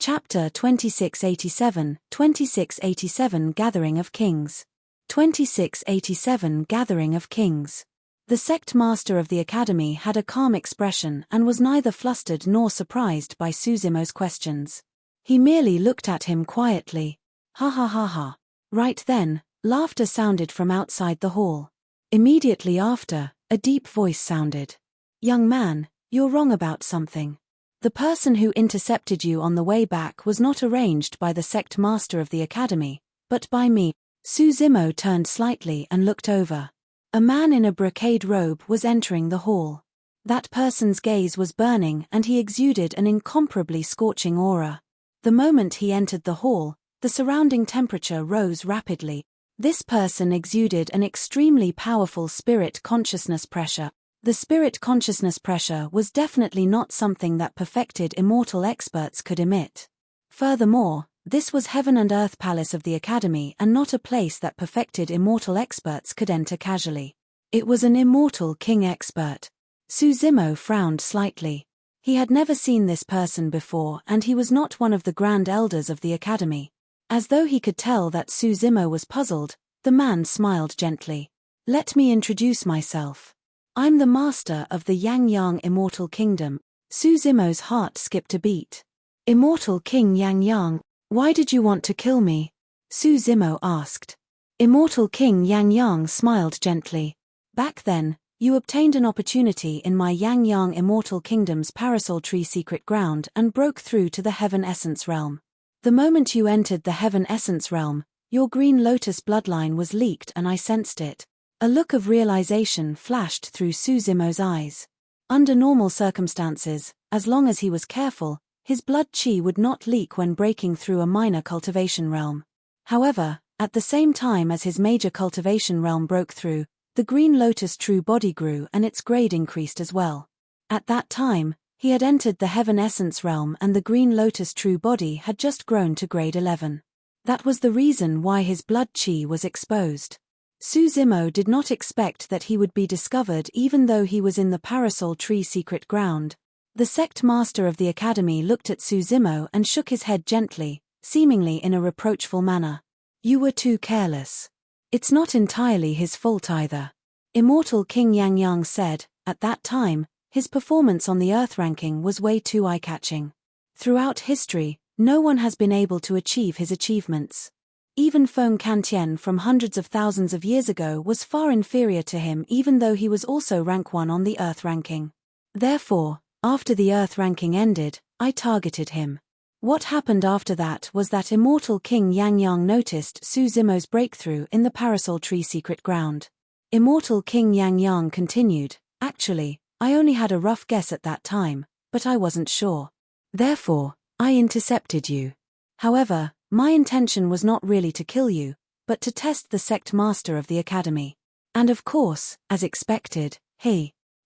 Chapter 2687, 2687 Gathering of Kings. 2687 Gathering of Kings. The sect master of the academy had a calm expression and was neither flustered nor surprised by Susimo's questions. He merely looked at him quietly. Ha ha ha ha. Right then, laughter sounded from outside the hall. Immediately after, a deep voice sounded. Young man, you're wrong about something. The person who intercepted you on the way back was not arranged by the sect master of the academy, but by me. Susimo turned slightly and looked over. A man in a brocade robe was entering the hall. That person's gaze was burning and he exuded an incomparably scorching aura. The moment he entered the hall, the surrounding temperature rose rapidly. This person exuded an extremely powerful spirit consciousness pressure. The spirit consciousness pressure was definitely not something that perfected immortal experts could emit. Furthermore, this was heaven and earth palace of the academy and not a place that perfected immortal experts could enter casually. It was an immortal king expert. Susimo frowned slightly. He had never seen this person before and he was not one of the grand elders of the academy. As though he could tell that Susimo was puzzled, the man smiled gently. Let me introduce myself. I'm the master of the Yang Immortal Kingdom. Susimo's heart skipped a beat. Immortal King Yang, why did you want to kill me? Susimo asked. Immortal King Yang smiled gently. Back then, you obtained an opportunity in my Yang Immortal Kingdom's parasol tree secret ground and broke through to the Heaven Essence realm. The moment you entered the Heaven Essence realm, your Green Lotus bloodline was leaked and I sensed it. A look of realization flashed through Susimo's eyes. Under normal circumstances, as long as he was careful, his blood chi would not leak when breaking through a minor cultivation realm. However, at the same time as his major cultivation realm broke through, the Green Lotus true body grew and its grade increased as well. At that time, he had entered the Heaven Essence realm and the Green Lotus true body had just grown to grade 11. That was the reason why his blood chi was exposed. Susimo did not expect that he would be discovered even though he was in the parasol tree secret ground. The sect master of the academy looked at Susimo and shook his head gently, seemingly in a reproachful manner. You were too careless. It's not entirely his fault either. Immortal King Yang said, at that time, his performance on the Earth ranking was way too eye-catching. Throughout history, no one has been able to achieve his achievements. Even Feng Kantian from hundreds of thousands of years ago was far inferior to him even though he was also rank 1 on the Earth ranking. Therefore, after the Earth ranking ended, I targeted him. What happened after that was that Immortal King Yang noticed Susimo's breakthrough in the parasol tree secret ground. Immortal King Yang continued, actually, I only had a rough guess at that time, but I wasn't sure. Therefore, I intercepted you. However, my intention was not really to kill you, but to test the sect master of the academy. And of course, as expected,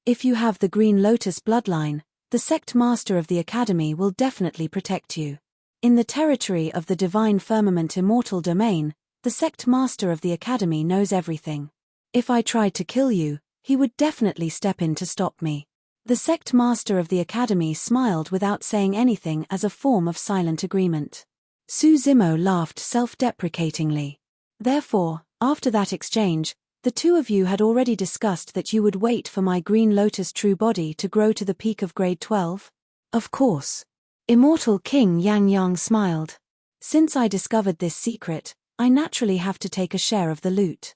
if you have the Green Lotus bloodline, the sect master of the academy will definitely protect you. In the territory of the Divine Firmament Immortal Domain, the sect master of the academy knows everything. If I tried to kill you, he would definitely step in to stop me. The sect master of the academy smiled without saying anything as a form of silent agreement. Susimo laughed self-deprecatingly. Therefore, after that exchange, the two of you had already discussed that you would wait for my Green Lotus true body to grow to the peak of grade 12? Of course. Immortal King Yang smiled. Since I discovered this secret, I naturally have to take a share of the loot.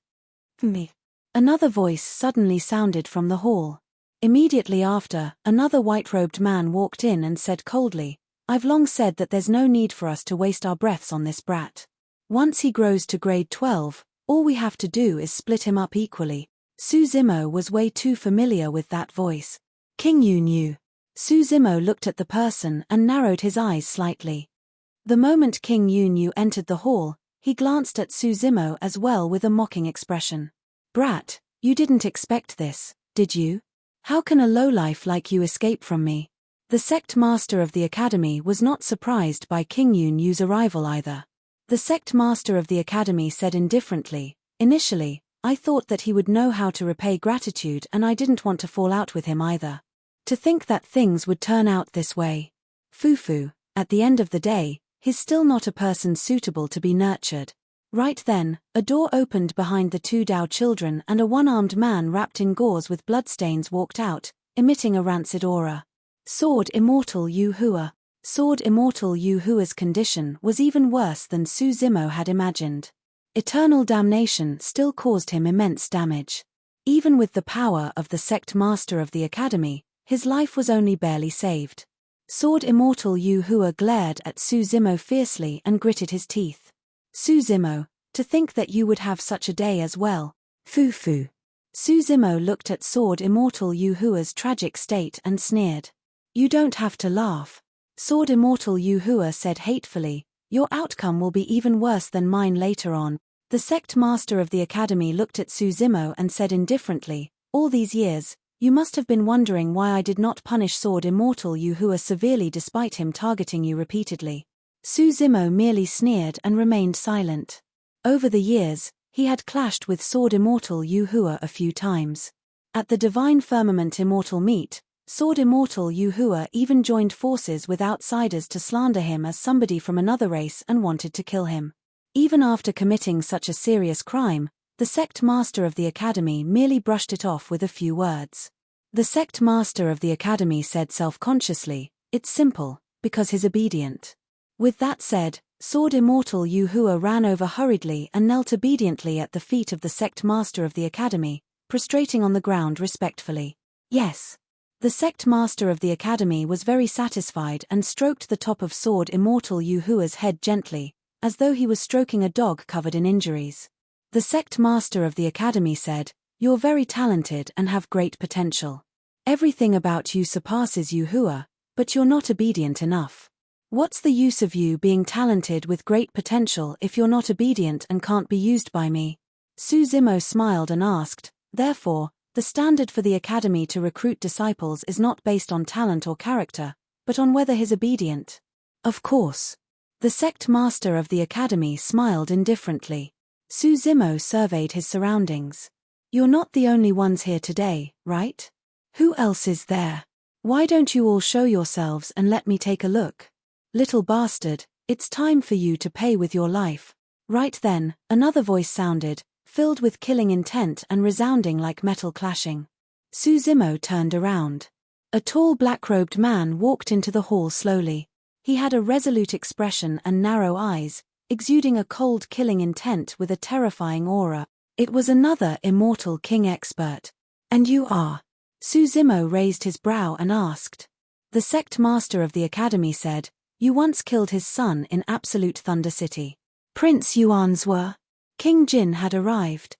Me. Another voice suddenly sounded from the hall. Immediately after, another white-robed man walked in and said coldly, I've long said that there's no need for us to waste our breaths on this brat. Once he grows to grade 12, all we have to do is split him up equally. Susimo was way too familiar with that voice. King Yu knew. Susimo looked at the person and narrowed his eyes slightly. The moment King Yu entered the hall, he glanced at Susimo as well with a mocking expression. Brat, you didn't expect this, did you? How can a lowlife like you escape from me? The sect master of the academy was not surprised by King Yu's arrival either. The sect master of the academy said indifferently, initially, I thought that he would know how to repay gratitude and I didn't want to fall out with him either. To think that things would turn out this way. Fufu, At the end of the day, he's still not a person suitable to be nurtured. Right then, a door opened behind the two Dao children and a one-armed man wrapped in gauze with bloodstains walked out, emitting a rancid aura. Sword Immortal Yu Hua. Sword Immortal Yu Hua's condition was even worse than Su Zimo had imagined. Eternal damnation still caused him immense damage. Even with the power of the sect master of the academy, his life was only barely saved. Sword Immortal Yu Hua glared at Su Zimo fiercely and gritted his teeth. Su Zimo, to think that you would have such a day as well. Foo. Su Zimo looked at Sword Immortal Yu Hua's tragic state and sneered. You don't have to laugh. Sword Immortal Yu Hua said hatefully, your outcome will be even worse than mine later on. The sect master of the academy looked at Su Zimo and said indifferently, all these years, you must have been wondering why I did not punish Sword Immortal Yu Hua severely despite him targeting you repeatedly. Su Zimo merely sneered and remained silent. Over the years, he had clashed with Sword Immortal Yu Hua a few times. At the Divine Firmament Immortal meet, Sword Immortal Yu Hua even joined forces with outsiders to slander him as somebody from another race and wanted to kill him. Even after committing such a serious crime, the sect master of the academy merely brushed it off with a few words. The sect master of the academy said self-consciously, it's simple, because he's obedient. With that said, Sword Immortal Yu Hua ran over hurriedly and knelt obediently at the feet of the sect master of the academy, prostrating on the ground respectfully. Yes. The sect master of the academy was very satisfied and stroked the top of Sword Immortal Yu Hua's head gently, as though he was stroking a dog covered in injuries. The sect master of the academy said, you're very talented and have great potential. Everything about you surpasses Yu Hua, but you're not obedient enough. What's the use of you being talented with great potential if you're not obedient and can't be used by me? Su Zimo smiled and asked, therefore, the standard for the academy to recruit disciples is not based on talent or character, but on whether he's obedient. Of course. The sect master of the academy smiled indifferently. Su Zimo surveyed his surroundings. You're not the only ones here today, right? Who else is there? Why don't you all show yourselves and let me take a look? Little bastard, it's time for you to pay with your life. Right then, another voice sounded, filled with killing intent and resounding like metal clashing. Su Zimo turned around. A tall black-robed man walked into the hall slowly. He had a resolute expression and narrow eyes, exuding a cold killing intent with a terrifying aura. It was another immortal king expert. And you are? Su Zimo raised his brow and asked. The sect master of the academy said, you once killed his son in Absolute Thunder City. Prince Yuan's were. King Jin had arrived.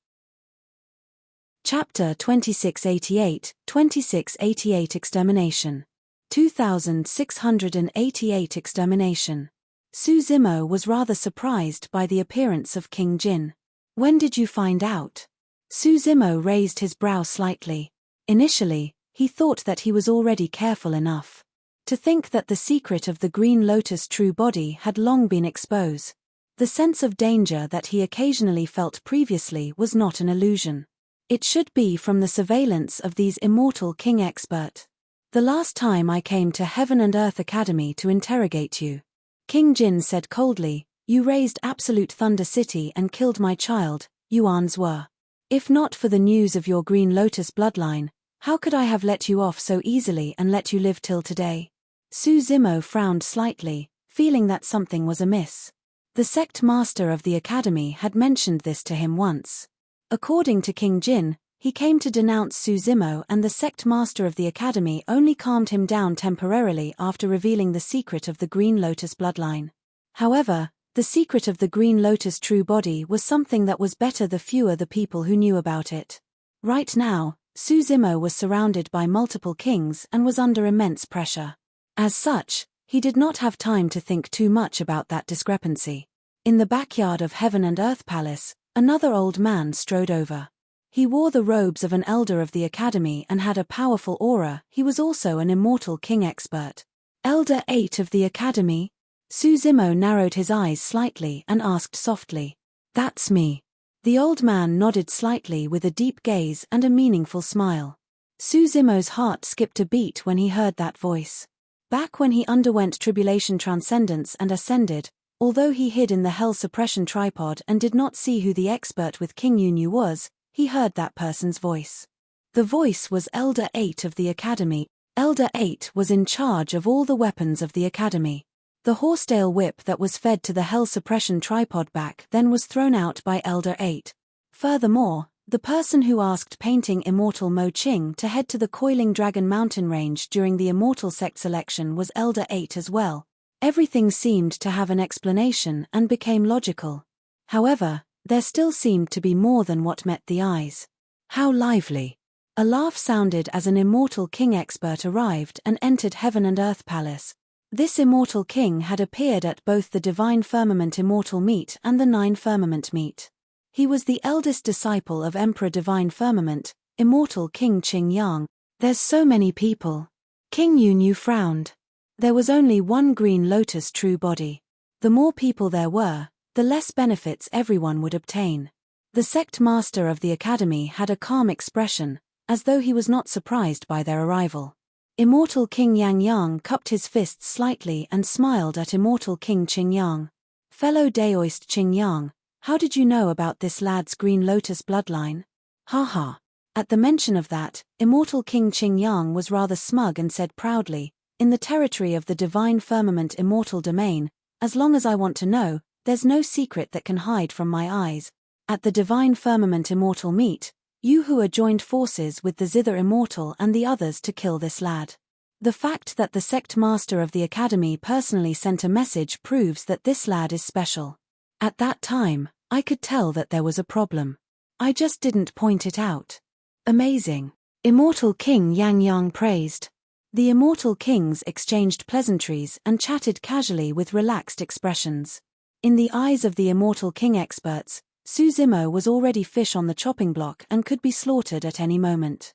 Chapter 2688 Extermination. 2688 Extermination. Su Zimo was rather surprised by the appearance of King Jin. When did you find out? Su Zimo raised his brow slightly. Initially, he thought that he was already careful enough. To think that the secret of the Green Lotus true body had long been exposed. The sense of danger that he occasionally felt previously was not an illusion. It should be from the surveillance of these immortal king expert. The last time I came to Heaven and Earth Academy to interrogate you. King Jin said coldly, you raised Absolute Thunder City and killed my child, Yuan's were. If not for the news of your Green Lotus bloodline, how could I have let you off so easily and let you live till today? Su Zimo frowned slightly, feeling that something was amiss. The sect master of the academy had mentioned this to him once. According to King Jin, he came to denounce Su Zimo and the sect master of the academy only calmed him down temporarily after revealing the secret of the Green Lotus bloodline. However, the secret of the Green Lotus true body was something that was better the fewer the people who knew about it. Right now, Su Zimo was surrounded by multiple kings and was under immense pressure. As such, he did not have time to think too much about that discrepancy. In the backyard of Heaven and Earth Palace, another old man strode over. He wore the robes of an elder of the academy and had a powerful aura. He was also an immortal king expert. Elder 8 of the academy? Su Zimo narrowed his eyes slightly and asked softly. That's me. The old man nodded slightly with a deep gaze and a meaningful smile. Su Zimo's heart skipped a beat when he heard that voice. Back when he underwent tribulation transcendence and ascended, although he hid in the hell suppression tripod and did not see who the expert with King Yunyu was, he heard that person's voice. The voice was Elder 8 of the Academy. Elder 8 was in charge of all the weapons of the Academy. The horsetail whip that was fed to the hell suppression tripod back then was thrown out by Elder 8. Furthermore, the person who asked painting Immortal Mo Ching to head to the Coiling Dragon mountain range during the Immortal sect selection was Elder 8 as well. Everything seemed to have an explanation and became logical. However, there still seemed to be more than what met the eyes. How lively! A laugh sounded as an Immortal King expert arrived and entered Heaven and Earth Palace. This Immortal King had appeared at both the Divine Firmament Immortal Meet and the Nine Firmament Meet. He was the eldest disciple of Emperor Divine Firmament, Immortal King Qing Yang. There's so many people. King Yunyu frowned. There was only one Green Lotus true body. The more people there were, the less benefits everyone would obtain. The sect master of the Academy had a calm expression, as though he was not surprised by their arrival. Immortal King Yang Yang cupped his fists slightly and smiled at Immortal King Qing Yang. Fellow Daoist Qing Yang, how did you know about this lad's Green Lotus bloodline? Ha. At the mention of that, Immortal King Qing Yang was rather smug and said proudly, in the territory of the Divine Firmament Immortal Domain, as long as I want to know, there's no secret that can hide from my eyes. At the Divine Firmament Immortal Meet, Yu Hua joined forces with the Zither Immortal and the others to kill this lad. The fact that the sect master of the Academy personally sent a message proves that this lad is special. At that time, I could tell that there was a problem. I just didn't point it out. Amazing. Immortal King Yang Yang praised. The Immortal Kings exchanged pleasantries and chatted casually with relaxed expressions. In the eyes of the Immortal King experts, Su Zimo was already fish on the chopping block and could be slaughtered at any moment.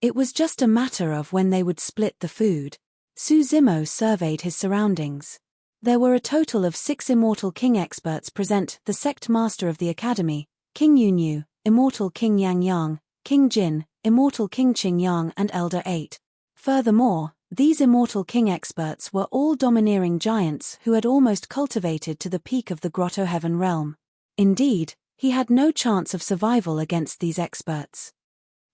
It was just a matter of when they would split the food. Su Zimo surveyed his surroundings. There were a total of 6 Immortal King experts present: the sect master of the Academy, King Yunyu, Immortal King Yang Yang, King Jin, Immortal King Qing Yang and Elder 8. Furthermore, these Immortal King experts were all domineering giants who had almost cultivated to the peak of the Grotto Heaven realm. Indeed, he had no chance of survival against these experts.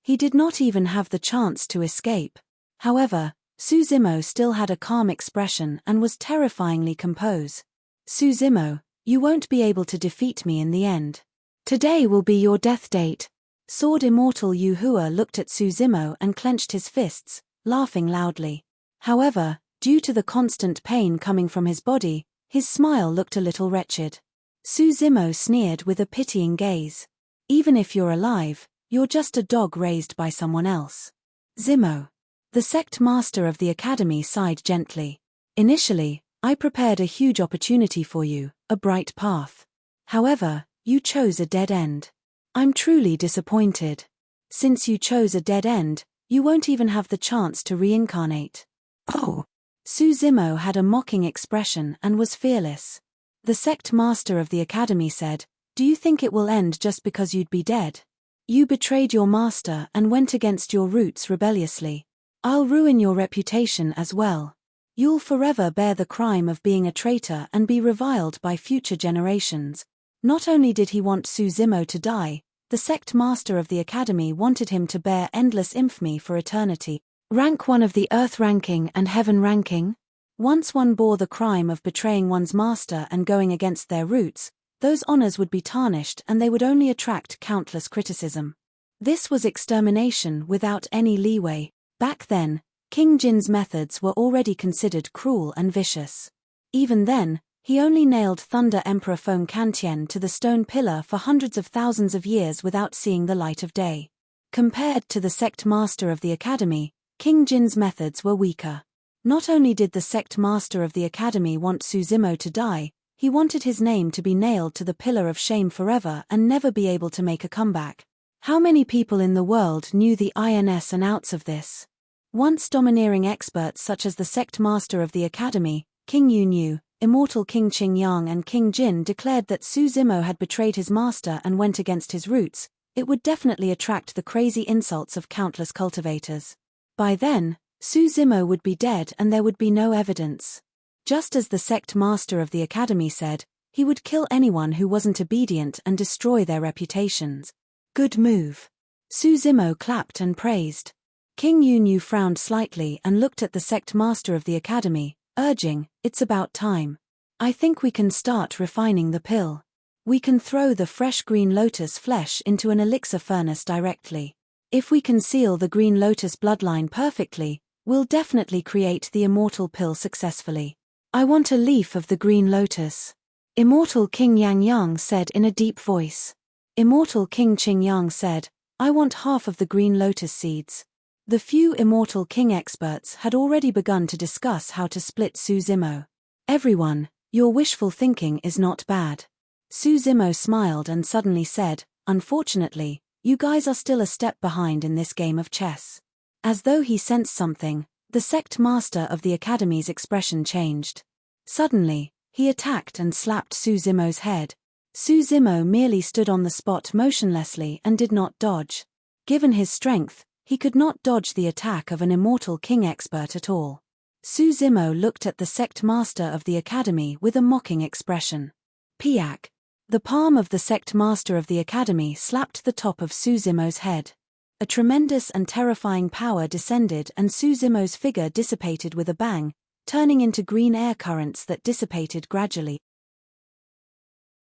He did not even have the chance to escape. However, Su Zimo still had a calm expression and was terrifyingly composed. Su Zimo, you won't be able to defeat me in the end. Today will be your death date. Sword Immortal Yu Hua looked at Su Zimo and clenched his fists, laughing loudly. However, due to the constant pain coming from his body, his smile looked a little wretched. Su Zimo sneered with a pitying gaze. Even if you're alive, you're just a dog raised by someone else. Zimo. The sect master of the Academy sighed gently. Initially, I prepared a huge opportunity for you, a bright path. However, you chose a dead end. I'm truly disappointed. Since you chose a dead end, you won't even have the chance to reincarnate. Oh. Su Zimo had a mocking expression and was fearless. The sect master of the Academy said, do you think it will end just because you'd be dead? You betrayed your master and went against your roots rebelliously. I'll ruin your reputation as well. You'll forever bear the crime of being a traitor and be reviled by future generations. Not only did he want Su Zimo to die, the sect master of the Academy wanted him to bear endless infamy for eternity. Rank 1 of the Earth ranking and Heaven ranking? Once one bore the crime of betraying one's master and going against their roots, those honors would be tarnished and they would only attract countless criticism. This was extermination without any leeway. Back then, King Jin's methods were already considered cruel and vicious. Even then, he only nailed Thunder Emperor Feng Kantian to the stone pillar for hundreds of thousands of years without seeing the light of day. Compared to the sect master of the Academy, King Jin's methods were weaker. Not only did the sect master of the Academy want Su Zimo to die, he wanted his name to be nailed to the pillar of shame forever and never be able to make a comeback. How many people in the world knew the ins and outs of this? Once domineering experts such as the sect master of the Academy, King Yunyu, Immortal King Qing Yang and King Jin declared that Su Zimo had betrayed his master and went against his roots, it would definitely attract the crazy insults of countless cultivators. By then, Su Zimo would be dead and there would be no evidence. Just as the sect master of the academy said, he would kill anyone who wasn't obedient and destroy their reputations. Good move. Su Zimo clapped and praised. King Yunyu frowned slightly and looked at the sect master of the academy, urging, "It's about time. I think we can start refining the pill. We can throw the fresh green lotus flesh into an elixir furnace directly. If we can seal the green lotus bloodline perfectly, we'll definitely create the immortal pill successfully. I want a leaf of the green lotus." Immortal King Yang Yang said in a deep voice. Immortal King Qing Yang said, "I want half of the green lotus seeds." The few Immortal King experts had already begun to discuss how to split Su Zimo. "Everyone, your wishful thinking is not bad." Su Zimo smiled and suddenly said, "Unfortunately, you guys are still a step behind in this game of chess." As though he sensed something, the sect master of the academy's expression changed. Suddenly, he attacked and slapped Su Zimo's head. Su Zimo merely stood on the spot motionlessly and did not dodge. Given his strength, he could not dodge the attack of an Immortal King expert at all. Su Zimo looked at the sect master of the academy with a mocking expression. Piak. The palm of the sect master of the academy slapped the top of Su Zimo's head. A tremendous and terrifying power descended and Su Zimo's figure dissipated with a bang, turning into green air currents that dissipated gradually.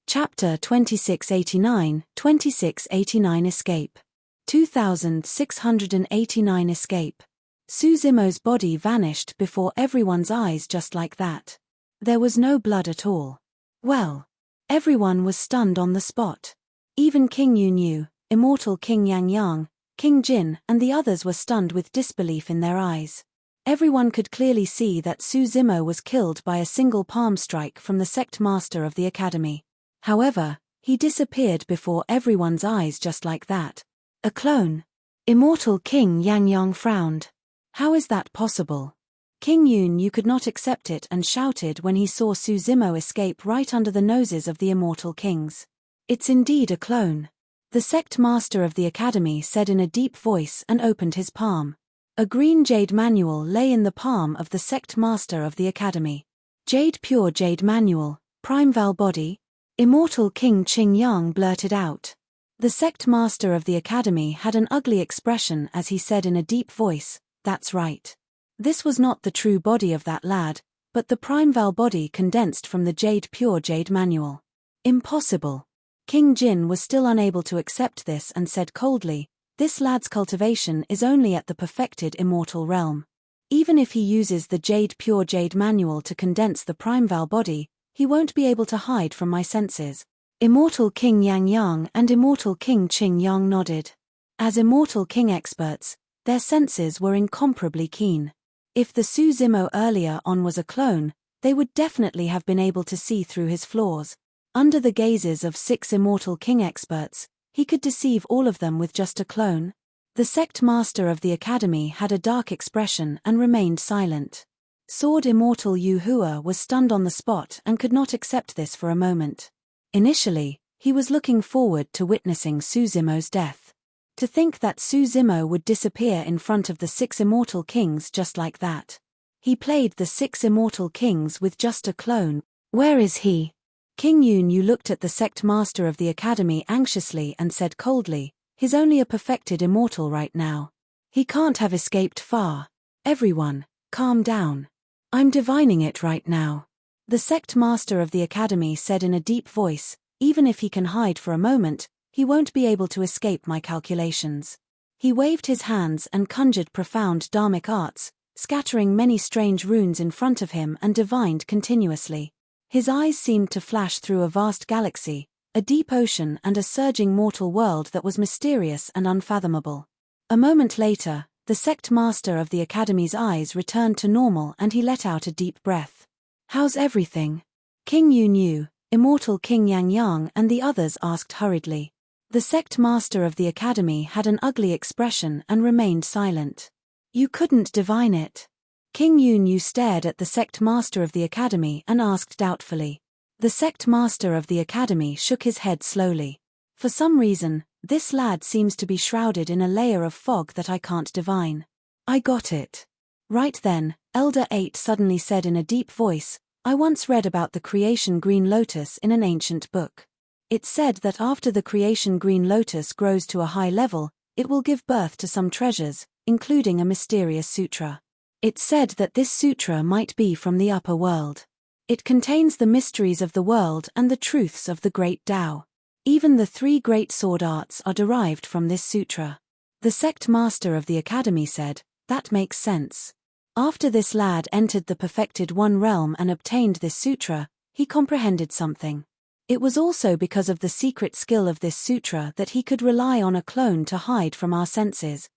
Chapter 2689 Escape. 2689 Escape. Su Zimo's body vanished before everyone's eyes just like that. There was no blood at all. Well, everyone was stunned on the spot. Even King Yunyu, Immortal King Yang Yang, King Jin and the others were stunned with disbelief in their eyes. Everyone could clearly see that Su Zimo was killed by a single palm strike from the sect master of the academy. However, he disappeared before everyone's eyes just like that. A clone. Immortal King Yang Yang frowned. How is that possible? King Yunyu could not accept it and shouted when he saw Su Zimo escape right under the noses of the Immortal Kings. It's indeed a clone. The sect master of the academy said in a deep voice and opened his palm. A green jade manual lay in the palm of the sect master of the academy. Pure jade manual, prime val body? Immortal King Qing Yang blurted out. The sect master of the academy had an ugly expression as he said in a deep voice, "That's right. This was not the true body of that lad, but the prime val body condensed from the pure jade manual. Impossible." King Jin was still unable to accept this and said coldly, "This lad's cultivation is only at the perfected immortal realm. Even if he uses the pure jade manual to condense the prime val body, he won't be able to hide from my senses." Immortal King Yang Yang and Immortal King Qing Yang nodded. As Immortal King experts, their senses were incomparably keen. If the Su Zimo earlier on was a clone, they would definitely have been able to see through his flaws. Under the gazes of 6 Immortal King experts, he could deceive all of them with just a clone. The sect master of the academy had a dark expression and remained silent. Sword Immortal Yu Hua was stunned on the spot and could not accept this for a moment. Initially, he was looking forward to witnessing Su Zimo's death. To think that Su Zimo would disappear in front of the 6 Immortal Kings just like that. He played the 6 Immortal Kings with just a clone. Where is he? King Yunyu looked at the sect master of the academy anxiously and said coldly, "He's only a perfected immortal right now. He can't have escaped far. Everyone, calm down. I'm divining it right now." The sect master of the academy said in a deep voice, "Even if he can hide for a moment, he won't be able to escape my calculations." He waved his hands and conjured profound dharmic arts, scattering many strange runes in front of him and divined continuously. His eyes seemed to flash through a vast galaxy, a deep ocean and a surging mortal world that was mysterious and unfathomable. A moment later, the sect master of the academy's eyes returned to normal and he let out a deep breath. "How's everything?" King Yunyu, Immortal King Yang Yang and the others asked hurriedly. The sect master of the academy had an ugly expression and remained silent. "You couldn't divine it." King Yunyu stared at the sect master of the academy and asked doubtfully. The sect master of the academy shook his head slowly. "For some reason, this lad seems to be shrouded in a layer of fog that I can't divine. I got it." Right then, Elder 8 suddenly said in a deep voice, I once read about the creation green lotus in an ancient book. It said that after the creation green lotus grows to a high level, it will give birth to some treasures, including a mysterious sutra. It said that this sutra might be from the upper world. It contains the mysteries of the world and the truths of the great Tao. Even the 3 great sword arts are derived from this sutra. The sect master of the academy said, that makes sense. After this lad entered the perfected one realm and obtained this sutra, he comprehended something. It was also because of the secret skill of this sutra that he could rely on a clone to hide from our senses.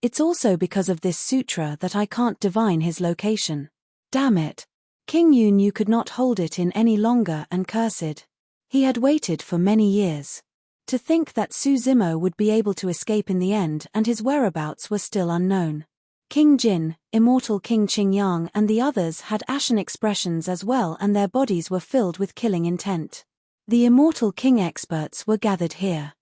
It's also because of this sutra that I can't divine his location. Damn it. King Yunyu could not hold it in any longer and cursed. He had waited for many years. To think that Su Zimo would be able to escape in the end and his whereabouts were still unknown. King Jin, Immortal King Qingyang and the others had ashen expressions as well, and their bodies were filled with killing intent. The Immortal King experts were gathered here.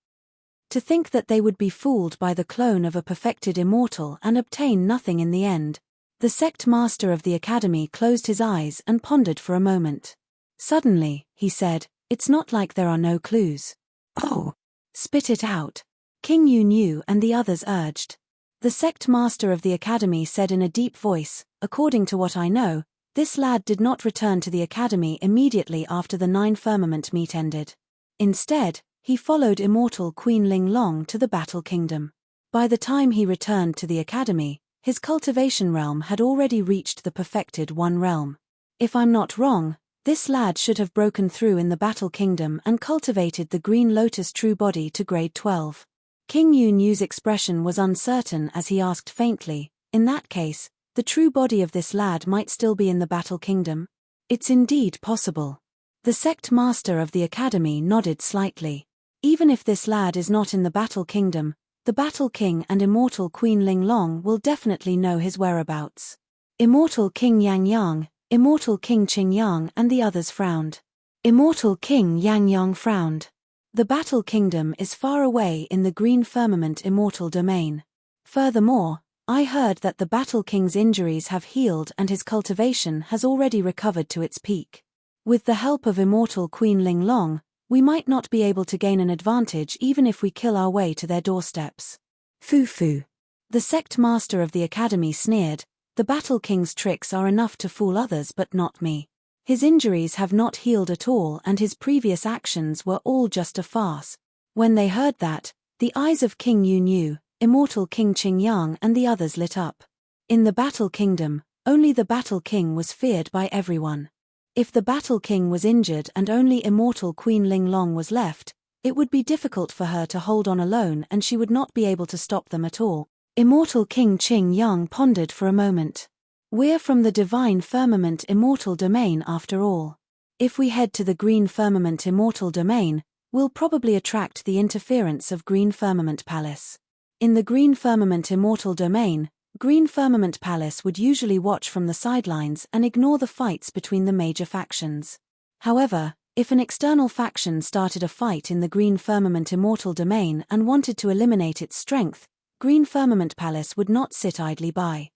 To think that they would be fooled by the clone of a perfected immortal and obtain nothing in the end. The sect master of the academy closed his eyes and pondered for a moment. Suddenly, he said, it's not like there are no clues. Oh! Spit it out. King Yunyu and the others urged. The sect master of the academy said in a deep voice, according to what I know, this lad did not return to the academy immediately after the 9 firmament meet ended. Instead, he followed Immortal Queen Ling Long to the Battle Kingdom. By the time he returned to the academy, his cultivation realm had already reached the perfected one realm. If I'm not wrong, this lad should have broken through in the Battle Kingdom and cultivated the Green Lotus true body to grade 12. King Yunyu's expression was uncertain as he asked faintly, in that case, the true body of this lad might still be in the Battle Kingdom? It's indeed possible. The sect master of the academy nodded slightly. Even if this lad is not in the Battle Kingdom, the Battle King and Immortal Queen Ling Long will definitely know his whereabouts. Immortal King Yang Yang, Immortal King Qingyang and the others frowned. Immortal King Yang Yang frowned. The Battle Kingdom is far away in the Green Firmament Immortal Domain. Furthermore, I heard that the Battle King's injuries have healed and his cultivation has already recovered to its peak. With the help of Immortal Queen Ling Long, we might not be able to gain an advantage even if we kill our way to their doorsteps. Foo. The sect master of the academy sneered, the Battle King's tricks are enough to fool others but not me. His injuries have not healed at all and his previous actions were all just a farce. When they heard that, the eyes of King Yunyu, Immortal King Qingyang and the others lit up. In the Battle Kingdom, only the Battle King was feared by everyone. If the Battle King was injured and only Immortal Queen Ling Long was left, it would be difficult for her to hold on alone and she would not be able to stop them at all. Immortal King Qingyang pondered for a moment. We're from the Divine Firmament Immortal Domain after all. If we head to the Green Firmament Immortal Domain, we'll probably attract the interference of Green Firmament Palace. In the Green Firmament Immortal Domain, Green Firmament Palace would usually watch from the sidelines and ignore the fights between the major factions. However, if an external faction started a fight in the Green Firmament Immortal Domain and wanted to eliminate its strength, Green Firmament Palace would not sit idly by.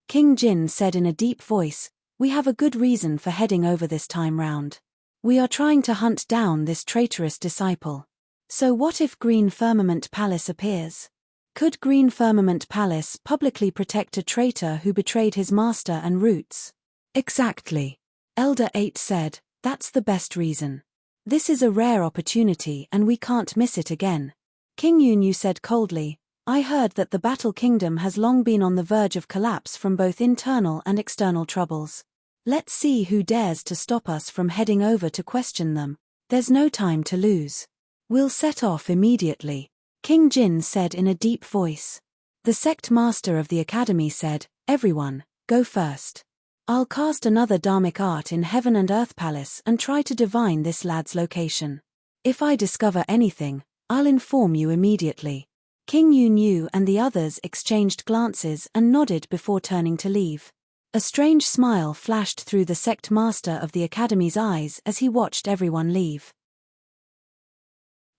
King Jin said in a deep voice, we have a good reason for heading over this time round. We are trying to hunt down this traitorous disciple. So what if Green Firmament Palace appears? Could Green Firmament Palace publicly protect a traitor who betrayed his master and roots? Exactly. Elder 8 said, that's the best reason. This is a rare opportunity and we can't miss it again. King Yunyu said coldly, I heard that the Battle Kingdom has long been on the verge of collapse from both internal and external troubles. Let's see who dares to stop us from heading over to question them. There's no time to lose. We'll set off immediately. King Jin said in a deep voice. The sect master of the academy said, everyone, go first. I'll cast another dharmic art in Heaven and Earth Palace and try to divine this lad's location. If I discover anything, I'll inform you immediately. King Yunyu and the others exchanged glances and nodded before turning to leave. A strange smile flashed through the sect master of the academy's eyes as he watched everyone leave.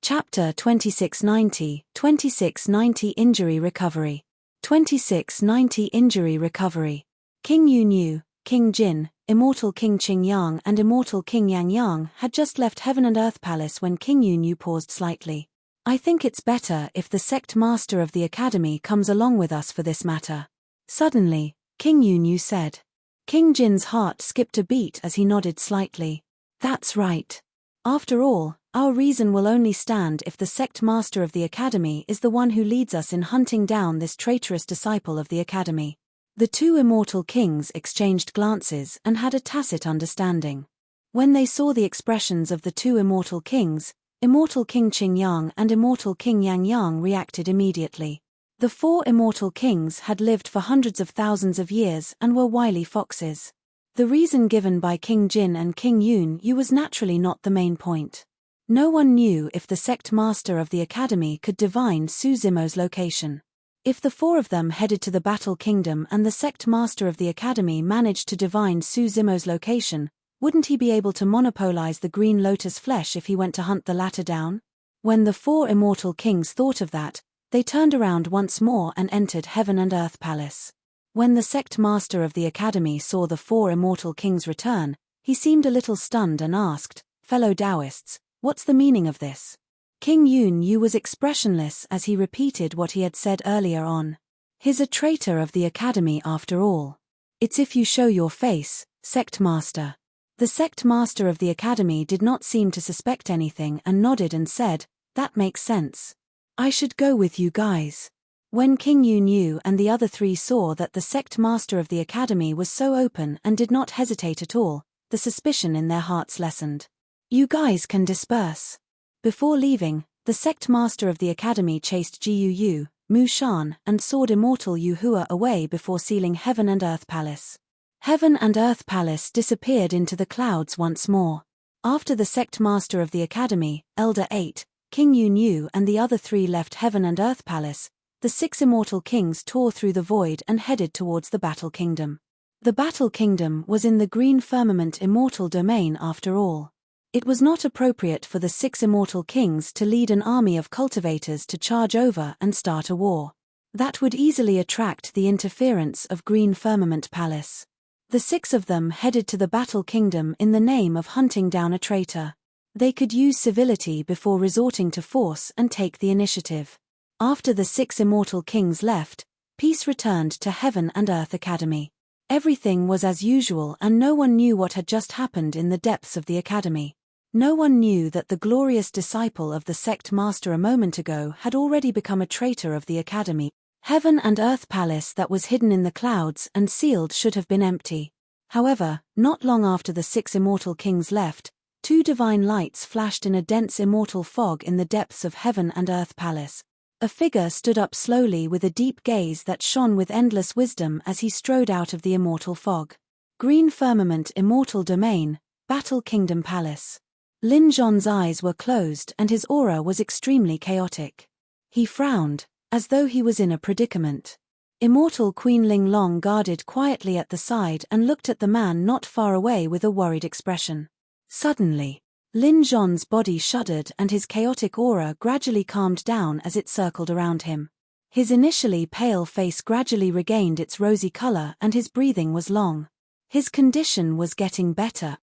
Chapter 2690 Injury Recovery. 2690 Injury Recovery. King Yu, King Jin, Immortal King Qing Yang and Immortal King Yang Yang had just left Heaven and Earth Palace when King Yu paused slightly. I think it's better if the sect master of the academy comes along with us for this matter. Suddenly, King Yu said. King Jin's heart skipped a beat as he nodded slightly. That's right. After all, our reason will only stand if the sect master of the academy is the one who leads us in hunting down this traitorous disciple of the academy. The two immortal kings exchanged glances and had a tacit understanding. When they saw the expressions of the two immortal kings, Immortal King Qing Yang and Immortal King Yang Yang reacted immediately. The four immortal kings had lived for hundreds of thousands of years and were wily foxes. The reason given by King Jin and King Yu was naturally not the main point. No one knew if the sect master of the academy could divine Su Zimo's location. If the four of them headed to the Battle Kingdom and the sect master of the academy managed to divine Su Zimo's location, wouldn't he be able to monopolize the green lotus flesh if he went to hunt the latter down? When the four immortal kings thought of that, they turned around once more and entered Heaven and Earth Palace. When the sect master of the academy saw the four immortal kings return, he seemed a little stunned and asked, "Fellow Taoists, what's the meaning of this?" King Yu was expressionless as he repeated what he had said earlier on. He's a traitor of the academy after all. It's if you show your face, sect master. The sect master of the academy did not seem to suspect anything and nodded and said, "That makes sense. I should go with you guys." When King Yu and the other three saw that the sect master of the academy was so open and did not hesitate at all, the suspicion in their hearts lessened. "You guys can disperse." Before leaving, the sect master of the academy chased Jiu, Mu Shan, and Sword Immortal Yu Hua away before sealing Heaven and Earth Palace. Heaven and Earth Palace disappeared into the clouds once more. After the sect master of the academy, Elder 8, King Yu and the other three left Heaven and Earth Palace, the six immortal kings tore through the void and headed towards the Battle Kingdom. The Battle Kingdom was in the green firmament immortal domain after all. It was not appropriate for the six immortal kings to lead an army of cultivators to charge over and start a war. That would easily attract the interference of Green Firmament Palace. The six of them headed to the Battle Kingdom in the name of hunting down a traitor. They could use civility before resorting to force and take the initiative. After the six immortal kings left, peace returned to Heaven and Earth Academy. Everything was as usual and no one knew what had just happened in the depths of the academy. No one knew that the glorious disciple of the sect master a moment ago had already become a traitor of the academy. Heaven and Earth Palace that was hidden in the clouds and sealed should have been empty. However, not long after the six immortal kings left, two divine lights flashed in a dense immortal fog in the depths of Heaven and Earth Palace. A figure stood up slowly with a deep gaze that shone with endless wisdom as he strode out of the immortal fog. Green Firmament Immortal Domain, Battle Kingdom Palace. Lin Zhon's eyes were closed and his aura was extremely chaotic. He frowned, as though he was in a predicament. Immortal Queen Ling Long guarded quietly at the side and looked at the man not far away with a worried expression. Suddenly, Lin Zhon's body shuddered and his chaotic aura gradually calmed down as it circled around him. His initially pale face gradually regained its rosy color and his breathing was long. His condition was getting better.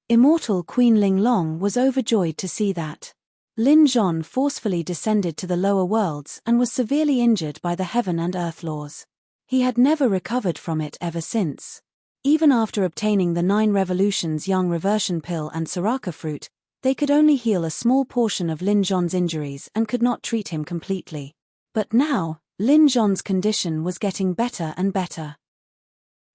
Immortal Queen Ling Long was overjoyed to see that. Lin Zhon forcefully descended to the lower worlds and was severely injured by the Heaven and Earth laws. He had never recovered from it ever since. Even after obtaining the 9 Revolutions Young Reversion Pill and Soraka Fruit, they could only heal a small portion of Lin Zhon's injuries and could not treat him completely. But now, Lin Zhon's condition was getting better and better.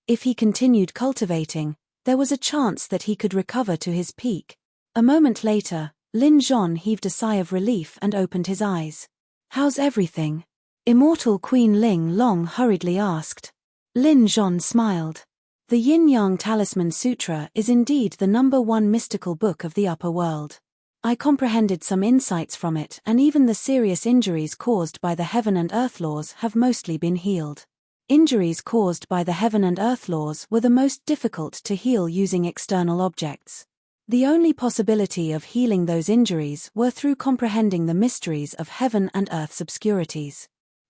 If he continued cultivating, there was a chance that he could recover to his peak. A moment later, Lin Zhon heaved a sigh of relief and opened his eyes. "How's everything?" Immortal Queen Ling Long hurriedly asked. Lin Zhon smiled. The Yin-Yang Talisman Sutra is indeed the #1 mystical book of the upper world. I comprehended some insights from it and even the serious injuries caused by the Heaven and Earth laws have mostly been healed. Injuries caused by the Heaven and Earth laws were the most difficult to heal using external objects. The only possibility of healing those injuries were through comprehending the mysteries of Heaven and Earth's obscurities.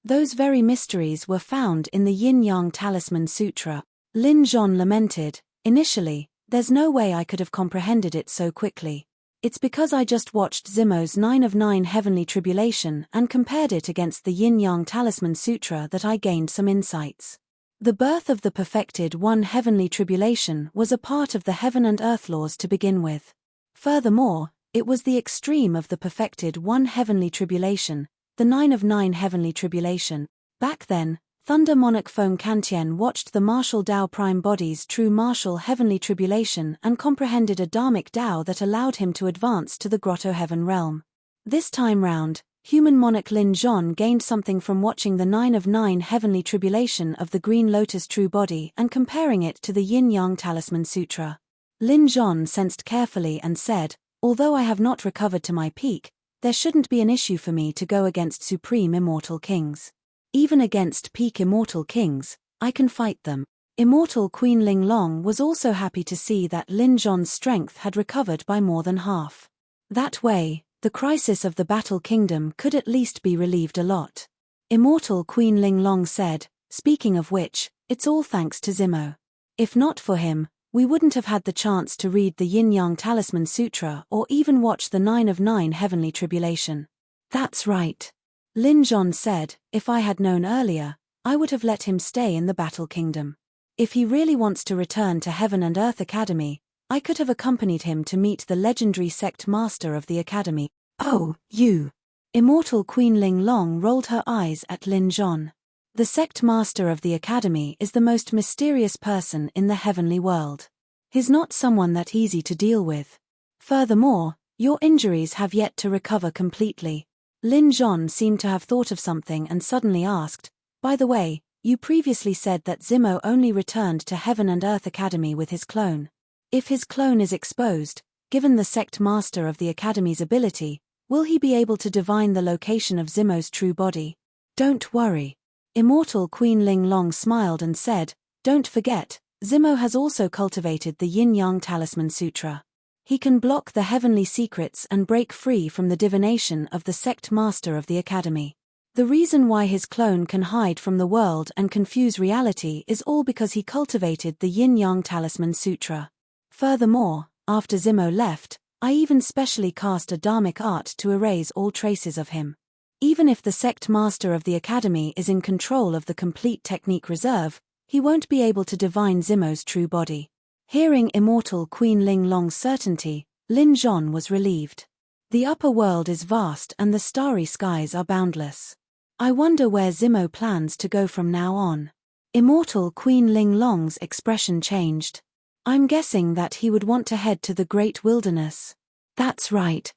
Those very mysteries were found in the Yin-Yang Talisman Sutra. Lin Zhon lamented, "Initially, there's no way I could have comprehended it so quickly. It's because I just watched Zimo's 9 of 9 Heavenly Tribulation and compared it against the Yin-Yang Talisman Sutra that I gained some insights. The birth of the perfected one Heavenly Tribulation was a part of the heaven and earth laws to begin with. Furthermore, it was the extreme of the perfected one Heavenly Tribulation, the 9 of 9 Heavenly Tribulation. Back then, Thunder Monarch Feng Kantian watched the martial Tao Prime Body's true martial Heavenly Tribulation and comprehended a dharmic Tao that allowed him to advance to the Grotto Heaven realm. This time round, human monarch Lin Zhon gained something from watching the 9 of 9 Heavenly Tribulation of the Green Lotus True Body and comparing it to the Yin-Yang Talisman Sutra. Lin Zhon sensed carefully and said, although I have not recovered to my peak, there shouldn't be an issue for me to go against supreme immortal kings. Even against peak immortal kings, I can fight them. Immortal Queen Ling Long was also happy to see that Lin Zhon's strength had recovered by more than half. That way, the crisis of the Battle Kingdom could at least be relieved a lot. Immortal Queen Ling Long said, speaking of which, it's all thanks to Zimo. If not for him, we wouldn't have had the chance to read the Yin-Yang Talisman Sutra or even watch the 9 of 9 Heavenly Tribulation. That's right. Lin Zhon said, if I had known earlier, I would have let him stay in the Battle Kingdom. If he really wants to return to Heaven and Earth Academy, I could have accompanied him to meet the legendary sect master of the Academy. Oh, you. Immortal Queen Ling Long rolled her eyes at Lin Zhon. The sect master of the Academy is the most mysterious person in the heavenly world. He's not someone that easy to deal with. Furthermore, your injuries have yet to recover completely. Lin Zhon seemed to have thought of something and suddenly asked, by the way, you previously said that Zimo only returned to Heaven and Earth Academy with his clone. If his clone is exposed, given the sect master of the Academy's ability, will he be able to divine the location of Zimo's true body? Don't worry. Immortal Queen Ling Long smiled and said, don't forget, Zimo has also cultivated the Yin-Yang Talisman Sutra. He can block the heavenly secrets and break free from the divination of the sect master of the Academy. The reason why his clone can hide from the world and confuse reality is all because he cultivated the Yin-Yang Talisman Sutra. Furthermore, after Zimo left, I even specially cast a dharmic art to erase all traces of him. Even if the sect master of the Academy is in control of the complete technique reserve, he won't be able to divine Zimo's true body. Hearing Immortal Queen Ling Long's certainty, Lin Zhon was relieved. The upper world is vast and the starry skies are boundless. I wonder where Zimo plans to go from now on. Immortal Queen Ling Long's expression changed. I'm guessing that he would want to head to the Great Wilderness. That's right.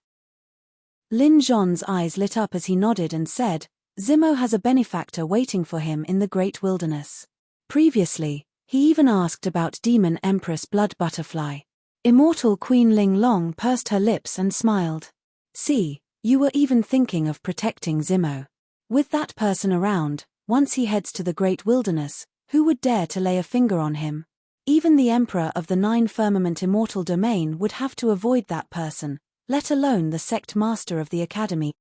Lin Zhon's eyes lit up as he nodded and said, Zimo has a benefactor waiting for him in the Great Wilderness. Previously, he even asked about Demon Empress Blood Butterfly. Immortal Queen Ling Long pursed her lips and smiled. See, you were even thinking of protecting Zimo. With that person around, once he heads to the Great Wilderness, who would dare to lay a finger on him? Even the Emperor of the Nine Firmament Immortal Domain would have to avoid that person, let alone the sect master of the Academy.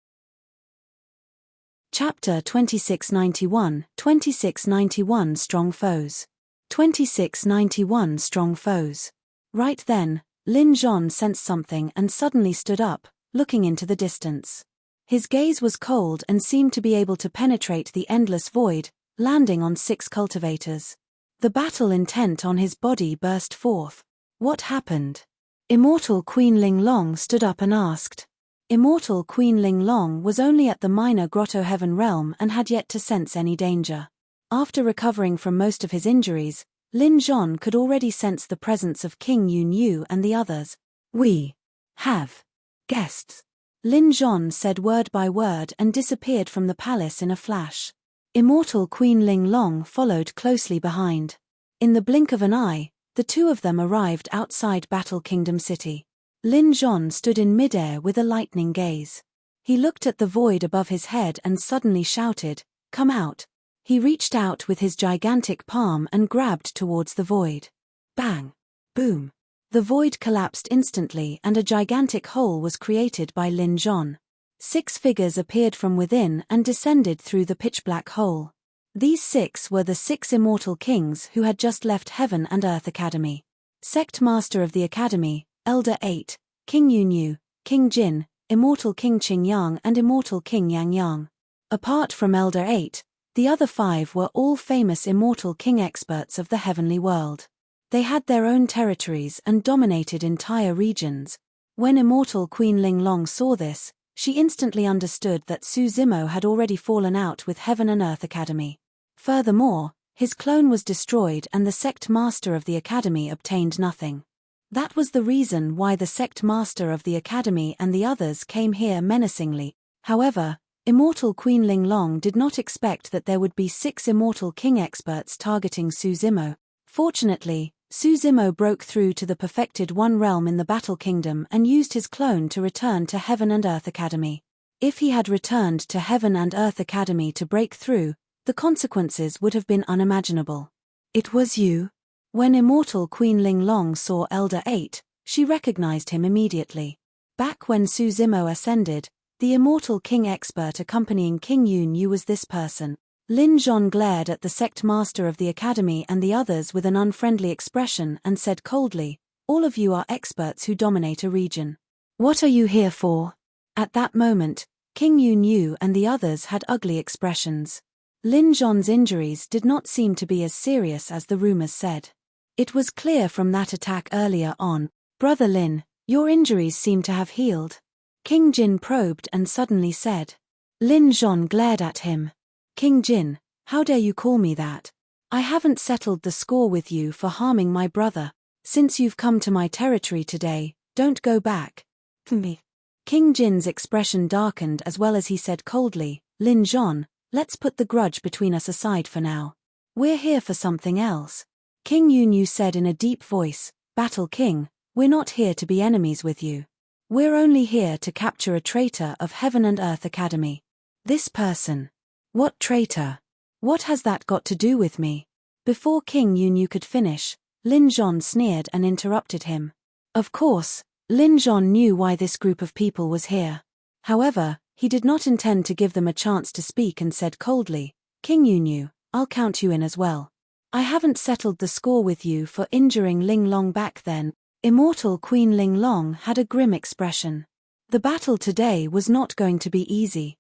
Chapter 2691, 2691 Strong Foes. 2691 Strong Foes. Right then, Lin Zhon sensed something and suddenly stood up, looking into the distance. His gaze was cold and seemed to be able to penetrate the endless void, landing on 6 cultivators. The battle intent on his body burst forth. What happened? Immortal Queen Ling Long stood up and asked. Immortal Queen Ling Long was only at the minor Grotto Heaven realm and had yet to sense any danger. After recovering from most of his injuries, Lin Zhon could already sense the presence of King Yun Yu and the others. We have guests. Lin Zhon said word by word and disappeared from the palace in a flash. Immortal Queen Ling Long followed closely behind. In the blink of an eye, the two of them arrived outside Battle Kingdom City. Lin Zhon stood in midair with a lightning gaze. He looked at the void above his head and suddenly shouted, "Come out!" He reached out with his gigantic palm and grabbed towards the void. Bang! Boom! The void collapsed instantly and a gigantic hole was created by Lin Zhon. 6 figures appeared from within and descended through the pitch-black hole. These 6 were the 6 immortal kings who had just left Heaven and Earth Academy. Sect Master of the Academy, Elder 8, King Yunyu, King Jin, Immortal King Qing Yang and Immortal King Yang Yang. Apart from Elder 8, the other 5 were all famous Immortal King experts of the heavenly world. They had their own territories and dominated entire regions. When Immortal Queen Linglong saw this, she instantly understood that Su Zimo had already fallen out with Heaven and Earth Academy. Furthermore, his clone was destroyed and the Sect Master of the Academy obtained nothing. That was the reason why the Sect Master of the Academy and the others came here menacingly. However, Immortal Queen Linglong did not expect that there would be 6 Immortal King experts targeting Su Zimo. Fortunately, Su Zimo broke through to the perfected One Realm in the Battle Kingdom and used his clone to return to Heaven and Earth Academy. If he had returned to Heaven and Earth Academy to break through, the consequences would have been unimaginable. It was you? When Immortal Queen Linglong saw Elder 8, she recognized him immediately. Back when Su Zimo ascended, the Immortal King expert accompanying King Yunyu was this person. Lin Zhon glared at the Sect Master of the Academy and the others with an unfriendly expression and said coldly, "All of you are experts who dominate a region. What are you here for?" At that moment, King Yunyu and the others had ugly expressions. Lin Zhon's injuries did not seem to be as serious as the rumors said. It was clear from that attack earlier on. "Brother Lin, your injuries seem to have healed." King Jin probed and suddenly said. Lin Zhon glared at him. "King Jin, how dare you call me that? I haven't settled the score with you for harming my brother. Since you've come to my territory today, don't go back." Me. King Jin's expression darkened as well as he said coldly, "Lin Zhon, let's put the grudge between us aside for now. We're here for something else." King Yunyu said in a deep voice, "Battle King, we're not here to be enemies with you. We're only here to capture a traitor of Heaven and Earth Academy." This person. What traitor? What has that got to do with me? Before King Yunyu could finish, Lin Zhon sneered and interrupted him. Of course, Lin Zhon knew why this group of people was here. However, he did not intend to give them a chance to speak and said coldly, "King Yunyu, I'll count you in as well. I haven't settled the score with you for injuring Linglong back then." Immortal Queen Linglong had a grim expression. The battle today was not going to be easy.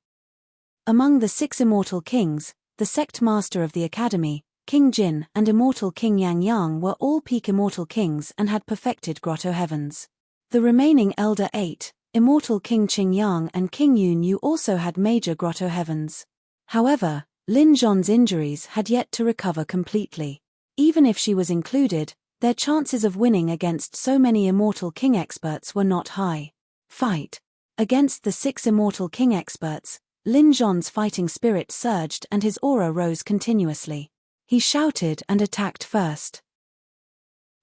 Among the 6 immortal kings, the Sect Master of the Academy, King Jin and Immortal King Yang Yang were all peak immortal kings and had perfected Grotto Heavens. The remaining Elder 8, Immortal King Qing Yang and King Yunyu also had major Grotto Heavens. However, Lin Zhon's injuries had yet to recover completely. Even if she was included, their chances of winning against so many Immortal King experts were not high. Fight. Against the 6 Immortal King experts, Lin Zhon's fighting spirit surged and his aura rose continuously. He shouted and attacked first.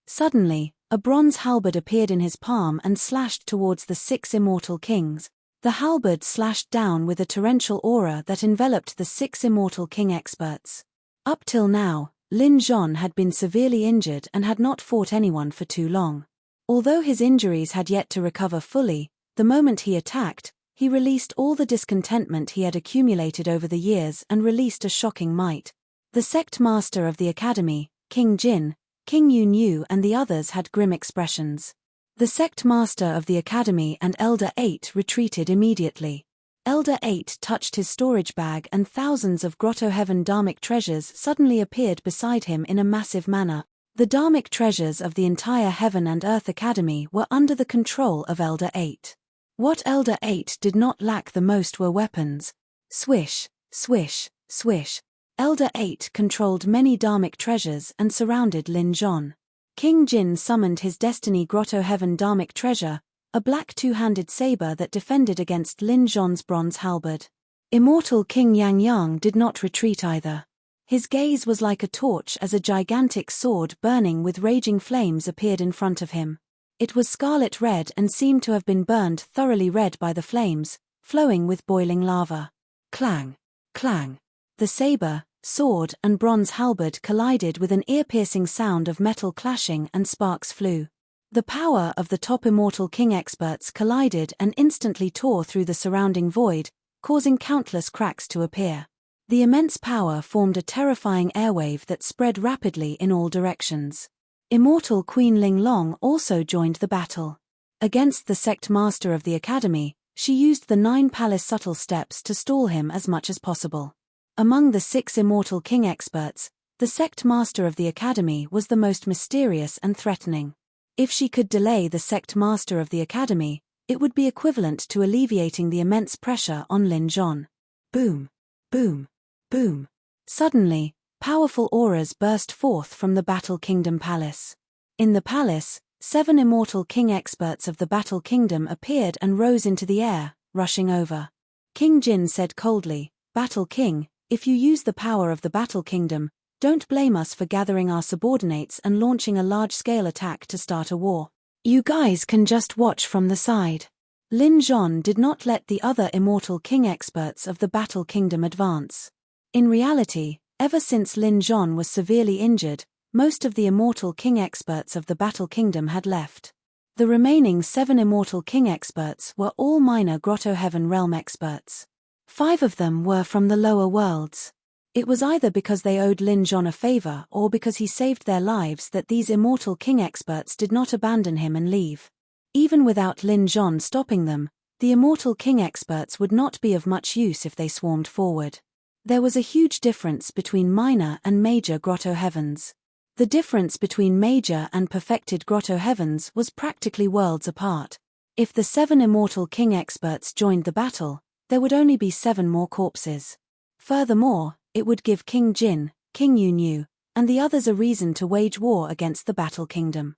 Suddenly, a bronze halberd appeared in his palm and slashed towards the 6 Immortal Kings. The halberd slashed down with a torrential aura that enveloped the 6 Immortal King experts. Up till now, Lin Zhon had been severely injured and had not fought anyone for too long. Although his injuries had yet to recover fully, the moment he attacked, he released all the discontentment he had accumulated over the years and released a shocking might. The Sect Master of the Academy, King Jin, King Yunyu and the others had grim expressions. The Sect Master of the Academy and Elder 8 retreated immediately. Elder 8 touched his storage bag and thousands of Grotto Heaven Dharmic treasures suddenly appeared beside him in a massive manner. The Dharmic treasures of the entire Heaven and Earth Academy were under the control of Elder 8. What Elder 8 did not lack the most were weapons. Swish, swish, swish. Elder 8 controlled many Dharmic treasures and surrounded Lin Zhon. King Jin summoned his Destiny Grotto Heaven Dharmic treasure, a black two-handed saber that defended against Lin Zhon's bronze halberd. Immortal King Yang Yang did not retreat either. His gaze was like a torch as a gigantic sword burning with raging flames appeared in front of him. It was scarlet red and seemed to have been burned thoroughly red by the flames, flowing with boiling lava. Clang, clang. The saber, sword and bronze halberd collided with an ear-piercing sound of metal clashing and sparks flew. The power of the top Immortal King experts collided and instantly tore through the surrounding void, causing countless cracks to appear. The immense power formed a terrifying airwave that spread rapidly in all directions. Immortal Queen Ling Long also joined the battle. Against the sect master of the academy, she used the 9 palace subtle steps to stall him as much as possible. Among the 6 Immortal King experts, the sect master of the academy was the most mysterious and threatening. If she could delay the sect master of the academy, it would be equivalent to alleviating the immense pressure on Lin Zhon. Boom! Boom! Boom! Suddenly, powerful auras burst forth from the Battle Kingdom Palace. In the palace, 7 Immortal King experts of the Battle Kingdom appeared and rose into the air, rushing over. King Jin said coldly, "Battle King, if you use the power of the Battle Kingdom, don't blame us for gathering our subordinates and launching a large-scale attack to start a war. You guys can just watch from the side." Lin Zhon did not let the other Immortal King experts of the Battle Kingdom advance. In reality, ever since Lin Zhon was severely injured, most of the Immortal King experts of the Battle Kingdom had left. The remaining 7 Immortal King experts were all minor Grotto Heaven Realm experts. 5 of them were from the lower worlds. It was either because they owed Lin Zhon a favor or because he saved their lives that these Immortal King experts did not abandon him and leave. Even without Lin Zhon stopping them, the Immortal King experts would not be of much use if they swarmed forward. There was a huge difference between minor and major Grotto Heavens. The difference between major and perfected Grotto Heavens was practically worlds apart. If the 7 Immortal King experts joined the battle, there would only be 7 more corpses. Furthermore, it would give King Jin, King Yunyu, and the others a reason to wage war against the Battle Kingdom.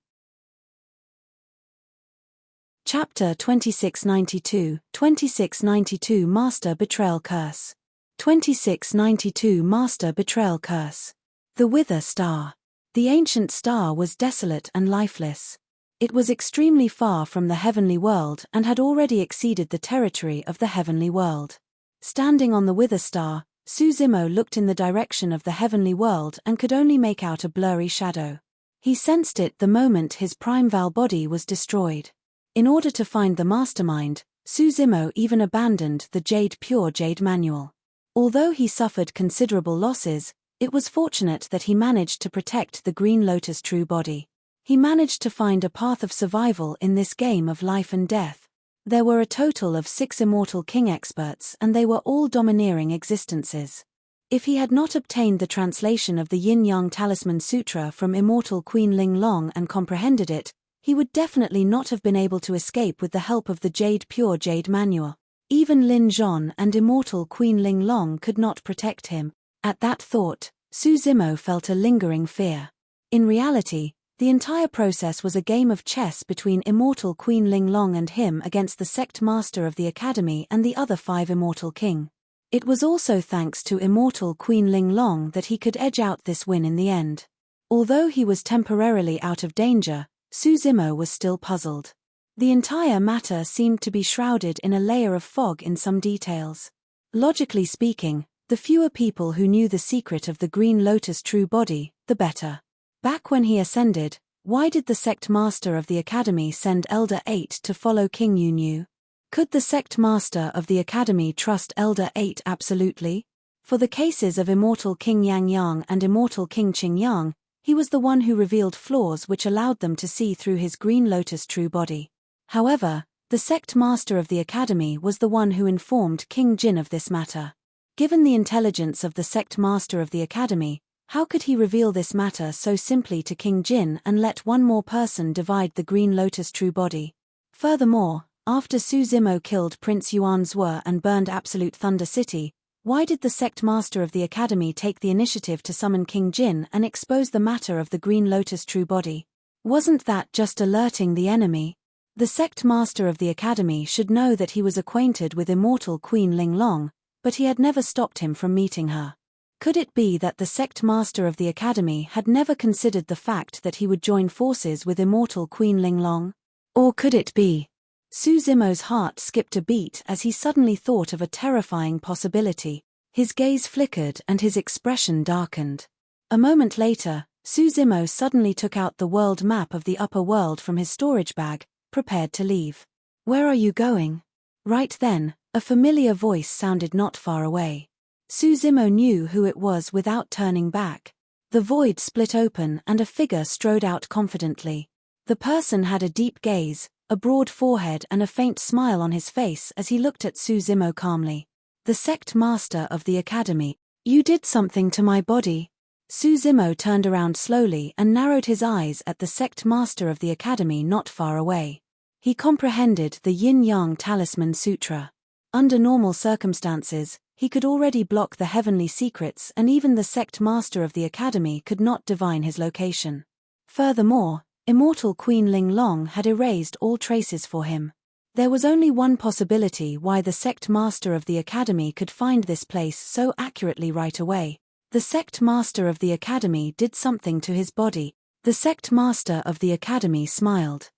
Chapter 2692 Master Betrayal Curse. 2692 Master Betrayal Curse. The Wither Star. The ancient star was desolate and lifeless. It was extremely far from the heavenly world and had already exceeded the territory of the heavenly world. Standing on the Wither Star, Su Zimo looked in the direction of the heavenly world and could only make out a blurry shadow. He sensed it the moment his Primeval body was destroyed. In order to find the mastermind, Su Zimo even abandoned the Pure Jade manual. Although he suffered considerable losses, it was fortunate that he managed to protect the Green Lotus true body. He managed to find a path of survival in this game of life and death. There were a total of 6 Immortal King experts and they were all domineering existences. If he had not obtained the translation of the Yin-Yang Talisman Sutra from Immortal Queen Ling Long and comprehended it, he would definitely not have been able to escape with the help of the Pure Jade manual. Even Lin Zhon and Immortal Queen Ling Long could not protect him. At that thought, Su Zimo felt a lingering fear. In reality, the entire process was a game of chess between Immortal Queen Ling Long and him against the sect master of the academy and the other 5 Immortal King. It was also thanks to Immortal Queen Ling Long that he could edge out this win in the end. Although he was temporarily out of danger, Su Zimo was still puzzled. The entire matter seemed to be shrouded in a layer of fog in some details. Logically speaking, the fewer people who knew the secret of the Green Lotus true body, the better. Back when he ascended, why did the sect master of the academy send Elder 8 to follow King Yunyu? Could the sect master of the academy trust Elder 8 absolutely? For the cases of Immortal King Yang Yang and Immortal King Qing Yang, he was the one who revealed flaws which allowed them to see through his Green Lotus true body. However, the sect master of the academy was the one who informed King Jin of this matter. Given the intelligence of the sect master of the academy, how could he reveal this matter so simply to King Jin and let one more person divide the Green Lotus true body? Furthermore, after Su Zimo killed Prince Yuan Zhuo and burned Absolute Thunder City, why did the sect master of the academy take the initiative to summon King Jin and expose the matter of the Green Lotus true body? Wasn't that just alerting the enemy? The sect master of the academy should know that he was acquainted with Immortal Queen Ling Long, but he had never stopped him from meeting her. Could it be that the sect master of the academy had never considered the fact that he would join forces with Immortal Queen Ling Long? Or could it be? Su Zimo's heart skipped a beat as he suddenly thought of a terrifying possibility. His gaze flickered and his expression darkened. A moment later, Suzimo suddenly took out the world map of the upper world from his storage bag, prepared to leave. "Where are you going?" Right then, a familiar voice sounded not far away. Suzimo knew who it was without turning back. The void split open and a figure strode out confidently. The person had a deep gaze, a broad forehead and a faint smile on his face as he looked at Suzimo calmly. "The sect master of the academy. You did something to my body." Suzimo turned around slowly and narrowed his eyes at the sect master of the academy not far away. He comprehended the Yin-Yang Talisman Sutra. Under normal circumstances, he could already block the heavenly secrets, and even the sect master of the academy could not divine his location. Furthermore, Immortal Queen Ling Long had erased all traces for him. There was only one possibility why the sect master of the academy could find this place so accurately right away. The sect master of the academy did something to his body. The sect master of the academy smiled.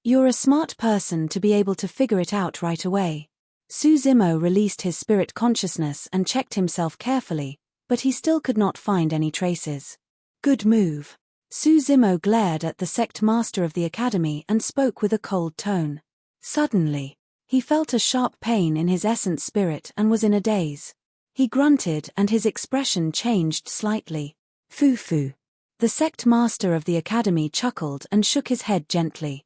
"You're a smart person to be able to figure it out right away." Suzimo released his spirit consciousness and checked himself carefully, but he still could not find any traces. "Good move." Suzimo glared at the sect master of the academy and spoke with a cold tone. Suddenly, he felt a sharp pain in his essence spirit and was in a daze. He grunted and his expression changed slightly. "Foo-foo." The sect master of the academy chuckled and shook his head gently.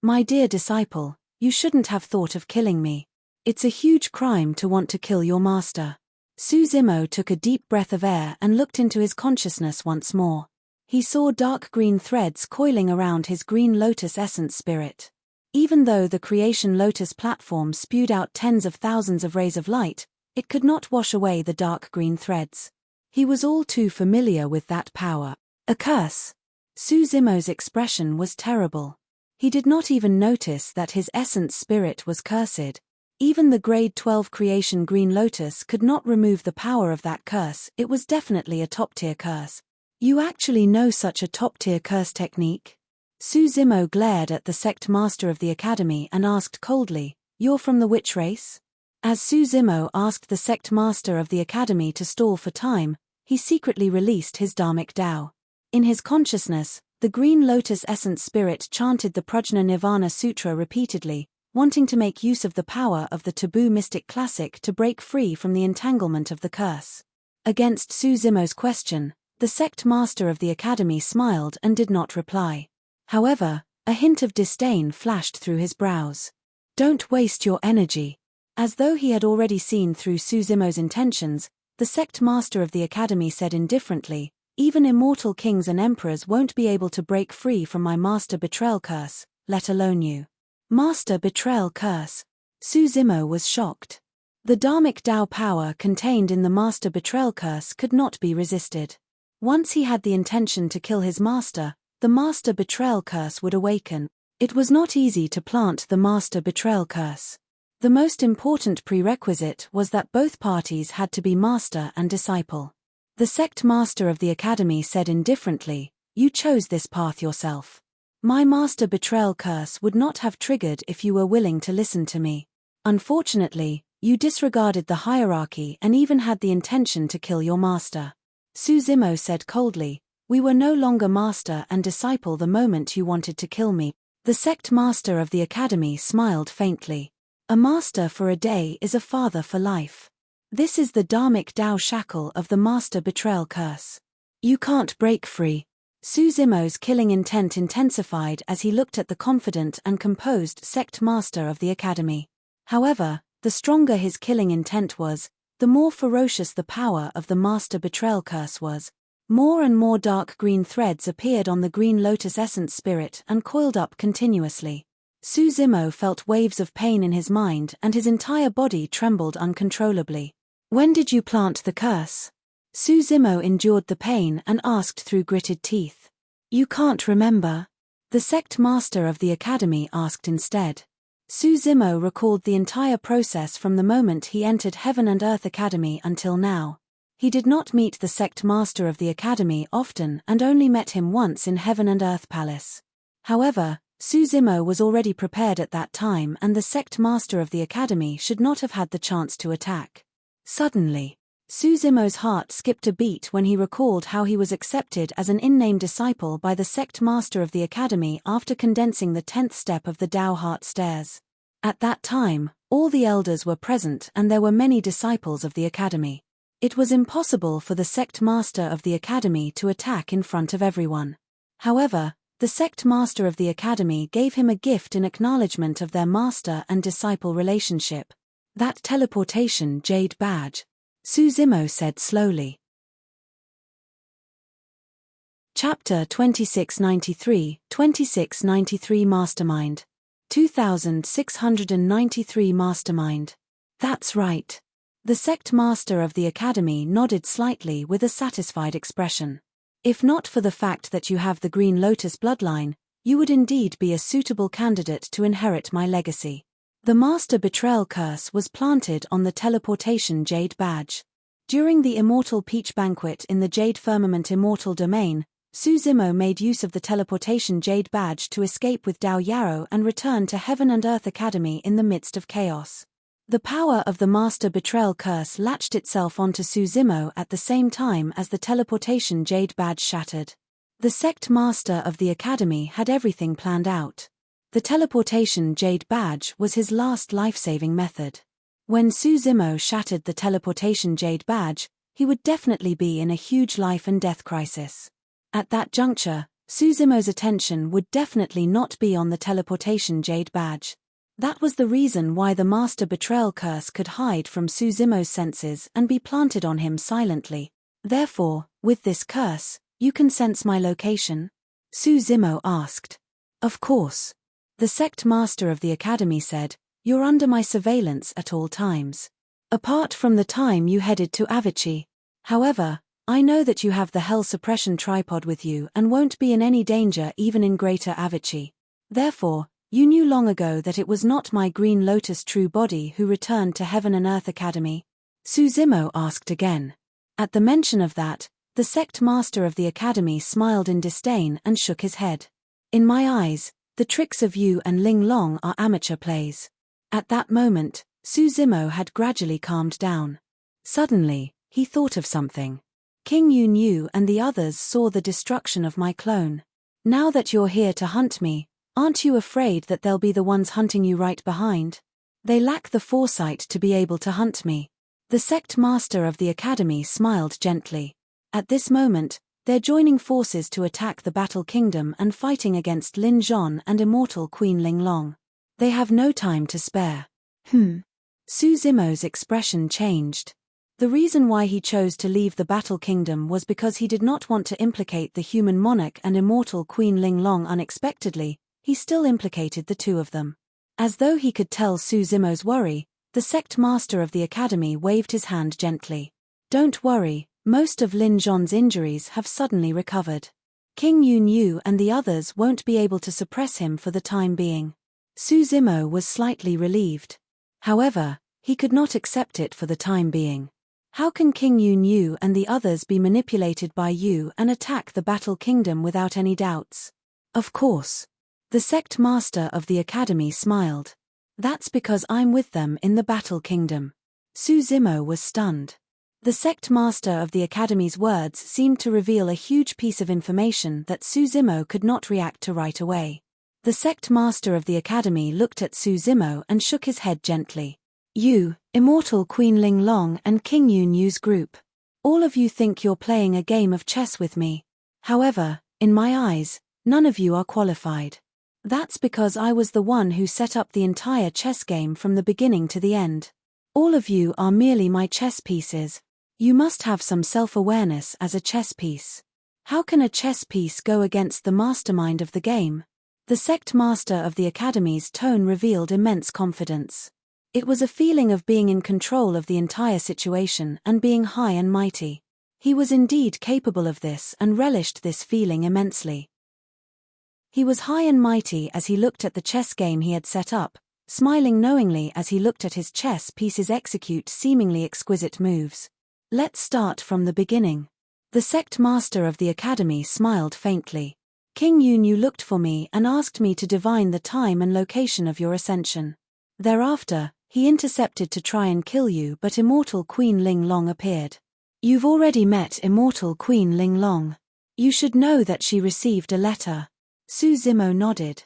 "My dear disciple, you shouldn't have thought of killing me. It's a huge crime to want to kill your master." Suzimo took a deep breath of air and looked into his consciousness once more. He saw dark green threads coiling around his green lotus essence spirit. Even though the creation lotus platform spewed out tens of thousands of rays of light, it could not wash away the dark green threads. He was all too familiar with that power. A curse. Suzimo's expression was terrible. He did not even notice that his essence spirit was cursed. Even the grade 12 creation green lotus could not remove the power of that curse. It was definitely a top-tier curse. "You actually know such a top-tier curse technique?" Suzimo glared at the sect master of the academy and asked coldly, "You're from the witch race?" As Suzimo asked the sect master of the academy to stall for time, he secretly released his dharmic Tao. In his consciousness, the green lotus essence spirit chanted the Prajna Nirvana Sutra repeatedly, wanting to make use of the power of the taboo mystic classic to break free from the entanglement of the curse. Against Suzimo's question, the sect master of the academy smiled and did not reply. However, a hint of disdain flashed through his brows. "Don't waste your energy." As though he had already seen through Suzimo's intentions, the sect master of the academy said indifferently, "Even immortal kings and emperors won't be able to break free from my master betrayal curse, let alone you." Master betrayal curse. Suzimo was shocked. The dharmic Tao power contained in the master betrayal curse could not be resisted. Once he had the intention to kill his master, the master betrayal curse would awaken. It was not easy to plant the master betrayal curse. The most important prerequisite was that both parties had to be master and disciple. The sect master of the academy said indifferently, "You chose this path yourself. My master betrayal curse would not have triggered if you were willing to listen to me. Unfortunately, you disregarded the hierarchy and even had the intention to kill your master." Suzimo said coldly, "We were no longer master and disciple the moment you wanted to kill me." The sect master of the academy smiled faintly. "A master for a day is a father for life. This is the dharmic Tao shackle of the master betrayal curse. You can't break free." Suzimo's killing intent intensified as he looked at the confident and composed sect master of the academy. However, the stronger his killing intent was, the more ferocious the power of the master betrayal curse was. More and more dark green threads appeared on the green lotus essence spirit and coiled up continuously. Suzimo felt waves of pain in his mind and his entire body trembled uncontrollably. "When did you plant the curse?" Suzimo endured the pain and asked through gritted teeth. "You can't remember?" the sect master of the academy asked instead. Suzimo recalled the entire process from the moment he entered Heaven and Earth Academy until now. He did not meet the sect master of the academy often and only met him once in Heaven and Earth Palace. However, Suzimo was already prepared at that time and the sect master of the academy should not have had the chance to attack. Suddenly, Su Zimo's heart skipped a beat when he recalled how he was accepted as an in-name disciple by the sect master of the academy after condensing the 10th step of the Tao Heart Stairs. At that time, all the elders were present and there were many disciples of the academy. It was impossible for the sect master of the academy to attack in front of everyone. However, the sect master of the academy gave him a gift in acknowledgement of their master and disciple relationship. That teleportation jade badge. Su Zimo said slowly. Chapter 2693, 2693 Mastermind. 2693 Mastermind. That's right. The sect master of the academy nodded slightly with a satisfied expression. If not for the fact that you have the Green Lotus bloodline, you would indeed be a suitable candidate to inherit my legacy. The Master Betrayal Curse was planted on the teleportation Jade Badge. During the Immortal Peach Banquet in the Jade Firmament Immortal Domain, Su Zimo made use of the teleportation Jade Badge to escape with Dao Yarrow and return to Heaven and Earth Academy in the midst of chaos. The power of the Master Betrayal Curse latched itself onto Su Zimo at the same time as the teleportation Jade Badge shattered. The sect master of the academy had everything planned out. The teleportation Jade Badge was his last life-saving method. When Su Zimo shattered the teleportation Jade Badge, he would definitely be in a huge life and death crisis. At that juncture, Su Zimo's attention would definitely not be on the teleportation Jade Badge. That was the reason why the Master Betrayal Curse could hide from Su Zimo's senses and be planted on him silently. Therefore, with this curse, you can sense my location? Su Zimo asked. Of course. The sect master of the academy said, you're under my surveillance at all times. Apart from the time you headed to Avicii. However, I know that you have the Hell Suppression Tripod with you and won't be in any danger even in Greater Avicii. Therefore, you knew long ago that it was not my Green Lotus true body who returned to Heaven and Earth Academy? Su Zimo asked again. At the mention of that, the sect master of the academy smiled in disdain and shook his head. In my eyes, the tricks of you and Ling Long are amateur plays. At that moment, Su Zimo had gradually calmed down. Suddenly, he thought of something. King Yun Yu and the others saw the destruction of my clone. Now that you're here to hunt me, aren't you afraid that they'll be the ones hunting you right behind? They lack the foresight to be able to hunt me. The sect master of the academy smiled gently. At this moment, they're joining forces to attack the Battle Kingdom and fighting against Lin Zhon and Immortal Queen Ling Long. They have no time to spare. Su Zimo's expression changed. The reason why he chose to leave the Battle Kingdom was because he did not want to implicate the human monarch and Immortal Queen Ling Long unexpectedly. He still implicated the two of them. As though he could tell Su Zimo's worry, the sect master of the academy waved his hand gently. Don't worry. Most of Lin Zhon's injuries have suddenly recovered. King Yun Yu and the others won't be able to suppress him for the time being. Su Zimo was slightly relieved. However, he could not accept it for the time being. How can King Yun Yu and the others be manipulated by you and attack the Battle Kingdom without any doubts? Of course. The sect master of the academy smiled. That's because I'm with them in the Battle Kingdom. Su Zimo was stunned. The sect master of the academy's words seemed to reveal a huge piece of information that Su Zimo could not react to right away. The sect master of the academy looked at Su Zimo and shook his head gently. You, Immortal Queen Ling Long and King Yun Yu's group. All of you think you're playing a game of chess with me. However, in my eyes, none of you are qualified. That's because I was the one who set up the entire chess game from the beginning to the end. All of you are merely my chess pieces. You must have some self-awareness as a chess piece. How can a chess piece go against the mastermind of the game? The sect master of the academy's tone revealed immense confidence. It was a feeling of being in control of the entire situation and being high and mighty. He was indeed capable of this and relished this feeling immensely. He was high and mighty as he looked at the chess game he had set up, smiling knowingly as he looked at his chess pieces execute seemingly exquisite moves. Let's start from the beginning. The sect master of the academy smiled faintly. King Yun Yu looked for me and asked me to divine the time and location of your ascension. Thereafter, he intercepted to try and kill you, but Immortal Queen Ling Long appeared. You've already met Immortal Queen Ling Long. You should know that she received a letter. Su Zimo nodded.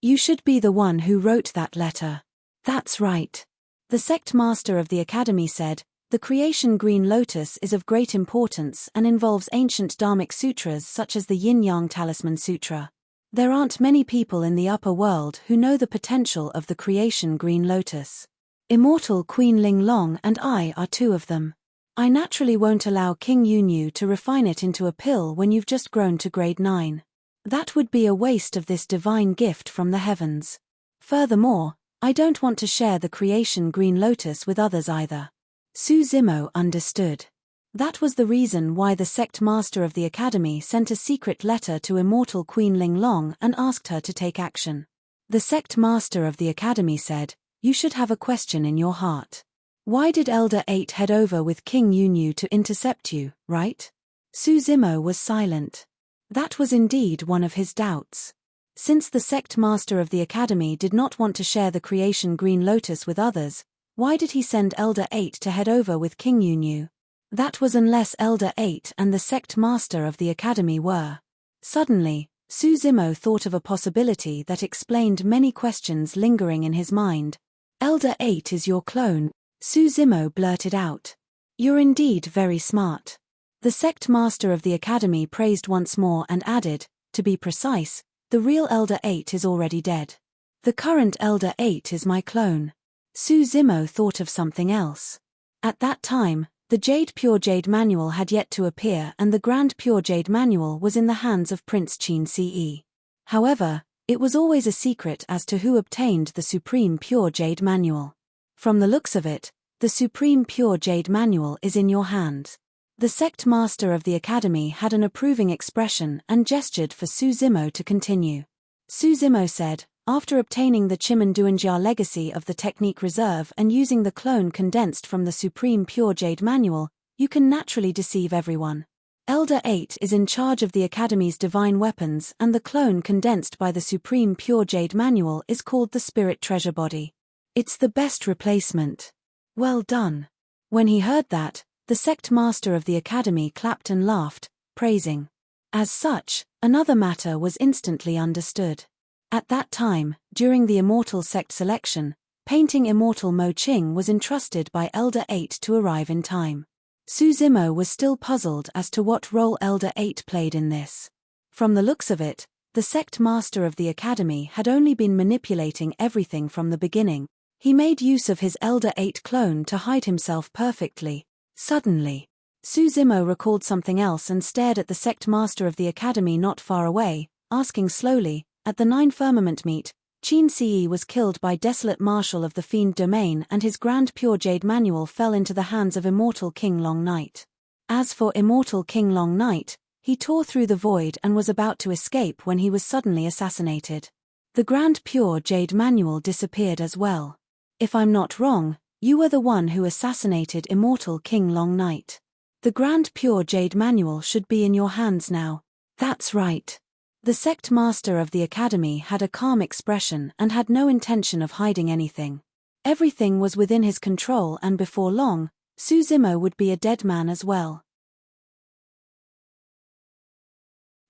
You should be the one who wrote that letter. That's right. The sect master of the academy said, the creation Green Lotus is of great importance and involves ancient Dharmic sutras such as the Yin-Yang Talisman Sutra. There aren't many people in the upper world who know the potential of the creation Green Lotus. Immortal Queen Ling Long and I are two of them. I naturally won't allow King Yunyu to refine it into a pill when you've just grown to grade 9. That would be a waste of this divine gift from the heavens. Furthermore, I don't want to share the creation Green Lotus with others either. Su Zimo understood. That was the reason why the sect master of the academy sent a secret letter to Immortal Queen Ling Long and asked her to take action. The sect master of the academy said, you should have a question in your heart. Why did Elder 8 head over with King Yunyu to intercept you, right? Su Zimo was silent. That was indeed one of his doubts. Since the sect master of the academy did not want to share the creation Green Lotus with others, why did he send Elder 8 to head over with King Yunyu? That was unless Elder 8 and the sect master of the academy were. Suddenly, Su Zimo thought of a possibility that explained many questions lingering in his mind. Elder 8 is your clone, Su Zimo blurted out. You're indeed very smart. The sect master of the academy praised once more and added, to be precise, the real Elder 8 is already dead. The current Elder 8 is my clone. Su Zimo thought of something else. At that time, the Jade Pure Jade Manual had yet to appear and the Grand Pure Jade Manual was in the hands of Prince Qin Ce. However, it was always a secret as to who obtained the Supreme Pure Jade Manual. From the looks of it, the Supreme Pure Jade Manual is in your hands. The sect master of the academy had an approving expression and gestured for Su Zimo to continue. Su Zimo said, after obtaining the Chimanduanjia legacy of the Technique Reserve and using the clone condensed from the Supreme Pure Jade Manual, you can naturally deceive everyone. Elder 8 is in charge of the Academy's divine weapons and the clone condensed by the Supreme Pure Jade Manual is called the Spirit Treasure Body. It's the best replacement. Well done. When he heard that, the sect master of the academy clapped and laughed, praising. As such, another matter was instantly understood. At that time, during the Immortal sect selection, painting Immortal Mo Qing was entrusted by Elder 8 to arrive in time. Su Zimo was still puzzled as to what role Elder 8 played in this. From the looks of it, the sect master of the academy had only been manipulating everything from the beginning. He made use of his Elder 8 clone to hide himself perfectly. Suddenly, Su Zimo recalled something else and stared at the sect master of the academy not far away, asking slowly, at the 9 Firmament meet, Qin Ce was killed by Desolate Marshal of the Fiend Domain and his Grand Pure Jade Manual fell into the hands of Immortal King Long Night. As for Immortal King Long Night, he tore through the void and was about to escape when he was suddenly assassinated. The Grand Pure Jade Manual disappeared as well. If I'm not wrong, you were the one who assassinated Immortal King Long Night. The Grand Pure Jade Manual should be in your hands now. That's right. The sect master of the academy had a calm expression and had no intention of hiding anything. Everything was within his control and before long, Su Zimo would be a dead man as well.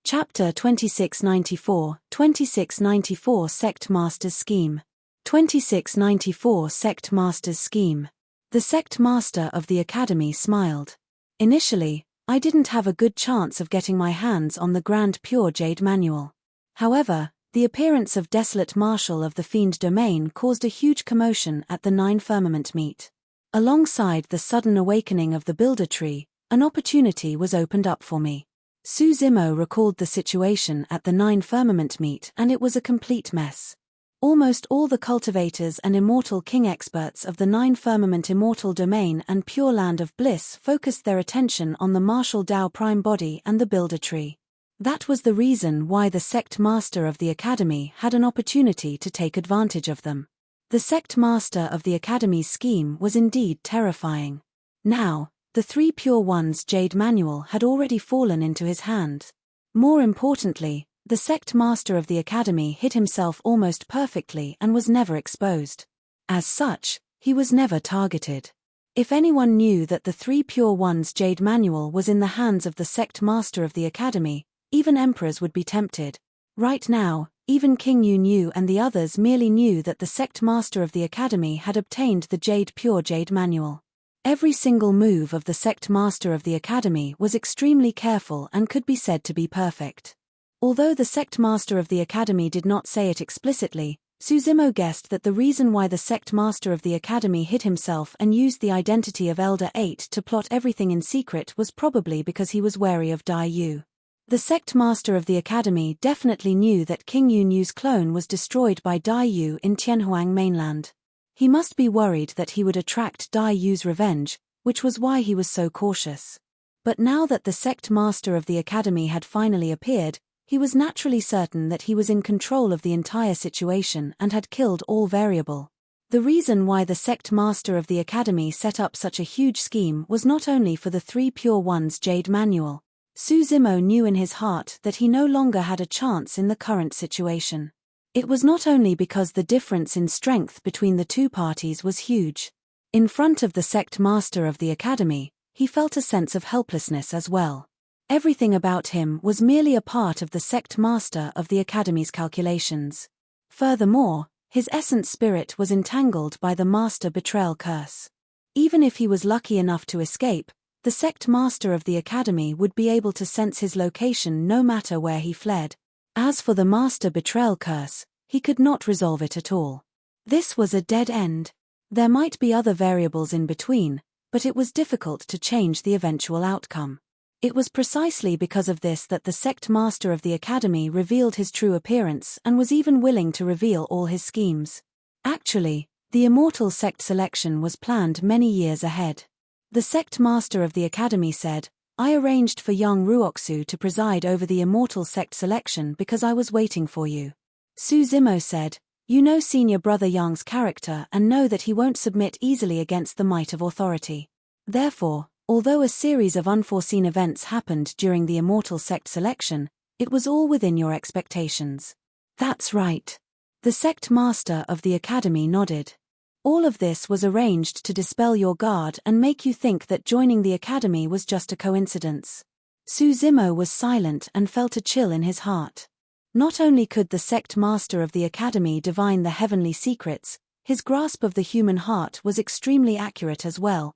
Chapter 2694, 2694 Sect Master's Scheme. 2694 Sect Master's Scheme. The sect master of the academy smiled. Initially, I didn't have a good chance of getting my hands on the Grand Pure Jade Manual. However, the appearance of Desolate Marshal of the Fiend Domain caused a huge commotion at the 9 Firmament meet. Alongside the sudden awakening of the Builder Tree, an opportunity was opened up for me. Su Zimo recalled the situation at the 9 Firmament meet and it was a complete mess. Almost all the cultivators and Immortal King experts of the 9 Firmament Immortal Domain and Pure Land of Bliss focused their attention on the Martial Dao Prime Body and the Builder Tree. That was the reason why the sect master of the academy had an opportunity to take advantage of them. The sect master of the academy's scheme was indeed terrifying. Now, the 3 Pure One's Jade Manual had already fallen into his hand. More importantly, the sect master of the academy hid himself almost perfectly and was never exposed. As such, he was never targeted. If anyone knew that the Three Pure Ones Jade Manual was in the hands of the sect master of the Academy, even emperors would be tempted. Right now, even King Yu and the others merely knew that the sect master of the Academy had obtained the Pure Jade Manual. Every single move of the sect master of the Academy was extremely careful and could be said to be perfect. Although the sect master of the Academy did not say it explicitly, Suzumo guessed that the reason why the sect master of the Academy hid himself and used the identity of Elder 8 to plot everything in secret was probably because he was wary of Dai Yu. The sect master of the Academy definitely knew that King Yu's clone was destroyed by Dai Yu in Tianhuang mainland. He must be worried that he would attract Dai Yu's revenge, which was why he was so cautious. But now that the sect master of the Academy had finally appeared, he was naturally certain that he was in control of the entire situation and had killed all variable. The reason why the sect master of the Academy set up such a huge scheme was not only for the Three Pure Ones Jade Manual. Suzumo knew in his heart that he no longer had a chance in the current situation. It was not only because the difference in strength between the two parties was huge. In front of the sect master of the Academy, he felt a sense of helplessness as well. Everything about him was merely a part of the sect master of the Academy's calculations. Furthermore, his essence spirit was entangled by the master betrayal curse. Even if he was lucky enough to escape, the sect master of the Academy would be able to sense his location no matter where he fled. As for the master betrayal curse, he could not resolve it at all. This was a dead end. There might be other variables in between, but it was difficult to change the eventual outcome. It was precisely because of this that the sect master of the Academy revealed his true appearance and was even willing to reveal all his schemes. Actually, the Immortal sect selection was planned many years ahead. The sect master of the Academy said, "I arranged for young Ruoxu to preside over the Immortal sect selection because I was waiting for you." Suzumo said, "You know senior brother Yang's character and know that he won't submit easily against the might of authority. Therefore, although a series of unforeseen events happened during the Immortal sect selection, it was all within your expectations." "That's right." The sect master of the Academy nodded. "All of this was arranged to dispel your guard and make you think that joining the Academy was just a coincidence." Suzumo was silent and felt a chill in his heart. Not only could the sect master of the Academy divine the heavenly secrets, his grasp of the human heart was extremely accurate as well.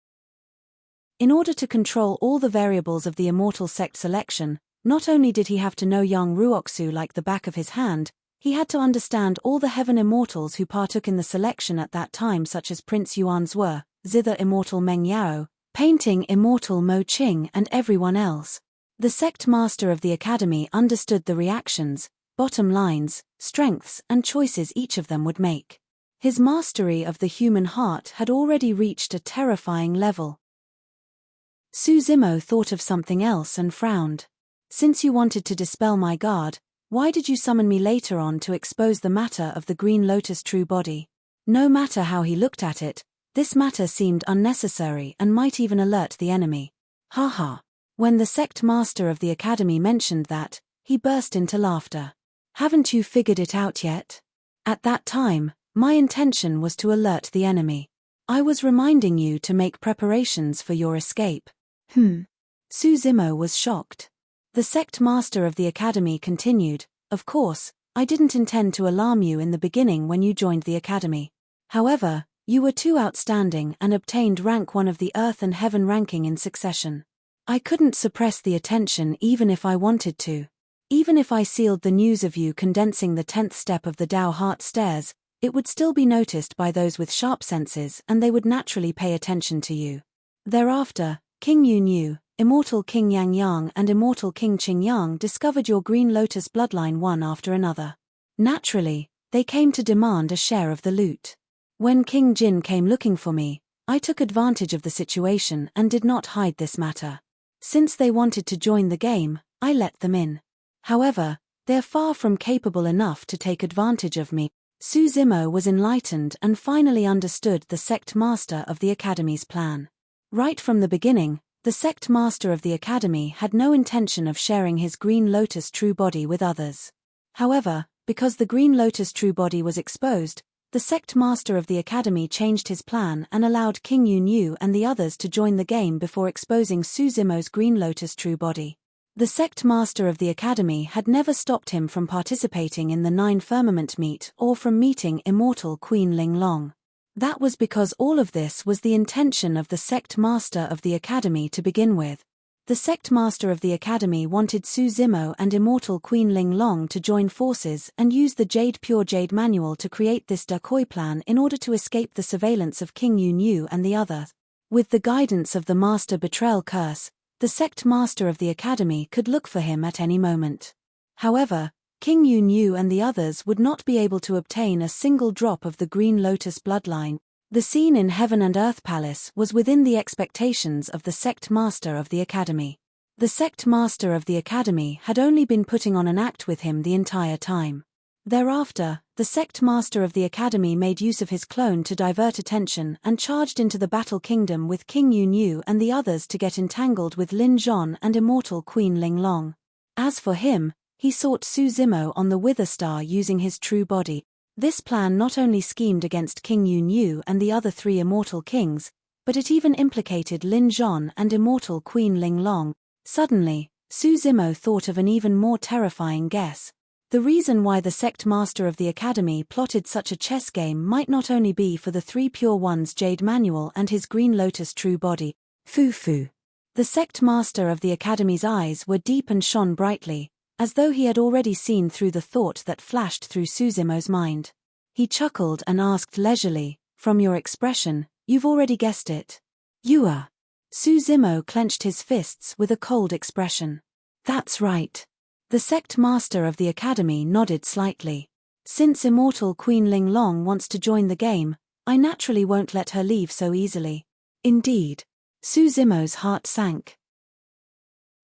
In order to control all the variables of the Immortal sect selection, not only did he have to know young Ruoxu like the back of his hand, he had to understand all the heaven immortals who partook in the selection at that time, such as Prince Yuan Zhe, Zither Immortal Meng Yao, Painting Immortal Mo Qing and everyone else. The sect master of the Academy understood the reactions, bottom lines, strengths and choices each of them would make. His mastery of the human heart had already reached a terrifying level. Suzumo thought of something else and frowned. "Since you wanted to dispel my guard, why did you summon me later on to expose the matter of the Green Lotus true body?" No matter how he looked at it, this matter seemed unnecessary and might even alert the enemy. Haha. When the sect master of the Academy mentioned that, he burst into laughter. "Haven't you figured it out yet? At that time, my intention was to alert the enemy. I was reminding you to make preparations for your escape." Suzumo was shocked. The sect master of the Academy continued, "Of course, I didn't intend to alarm you in the beginning when you joined the Academy. However, you were too outstanding and obtained rank 1 of the Earth and Heaven ranking in succession. I couldn't suppress the attention even if I wanted to. Even if I sealed the news of you condensing the 10th step of the Tao Heart Stairs, it would still be noticed by those with sharp senses and they would naturally pay attention to you. Thereafter, King Yu, Immortal King Yang Yang and Immortal King Qing Yang discovered your Green Lotus bloodline one after another. Naturally, they came to demand a share of the loot. When King Jin came looking for me, I took advantage of the situation and did not hide this matter. Since they wanted to join the game, I let them in. However, they are far from capable enough to take advantage of me." Suzumo was enlightened and finally understood the sect master of the Academy's plan. Right from the beginning, the sect master of the Academy had no intention of sharing his Green Lotus true body with others. However, because the Green Lotus true body was exposed, the sect master of the academy changed his plan and allowed King Yu and the others to join the game before exposing Su Zimo's Green Lotus true body. The sect master of the academy had never stopped him from participating in the 9 firmament meet or from meeting Immortal Queen Ling Long. That was because all of this was the intention of the sect master of the academy to begin with. The sect master of the academy wanted Su Zimo and Immortal Queen Ling Long to join forces and use the Pure Jade manual to create this decoy plan in order to escape the surveillance of King Yu and the others. With the guidance of the master betrayal curse, the sect master of the academy could look for him at any moment. However, King Yu and the others would not be able to obtain a single drop of the Green Lotus bloodline. The scene in Heaven and Earth Palace was within the expectations of the sect master of the academy. The sect master of the academy had only been putting on an act with him the entire time. Thereafter, the sect master of the academy made use of his clone to divert attention and charged into the Battle Kingdom with King Yu and the others to get entangled with Lin Zhon and Immortal Queen Ling Long. As for him, he sought Su Zimo on the Wither Star using his true body. This plan not only schemed against King Yu and the other 3 immortal kings, but it even implicated Lin Zhon and Immortal Queen Ling Long. Suddenly, Su Zimo thought of an even more terrifying guess. The reason why the sect master of the academy plotted such a chess game might not only be for the 3 Pure Ones Jade Manual and his Green Lotus true body. Fu. The sect master of the academy's eyes were deep and shone brightly, as though he had already seen through the thought that flashed through Su Zimo's mind. He chuckled and asked leisurely, "From your expression, you've already guessed it." "You are." Su Zimo clenched his fists with a cold expression. "That's right." The sect master of the academy nodded slightly. "Since Immortal Queen Ling Long wants to join the game, I naturally won't let her leave so easily." Indeed. Su Zimo's heart sank.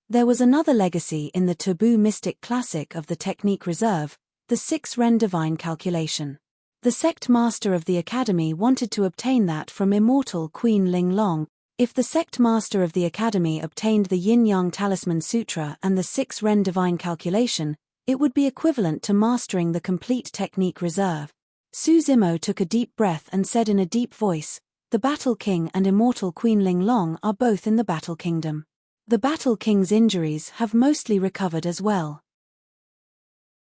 There was another legacy in the taboo mystic classic of the Technique Reserve, the 6 Ren Divine Calculation. The sect master of the academy wanted to obtain that from Immortal Queen Ling Long. If the sect master of the academy obtained the Yin-Yang Talisman Sutra and the 6 Ren Divine Calculation, it would be equivalent to mastering the complete Technique Reserve. Su Zimo took a deep breath and said in a deep voice, "The Battle King and Immortal Queen Ling Long are both in the Battle Kingdom. The Battle King's injuries have mostly recovered as well.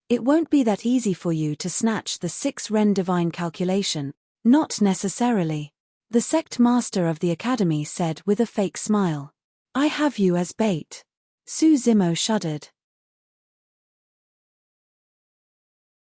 It won't be that easy for you to snatch the 6 Ren Divine Calculation." "Not necessarily," the sect master of the academy said with a fake smile. "I have you as bait." Su Zimo shuddered.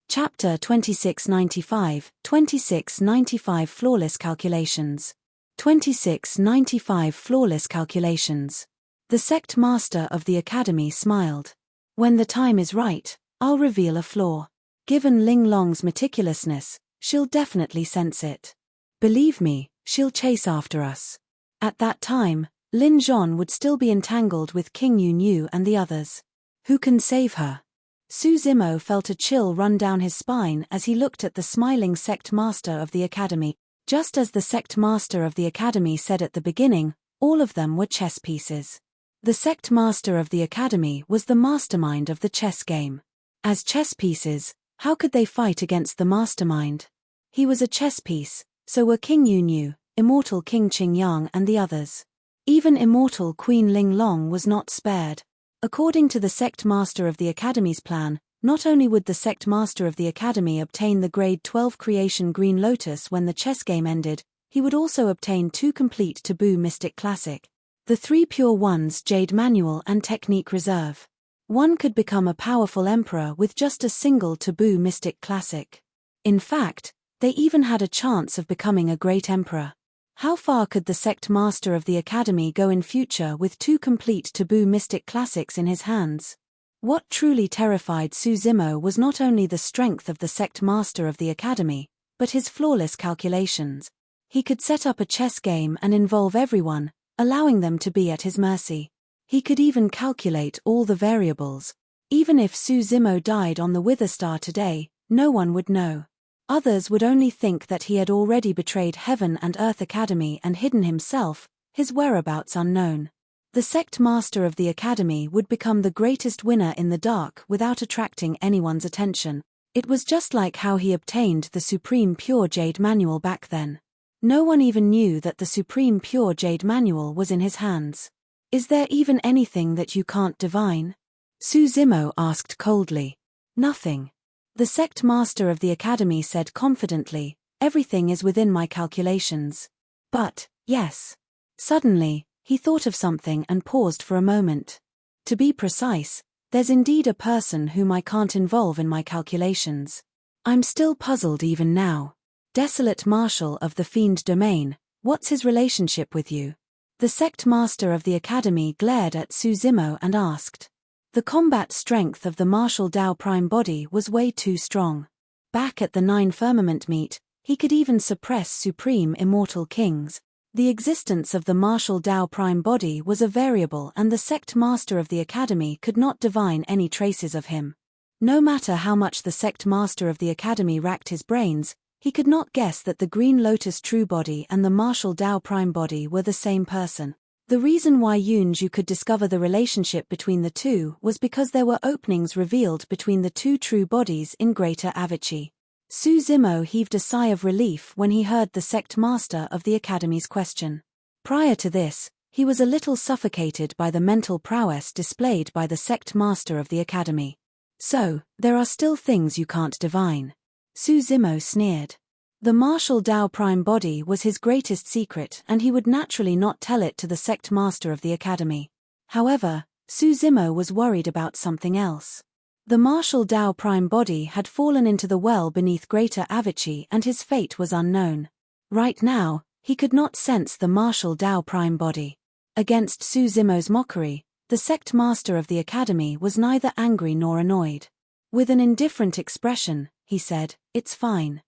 Chapter 2695, 2695 Flawless Calculations. 2695 Flawless Calculations. The sect master of the academy smiled. "When the time is right, I'll reveal a flaw. Given Ling Long's meticulousness, she'll definitely sense it. Believe me, she'll chase after us. At that time, Lin Zhon would still be entangled with King Yu and the others. Who can save her?" Su Zimo felt a chill run down his spine as he looked at the smiling sect master of the academy. Just as the sect master of the academy said at the beginning, all of them were chess pieces. The sect master of the academy was the mastermind of the chess game. As chess pieces, how could they fight against the mastermind? He was a chess piece, so were King Yu, Immortal King Qingyang and the others. Even Immortal Queen Ling Long was not spared. According to the sect master of the academy's plan, not only would the sect master of the academy obtain the grade 12 creation Green Lotus when the chess game ended, he would also obtain 2 complete taboo mystic classic. The 3 Pure Ones Jade Manual and Technique Reserve. One could become a powerful emperor with just a single taboo mystic classic. In fact, they even had a chance of becoming a great emperor. How far could the sect master of the academy go in future with 2 complete taboo mystic classics in his hands? What truly terrified Su Zimo was not only the strength of the sect master of the academy, but his flawless calculations. He could set up a chess game and involve everyone, allowing them to be at his mercy. He could even calculate all the variables. Even if Su Zimo died on the Wither Star today, no one would know. Others would only think that he had already betrayed Heaven and Earth Academy and hidden himself, his whereabouts unknown. The sect master of the academy would become the greatest winner in the dark without attracting anyone's attention. It was just like how he obtained the Supreme Pure Jade Manual back then. No one even knew that the Supreme Pure Jade Manual was in his hands. Is there even anything that you can't divine? Su Zimo asked coldly. Nothing. The sect master of the academy said confidently, everything is within my calculations. But, yes. Suddenly, he thought of something and paused for a moment. To be precise, there's indeed a person whom I can't involve in my calculations. I'm still puzzled even now. Desolate Marshal of the Fiend Domain, what's his relationship with you? The sect master of the academy glared at Su Zimo and asked. The combat strength of the Martial Dao Prime body was way too strong. Back at the Nine Firmament meet, he could even suppress supreme immortal kings. The existence of the Martial Dao Prime body was a variable and the sect master of the academy could not divine any traces of him. No matter how much the sect master of the academy racked his brains, he could not guess that the Green Lotus True Body and the Martial Dao Prime body were the same person. The reason why Yunju could discover the relationship between the two was because there were openings revealed between the two true bodies in Greater Avicii. Su Zimo heaved a sigh of relief when he heard the sect master of the academy's question. Prior to this, he was a little suffocated by the mental prowess displayed by the sect master of the academy. So, there are still things you can't divine. Su Zimo sneered. The Martial Dao Prime body was his greatest secret and he would naturally not tell it to the sect master of the academy. However, Su Zimo was worried about something else. The Martial Dao Prime body had fallen into the well beneath Greater Avicii and his fate was unknown. Right now, he could not sense the Martial Dao Prime body. Against Su Zimo's mockery, the sect master of the academy was neither angry nor annoyed. With an indifferent expression, he said, "It's fine.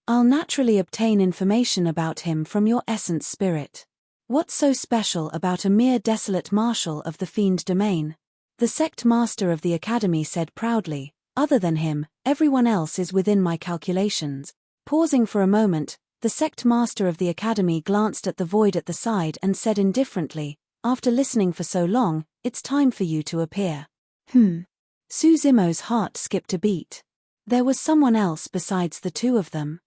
I'll naturally obtain information about him from your essence spirit. What's so special about a mere desolate marshal of the Fiend Domain?" The sect master of the academy said proudly, "Other than him, everyone else is within my calculations." Pausing for a moment, the sect master of the academy glanced at the void at the side and said indifferently, "After listening for so long, it's time for you to appear." Su Zimo's heart skipped a beat. There was someone else besides the two of them.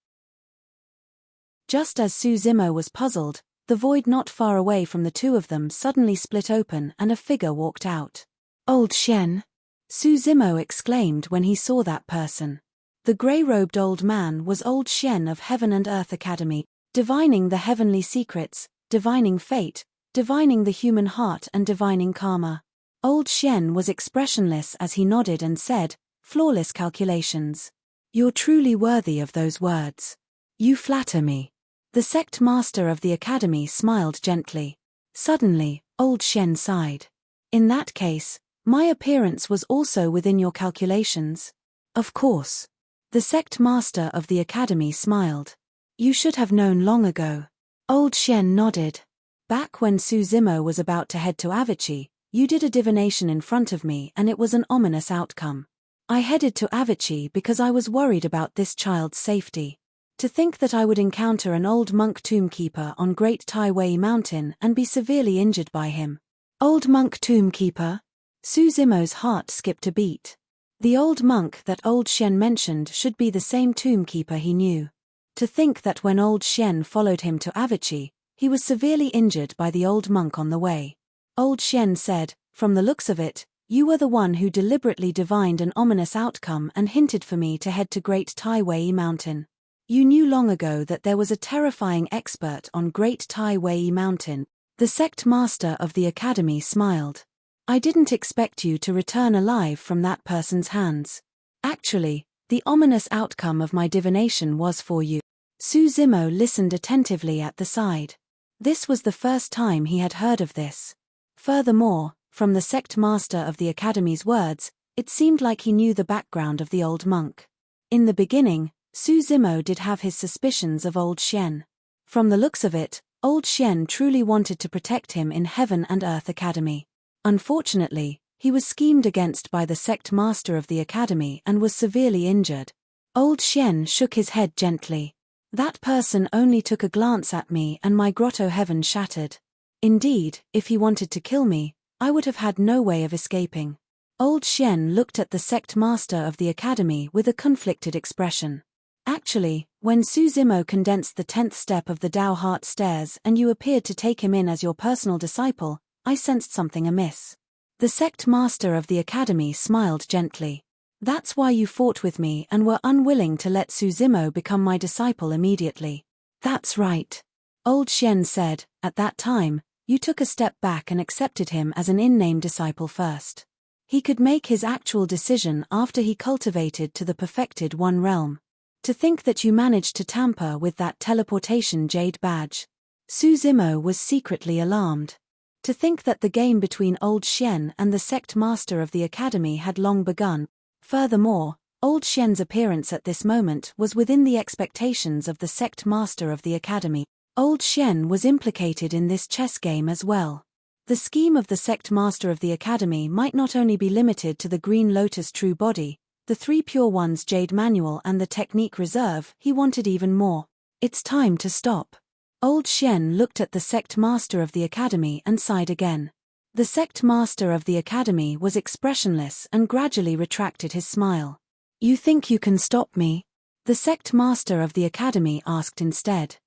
Just as Su Zimo was puzzled, the void not far away from the two of them suddenly split open and a figure walked out. "Old Shen!" Su Zimo exclaimed when he saw that person. The grey-robed old man was Old Shen of Heaven and Earth Academy, divining the heavenly secrets, divining fate, divining the human heart and divining karma. Old Shen was expressionless as he nodded and said, "Flawless calculations. You're truly worthy of those words. You flatter me." The sect master of the academy smiled gently. Suddenly, Old Shen sighed. "In that case, my appearance was also within your calculations?" "Of course." The sect master of the academy smiled. "You should have known long ago." Old Shen nodded. "Back when Su Zimo was about to head to Avicii, you did a divination in front of me and it was an ominous outcome. I headed to Avicii because I was worried about this child's safety. To think that I would encounter an old monk tombkeeper on Great Tai Wei Mountain and be severely injured by him." "Old monk tombkeeper?" Su Zimo's heart skipped a beat. The old monk that Old Shen mentioned should be the same tombkeeper he knew. To think that when Old Shen followed him to Avicii, he was severely injured by the old monk on the way. Old Shen said, "From the looks of it, you were the one who deliberately divined an ominous outcome and hinted for me to head to Great Tai Wei Mountain. You knew long ago that there was a terrifying expert on Great Tai Wei Mountain." The sect master of the academy smiled. "I didn't expect you to return alive from that person's hands. Actually, the ominous outcome of my divination was for you." Su Zimo listened attentively at the side. This was the first time he had heard of this. Furthermore, from the sect master of the academy's words, it seemed like he knew the background of the old monk. In the beginning, Su Zimo did have his suspicions of Old Shen. From the looks of it, Old Shen truly wanted to protect him in Heaven and Earth Academy. Unfortunately, he was schemed against by the sect master of the academy and was severely injured. Old Shen shook his head gently. "That person only took a glance at me and my grotto heaven shattered. Indeed, if he wanted to kill me, I would have had no way of escaping. Old Shen looked at the sect master of the academy with a conflicted expression. Actually, when Su Zimo condensed the 10th step of the Tao Heart Stairs and you appeared to take him in as your personal disciple, I sensed something amiss. The sect master of the academy smiled gently. That's why you fought with me and were unwilling to let Su Zimo become my disciple immediately. That's right. Old Shen said, at that time, you took a step back and accepted him as an in-name disciple first. He could make his actual decision after he cultivated to the perfected One Realm. To think that you managed to tamper with that teleportation jade badge. Su Zimo was secretly alarmed. To think that the game between Old Shen and the sect master of the academy had long begun. Furthermore, Old Shen's appearance at this moment was within the expectations of the sect master of the academy. Old Shen was implicated in this chess game as well. The scheme of the sect master of the academy might not only be limited to the Green Lotus True Body, the 3 Pure Ones Jade Manual and the Technique Reserve, he wanted even more. It's time to stop. Old Shen looked at the sect master of the academy and sighed again. The sect master of the academy was expressionless and gradually retracted his smile. You think you can stop me? The sect master of the academy asked instead.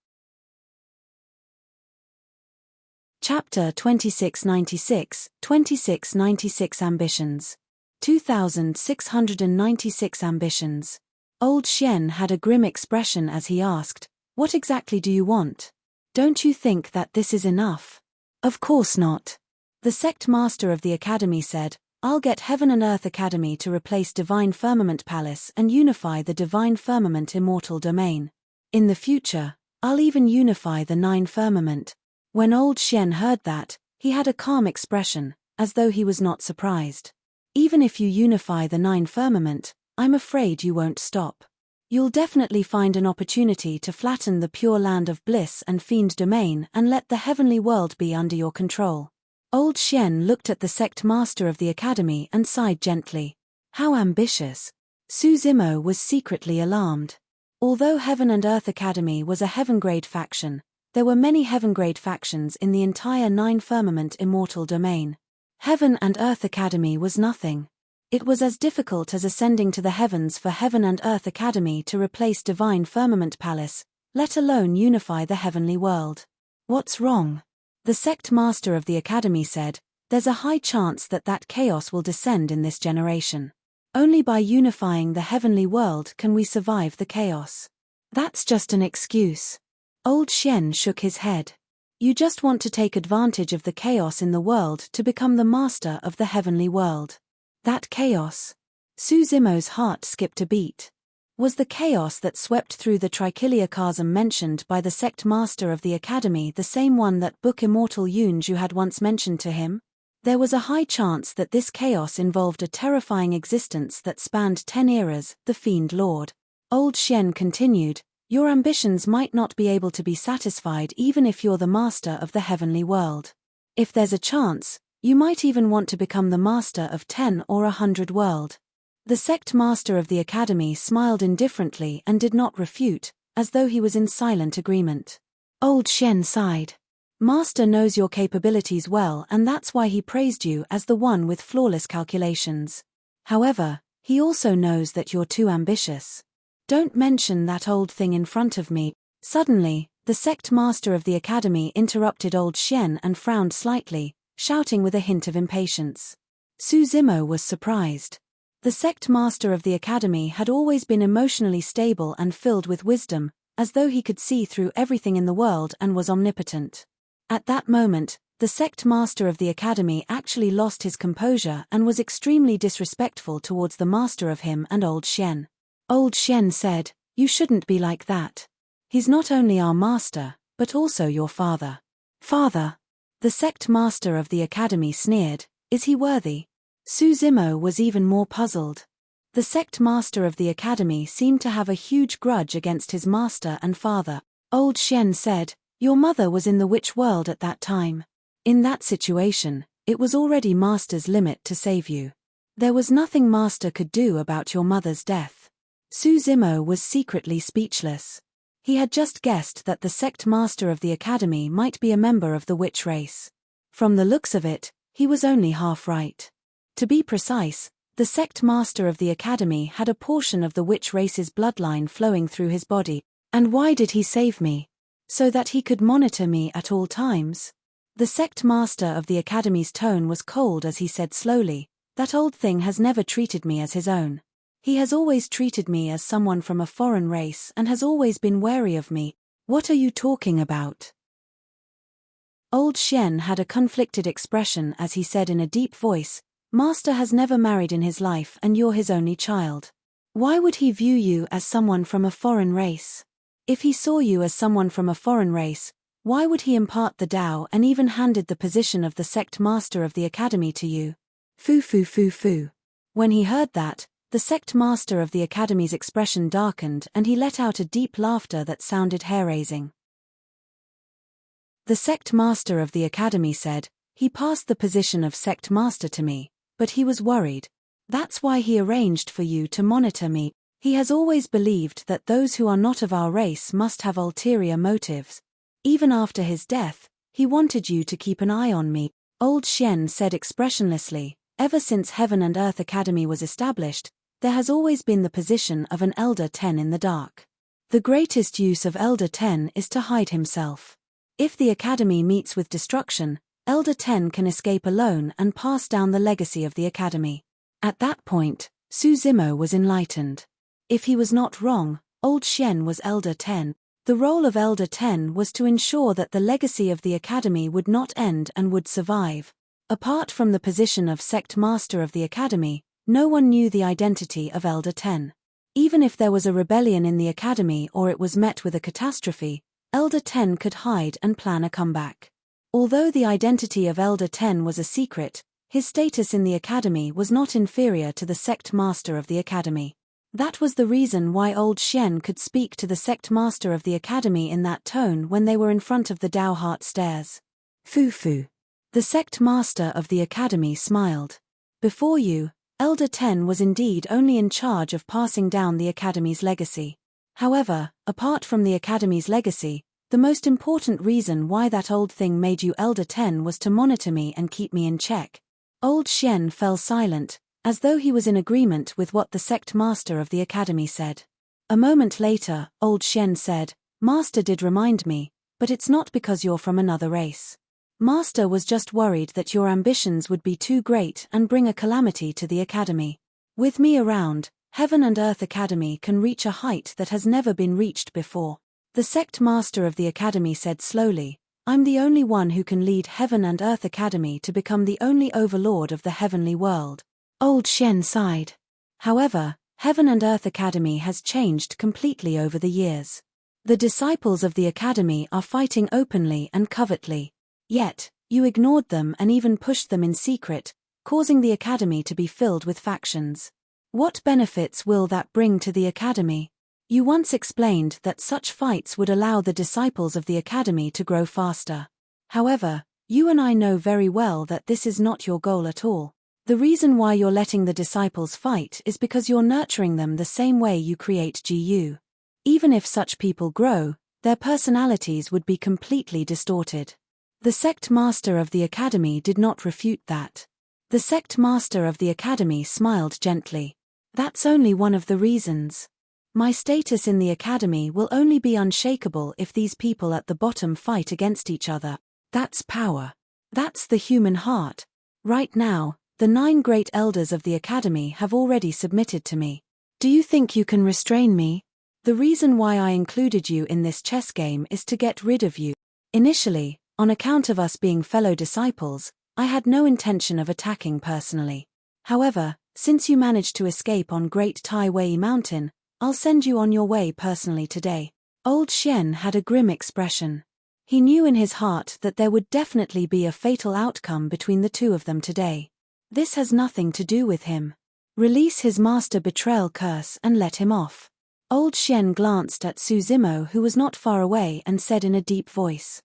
Chapter 2696, 2696 Ambitions. 2696 Ambitions. Old Shen had a grim expression as he asked, what exactly do you want? Don't you think that this is enough? Of course not. The sect master of the academy said, I'll get Heaven and Earth Academy to replace Divine Firmament Palace and unify the Divine Firmament Immortal Domain. In the future, I'll even unify the 9 Firmament. When Old Shen heard that, he had a calm expression, as though he was not surprised. Even if you unify the 9 Firmament, I'm afraid you won't stop. You'll definitely find an opportunity to flatten the Pure Land of Bliss and Fiend Domain and let the heavenly world be under your control. Old Shen looked at the sect master of the academy and sighed gently. How ambitious. Su Zimo was secretly alarmed. Although Heaven and Earth Academy was a heaven-grade faction, there were many heaven-grade factions in the entire 9 Firmament Immortal Domain. Heaven and Earth Academy was nothing. It was as difficult as ascending to the heavens for Heaven and Earth Academy to replace Divine Firmament Palace, let alone unify the heavenly world. What's wrong? The sect master of the academy said, there's a high chance that chaos will descend in this generation. Only by unifying the heavenly world can we survive the chaos. That's just an excuse. Old Shen shook his head. You just want to take advantage of the chaos in the world to become the master of the heavenly world. That chaos. Su Zimo's heart skipped a beat. Was the chaos that swept through the Trichilia chasm mentioned by the sect master of the academy the same one that Book Immortal Yunju had once mentioned to him? There was a high chance that this chaos involved a terrifying existence that spanned 10 eras, the Fiend Lord. Old Shen continued, your ambitions might not be able to be satisfied even if you're the master of the heavenly world. If there's a chance, you might even want to become the master of 10 or 100 world. The sect master of the academy smiled indifferently and did not refute, as though he was in silent agreement. Old Shen sighed. Master knows your capabilities well and that's why he praised you as the one with flawless calculations. However, he also knows that you're too ambitious. Don't mention that old thing in front of me. Suddenly, the sect master of the academy interrupted Old Shen and frowned slightly, shouting with a hint of impatience. Su Zimo was surprised. The sect master of the academy had always been emotionally stable and filled with wisdom, as though he could see through everything in the world and was omnipotent. At that moment, the sect master of the academy actually lost his composure and was extremely disrespectful towards the master of him and Old Shen. Old Shen said, you shouldn't be like that. He's not only our master, but also your father. Father? The sect master of the academy sneered, is he worthy? Su Zimo was even more puzzled. The sect master of the academy seemed to have a huge grudge against his master and father. Old Shen said, your mother was in the witch world at that time. In that situation, it was already master's limit to save you. There was nothing master could do about your mother's death. Su Zimo was secretly speechless. He had just guessed that the sect master of the academy might be a member of the witch race. From the looks of it, he was only half right. To be precise, the sect master of the academy had a portion of the witch race's bloodline flowing through his body. And why did he save me? So that he could monitor me at all times? The sect master of the academy's tone was cold as he said slowly, "That old thing has never treated me as his own. He has always treated me as someone from a foreign race and has always been wary of me." "What are you talking about?" Old Xian had a conflicted expression as he said in a deep voice, "Master has never married in his life and you're his only child. Why would he view you as someone from a foreign race? If he saw you as someone from a foreign race, why would he impart the Tao and even handed the position of the sect master of the academy to you?" Foo foo foo foo. When he heard that, the sect master of the academy's expression darkened and he let out a deep laughter that sounded hair-raising. The sect master of the academy said, "He passed the position of sect master to me, but he was worried. That's why he arranged for you to monitor me. He has always believed that those who are not of our race must have ulterior motives. Even after his death, he wanted you to keep an eye on me." Old Xian said expressionlessly, "Ever since Heaven and Earth Academy was established, there has always been the position of an Elder 10 in the dark. The greatest use of Elder 10 is to hide himself. If the academy meets with destruction, Elder 10 can escape alone and pass down the legacy of the academy." At that point, Su Zimo was enlightened. If he was not wrong, Old Xian was Elder 10. The role of Elder 10 was to ensure that the legacy of the academy would not end and would survive. Apart from the position of sect master of the academy, no one knew the identity of Elder 10. Even if there was a rebellion in the academy or it was met with a catastrophe, Elder 10 could hide and plan a comeback. Although the identity of Elder 10 was a secret, his status in the academy was not inferior to the sect master of the academy. That was the reason why Old Xian could speak to the sect master of the academy in that tone when they were in front of the Dao Heart stairs. Foo foo. The sect master of the academy smiled. "Before you, Elder 10 was indeed only in charge of passing down the academy's legacy. However, apart from the academy's legacy, the most important reason why that old thing made you Elder 10 was to monitor me and keep me in check." Old Xian fell silent, as though he was in agreement with what the sect master of the academy said. A moment later, Old Xian said, "Master did remind me, but it's not because you're from another race. Master was just worried that your ambitions would be too great and bring a calamity to the academy. With me around, Heaven and Earth Academy can reach a height that has never been reached before." The sect master of the academy said slowly, "I'm the only one who can lead Heaven and Earth Academy to become the only overlord of the heavenly world." Old Xian sighed. However, Heaven and Earth Academy has changed completely over the years. The disciples of the academy are fighting openly and covertly. Yet, you ignored them and even pushed them in secret, causing the academy to be filled with factions. What benefits will that bring to the academy? You once explained that such fights would allow the disciples of the academy to grow faster. However, you and I know very well that this is not your goal at all. The reason why you're letting the disciples fight is because you're nurturing them the same way you create GU. Even if such people grow, their personalities would be completely distorted. The sect master of the academy did not refute that. The sect master of the academy smiled gently. "That's only one of the reasons. My status in the academy will only be unshakable if these people at the bottom fight against each other. That's power. That's the human heart. Right now, the 9 great elders of the academy have already submitted to me. Do you think you can restrain me? The reason why I included you in this chess game is to get rid of you. Initially, on account of us being fellow disciples, I had no intention of attacking personally. However, since you managed to escape on Great Tai Wei Mountain, I'll send you on your way personally today." Old Xian had a grim expression. He knew in his heart that there would definitely be a fatal outcome between the two of them today. This has nothing to do with him. Release his master betrayal curse and let him off. Old Xian glanced at Su Zimo, who was not far away, and said in a deep voice.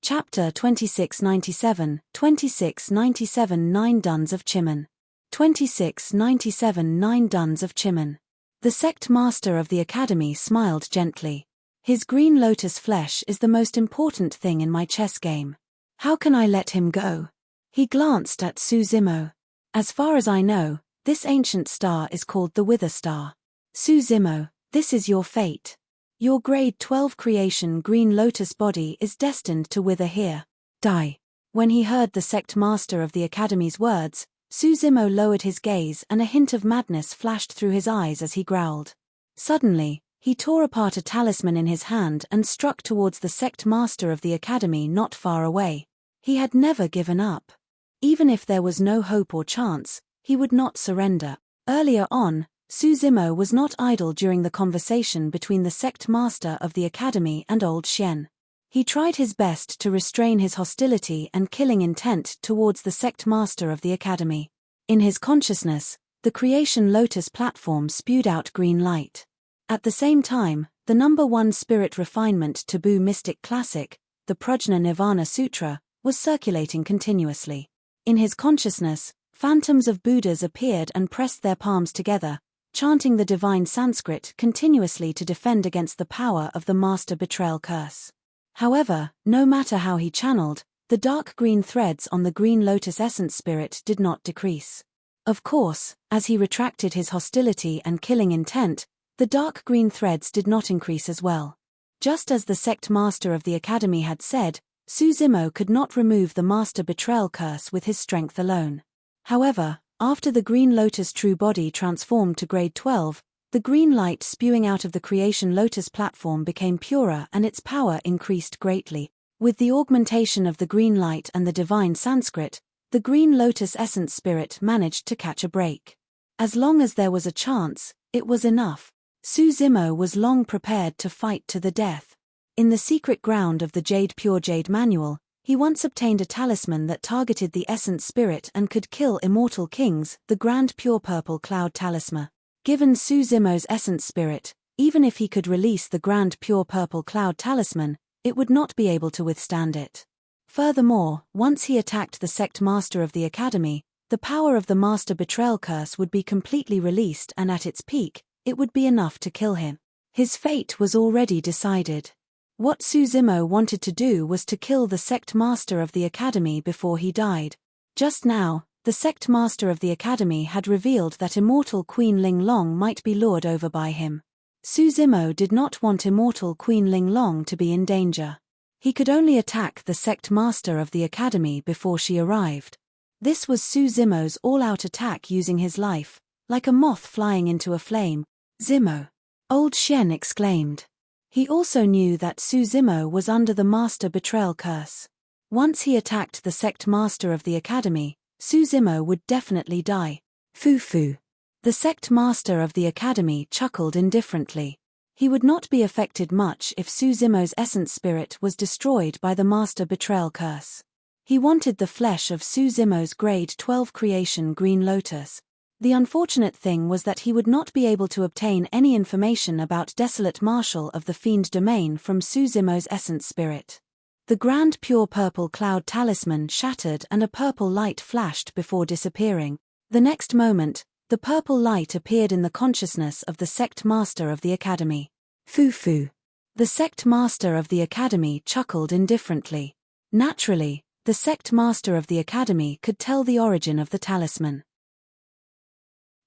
Chapter 2697, 2697 9 Duns of Chimen. 2697 9 Duns of Chimen. The sect master of the academy smiled gently. "His green lotus flesh is the most important thing in my chess game. How can I let him go? He glanced at Suzimo. As far as I know, this ancient star is called the Wither Star. Suzimo, this is your fate. Your grade 12 creation Green Lotus body is destined to wither here. Die. When he heard the sect master of the Academy's words, Suzimo lowered his gaze and a hint of madness flashed through his eyes as he growled. Suddenly, he tore apart a talisman in his hand and struck towards the sect master of the Academy not far away. He had never given up. Even if there was no hope or chance, he would not surrender. Earlier on, Suzimo was not idle during the conversation between the sect master of the Academy and Old Xian. He tried his best to restrain his hostility and killing intent towards the sect master of the Academy. In his consciousness, the Creation Lotus platform spewed out green light. At the same time, the number 1 spirit refinement taboo mystic classic, the Prajna Nirvana Sutra, was circulating continuously. In his consciousness, phantoms of Buddhas appeared and pressed their palms together, chanting the divine Sanskrit continuously to defend against the power of the master betrayal curse. However, no matter how he channeled, the dark green threads on the Green Lotus essence spirit did not decrease. Of course, as he retracted his hostility and killing intent, the dark green threads did not increase as well. Just as the sect master of the Academy had said, Suzimo could not remove the master betrayal curse with his strength alone. However, after the Green Lotus true body transformed to grade 12, the green light spewing out of the Creation Lotus platform became purer and its power increased greatly. With the augmentation of the green light and the divine Sanskrit, the Green Lotus essence spirit managed to catch a break. As long as there was a chance, it was enough. Suzimo was long prepared to fight to the death. In the secret ground of the Pure Jade Manual, he once obtained a talisman that targeted the essence spirit and could kill immortal kings, the Grand Pure Purple Cloud Talisman. Given Suzimo's essence spirit, even if he could release the Grand Pure Purple Cloud Talisman, it would not be able to withstand it. Furthermore, once he attacked the sect master of the Academy, the power of the master betrayal curse would be completely released and at its peak, it would be enough to kill him. His fate was already decided. What Suzimo wanted to do was to kill the sect master of the Academy before he died. Just now, the sect master of the Academy had revealed that immortal Queen Ling Long might be lured over by him. Suzimo did not want immortal Queen Ling Long to be in danger. He could only attack the sect master of the Academy before she arrived. This was Suzimo's all-out attack using his life, like a moth flying into a flame. Zimo! Old Xian exclaimed. He also knew that Suzimo was under the master betrayal curse. Once he attacked the sect master of the Academy, Suzimo would definitely die. Foo-foo. The sect master of the Academy chuckled indifferently. He would not be affected much if Suzimo's essence spirit was destroyed by the master betrayal curse. He wanted the flesh of Suzimo's grade 12 creation Green Lotus. The unfortunate thing was that he would not be able to obtain any information about Desolate Marshal of the Fiend Domain from Suzimo's essence spirit. The Grand Pure Purple Cloud Talisman shattered and a purple light flashed before disappearing. The next moment, the purple light appeared in the consciousness of the sect master of the Academy. Foo-foo. The sect master of the Academy chuckled indifferently. Naturally, the sect master of the Academy could tell the origin of the talisman.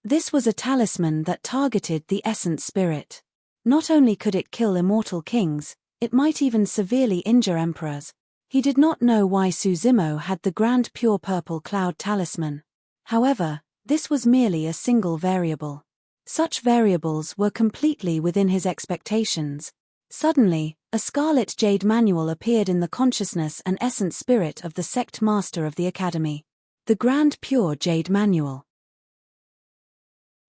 This was a talisman that targeted the essence spirit. Not only could it kill immortal kings, it might even severely injure emperors. He did not know why Suzimo had the Grand Pure Purple Cloud Talisman. However, this was merely a single variable. Such variables were completely within his expectations. Suddenly, a Scarlet Jade Manual appeared in the consciousness and essence spirit of the sect master of the Academy. The Grand Pure Jade Manual.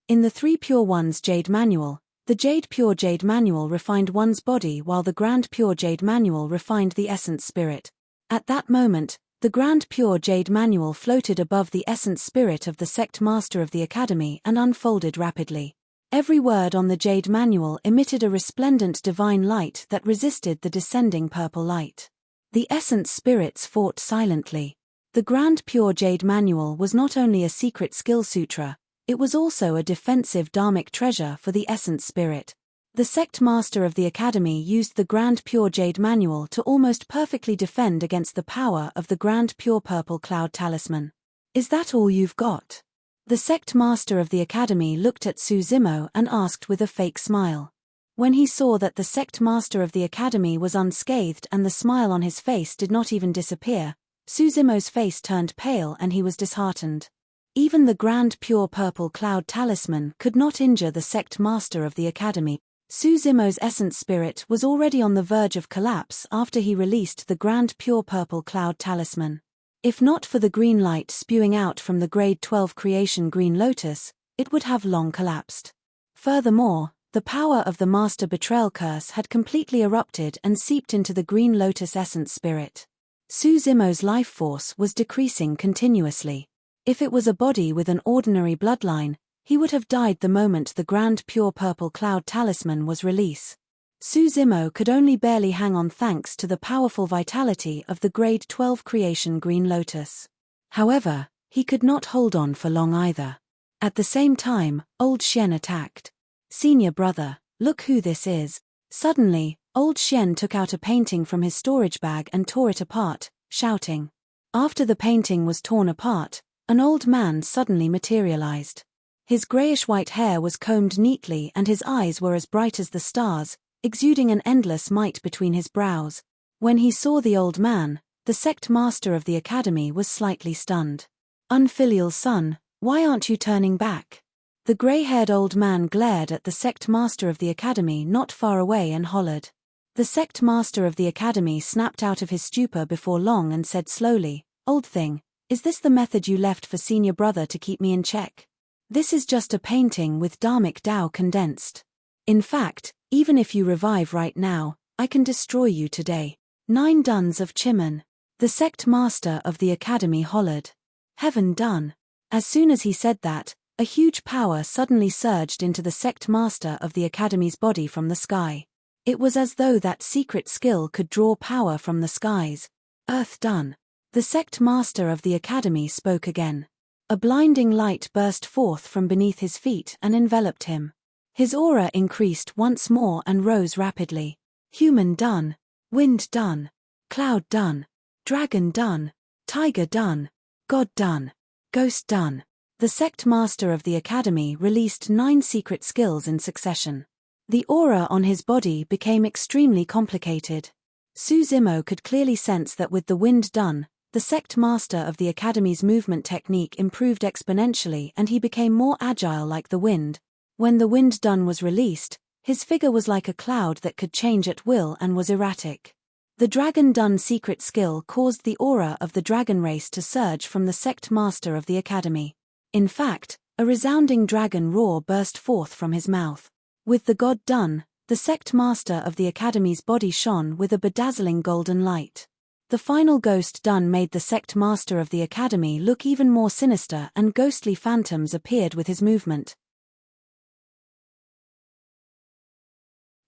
In the Three Pure Ones Jade Manual, the Pure Jade Manual refined one's body while the Grand Pure Jade Manual refined the essence spirit. At that moment, the Grand Pure Jade Manual floated above the essence spirit of the sect master of the Academy and unfolded rapidly. Every word on the Jade Manual emitted a resplendent divine light that resisted the descending purple light. The essence spirits fought silently. The Grand Pure Jade Manual was not only a secret skill sutra, it was also a defensive dharmic treasure for the essence spirit. The sect master of the academy used the Grand Pure Jade Manual to almost perfectly defend against the power of the Grand Pure Purple Cloud Talisman. Is that all you've got? The sect master of the academy looked at Suzimo and asked with a fake smile. When he saw that the sect master of the academy was unscathed and the smile on his face did not even disappear, Suzimo's face turned pale and he was disheartened. Even the Grand Pure Purple Cloud Talisman could not injure the sect master of the academy. Suzimo's essence spirit was already on the verge of collapse after he released the Grand Pure Purple Cloud Talisman. If not for the green light spewing out from the Grade 12 creation Green Lotus, it would have long collapsed. Furthermore, the power of the Master Betrayal Curse had completely erupted and seeped into the Green Lotus essence spirit. Suzimo's life force was decreasing continuously. If it was a body with an ordinary bloodline, he would have died the moment the Grand Pure Purple Cloud Talisman was released. Suzimo could only barely hang on thanks to the powerful vitality of the Grade 12 creation Green Lotus. However, he could not hold on for long either. At the same time, Old Shen attacked. Senior brother, look who this is. Suddenly, Old Shen took out a painting from his storage bag and tore it apart, shouting. After the painting was torn apart, an old man suddenly materialized. His grayish-white hair was combed neatly and his eyes were as bright as the stars, exuding an endless might between his brows. When he saw the old man, the sect master of the academy was slightly stunned. Unfilial son, why aren't you turning back? The grey-haired old man glared at the sect master of the academy not far away and hollered. The sect master of the academy snapped out of his stupor before long and said slowly, "Old thing, is this the method you left for senior brother to keep me in check? This is just a painting with Dharmic Tao condensed. In fact, even if you revive right now, I can destroy you today." 9 duns of Chiman. The sect master of the academy hollered. Heaven done. As soon as he said that, a huge power suddenly surged into the sect master of the academy's body from the sky. It was as though that secret skill could draw power from the skies. Earth done. The sect master of the academy spoke again. A blinding light burst forth from beneath his feet and enveloped him. His aura increased once more and rose rapidly. Human done. Wind done. Cloud done. Dragon done. Tiger done. God done. Ghost done. The sect master of the academy released 9 secret skills in succession. The aura on his body became extremely complicated. Suzimo could clearly sense that with the wind done, the sect master of the academy's movement technique improved exponentially and he became more agile like the wind. When the wind done was released, his figure was like a cloud that could change at will and was erratic. The dragon done secret skill caused the aura of the dragon race to surge from the sect master of the academy. In fact, a resounding dragon roar burst forth from his mouth. With the god done, the sect master of the academy's body shone with a bedazzling golden light. The final ghost done made the sect master of the academy look even more sinister and ghostly phantoms appeared with his movement.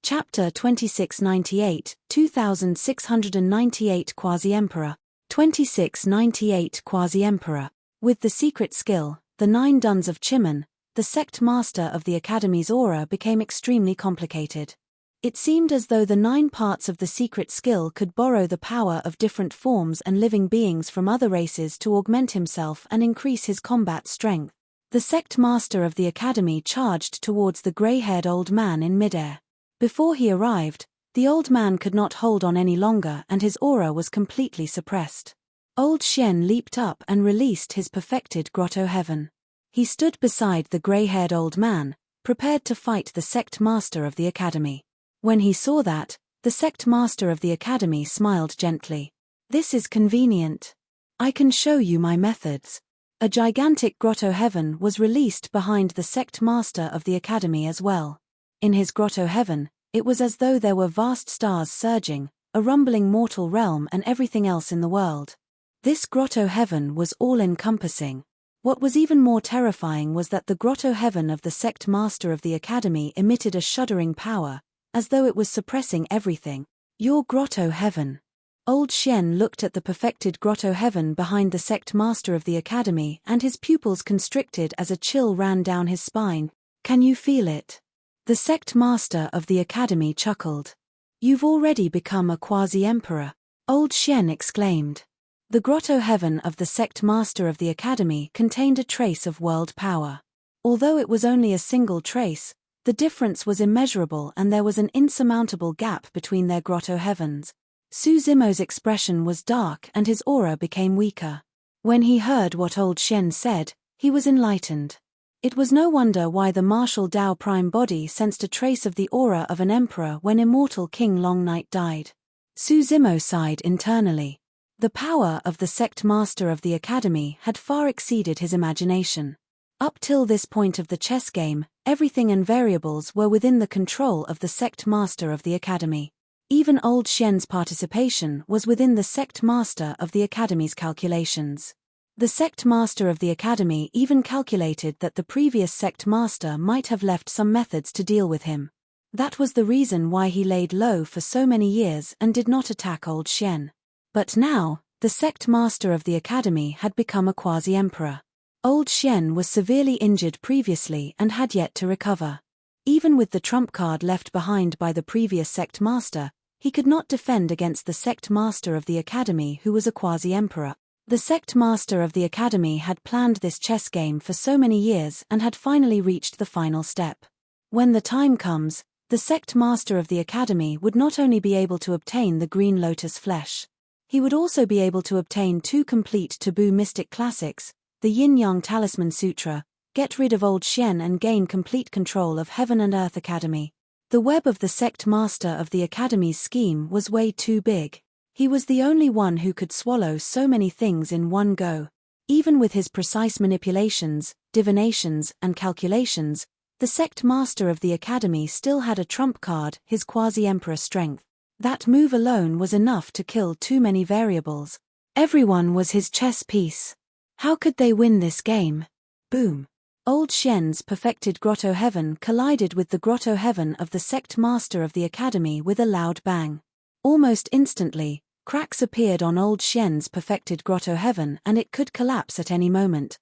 Chapter 2698, 2698 Quasi-Emperor. 2698 Quasi-Emperor. With the secret skill, the 9 duns of Chiman, the sect master of the academy's aura became extremely complicated. It seemed as though the 9 parts of the secret skill could borrow the power of different forms and living beings from other races to augment himself and increase his combat strength. The sect master of the academy charged towards the grey-haired old man in midair. Before he arrived, the old man could not hold on any longer and his aura was completely suppressed. Old Shen leaped up and released his perfected grotto heaven. He stood beside the grey-haired old man, prepared to fight the sect master of the academy. When he saw that, the sect master of the academy smiled gently. "This is convenient. I can show you my methods." A gigantic grotto heaven was released behind the sect master of the academy as well. In his grotto heaven, it was as though there were vast stars surging, a rumbling mortal realm and everything else in the world. This grotto heaven was all-encompassing. What was even more terrifying was that the grotto heaven of the sect master of the academy emitted a shuddering power, as though it was suppressing everything. "Your grotto heaven." Old Shen looked at the perfected grotto heaven behind the sect master of the academy and his pupils constricted as a chill ran down his spine. "Can you feel it?" The sect master of the academy chuckled. "You've already become a quasi-emperor," old Xian exclaimed. The grotto heaven of the sect master of the academy contained a trace of world power. Although it was only a single trace, the difference was immeasurable and there was an insurmountable gap between their grotto heavens. Su Zimo's expression was dark and his aura became weaker. When he heard what old Xian said, he was enlightened. It was no wonder why the martial Dao prime body sensed a trace of the aura of an emperor when immortal King Long Night died. Su Zimo sighed internally. The power of the sect master of the academy had far exceeded his imagination. Up till this point of the chess game, everything and variables were within the control of the sect master of the academy. Even old Xian's participation was within the sect master of the academy's calculations. The sect master of the academy even calculated that the previous sect master might have left some methods to deal with him. That was the reason why he laid low for so many years and did not attack old Xian. But now, the sect master of the academy had become a quasi-emperor. Old Xian was severely injured previously and had yet to recover. Even with the trump card left behind by the previous sect master, he could not defend against the sect master of the academy who was a quasi-emperor. The sect master of the academy had planned this chess game for so many years and had finally reached the final step. When the time comes, the sect master of the academy would not only be able to obtain the green lotus flesh, he would also be able to obtain 2 complete taboo mystic classics, the Yin-Yang Talisman Sutra, get rid of old Xian and gain complete control of Heaven and Earth Academy. The web of the sect master of the academy's scheme was way too big. He was the only one who could swallow so many things in one go. Even with his precise manipulations, divinations, and calculations, the sect master of the academy still had a trump card, his quasi-emperor strength. That move alone was enough to kill too many variables. Everyone was his chess piece. How could they win this game? Boom. Old Xian's perfected grotto heaven collided with the grotto heaven of the sect master of the academy with a loud bang. Almost instantly, cracks appeared on old Xian's perfected grotto heaven and it could collapse at any moment.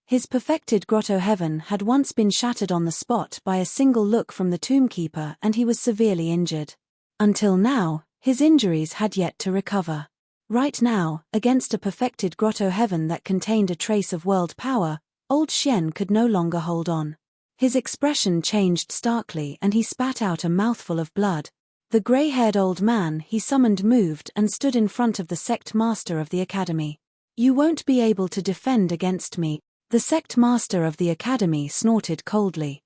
His perfected grotto heaven had once been shattered on the spot by a single look from the tombkeeper and he was severely injured. Until now, his injuries had yet to recover. Right now, against a perfected grotto heaven that contained a trace of world power, old Xian could no longer hold on. His expression changed starkly and he spat out a mouthful of blood. The grey-haired old man he summoned moved and stood in front of the sect master of the academy. "You won't be able to defend against me," the sect master of the academy snorted coldly.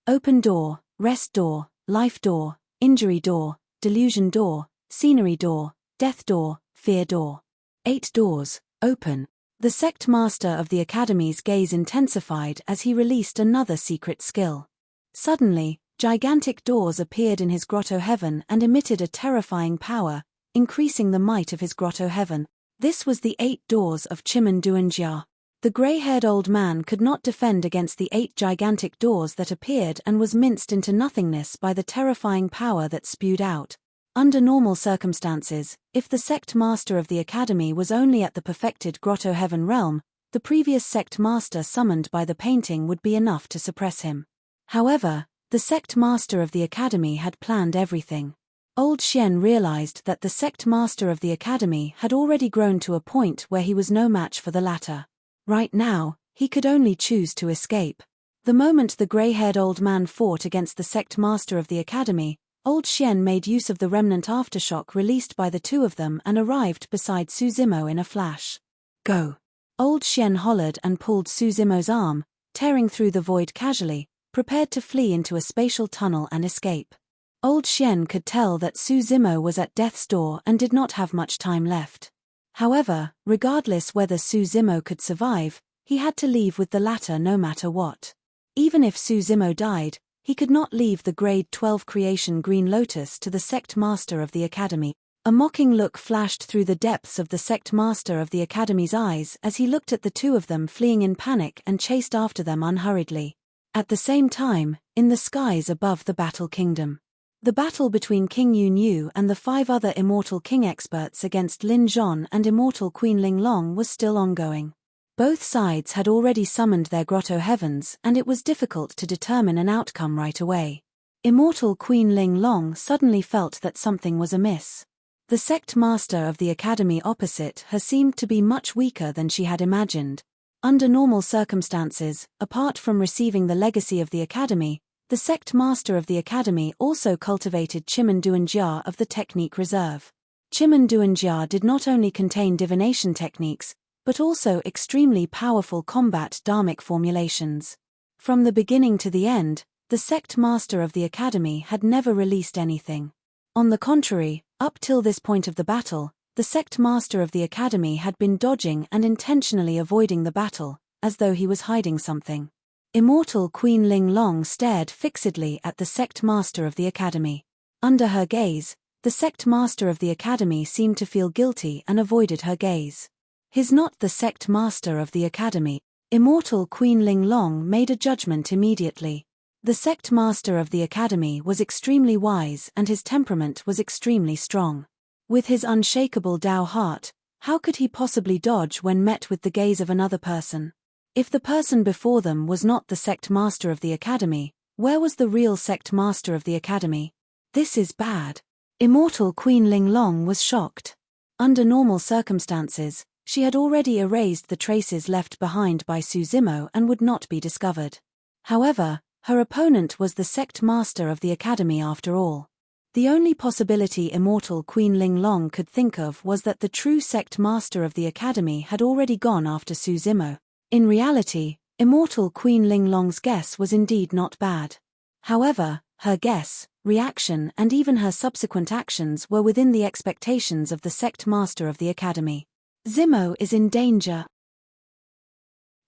Open door, rest door, life door, injury door, delusion door, scenery door, death door, fear door. 8 doors, open. The sect master of the academy's gaze intensified as he released another secret skill. Suddenly, gigantic doors appeared in his grotto heaven and emitted a terrifying power, increasing the might of his grotto heaven. This was the 8 doors of Chimen Duanjia. The grey-haired old man could not defend against the 8 gigantic doors that appeared and was minced into nothingness by the terrifying power that spewed out. Under normal circumstances, if the sect master of the academy was only at the perfected grotto heaven realm, the previous sect master summoned by the painting would be enough to suppress him. However, the sect master of the academy had planned everything. Old Xian realized that the sect master of the academy had already grown to a point where he was no match for the latter. Right now, he could only choose to escape. The moment the grey-haired old man fought against the sect master of the academy, old Xian made use of the remnant aftershock released by the 2 of them and arrived beside Su Zimo in a flash. "Go!" Old Xian hollered and pulled Su Zimo's arm, tearing through the void casually, prepared to flee into a spatial tunnel and escape. Old Xian could tell that Su Zimo was at death's door and did not have much time left. However, regardless whether Su Zimo could survive, he had to leave with the latter no matter what. Even if Su Zimo died, he could not leave the grade 12 creation Green Lotus to the sect master of the academy. A mocking look flashed through the depths of the sect master of the academy's eyes as he looked at the 2 of them fleeing in panic and chased after them unhurriedly. At the same time, in the skies above the Battle Kingdom, the battle between King Yunyu and the 5 other Immortal King experts against Lin Zhon and Immortal Queen Ling Long was still ongoing. Both sides had already summoned their grotto heavens, and it was difficult to determine an outcome right away. Immortal Queen Ling Long suddenly felt that something was amiss. The sect master of the academy opposite her seemed to be much weaker than she had imagined. Under normal circumstances, apart from receiving the legacy of the academy, the sect master of the academy also cultivated Chimanduanjia of the technique reserve. Chimanduanjia did not only contain divination techniques, but also extremely powerful combat dharmic formulations. From the beginning to the end, the sect master of the academy had never released anything. On the contrary, up till this point of the battle, the sect master of the academy had been dodging and intentionally avoiding the battle, as though he was hiding something. Immortal Queen Ling Long stared fixedly at the sect master of the academy. Under her gaze, the sect master of the academy seemed to feel guilty and avoided her gaze. "He's not the sect master of the academy." Immortal Queen Ling Long made a judgment immediately. The sect master of the academy was extremely wise and his temperament was extremely strong. With his unshakable Tao heart, how could he possibly dodge when met with the gaze of another person? If the person before them was not the sect master of the academy, where was the real sect master of the academy? This is bad. Immortal Queen Ling Long was shocked. Under normal circumstances, she had already erased the traces left behind by Su Zimo and would not be discovered. However, her opponent was the sect master of the academy after all. The only possibility Immortal Queen Ling Long could think of was that the true sect master of the academy had already gone after Su Zimo. In reality, Immortal Queen Ling Long's guess was indeed not bad. However, her guess, reaction and even her subsequent actions were within the expectations of the sect master of the academy. Zimo is in danger.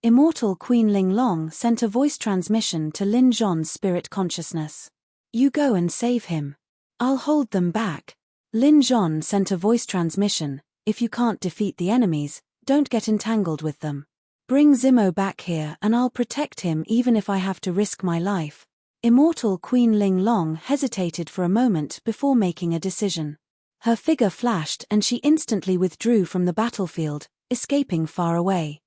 Immortal Queen Ling Long sent a voice transmission to Lin Zhon's spirit consciousness. "You go and save him. I'll hold them back." Lin Zhon sent a voice transmission, "If you can't defeat the enemies, don't get entangled with them. Bring Zimo back here and I'll protect him even if I have to risk my life." Immortal Queen Ling Long hesitated for a moment before making a decision. Her figure flashed and she instantly withdrew from the battlefield, escaping far away.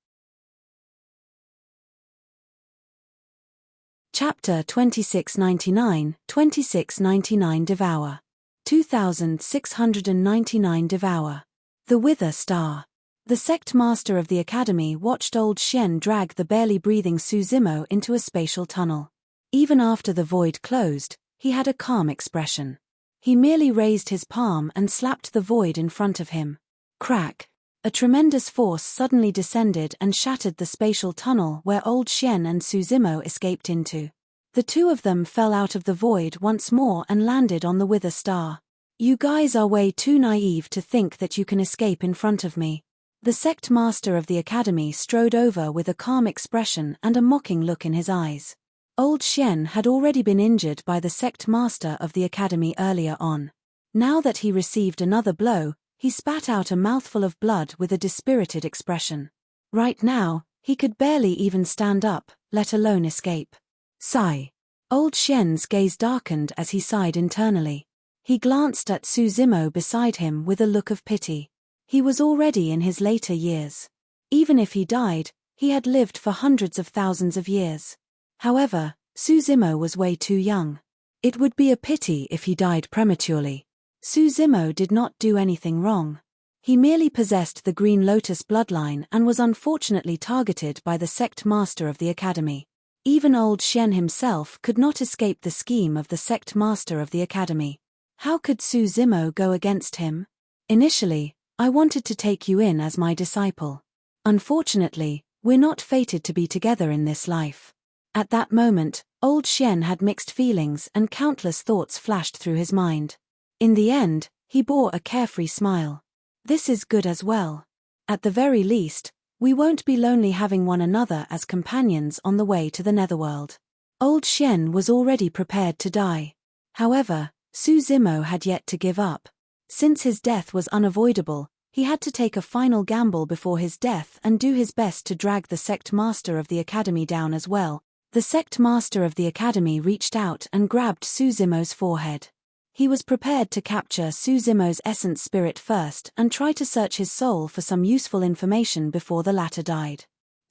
Chapter 2699, 2699 Devour. 2699 Devour. The Wither Star. The sect master of the academy watched old Xian drag the barely breathing Su Zimo into a spatial tunnel. Even after the void closed, he had a calm expression. He merely raised his palm and slapped the void in front of him. Crack! A tremendous force suddenly descended and shattered the spatial tunnel where old Xian and Su Zimo escaped into. The two of them fell out of the void once more and landed on the Wither Star. "You guys are way too naive to think that you can escape in front of me." The sect master of the academy strode over with a calm expression and a mocking look in his eyes. Old Xian had already been injured by the sect master of the academy earlier on. Now that he received another blow, he spat out a mouthful of blood with a dispirited expression. Right now, he could barely even stand up, let alone escape. Sigh. Old Xian's gaze darkened as he sighed internally. He glanced at Su Zimo beside him with a look of pity. He was already in his later years. Even if he died, he had lived for hundreds of thousands of years. However, Su Zimo was way too young. It would be a pity if he died prematurely. Su Zimo did not do anything wrong. He merely possessed the Green Lotus bloodline and was unfortunately targeted by the sect master of the academy. Even old Xian himself could not escape the scheme of the sect master of the academy. How could Su Zimo go against him? "Initially, I wanted to take you in as my disciple. Unfortunately, we're not fated to be together in this life." At that moment, old Xian had mixed feelings and countless thoughts flashed through his mind. In the end, he bore a carefree smile. "This is good as well. At the very least, we won't be lonely having one another as companions on the way to the netherworld." Old Xian was already prepared to die. However, Su Zimo had yet to give up. Since his death was unavoidable, he had to take a final gamble before his death and do his best to drag the sect master of the academy down as well. The sect master of the academy reached out and grabbed Su Zimo's forehead. He was prepared to capture Su Zimo's essence spirit first and try to search his soul for some useful information before the latter died.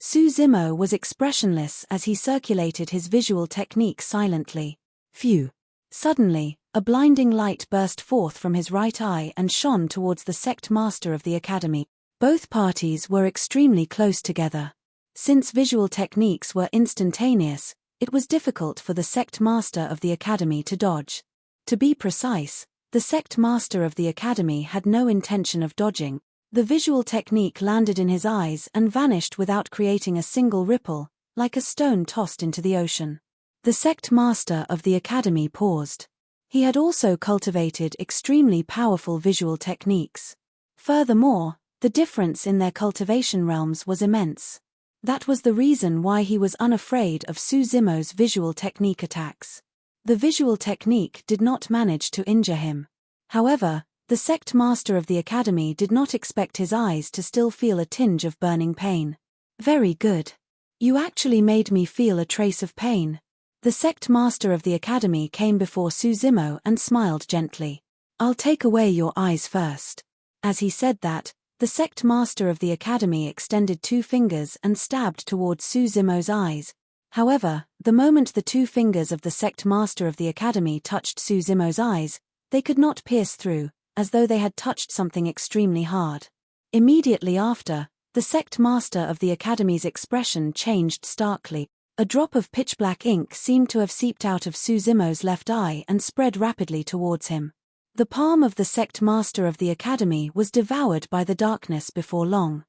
Su Zimo was expressionless as he circulated his visual technique silently. Phew! Suddenly, a blinding light burst forth from his right eye and shone towards the sect master of the academy. Both parties were extremely close together. Since visual techniques were instantaneous, it was difficult for the sect master of the academy to dodge. To be precise, the sect master of the academy had no intention of dodging. The visual technique landed in his eyes and vanished without creating a single ripple, like a stone tossed into the ocean. The sect master of the academy paused. He had also cultivated extremely powerful visual techniques. Furthermore, the difference in their cultivation realms was immense. That was the reason why he was unafraid of Su Zimo's visual technique attacks. The visual technique did not manage to injure him. However, the sect master of the academy did not expect his eyes to still feel a tinge of burning pain. Very good. You actually made me feel a trace of pain. The sect master of the academy came before Su Zimo and smiled gently. I'll take away your eyes first. As he said that, the sect master of the academy extended 2 fingers and stabbed towards Su Zimo's eyes. However, the moment the 2 fingers of the sect master of the academy touched Su Zimo's eyes, they could not pierce through, as though they had touched something extremely hard. Immediately after, the sect master of the academy's expression changed starkly. A drop of pitch-black ink seemed to have seeped out of Su Zimo's left eye and spread rapidly towards him. The palm of the sect master of the academy was devoured by the darkness before long.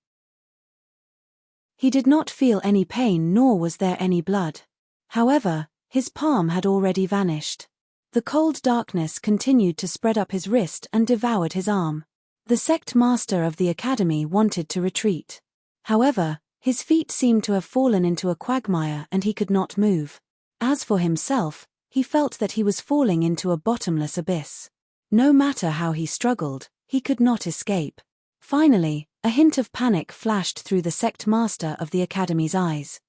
He did not feel any pain nor was there any blood. However, his palm had already vanished. The cold darkness continued to spread up his wrist and devoured his arm. The sect master of the academy wanted to retreat. However, his feet seemed to have fallen into a quagmire and he could not move. As for himself, he felt that he was falling into a bottomless abyss. No matter how he struggled, he could not escape. Finally, a hint of panic flashed through the sect master of the academy's eyes.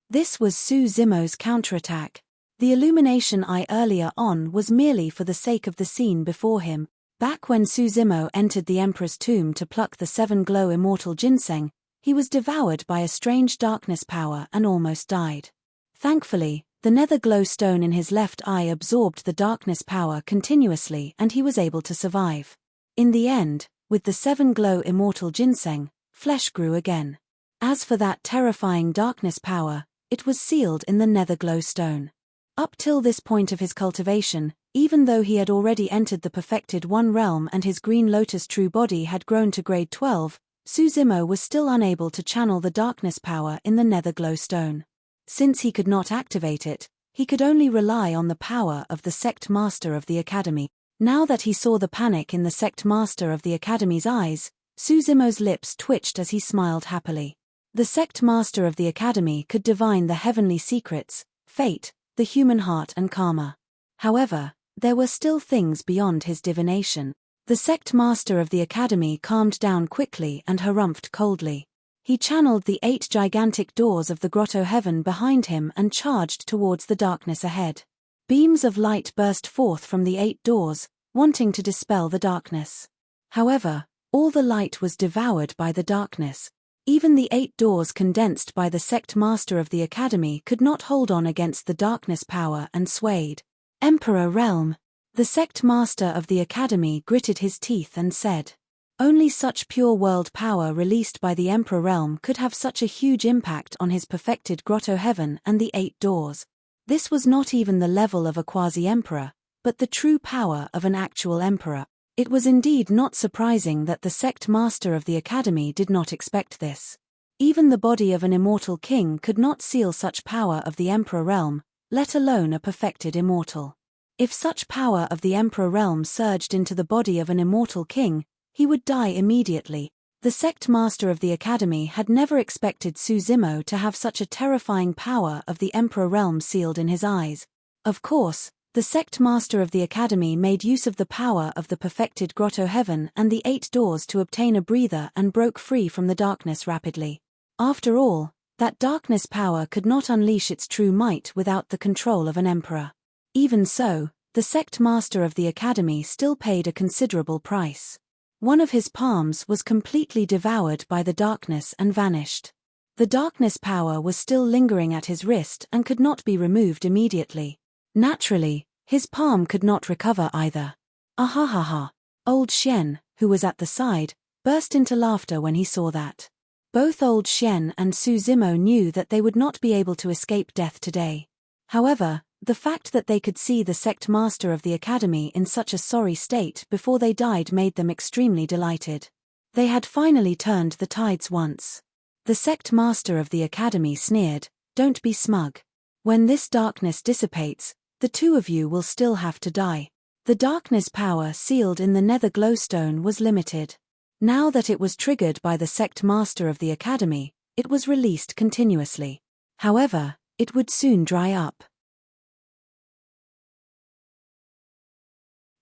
This was Su Zimo's counterattack. The illumination eye earlier on was merely for the sake of the scene before him. Back when Su Zimo entered the emperor's tomb to pluck the 7 glow immortal ginseng, he was devoured by a strange darkness power and almost died. Thankfully, the nether glow stone in his left eye absorbed the darkness power continuously and he was able to survive. In the end, with the 7 glow immortal ginseng, flesh grew again. As for that terrifying darkness power, it was sealed in the nether glow stone. Up till this point of his cultivation, even though he had already entered the perfected 1 realm and his green lotus true body had grown to grade 12, Su Zimo was still unable to channel the darkness power in the nether glow stone. Since he could not activate it, he could only rely on the power of the sect master of the academy. Now that he saw the panic in the sect master of the academy's eyes, Su Zimo's lips twitched as he smiled happily. The sect master of the academy could divine the heavenly secrets, fate, the human heart and karma. However, there were still things beyond his divination. The sect master of the academy calmed down quickly and harumphed coldly. He channeled the 8 gigantic doors of the grotto heaven behind him and charged towards the darkness ahead. Beams of light burst forth from the 8 doors, wanting to dispel the darkness. However, all the light was devoured by the darkness. Even the 8 doors condensed by the sect master of the academy could not hold on against the darkness power and swayed. Emperor realm. The sect master of the academy gritted his teeth and said, only such pure world power released by the Emperor realm could have such a huge impact on his perfected grotto heaven and the 8 doors. This was not even the level of a quasi-emperor, but the true power of an actual emperor. It was indeed not surprising that the sect master of the academy did not expect this. Even the body of an immortal king could not seal such power of the Emperor realm, let alone a perfected immortal. If such power of the Emperor realm surged into the body of an immortal king, he would die immediately. The sect master of the academy had never expected Su Zimo to have such a terrifying power of the Emperor realm sealed in his eyes. Of course, the sect master of the academy made use of the power of the perfected grotto heaven and the 8 doors to obtain a breather and broke free from the darkness rapidly. After all, that darkness power could not unleash its true might without the control of an emperor. Even so, the sect master of the academy still paid a considerable price. One of his palms was completely devoured by the darkness and vanished. The darkness power was still lingering at his wrist and could not be removed immediately. Naturally, his palm could not recover either. Ahahaha. Old Shen, who was at the side, burst into laughter when he saw that. Both Old Shen and Su Zimo knew that they would not be able to escape death today. However, the fact that they could see the sect master of the academy in such a sorry state before they died made them extremely delighted. They had finally turned the tides once. The sect master of the academy sneered, "Don't be smug. When this darkness dissipates, the two of you will still have to die." The darkness power sealed in the nether glowstone was limited. Now that it was triggered by the sect master of the academy, it was released continuously. However, it would soon dry up.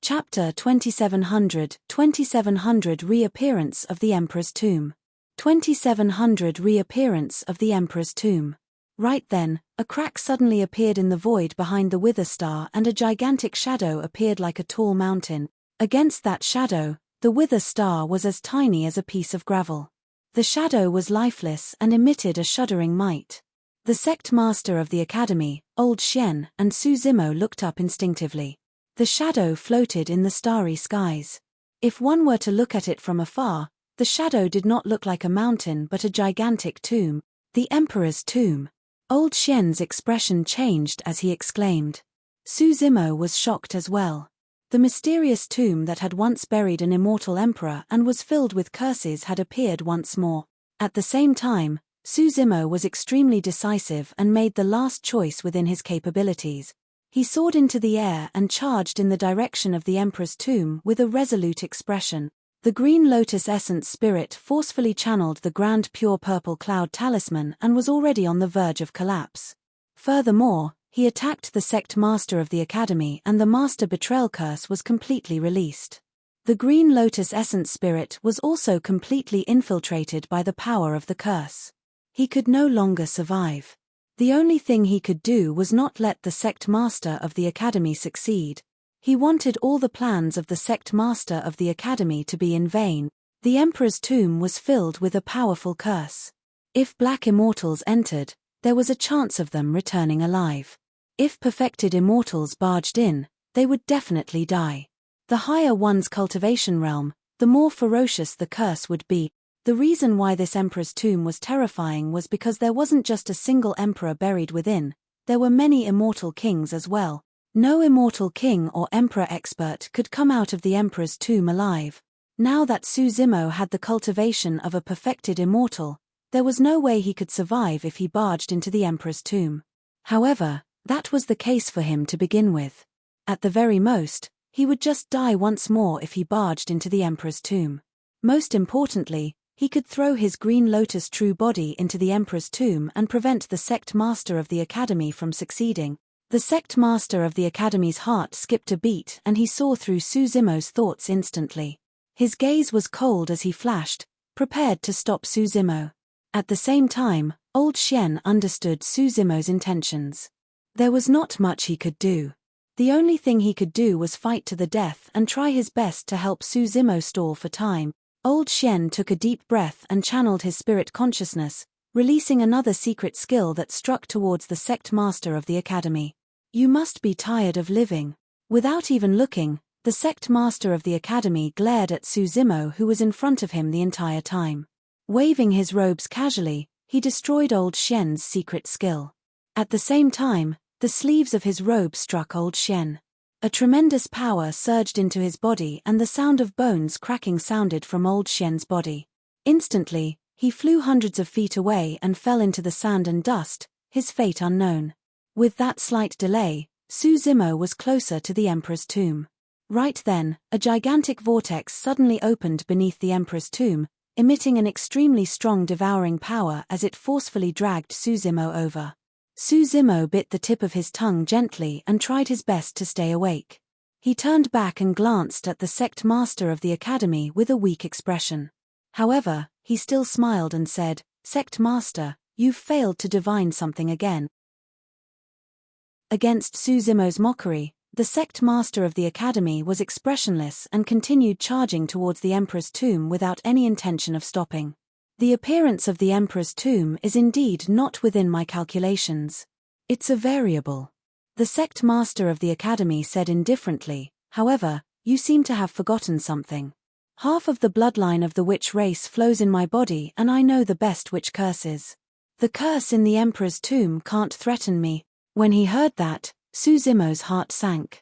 Chapter 2700 2700 Reappearance of the Emperor's Tomb. 2700 Reappearance of the Emperor's Tomb. Right then, a crack suddenly appeared in the void behind the Wither Star and a gigantic shadow appeared like a tall mountain. Against that shadow, the Wither Star was as tiny as a piece of gravel. The shadow was lifeless and emitted a shuddering might. The sect master of the academy, Old Shen, and Su Zimo looked up instinctively. The shadow floated in the starry skies. If one were to look at it from afar, the shadow did not look like a mountain but a gigantic tomb, the Emperor's tomb. Old Shen's expression changed as he exclaimed. Su Zimo was shocked as well. The mysterious tomb that had once buried an immortal emperor and was filled with curses had appeared once more. At the same time, Su Zimo was extremely decisive and made the last choice within his capabilities. He soared into the air and charged in the direction of the Emperor's tomb with a resolute expression. The green lotus essence spirit forcefully channeled the grand pure purple cloud talisman and was already on the verge of collapse. Furthermore, he attacked the sect master of the academy and the master betrayal curse was completely released. The green lotus essence spirit was also completely infiltrated by the power of the curse. He could no longer survive. The only thing he could do was not let the sect master of the academy succeed. He wanted all the plans of the sect master of the academy to be in vain. The Emperor's tomb was filled with a powerful curse. If black immortals entered, there was a chance of them returning alive. If perfected immortals barged in, they would definitely die. The higher one's cultivation realm, the more ferocious the curse would be. The reason why this Emperor's tomb was terrifying was because there wasn't just a single emperor buried within, there were many immortal kings as well. No immortal king or emperor expert could come out of the Emperor's tomb alive. Now that Su Zimo had the cultivation of a perfected immortal, there was no way he could survive if he barged into the Emperor's tomb. However, that was the case for him to begin with. At the very most, he would just die once more if he barged into the Emperor's tomb. Most importantly, he could throw his green lotus true body into the Emperor's tomb and prevent the sect master of the academy from succeeding. The sect master of the academy's heart skipped a beat and he saw through Su Zimo's thoughts instantly. His gaze was cold as he flashed, prepared to stop Su Zimo. At the same time, Old Shen understood Su Zimo's intentions. There was not much he could do. The only thing he could do was fight to the death and try his best to help Su Zimo stall for time. Old Shen took a deep breath and channeled his spirit consciousness, releasing another secret skill that struck towards the sect master of the academy. You must be tired of living. Without even looking, the sect master of the academy glared at Su Zimo who was in front of him the entire time. Waving his robes casually, he destroyed Old Shen's secret skill. At the same time, the sleeves of his robe struck Old Shen. A tremendous power surged into his body and the sound of bones cracking sounded from Old Shen's body. Instantly, he flew hundreds of feet away and fell into the sand and dust, his fate unknown. With that slight delay, Su Zimo was closer to the Emperor's tomb. Right then, a gigantic vortex suddenly opened beneath the Emperor's tomb, emitting an extremely strong devouring power as it forcefully dragged Su Zimo over. Su Zimo bit the tip of his tongue gently and tried his best to stay awake. He turned back and glanced at the sect master of the academy with a weak expression. However, he still smiled and said, "Sect master, you've failed to divine something again." Against Su Zimo's mockery, the sect master of the academy was expressionless and continued charging towards the Emperor's tomb without any intention of stopping. The appearance of the Emperor's tomb is indeed not within my calculations. It's a variable. The sect master of the academy said indifferently. However, you seem to have forgotten something. Half of the bloodline of the witch race flows in my body, and I know the best witch curses. The curse in the Emperor's tomb can't threaten me. When he heard that, Suzimo's heart sank.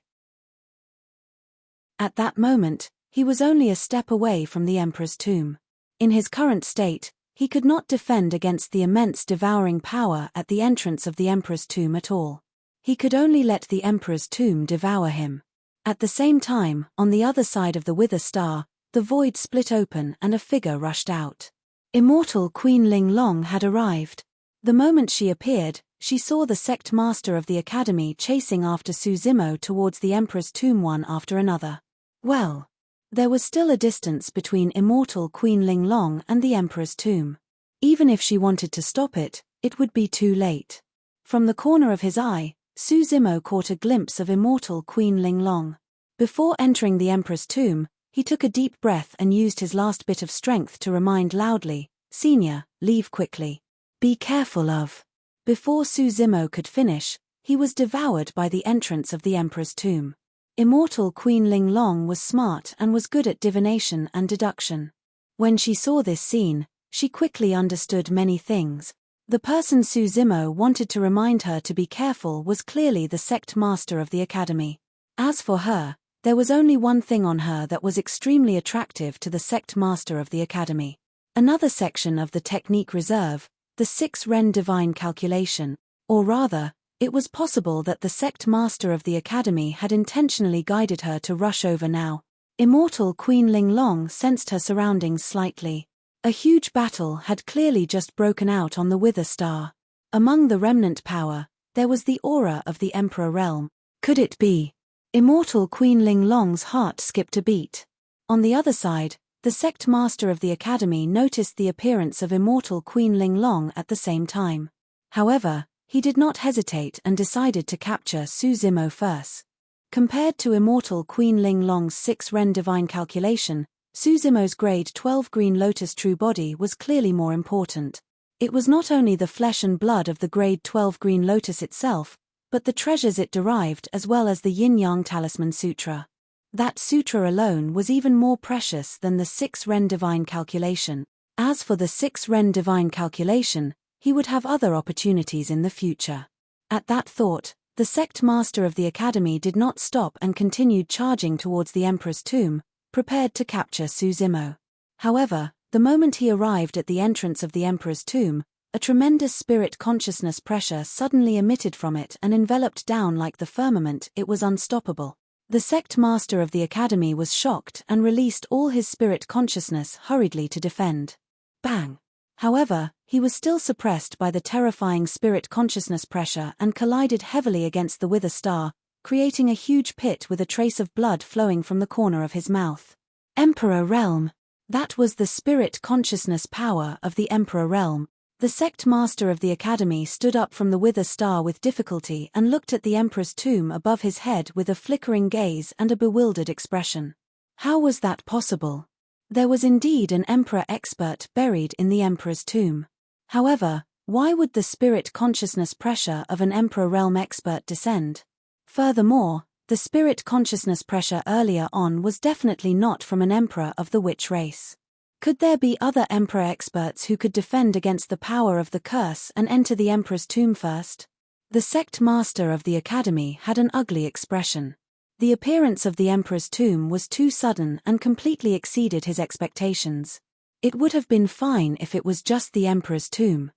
At that moment, he was only a step away from the Emperor's tomb. In his current state, he could not defend against the immense devouring power at the entrance of the Emperor's tomb at all. He could only let the Emperor's tomb devour him. At the same time, on the other side of the Wither Star, the void split open and a figure rushed out. Immortal Queen Ling Long had arrived. The moment she appeared, she saw the sect master of the academy chasing after Suzimo towards the Emperor's tomb one after another. Well, there was still a distance between Immortal Queen Ling Long and the Emperor's tomb. Even if she wanted to stop it, it would be too late. From the corner of his eye, Suzimo caught a glimpse of Immortal Queen Ling Long. Before entering the Emperor's tomb, he took a deep breath and used his last bit of strength to remind loudly, "Senior, leave quickly. Be careful of." Before Suzimo could finish, he was devoured by the entrance of the Emperor's tomb. Immortal Queen Ling Long was smart and was good at divination and deduction. When she saw this scene, she quickly understood many things. The person Suzimo wanted to remind her to be careful was clearly the sect master of the academy. As for her, there was only one thing on her that was extremely attractive to the sect master of the academy. Another section of the technique reserve, the 6 Ren divine calculation, or rather, it was possible that the sect master of the academy had intentionally guided her to rush over now. Immortal Queen Ling Long sensed her surroundings slightly. A huge battle had clearly just broken out on the Wither Star. Among the remnant power, there was the aura of the Emperor realm. Could it be? Immortal Queen Ling Long's heart skipped a beat. On the other side, the sect master of the academy noticed the appearance of Immortal Queen Ling Long at the same time. However, he did not hesitate and decided to capture Suzimo first. Compared to Immortal Queen Ling Long's 6 Ren divine calculation, Suzimo's grade 12 green lotus true body was clearly more important. It was not only the flesh and blood of the grade 12 green lotus itself, but the treasures it derived as well as the yin-yang talisman sutra. That sutra alone was even more precious than the 6 Ren divine calculation. As for the 6 Ren divine calculation, he would have other opportunities in the future. At that thought, the sect master of the academy did not stop and continued charging towards the Emperor's tomb, prepared to capture Suzimo. However, the moment he arrived at the entrance of the Emperor's tomb, a tremendous spirit consciousness pressure suddenly emitted from it and enveloped down like the firmament. It was unstoppable. The sect master of the academy was shocked and released all his spirit consciousness hurriedly to defend. Bang! However, he was still suppressed by the terrifying spirit consciousness pressure and collided heavily against the Wither Star, creating a huge pit with a trace of blood flowing from the corner of his mouth. Emperor Realm! That was the spirit consciousness power of the Emperor Realm. The sect master of the academy stood up from the Wither Star with difficulty and looked at the Emperor's tomb above his head with a flickering gaze and a bewildered expression. How was that possible? There was indeed an Emperor expert buried in the Emperor's tomb. However, why would the spirit consciousness pressure of an Emperor Realm expert descend? Furthermore, the spirit consciousness pressure earlier on was definitely not from an Emperor of the witch race. Could there be other Emperor experts who could defend against the power of the curse and enter the Emperor's tomb first? The sect master of the academy had an ugly expression. The appearance of the Emperor's tomb was too sudden and completely exceeded his expectations. It would have been fine if it was just the Emperor's tomb.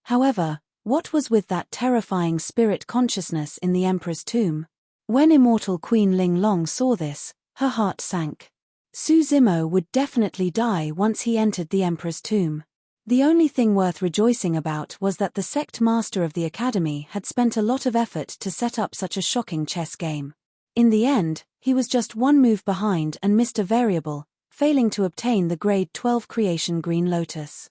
However, what was with that terrifying spirit consciousness in the Emperor's tomb? When Immortal Queen Ling Long saw this, her heart sank. Suzimo would definitely die once he entered the Emperor's tomb. The only thing worth rejoicing about was that the sect master of the academy had spent a lot of effort to set up such a shocking chess game. In the end, he was just one move behind and missed a variable, failing to obtain the grade 12 creation green lotus.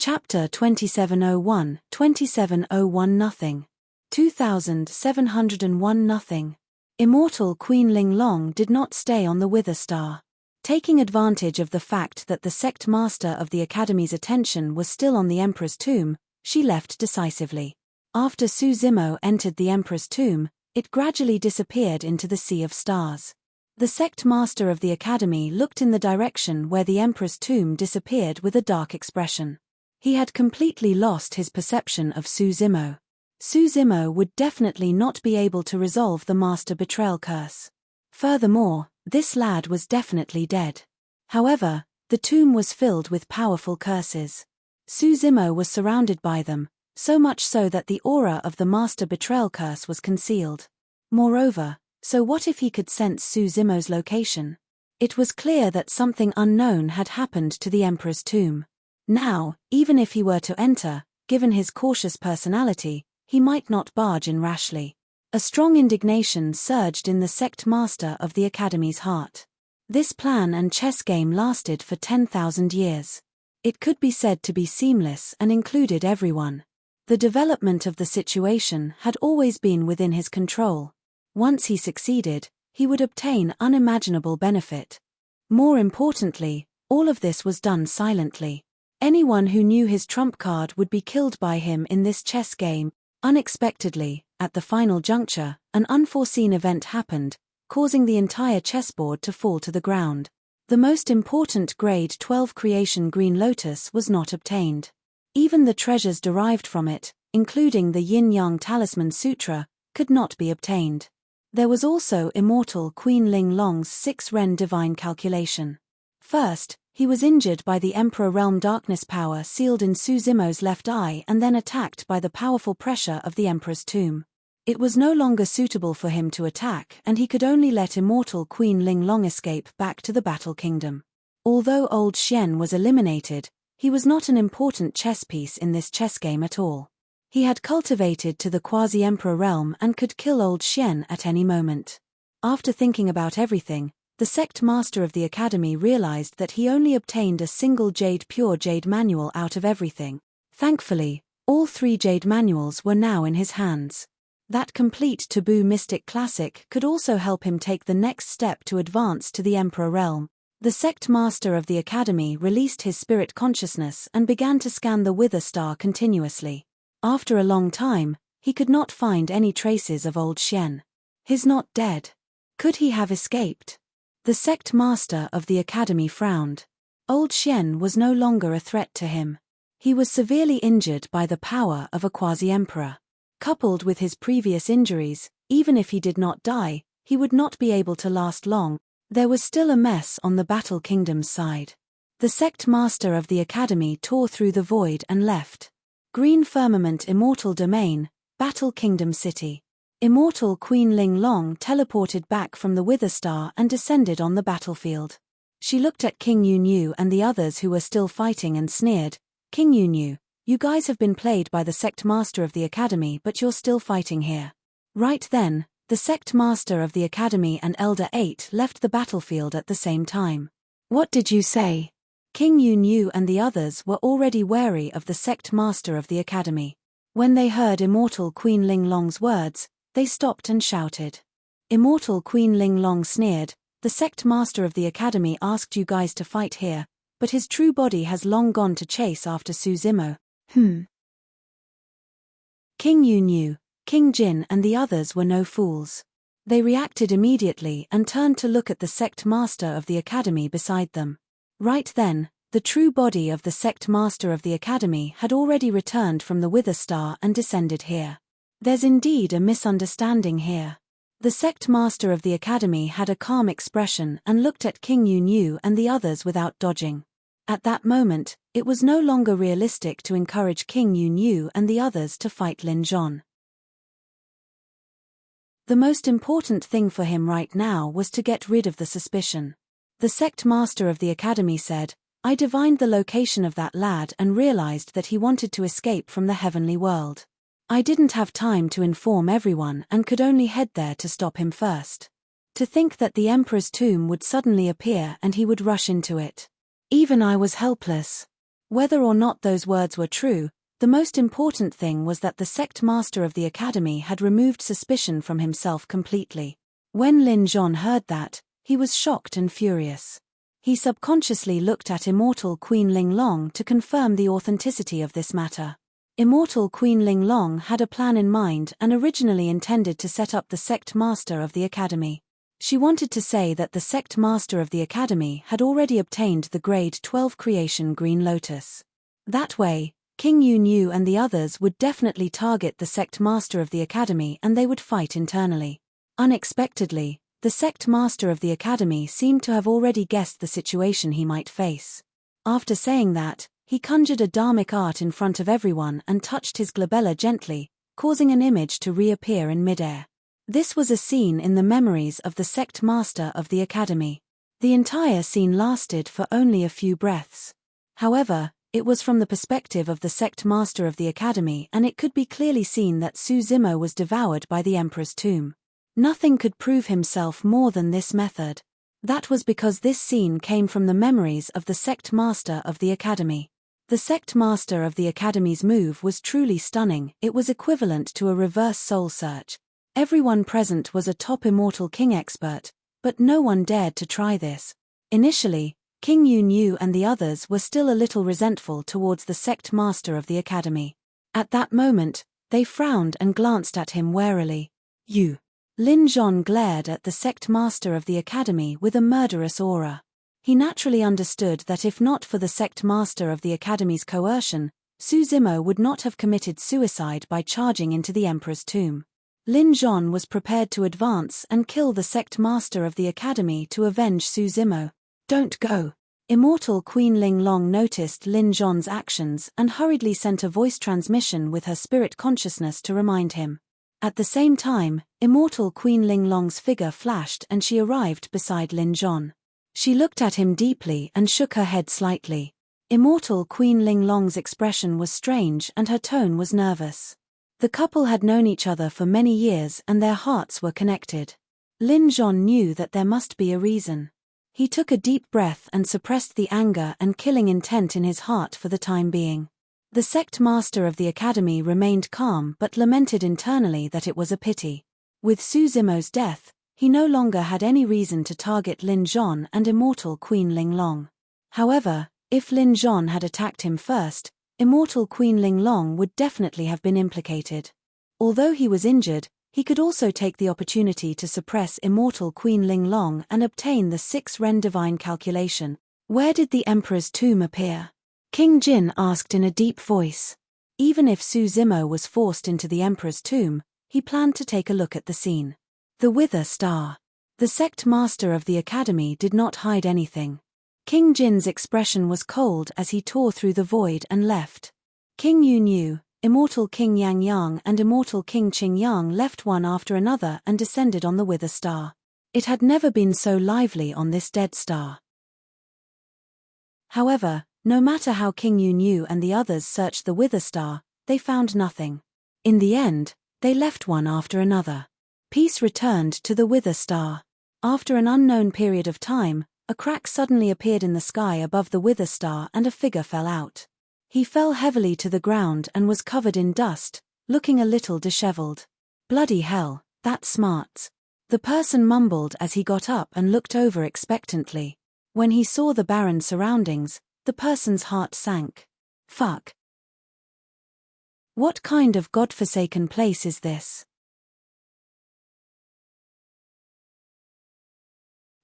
Chapter 2701, 2701 Nothing. 2701 Nothing. Immortal Queen Ling Long did not stay on the Wither Star. Taking advantage of the fact that the sect master of the Academy's attention was still on the Emperor's tomb, she left decisively. After Su Zimo entered the Emperor's tomb, it gradually disappeared into the sea of stars. The sect master of the Academy looked in the direction where the Emperor's tomb disappeared with a dark expression. He had completely lost his perception of Su Zimo. Su Zimo would definitely not be able to resolve the master betrayal curse. Furthermore, this lad was definitely dead. However, the tomb was filled with powerful curses. Su Zimo was surrounded by them, so much so that the aura of the master betrayal curse was concealed. Moreover, so what if he could sense Su Zimo's location? It was clear that something unknown had happened to the Emperor's tomb. Now, even if he were to enter, given his cautious personality, he might not barge in rashly. A strong indignation surged in the sect master of the Academy's heart. This plan and chess game lasted for 10,000 years. It could be said to be seamless and included everyone. The development of the situation had always been within his control. Once he succeeded, he would obtain unimaginable benefit. More importantly, all of this was done silently. Anyone who knew his trump card would be killed by him in this chess game. Unexpectedly, at the final juncture, an unforeseen event happened, causing the entire chessboard to fall to the ground. The most important grade 12 creation Green Lotus was not obtained. Even the treasures derived from it, including the Yin-Yang Talisman Sutra, could not be obtained. There was also Immortal Queen Ling Long's 6 Ren divine calculation. First, he was injured by the Emperor Realm Darkness power sealed in Su Zimo's left eye and then attacked by the powerful pressure of the Emperor's tomb. It was no longer suitable for him to attack and he could only let Immortal Queen Ling Long escape back to the Battle Kingdom. Although Old Xian was eliminated, he was not an important chess piece in this chess game at all. He had cultivated to the Quasi-Emperor realm and could kill Old Xian at any moment. After thinking about everything, the sect master of the Academy realized that he only obtained a single pure jade manual out of everything. Thankfully, all 3 jade manuals were now in his hands. That complete Taboo Mystic Classic could also help him take the next step to advance to the Emperor realm. The sect master of the Academy released his spirit consciousness and began to scan the Wither Star continuously. After a long time, he could not find any traces of Old Xian. He's not dead. Could he have escaped? The sect master of the Academy frowned. Old Xian was no longer a threat to him. He was severely injured by the power of a quasi-emperor. Coupled with his previous injuries, even if he did not die, he would not be able to last long. There was still a mess on the Battle Kingdom's side. The sect master of the Academy tore through the void and left. Green Firmament Immortal Domain, Battle Kingdom City. Immortal Queen Ling Long teleported back from the Wither Star and descended on the battlefield. She looked at King Yunyu and the others who were still fighting and sneered, "King Yunyu, you guys have been played by the sect master of the Academy but you're still fighting here." Right then, the sect master of the Academy and Elder 8 left the battlefield at the same time. "What did you say?" King Yunyu and the others were already wary of the sect master of the Academy. When they heard Immortal Queen Ling Long's words, they stopped and shouted. Immortal Queen Ling Long sneered, "The sect master of the Academy asked you guys to fight here, but his true body has long gone to chase after Su Zimo." King Yunyu, King Jin and the others were no fools. They reacted immediately and turned to look at the sect master of the Academy beside them. Right then, the true body of the sect master of the Academy had already returned from the Wither Star and descended here. There's indeed a misunderstanding here. The sect master of the Academy had a calm expression and looked at King Yunyu and the others without dodging. At that moment, it was no longer realistic to encourage King Yunyu and the others to fight Lin Zhon. The most important thing for him right now was to get rid of the suspicion. The sect master of the Academy said, "I divined the location of that lad and realized that he wanted to escape from the heavenly world. I didn't have time to inform everyone and could only head there to stop him first. To think that the Emperor's tomb would suddenly appear and he would rush into it. Even I was helpless." Whether or not those words were true, the most important thing was that the sect master of the Academy had removed suspicion from himself completely. When Lin Zhon heard that, he was shocked and furious. He subconsciously looked at Immortal Queen Ling Long to confirm the authenticity of this matter. Immortal Queen Ling Long had a plan in mind and originally intended to set up the sect master of the academy. She wanted to say that the sect master of the academy had already obtained the grade 12 creation Green Lotus. That way, King Yunyu and the others would definitely target the sect master of the academy and they would fight internally. Unexpectedly, the sect master of the academy seemed to have already guessed the situation he might face. After saying that, he conjured a dharmic art in front of everyone and touched his glabella gently, causing an image to reappear in midair. This was a scene in the memories of the sect master of the academy. The entire scene lasted for only a few breaths. However, it was from the perspective of the sect master of the academy and it could be clearly seen that Su Zimo was devoured by the emperor's tomb. Nothing could prove himself more than this method. That was because this scene came from the memories of the sect master of the academy. The sect master of the academy's move was truly stunning. It was equivalent to a reverse soul search. Everyone present was a top Immortal King expert, but no one dared to try this. Initially, King Yunyu and the others were still a little resentful towards the sect master of the academy. At that moment, they frowned and glanced at him warily. You. Lin Zhon glared at the sect master of the academy with a murderous aura. He naturally understood that if not for the sect master of the academy's coercion, Su Zimo would not have committed suicide by charging into the emperor's tomb. Lin Zhon was prepared to advance and kill the sect master of the academy to avenge Su Zimo. Don't go. Immortal Queen Ling Long noticed Lin Zhon's actions and hurriedly sent a voice transmission with her spirit consciousness to remind him. At the same time, Immortal Queen Ling Long's figure flashed and she arrived beside Lin Zhon. She looked at him deeply and shook her head slightly. Immortal Queen Ling Long's expression was strange and her tone was nervous. The couple had known each other for many years and their hearts were connected. Lin Zhon knew that there must be a reason. He took a deep breath and suppressed the anger and killing intent in his heart for the time being. The sect master of the academy remained calm but lamented internally that it was a pity. With Su Zimo's death, he no longer had any reason to target Lin Zhon and Immortal Queen Ling Long. However, if Lin Zhon had attacked him first, Immortal Queen Ling Long would definitely have been implicated. Although he was injured, he could also take the opportunity to suppress Immortal Queen Ling Long and obtain the 6 Ren divine calculation. Where did the Emperor's tomb appear? King Jin asked in a deep voice. Even if Su Zimo was forced into the Emperor's tomb, he planned to take a look at the scene. The Wither Star. The sect master of the academy did not hide anything. King Jin's expression was cold as he tore through the void and left. King Yunyu, Immortal King Yang Yang and Immortal King Qing Yang left one after another and descended on the Wither Star. It had never been so lively on this dead star. However, no matter how King Yunyu and the others searched the Wither Star, they found nothing. In the end, they left one after another. Peace returned to the Wither Star. After an unknown period of time, a crack suddenly appeared in the sky above the Wither Star and a figure fell out. He fell heavily to the ground and was covered in dust, looking a little disheveled. Bloody hell, that smarts. The person mumbled as he got up and looked over expectantly. When he saw the barren surroundings, the person's heart sank. Fuck. What kind of godforsaken place is this?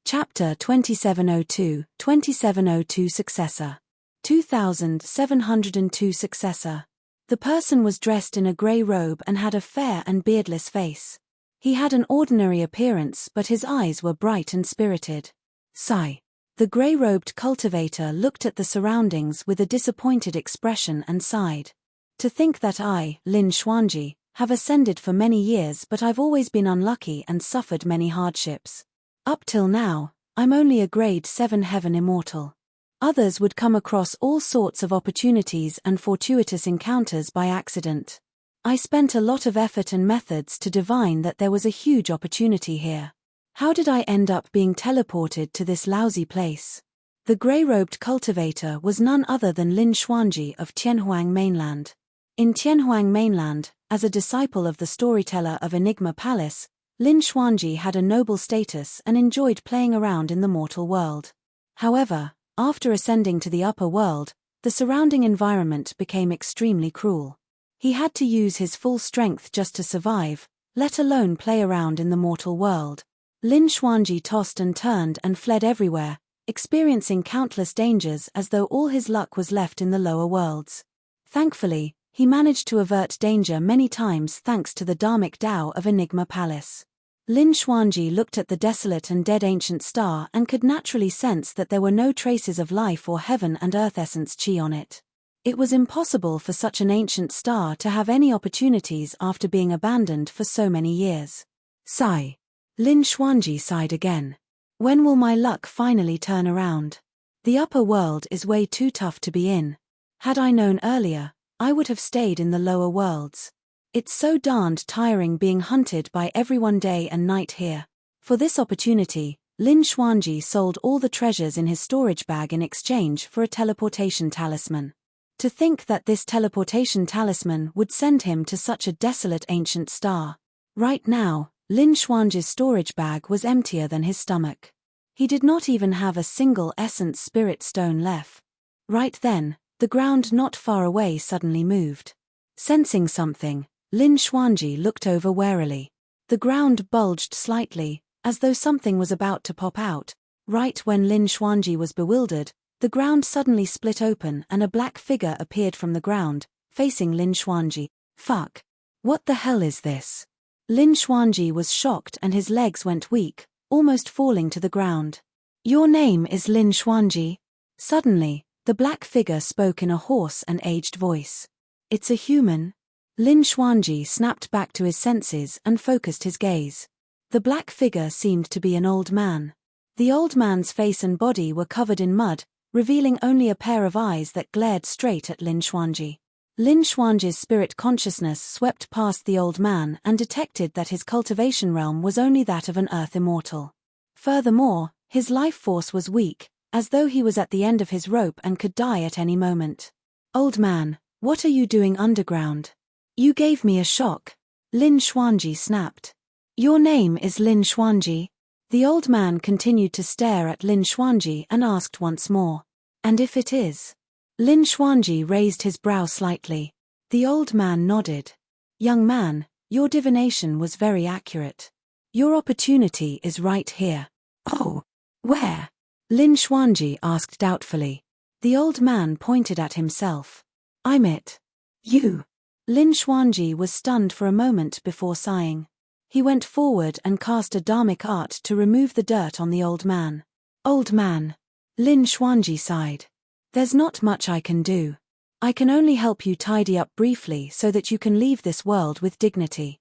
Chapter 2702, 2702 Successor. 2702 Successor. The person was dressed in a grey robe and had a fair and beardless face. He had an ordinary appearance but his eyes were bright and spirited. Sigh. The grey-robed cultivator looked at the surroundings with a disappointed expression and sighed. To think that I, Lin Xuanji, have ascended for many years but I've always been unlucky and suffered many hardships. Up till now, I'm only a grade 7 heaven immortal. Others would come across all sorts of opportunities and fortuitous encounters by accident. I spent a lot of effort and methods to divine that there was a huge opportunity here. How did I end up being teleported to this lousy place? The grey-robed cultivator was none other than Lin Xuanji of Tianhuang Mainland. In Tianhuang Mainland, as a disciple of the storyteller of Enigma Palace, Lin Xuanji had a noble status and enjoyed playing around in the mortal world. However, after ascending to the upper world, the surrounding environment became extremely cruel. He had to use his full strength just to survive, let alone play around in the mortal world. Lin Xuanji tossed and turned and fled everywhere, experiencing countless dangers as though all his luck was left in the lower worlds. Thankfully, he managed to avert danger many times thanks to the Dharmic Tao of Enigma Palace. Lin Xuanji looked at the desolate and dead ancient star and could naturally sense that there were no traces of life or heaven and earth essence chi on it. It was impossible for such an ancient star to have any opportunities after being abandoned for so many years. Sigh. Lin Xuanji sighed again. When will my luck finally turn around? The upper world is way too tough to be in. Had I known earlier, I would have stayed in the lower worlds. It's so darned tiring being hunted by everyone day and night here. For this opportunity, Lin Xuanji sold all the treasures in his storage bag in exchange for a teleportation talisman. To think that this teleportation talisman would send him to such a desolate ancient star. Right now, Lin Xuanji's storage bag was emptier than his stomach. He did not even have a single essence spirit stone left. Right then, the ground not far away suddenly moved. Sensing something, Lin Xuanji looked over warily. The ground bulged slightly, as though something was about to pop out. Right when Lin Xuanji was bewildered, the ground suddenly split open and a black figure appeared from the ground, facing Lin Xuanji. Fuck. What the hell is this? Lin Xuanji was shocked and his legs went weak, almost falling to the ground. Your name is Lin Xuanji? Suddenly, the black figure spoke in a hoarse and aged voice. It's a human. Lin Xuanji snapped back to his senses and focused his gaze. The black figure seemed to be an old man. The old man's face and body were covered in mud, revealing only a pair of eyes that glared straight at Lin Xuanji. Lin Xuanji's spirit consciousness swept past the old man and detected that his cultivation realm was only that of an earth immortal. Furthermore, his life force was weak, as though he was at the end of his rope and could die at any moment. Old man, what are you doing underground? You gave me a shock. Lin Xuanji snapped. Your name is Lin Xuanji? The old man continued to stare at Lin Xuanji and asked once more. And if it is? Lin Xuanji raised his brow slightly. The old man nodded. Young man, your divination was very accurate. Your opportunity is right here. Oh, where? Lin Xuanji asked doubtfully. The old man pointed at himself. I'm it. You. Lin Xuanji was stunned for a moment before sighing. He went forward and cast a dharmic art to remove the dirt on the old man. Old man. Lin Xuanji sighed. There's not much I can do. I can only help you tidy up briefly so that you can leave this world with dignity.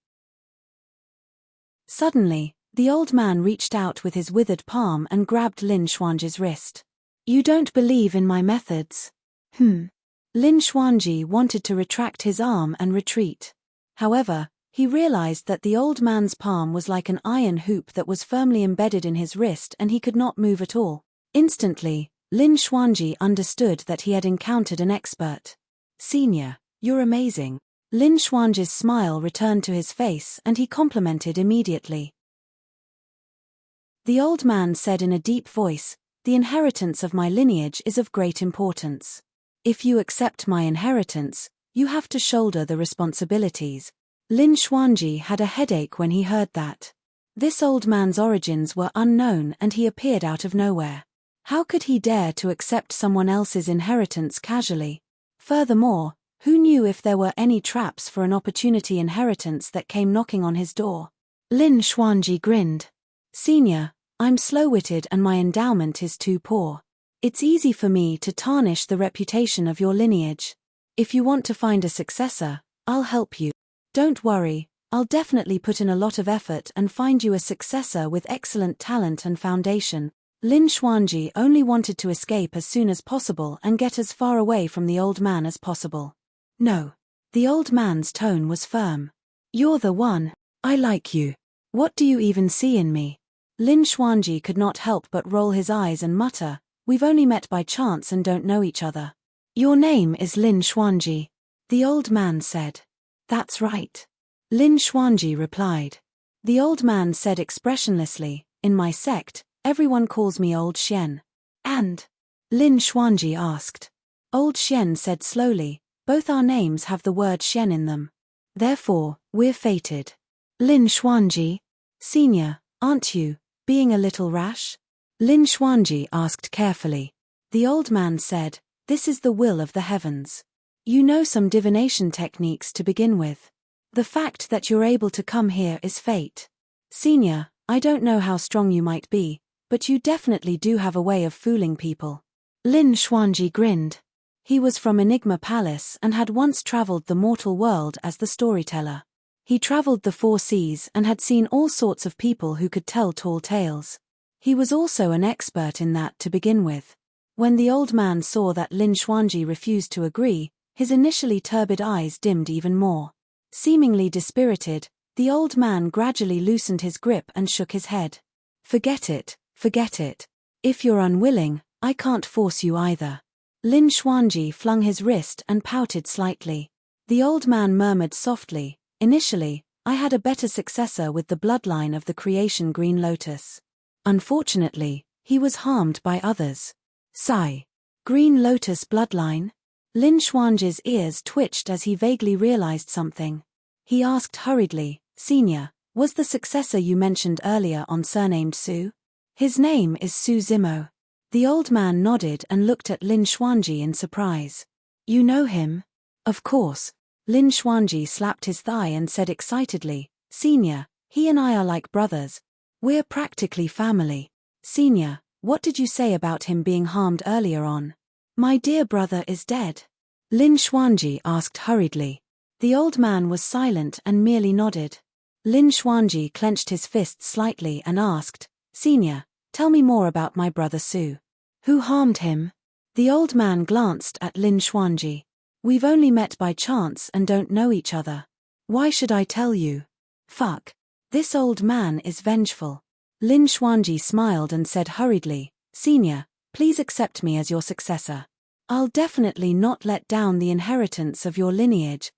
Suddenly, the old man reached out with his withered palm and grabbed Lin Xuanji's wrist. You don't believe in my methods? Lin Xuanji wanted to retract his arm and retreat. However, he realized that the old man's palm was like an iron hoop that was firmly embedded in his wrist and he could not move at all. Instantly, Lin Xuanji understood that he had encountered an expert. Senior, you're amazing. Lin Xuanji's smile returned to his face and he complimented immediately. The old man said in a deep voice, the inheritance of my lineage is of great importance. If you accept my inheritance, you have to shoulder the responsibilities. Lin Xuanji had a headache when he heard that. This old man's origins were unknown and he appeared out of nowhere. How could he dare to accept someone else's inheritance casually? Furthermore, who knew if there were any traps for an opportunity inheritance that came knocking on his door? Lin Xuanji grinned. Senior, I'm slow-witted and my endowment is too poor. It's easy for me to tarnish the reputation of your lineage. If you want to find a successor, I'll help you. Don't worry, I'll definitely put in a lot of effort and find you a successor with excellent talent and foundation. Lin Xuanji only wanted to escape as soon as possible and get as far away from the old man as possible. No. The old man's tone was firm. You're the one. I like you. What do you even see in me? Lin Xuanji could not help but roll his eyes and mutter, we've only met by chance and don't know each other. Your name is Lin Xuanji. The old man said. That's right. Lin Xuanji replied. The old man said expressionlessly, "In my sect, everyone calls me Old Xian." "And?" Lin Xuanji asked. Old Xian said slowly, "Both our names have the word Xian in them. Therefore, we're fated." "Lin Xuanji, Senior, aren't you being a little rash?" Lin Xuanji asked carefully. The old man said, "This is the will of the heavens. You know some divination techniques to begin with. The fact that you're able to come here is fate. Senior, I don't know how strong you might be, but you definitely do have a way of fooling people." Lin Xuanji grinned. He was from Enigma Palace and had once traveled the mortal world as the storyteller. He traveled the 4 seas and had seen all sorts of people who could tell tall tales. He was also an expert in that to begin with. When the old man saw that Lin Xuanji refused to agree, his initially turbid eyes dimmed even more. Seemingly dispirited, the old man gradually loosened his grip and shook his head. Forget it. If you're unwilling, I can't force you either." Lin Xuanji flung his wrist and pouted slightly. The old man murmured softly, "Initially, I had a better successor with the bloodline of the creation Green Lotus. Unfortunately, he was harmed by others." Sigh. Green Lotus bloodline? Lin Xuanji's ears twitched as he vaguely realized something. He asked hurriedly, "Senior, was the successor you mentioned earlier on surnamed Su?" "His name is Su Zimo." The old man nodded and looked at Lin Xuanji in surprise. "You know him?" "Of course." Lin Xuanji slapped his thigh and said excitedly, "Senior, he and I are like brothers. We're practically family." "Senior, what did you say about him being harmed earlier on?" "My dear brother is dead." Lin Xuanji asked hurriedly. The old man was silent and merely nodded. Lin Xuanji clenched his fists slightly and asked, "Senior, tell me more about my brother Su. Who harmed him?" The old man glanced at Lin Xuanji. "We've only met by chance and don't know each other. Why should I tell you?" "Fuck. This old man is vengeful." Lin Xuanji smiled and said hurriedly, "Senior, please accept me as your successor. I'll definitely not let down the inheritance of your lineage."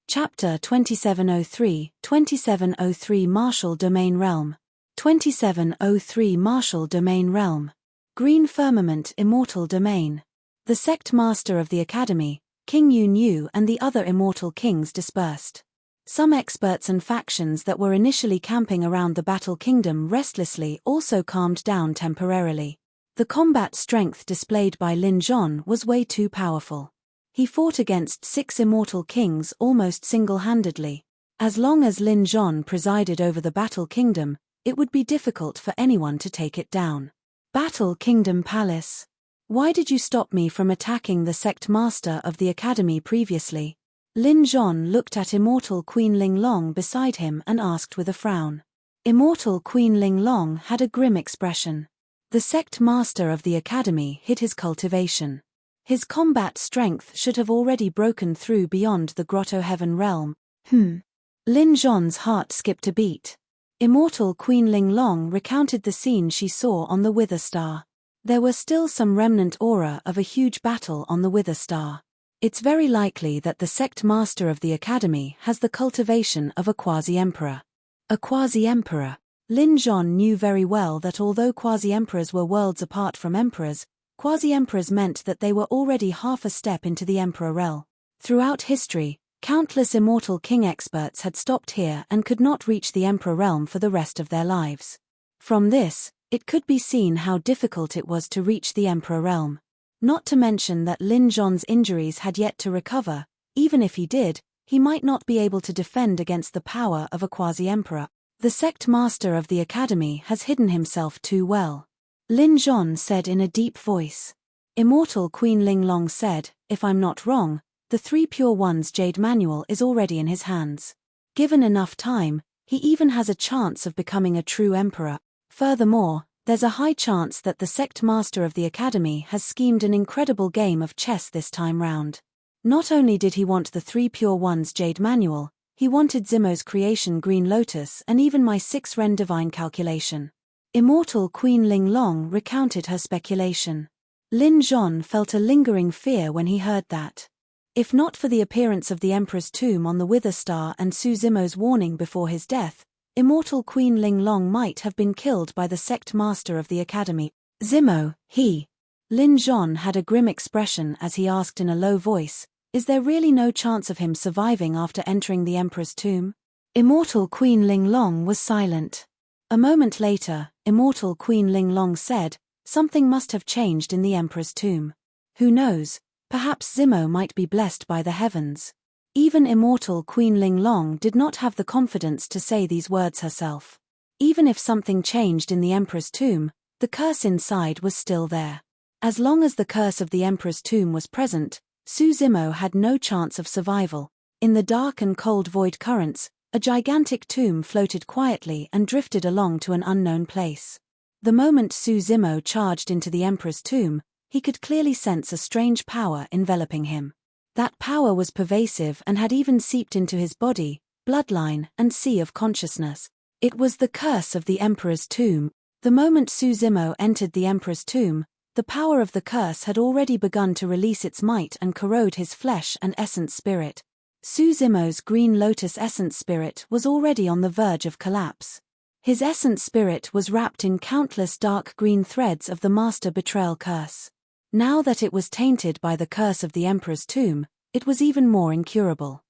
Chapter 2703 Martial Domain Realm. 2703 Martial Domain Realm. Green Firmament Immortal Domain. The sect master of the academy, King Yu, and the other immortal kings dispersed. Some experts and factions that were initially camping around the Battle Kingdom restlessly also calmed down temporarily. The combat strength displayed by Lin Zhon was way too powerful. He fought against 6 immortal kings almost single-handedly. As long as Lin Zhon presided over the Battle Kingdom, it would be difficult for anyone to take it down. Battle Kingdom Palace. Why did you stop me from attacking the sect master of the academy previously? Lin Zhon looked at Immortal Queen Ling Long beside him and asked with a frown. Immortal Queen Ling Long had a grim expression. The sect master of the academy hid his cultivation. His combat strength should have already broken through beyond the Grotto Heaven realm. Lin Zhon's heart skipped a beat. Immortal Queen Ling Long recounted the scene she saw on the Wither Star. There were still some remnant aura of a huge battle on the Wither Star. It's very likely that the sect master of the academy has the cultivation of a quasi-emperor. A quasi-emperor. Lin Zhon knew very well that although quasi-emperors were worlds apart from emperors, quasi-emperors meant that they were already half a step into the emperor realm. Throughout history, countless immortal king experts had stopped here and could not reach the emperor realm for the rest of their lives. From this, it could be seen how difficult it was to reach the emperor realm. Not to mention that Lin Zhon's injuries had yet to recover. Even if he did, he might not be able to defend against the power of a quasi-emperor. The sect master of the academy has hidden himself too well. Lin Zhon said in a deep voice. Immortal Queen Ling Long said, "If I'm not wrong, the 3 Pure Ones Jade Manual is already in his hands. Given enough time, he even has a chance of becoming a true emperor. Furthermore, there's a high chance that the sect master of the academy has schemed an incredible game of chess this time round. Not only did he want the 3 Pure Ones Jade Manual, he wanted Zimo's creation Green Lotus and even my 6 Ren Divine calculation." Immortal Queen Ling Long recounted her speculation. Lin Zhon felt a lingering fear when he heard that. If not for the appearance of the Emperor's tomb on the Wither Star and Su Zimo's warning before his death, immortal Queen Ling Long might have been killed by the sect master of the academy. Zimo, he. Lin Zhon had a grim expression as he asked in a low voice, is there really no chance of him surviving after entering the Emperor's tomb? Immortal Queen Ling Long was silent. A moment later, immortal Queen Ling Long said, something must have changed in the Emperor's tomb. Who knows, perhaps Zimo might be blessed by the heavens. Even immortal Queen Ling Long did not have the confidence to say these words herself. Even if something changed in the Emperor's tomb, the curse inside was still there. As long as the curse of the Emperor's tomb was present, Su Zimo had no chance of survival. In the dark and cold void currents, a gigantic tomb floated quietly and drifted along to an unknown place. The moment Su Zimo charged into the Emperor's tomb, he could clearly sense a strange power enveloping him. That power was pervasive and had even seeped into his body, bloodline, and sea of consciousness. It was the curse of the Emperor's tomb. The moment Su Zimo entered the Emperor's tomb, the power of the curse had already begun to release its might and corrode his flesh and essence spirit. Su Zimo's green lotus essence spirit was already on the verge of collapse. His essence spirit was wrapped in countless dark green threads of the master betrayal curse. Now that it was tainted by the curse of the Emperor's tomb, it was even more incurable.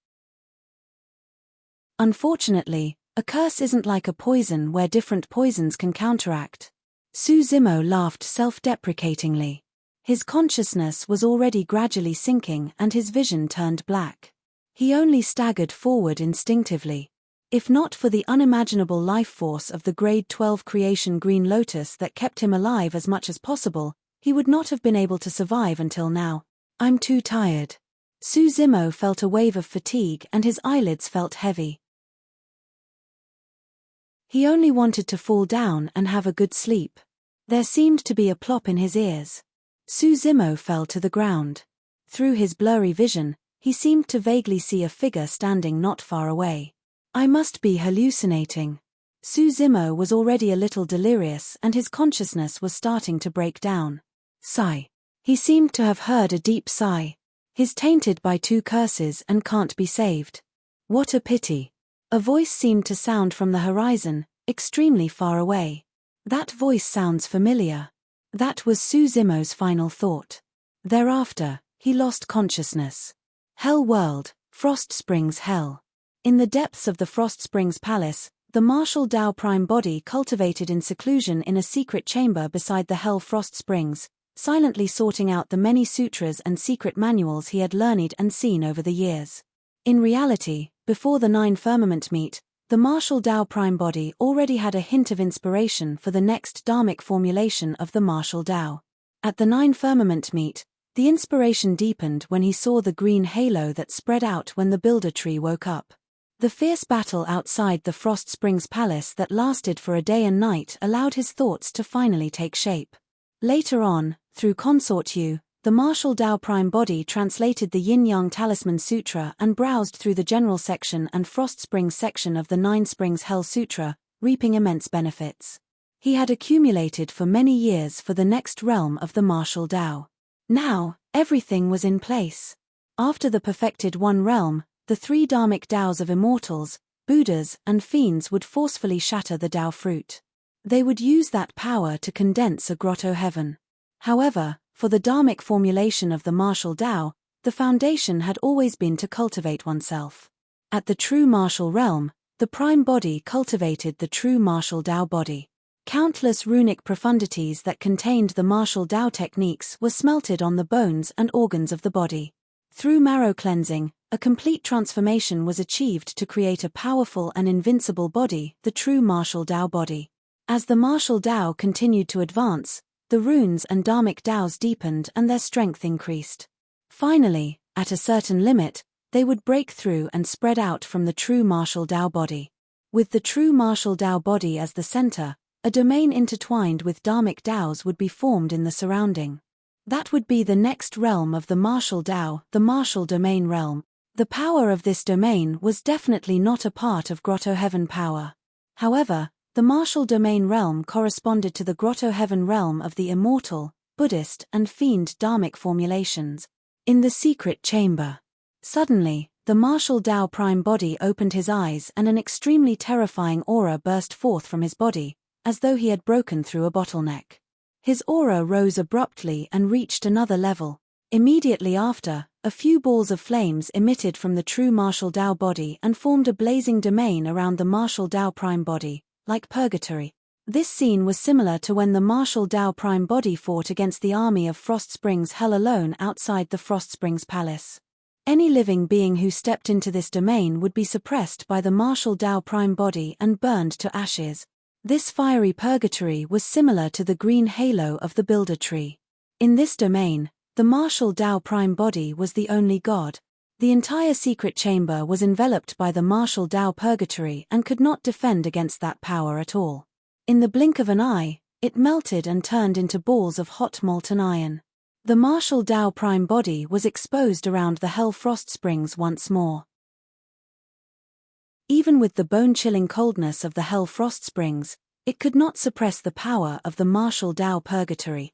Unfortunately, a curse isn't like a poison where different poisons can counteract. Su Zimo laughed self-deprecatingly. His consciousness was already gradually sinking and his vision turned black. He only staggered forward instinctively. If not for the unimaginable life force of the grade 12 creation Green Lotus that kept him alive as much as possible, he would not have been able to survive until now. I'm too tired. Su Zimo felt a wave of fatigue and his eyelids felt heavy. He only wanted to fall down and have a good sleep. There seemed to be a plop in his ears. Su Zimo fell to the ground. Through his blurry vision, he seemed to vaguely see a figure standing not far away. I must be hallucinating. Su Zimo was already a little delirious and his consciousness was starting to break down. Sigh. He seemed to have heard a deep sigh. He's tainted by 2 curses and can't be saved. What a pity. A voice seemed to sound from the horizon, extremely far away. That voice sounds familiar. That was Su Zimo's final thought. Thereafter, he lost consciousness. Hell World, Frost Springs Hell. In the depths of the Frost Springs Palace, the martial Tao Prime body cultivated in seclusion in a secret chamber beside the Hell Frost Springs, silently sorting out the many sutras and secret manuals he had learned and seen over the years. In reality, before the 9 firmament meet, the martial Tao Prime body already had a hint of inspiration for the next dharmic formulation of the martial Tao. At the 9 firmament meet, the inspiration deepened when he saw the green halo that spread out when the builder tree woke up. The fierce battle outside the Frost Springs Palace that lasted for a day and night allowed his thoughts to finally take shape. Later on, through Consort Yu, the martial Tao Prime body translated the Yin-Yang Talisman Sutra and browsed through the general section and Frost Springs section of the 9 Springs Hell Sutra, reaping immense benefits. He had accumulated for many years for the next realm of the martial Tao. Now, everything was in place. After the perfected 1 realm, the 3 dharmic Taos of immortals, Buddhas, and fiends would forcefully shatter the Tao fruit. They would use that power to condense a grotto heaven. However, for the dharmic formulation of the martial Tao, the foundation had always been to cultivate oneself. At the true martial realm, the prime body cultivated the true martial Tao body. Countless runic profundities that contained the martial Tao techniques were smelted on the bones and organs of the body. Through marrow cleansing, a complete transformation was achieved to create a powerful and invincible body, the true martial Tao body. As the martial Tao continued to advance, the runes and dharmic Taos deepened and their strength increased. Finally, at a certain limit, they would break through and spread out from the true martial Tao body. With the true martial Tao body as the center, a domain intertwined with dharmic Taos would be formed in the surrounding. That would be the next realm of the martial Tao, the martial domain realm. The power of this domain was definitely not a part of Grotto Heaven power. However, the martial domain realm corresponded to the Grotto Heaven realm of the immortal, Buddhist, and fiend dharmic formulations. In the secret chamber, Suddenly, the martial Tao prime body opened his eyes and an extremely terrifying aura burst forth from his body, as though he had broken through a bottleneck. His aura rose abruptly and reached another level. Immediately after, a few balls of flames emitted from the true martial Tao body and formed a blazing domain around the martial Tao prime body, like purgatory. This scene was similar to when the martial Tao prime body fought against the army of Frost Springs Hell alone outside the Frost Springs Palace. Any living being who stepped into this domain would be suppressed by the martial Tao prime body and burned to ashes. This fiery purgatory was similar to the green halo of the Builder tree. In this domain, the martial Tao prime body was the only god. The entire secret chamber was enveloped by the martial Tao purgatory and could not defend against that power at all. In the blink of an eye, it melted and turned into balls of hot molten iron. The martial Tao prime body was exposed around the Hell Frost Springs once more. Even with the bone-chilling coldness of the Hell Frost Springs, it could not suppress the power of the martial Tao purgatory.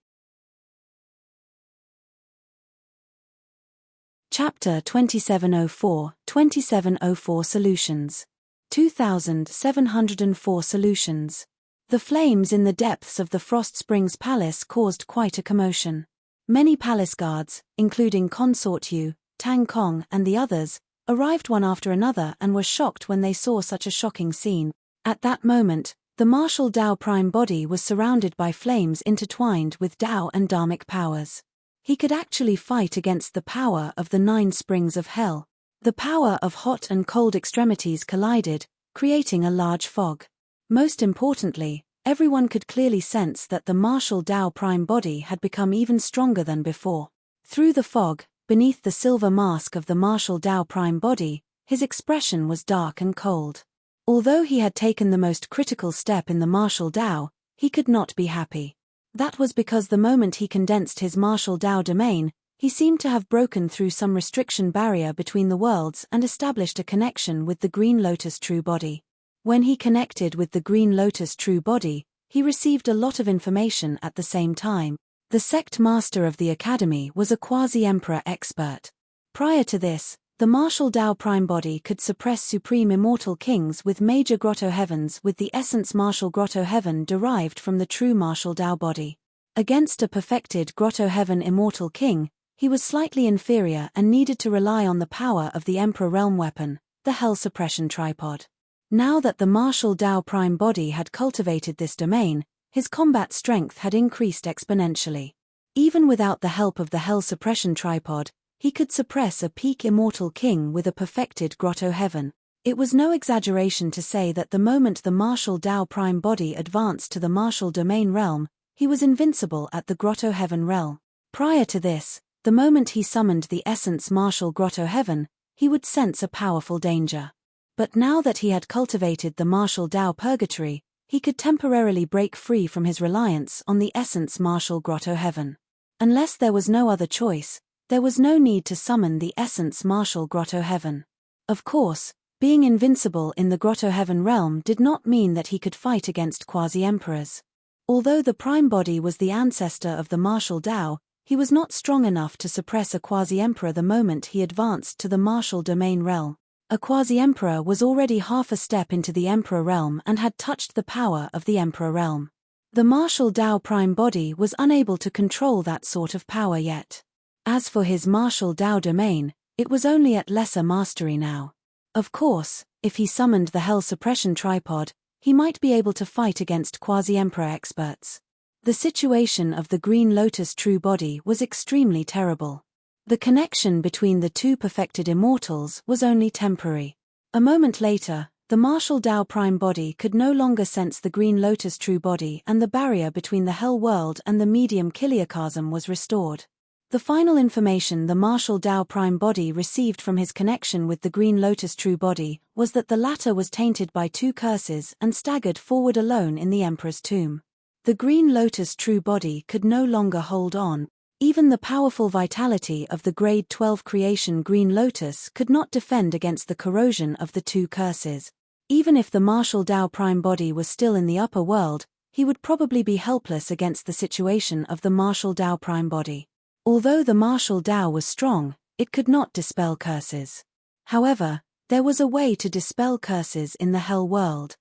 Chapter 2704, 2704 Solutions. 2704 Solutions. The flames in the depths of the Frost Springs Palace caused quite a commotion. Many palace guards, including Consort Yu, Tang Kong and the others, arrived one after another and were shocked when they saw such a shocking scene. At that moment, the martial Tao prime body was surrounded by flames intertwined with Tao and Dharmic powers. He could actually fight against the power of the 9 springs of hell. The power of hot and cold extremities collided, creating a large fog. Most importantly, everyone could clearly sense that the martial Tao prime body had become even stronger than before. Through the fog, beneath the silver mask of the martial Tao prime body, his expression was dark and cold. Although he had taken the most critical step in the martial Tao, he could not be happy. That was because the moment he condensed his martial Tao domain, he seemed to have broken through some restriction barrier between the worlds and established a connection with the Green Lotus true body. When he connected with the Green Lotus true body, he received a lot of information at the same time. The sect master of the academy was a quasi-emperor expert. Prior to this, the martial Tao prime body could suppress supreme immortal kings with major grotto heavens with the essence martial grotto heaven derived from the true martial Tao body. Against a perfected grotto heaven immortal king, he was slightly inferior and needed to rely on the power of the emperor realm weapon, the hell suppression tripod. Now that the martial Tao prime body had cultivated this domain, his combat strength had increased exponentially. Even without the help of the hell suppression tripod, he could suppress a peak immortal king with a perfected grotto heaven. It was no exaggeration to say that the moment the martial Tao prime body advanced to the martial domain realm, he was invincible at the grotto heaven realm. Prior to this, the moment he summoned the essence martial grotto heaven, he would sense a powerful danger. But now that he had cultivated the martial Tao purgatory, he could temporarily break free from his reliance on the essence martial grotto heaven. Unless there was no other choice, there was no need to summon the essence martial grotto heaven. Of course, being invincible in the grotto heaven realm did not mean that he could fight against quasi-emperors. Although the prime body was the ancestor of the martial Tao, he was not strong enough to suppress a quasi-emperor the moment he advanced to the martial domain realm. A quasi-emperor was already half a step into the emperor realm and had touched the power of the emperor realm. The martial Tao prime body was unable to control that sort of power yet. As for his martial Tao domain, it was only at lesser mastery now. Of course, if he summoned the hell suppression tripod, he might be able to fight against quasi-emperor experts. The situation of the Green Lotus true body was extremely terrible. The connection between the two perfected immortals was only temporary. A moment later, the martial Tao prime body could no longer sense the Green Lotus true body and the barrier between the hell world and the medium chiliocosm was restored. The final information the martial Tao prime body received from his connection with the Green Lotus true body was that the latter was tainted by 2 curses and staggered forward alone in the emperor's tomb. The Green Lotus true body could no longer hold on. Even the powerful vitality of the grade 12 creation Green Lotus could not defend against the corrosion of the 2 curses. Even if the martial Tao prime body was still in the upper world, he would probably be helpless against the situation of the martial Tao prime body. Although the martial Tao was strong, it could not dispel curses. However, there was a way to dispel curses in the hell world.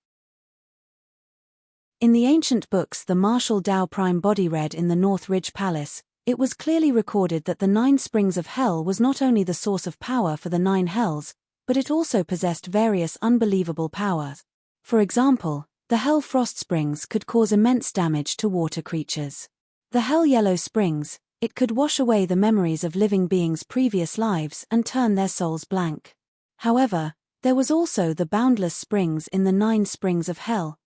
In the ancient books the martial Tao Prime Body read in the North Ridge Palace, it was clearly recorded that the 9 springs of hell was not only the source of power for the 9 hells, but it also possessed various unbelievable powers. For example, the hell frost springs could cause immense damage to water creatures. The hell yellow springs, it could wash away the memories of living beings' previous lives and turn their souls blank. However, there was also the boundless springs in the 9 springs of hell.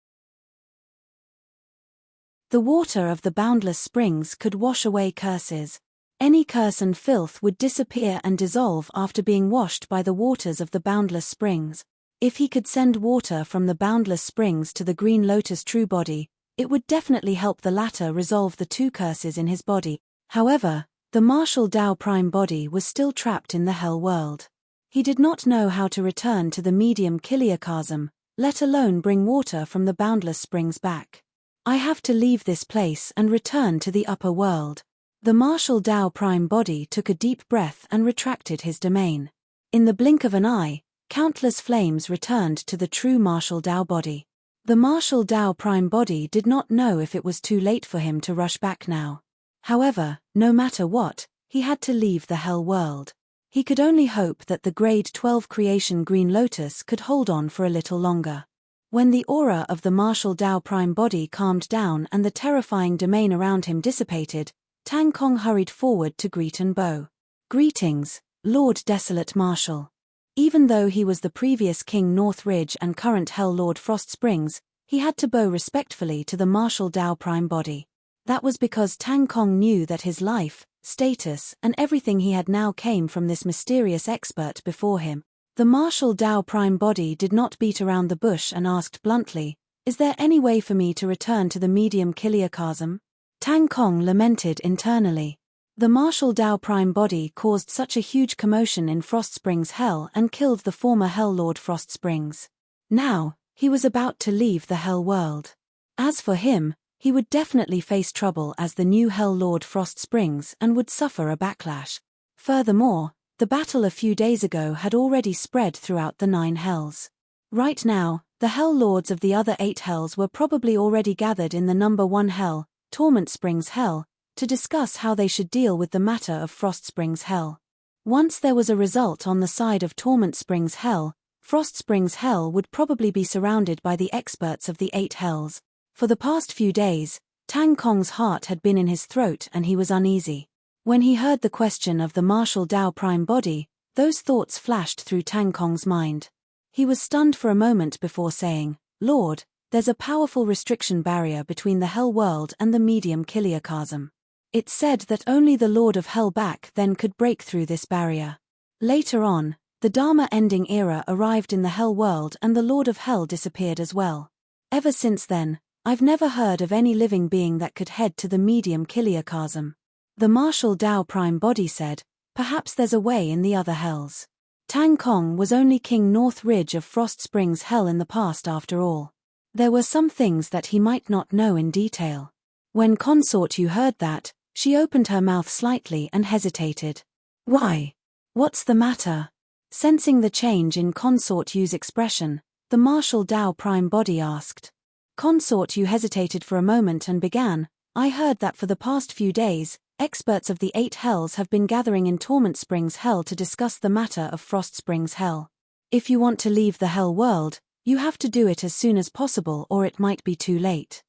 The water of the boundless springs could wash away curses. Any curse and filth would disappear and dissolve after being washed by the waters of the boundless springs. If he could send water from the boundless springs to the Green Lotus true body, it would definitely help the latter resolve the 2 curses in his body. However, the martial Tao Prime Body was still trapped in the hell world. He did not know how to return to the medium Kiliakasm, let alone bring water from the boundless springs back. I have to leave this place and return to the upper world. The martial Tao Prime Body took a deep breath and retracted his domain. In the blink of an eye, countless flames returned to the true martial Tao body. The martial Tao Prime Body did not know if it was too late for him to rush back now. However, no matter what, he had to leave the hell world. He could only hope that the grade 12 creation Green Lotus could hold on for a little longer. When the aura of the martial Tao Prime Body calmed down and the terrifying domain around him dissipated, Tang Kong hurried forward to greet and bow. Greetings, Lord Desolate Marshal. Even though he was the previous King North Ridge and current Hell Lord Frost Springs, he had to bow respectfully to the martial Tao Prime Body. That was because Tang Kong knew that his life, status, and everything he had now came from this mysterious expert before him. The martial Tao Prime Body did not beat around the bush and asked bluntly, "Is there any way for me to return to the medium Kiliakasm?" Tang Kong lamented internally. The martial Tao Prime Body caused such a huge commotion in Frost Springs Hell and killed the former Hell Lord Frost Springs. Now, he was about to leave the Hell world. As for him, he would definitely face trouble as the new Hell Lord Frost Springs and would suffer a backlash. Furthermore, the battle a few days ago had already spread throughout the 9 hells. Right now, the Hell Lords of the other 8 hells were probably already gathered in the number 1 hell, Torment Springs Hell, to discuss how they should deal with the matter of Frost Springs Hell. Once there was a result on the side of Torment Springs Hell, Frost Springs Hell would probably be surrounded by the experts of the 8 hells. For the past few days, Tang Kong's heart had been in his throat and he was uneasy. When he heard the question of the martial Tao Prime Body, those thoughts flashed through Tang Kong's mind. He was stunned for a moment before saying, "Lord, there's a powerful restriction barrier between the Hell world and the medium Kiliakasm. It's said that only the Lord of Hell back then could break through this barrier." Later on, the Dharma ending era arrived in the Hell world and the Lord of Hell disappeared as well. Ever since then, I've never heard of any living being that could head to the medium Kiliakasm. The martial Tao Prime Body said, "Perhaps there's a way in the other hells." Tang Kong was only King North Ridge of Frost Springs Hell in the past after all. There were some things that he might not know in detail. When Consort Yu heard that, she opened her mouth slightly and hesitated. "Why? What's the matter?" Sensing the change in Consort Yu's expression, the martial Tao Prime Body asked. Consort Yu hesitated for a moment and began, "I heard that for the past few days, experts of the 8 hells have been gathering in Torment Springs Hell to discuss the matter of Frost Springs Hell. If you want to leave the Hell world, you have to do it as soon as possible or it might be too late."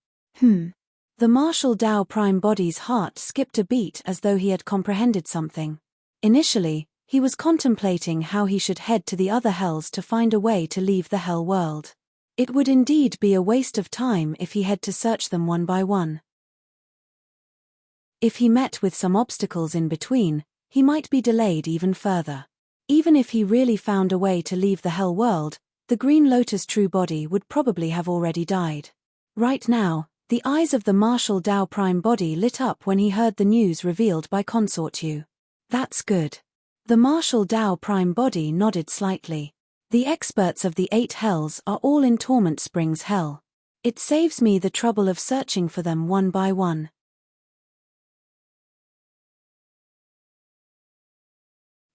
The martial Tao Prime Body's heart skipped a beat as though he had comprehended something. Initially, he was contemplating how he should head to the other hells to find a way to leave the Hell world. It would indeed be a waste of time if he had to search them one by one. If he met with some obstacles in between, he might be delayed even further. Even if he really found a way to leave the Hell world, the Green Lotus true body would probably have already died. Right now, the eyes of the martial Tao Prime Body lit up when he heard the news revealed by Consort Yu. "That's good." The martial Tao Prime Body nodded slightly. "The experts of the 8 hells are all in Torment Springs Hell. It saves me the trouble of searching for them one by one."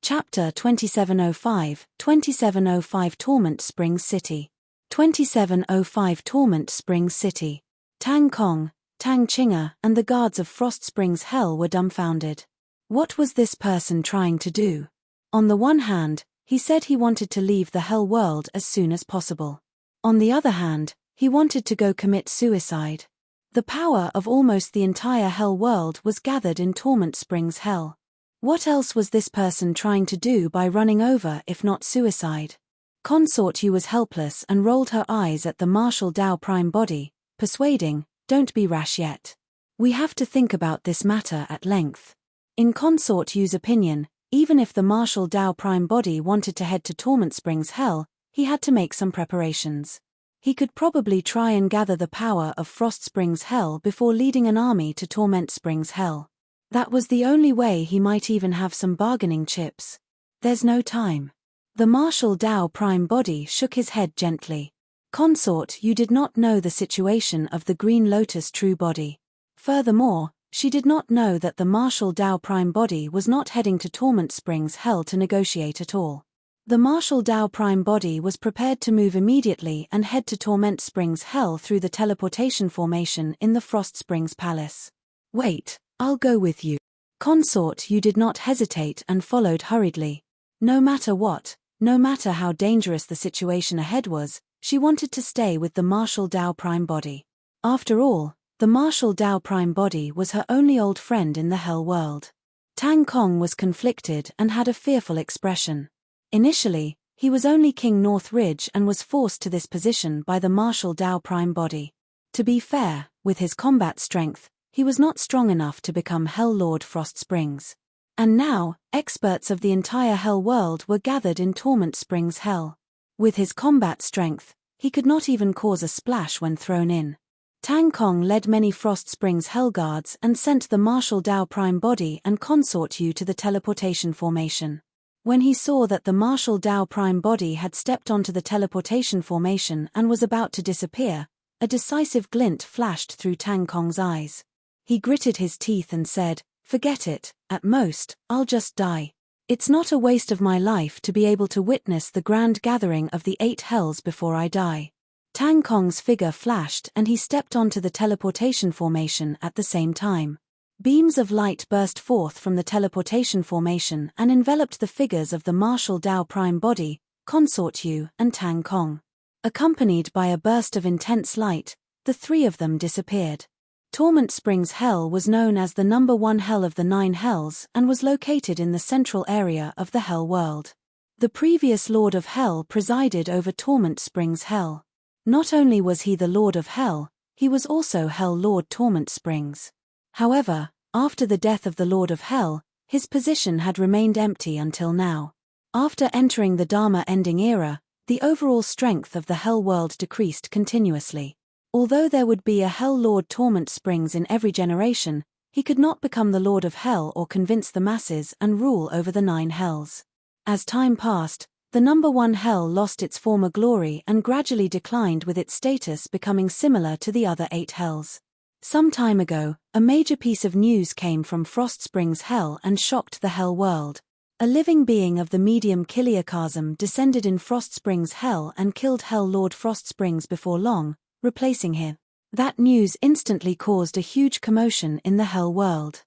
Chapter 2705, 2705 Torment Springs City. 2705 Torment Springs City. Tang Kong, Tang Chinga, and the guards of Frost Springs Hell were dumbfounded. What was this person trying to do? On the one hand, he said he wanted to leave the Hell world as soon as possible. On the other hand, he wanted to go commit suicide. The power of almost the entire Hell world was gathered in Torment Springs Hell. What else was this person trying to do by running over if not suicide? Consort Yu was helpless and rolled her eyes at the martial Dao prime body, persuading, "Don't be rash yet. We have to think about this matter at length." In Consort Yu's opinion, even if the martial Dao prime body wanted to head to Torment Springs Hell, he had to make some preparations. He could probably try and gather the power of Frost Springs Hell before leading an army to Torment Springs Hell. That was the only way he might even have some bargaining chips. There's no time. The martial Dao prime body shook his head gently. Consort Yu did not know the situation of the Green Lotus true body. Furthermore, she did not know that the martial Dao prime body was not heading to Torment Springs Hell to negotiate at all. The martial Dao prime body was prepared to move immediately and head to Torment Springs Hell through the teleportation formation in the Frost Springs Palace. "Wait, I'll go with you." Consort Yu did not hesitate and followed hurriedly. No matter what, no matter how dangerous the situation ahead was, she wanted to stay with the martial Dao prime body. After all, the martial Dao prime body was her only old friend in the Hell world. Tang Kong was conflicted and had a fearful expression. Initially, he was only King North Ridge and was forced to this position by the martial Dao prime body. To be fair, with his combat strength, he was not strong enough to become Hell Lord Frost Springs. And now, experts of the entire Hell world were gathered in Torment Springs Hell. With his combat strength, he could not even cause a splash when thrown in. Tang Kong led many Frost Springs Hell guards and sent the martial Dao prime body and Consort Yu to the teleportation formation. When he saw that the martial Dao prime body had stepped onto the teleportation formation and was about to disappear, a decisive glint flashed through Tang Kong's eyes. He gritted his teeth and said, "Forget it, at most, I'll just die. It's not a waste of my life to be able to witness the grand gathering of the 8 hells before I die." Tang Kong's figure flashed and he stepped onto the teleportation formation at the same time. Beams of light burst forth from the teleportation formation and enveloped the figures of the martial Dao prime body, Consort Yu, and Tang Kong. Accompanied by a burst of intense light, the 3 of them disappeared. Torment Springs Hell was known as the number 1 hell of the 9 hells and was located in the central area of the Hell world. The previous Lord of Hell presided over Torment Springs Hell. Not only was he the Lord of Hell, he was also Hell Lord Torment Springs. However, after the death of the Lord of Hell, his position had remained empty until now. After entering the Dharma-ending era, the overall strength of the Hell world decreased continuously. Although there would be a Hell Lord Torment Springs in every generation, he could not become the Lord of Hell or convince the masses and rule over the 9 hells. As time passed, the number 1 hell lost its former glory and gradually declined, with its status becoming similar to the other 8 hells. Some time ago, a major piece of news came from Frost Springs Hell and shocked the Hell world. A living being of the medium Kiliakasm descended in Frost Springs Hell and killed Hell Lord Frost Springs before long, replacing him. That news instantly caused a huge commotion in the Hell world.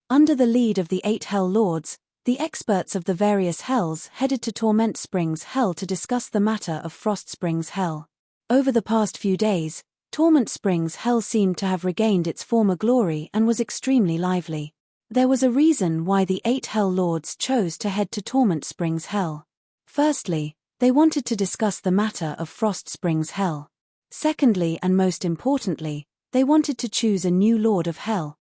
Under the lead of the 8 Hell Lords, the experts of the various hells headed to Torment Springs Hell to discuss the matter of Frost Springs Hell. Over the past few days, Torment Springs Hell seemed to have regained its former glory and was extremely lively. There was a reason why the 8 Hell Lords chose to head to Torment Springs Hell. Firstly, they wanted to discuss the matter of Frost Springs Hell. Secondly, and most importantly, they wanted to choose a new Lord of Hell.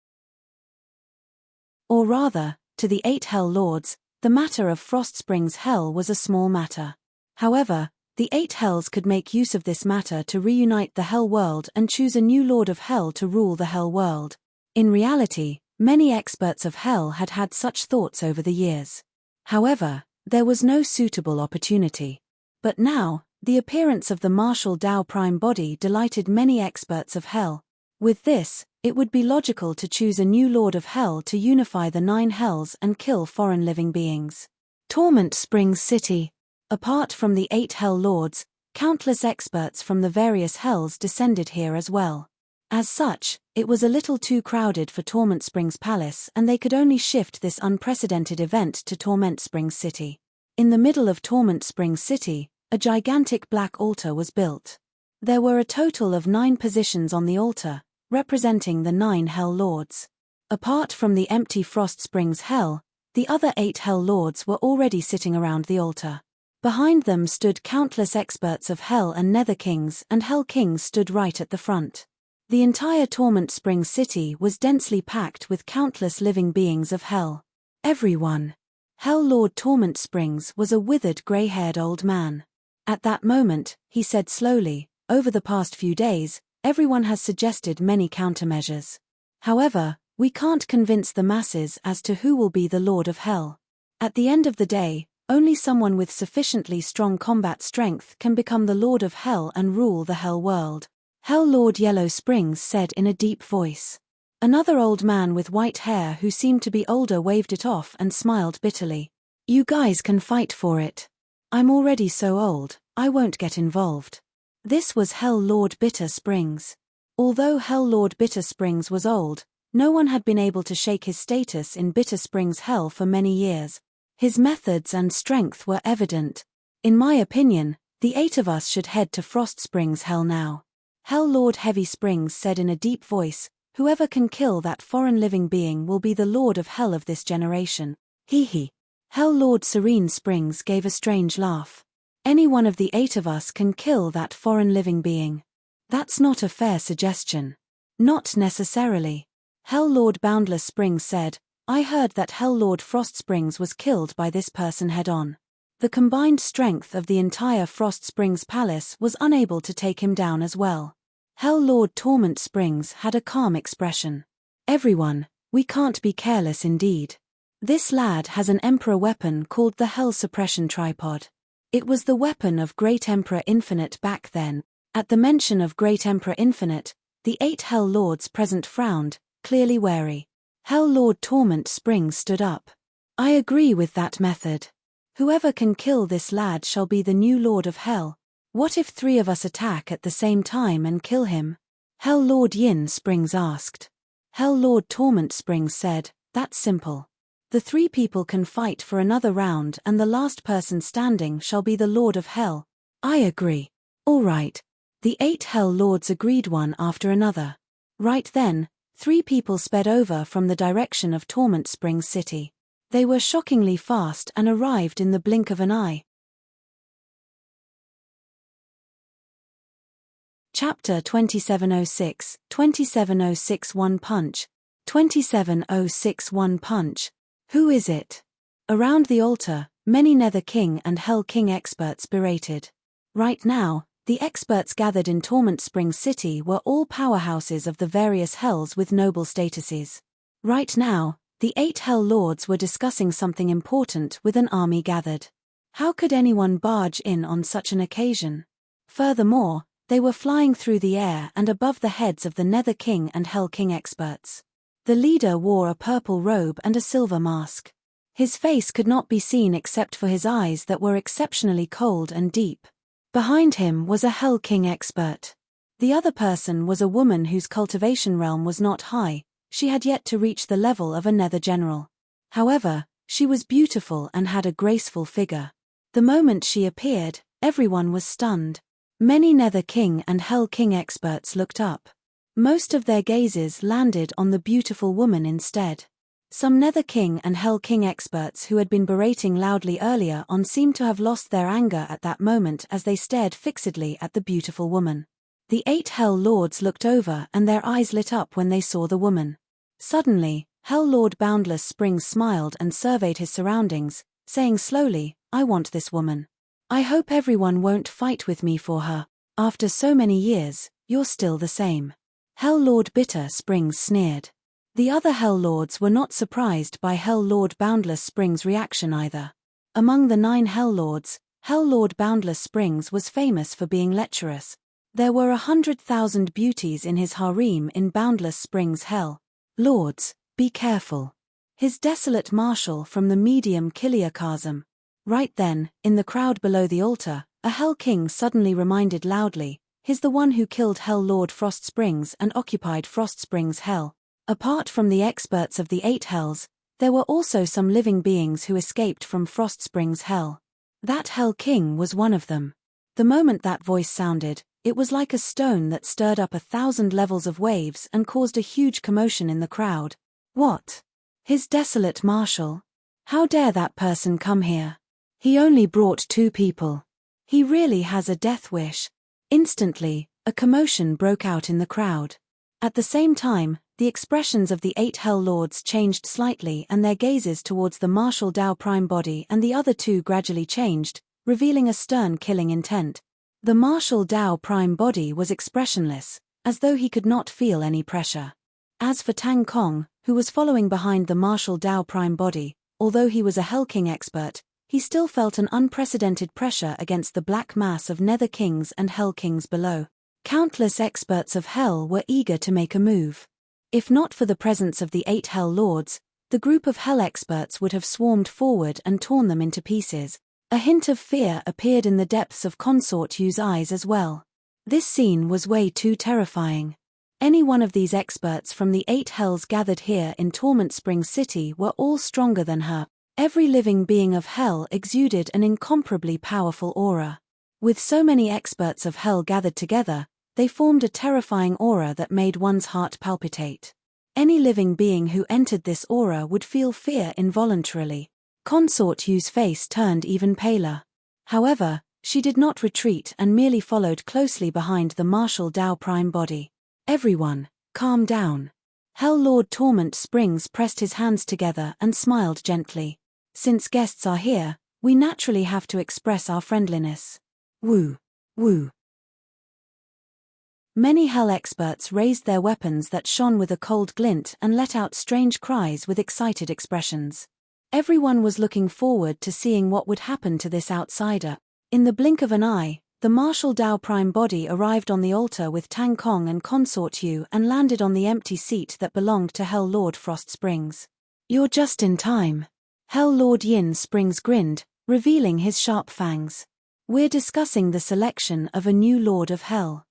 Or rather, to the 8 Hell Lords, the matter of Frost Springs Hell was a small matter. However, the 8 hells could make use of this matter to reunite the Hell world and choose a new Lord of Hell to rule the Hell world. In reality, many experts of Hell had had such thoughts over the years. However, there was no suitable opportunity. But now, the appearance of the martial Dao prime body delighted many experts of Hell. With this, It would be logical to choose a new Lord of Hell to unify the 9 hells and kill foreign living beings. Torment Springs City. Apart from the 8 hell lords, countless experts from the various hells descended here as well. As such, it was a little too crowded for Torment Springs Palace, and they could only shift this unprecedented event to Torment Springs City. In the middle of Torment Springs City, a gigantic black altar was built. There were a total of 9 positions on the altar, representing the 9 hell lords. Apart from the empty Frost Springs Hell, the other 8 hell lords were already sitting around the altar. Behind them stood countless experts of Hell and Nether Kings, and Hell Kings stood right at the front. The entire Torment Springs City was densely packed with countless living beings of Hell. Everyone. Hell Lord Torment Springs was a withered gray-haired old man. At that moment, he said slowly, "Over the past few days, everyone has suggested many countermeasures. However, we can't convince the masses as to who will be the Lord of Hell. At the end of the day, only someone with sufficiently strong combat strength can become the Lord of Hell and rule the Hell world." Hell Lord Yellow Springs said in a deep voice. Another old man with white hair who seemed to be older waved it off and smiled bitterly. "You guys can fight for it. I'm already so old, I won't get involved." This was Hell Lord Bitter Springs. Although Hell Lord Bitter Springs was old, no one had been able to shake his status in Bitter Springs Hell for many years. His methods and strength were evident. "In my opinion, the 8 of us should head to Frost Springs Hell now," Hell Lord Heavy Springs said in a deep voice. "Whoever can kill that foreign living being will be the Lord of Hell of this generation." Hee hee. Hell Lord Serene Springs gave a strange laugh. "Any one of the 8 of us can kill that foreign living being. That's not a fair suggestion." "Not necessarily." Hell Lord Boundless Springs said, "I heard that Hell Lord Frost Springs was killed by this person head-on. The combined strength of the entire Frost Springs Palace was unable to take him down as well." Hell Lord Torment Springs had a calm expression. "Everyone, we can't be careless indeed. This lad has an Emperor weapon called the Hell Suppression Tripod. It was the weapon of Great Emperor Infinite back then." At the mention of Great Emperor Infinite, the 8 Hell Lords present frowned, clearly wary. Hell Lord Torment Springs stood up. "I agree with that method. Whoever can kill this lad shall be the new Lord of Hell. What if 3 of us attack at the same time and kill him?" Hell Lord Yin Springs asked. Hell Lord Torment Springs said, "That's simple. The 3 people can fight for another round and the last person standing shall be the Lord of Hell." "I agree." "All right." The 8 Hell Lords agreed one after another. Right then, 3 people sped over from the direction of Torment Springs City. They were shockingly fast and arrived in the blink of an eye. Chapter 2706, 2706 One Punch. 2706 One Punch. Who is it? Around the altar, many Nether King and Hell King experts berated. Right now, the experts gathered in Torment Springs City were all powerhouses of the various hells with noble statuses. Right now, the 8 Hell Lords were discussing something important with an army gathered. How could anyone barge in on such an occasion? Furthermore, they were flying through the air and above the heads of the Nether King and Hell King experts. The leader wore a purple robe and a silver mask. His face could not be seen except for his eyes that were exceptionally cold and deep. Behind him was a Hell King expert. The other person was a woman whose cultivation realm was not high. She had yet to reach the level of a Nether General. However, she was beautiful and had a graceful figure. The moment she appeared, everyone was stunned. Many Nether King and Hell King experts looked up. Most of their gazes landed on the beautiful woman instead. Some Nether King and Hell King experts who had been berating loudly earlier on seemed to have lost their anger at that moment as they stared fixedly at the beautiful woman. The 8 Hell Lords looked over and their eyes lit up when they saw the woman. Suddenly, Hell Lord Boundless Springs smiled and surveyed his surroundings, saying slowly, "I want this woman. I hope everyone won't fight with me for her. After so many years, you're still the same." Hell Lord Bitter Springs sneered. The other Hell Lords were not surprised by Hell Lord Boundless Springs' reaction either. Among the 9 Hell Lords, Hell Lord Boundless Springs was famous for being lecherous. There were 100,000 beauties in his harem in Boundless Springs Hell. Lords, be careful. His desolate marshal from the medium Kiliakazam. Right then, in the crowd below the altar, a Hell King suddenly reminded loudly, he's the one who killed Hell Lord Frost Springs and occupied Frost Springs Hell. Apart from the experts of the 8 Hells, there were also some living beings who escaped from Frost Springs Hell. That Hell King was one of them. The moment that voice sounded, it was like a stone that stirred up 1,000 levels of waves and caused a huge commotion in the crowd. What? His desolate marshal? How dare that person come here? He only brought 2 people. He really has a death wish. Instantly, a commotion broke out in the crowd. At the same time, the expressions of the 8 Hell Lords changed slightly and their gazes towards the Martial Dao Prime Body and the other 2 gradually changed, revealing a stern killing intent. The Martial Dao Prime Body was expressionless, as though he could not feel any pressure. As for Tang Kong, who was following behind the Martial Dao Prime Body, although he was a Hell King expert, he still felt an unprecedented pressure against the black mass of Nether Kings and Hell Kings below. Countless experts of Hell were eager to make a move. If not for the presence of the 8 Hell Lords, the group of Hell experts would have swarmed forward and torn them into pieces. A hint of fear appeared in the depths of Consort Yu's eyes as well. This scene was way too terrifying. Any one of these experts from the 8 Hells gathered here in Torment Springs City were all stronger than her. Every living being of Hell exuded an incomparably powerful aura. With so many experts of Hell gathered together, they formed a terrifying aura that made one's heart palpitate. Any living being who entered this aura would feel fear involuntarily. Consort Yu's face turned even paler. However, she did not retreat and merely followed closely behind the Martial Dao Prime Body. Everyone, calm down. Hell Lord Torment Springs pressed his hands together and smiled gently. Since guests are here, we naturally have to express our friendliness. Woo. Woo. Many Hell experts raised their weapons that shone with a cold glint and let out strange cries with excited expressions. Everyone was looking forward to seeing what would happen to this outsider. In the blink of an eye, the Martial Dao Prime Body arrived on the altar with Tang Kong and Consort Yu and landed on the empty seat that belonged to Hell Lord Frost Springs. You're just in time. Hell Lord Yin Springs grinned, revealing his sharp fangs. We're discussing the selection of a new Lord of Hell.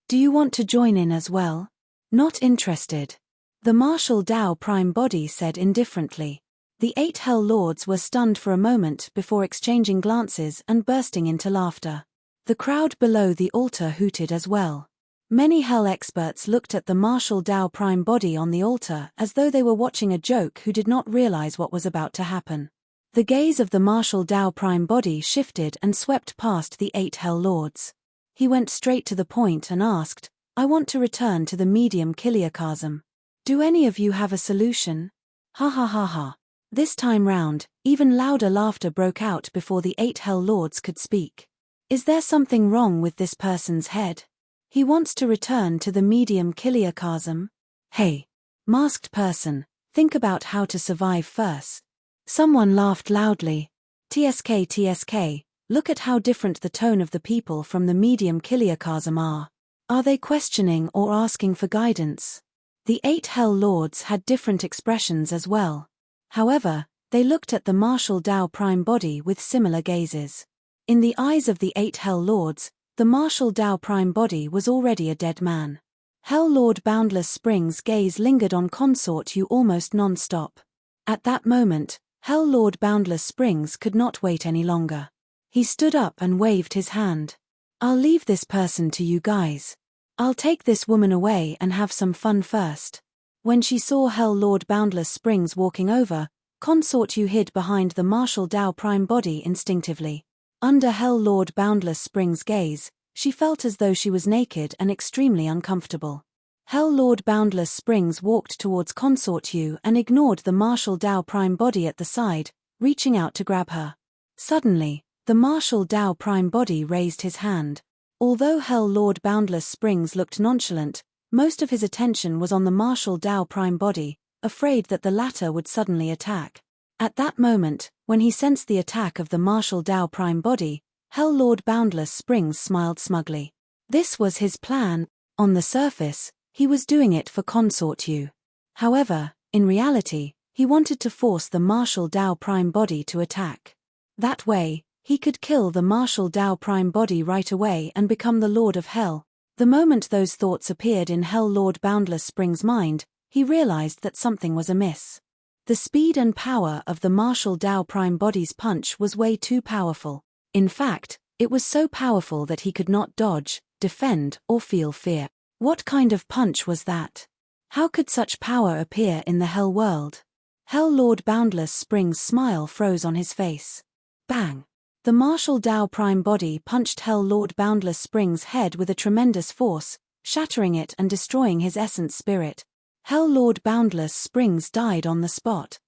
Do you want to join in as well? Not interested. The Martial Dao Prime Body said indifferently. The 8 Hell Lords were stunned for a moment before exchanging glances and bursting into laughter. The crowd below the altar hooted as well. Many Hell experts looked at the Martial Dao Prime Body on the altar as though they were watching a joke who did not realize what was about to happen. The gaze of the Martial Dao Prime Body shifted and swept past the 8 Hell Lords. He went straight to the point and asked, I want to return to the medium Kiliakazam. Do any of you have a solution? Ha ha ha ha. This time round, even louder laughter broke out before the 8 Hell Lords could speak. Is there something wrong with this person's head? He wants to return to the medium Kiliakazam? Hey, masked person, think about how to survive first. Someone laughed loudly. TSK, look at how different the tone of the people from the medium Kiliakazam are. Are they questioning or asking for guidance? The 8 Hell Lords had different expressions as well. However, they looked at the Martial Dao Prime Body with similar gazes. In the eyes of the 8 Hell Lords, the Martial Dao Prime Body was already a dead man. Hell Lord Boundless Springs' gaze lingered on Consort Yu almost non-stop. At that moment, Hell Lord Boundless Springs could not wait any longer. He stood up and waved his hand. I'll leave this person to you guys. I'll take this woman away and have some fun first. When she saw Hell Lord Boundless Springs walking over, Consort Yu hid behind the Martial Dao Prime Body instinctively. Under Hell Lord Boundless Springs' gaze, she felt as though she was naked and extremely uncomfortable. Hell Lord Boundless Springs walked towards Consort Yu and ignored the Martial Dao Prime Body at the side, reaching out to grab her. Suddenly, the Martial Dao Prime Body raised his hand. Although Hell Lord Boundless Springs looked nonchalant, most of his attention was on the Martial Dao Prime Body, afraid that the latter would suddenly attack. At that moment, when he sensed the attack of the Martial Dao Prime Body, Hell Lord Boundless Springs smiled smugly. This was his plan. On the surface, he was doing it for Consort Yu. However, in reality, he wanted to force the Martial Dao Prime Body to attack. That way, he could kill the Martial Dao Prime Body right away and become the Lord of Hell. The moment those thoughts appeared in Hell Lord Boundless Springs' mind, he realized that something was amiss. The speed and power of the Martial Dao Prime Body's punch was way too powerful. In fact, it was so powerful that he could not dodge, defend, or feel fear. What kind of punch was that? How could such power appear in the Hell world? Hell Lord Boundless Springs' smile froze on his face. Bang! The Martial Dao Prime Body punched Hell Lord Boundless Springs' head with a tremendous force, shattering it and destroying his essence spirit. Hell Lord Boundless Springs died on the spot.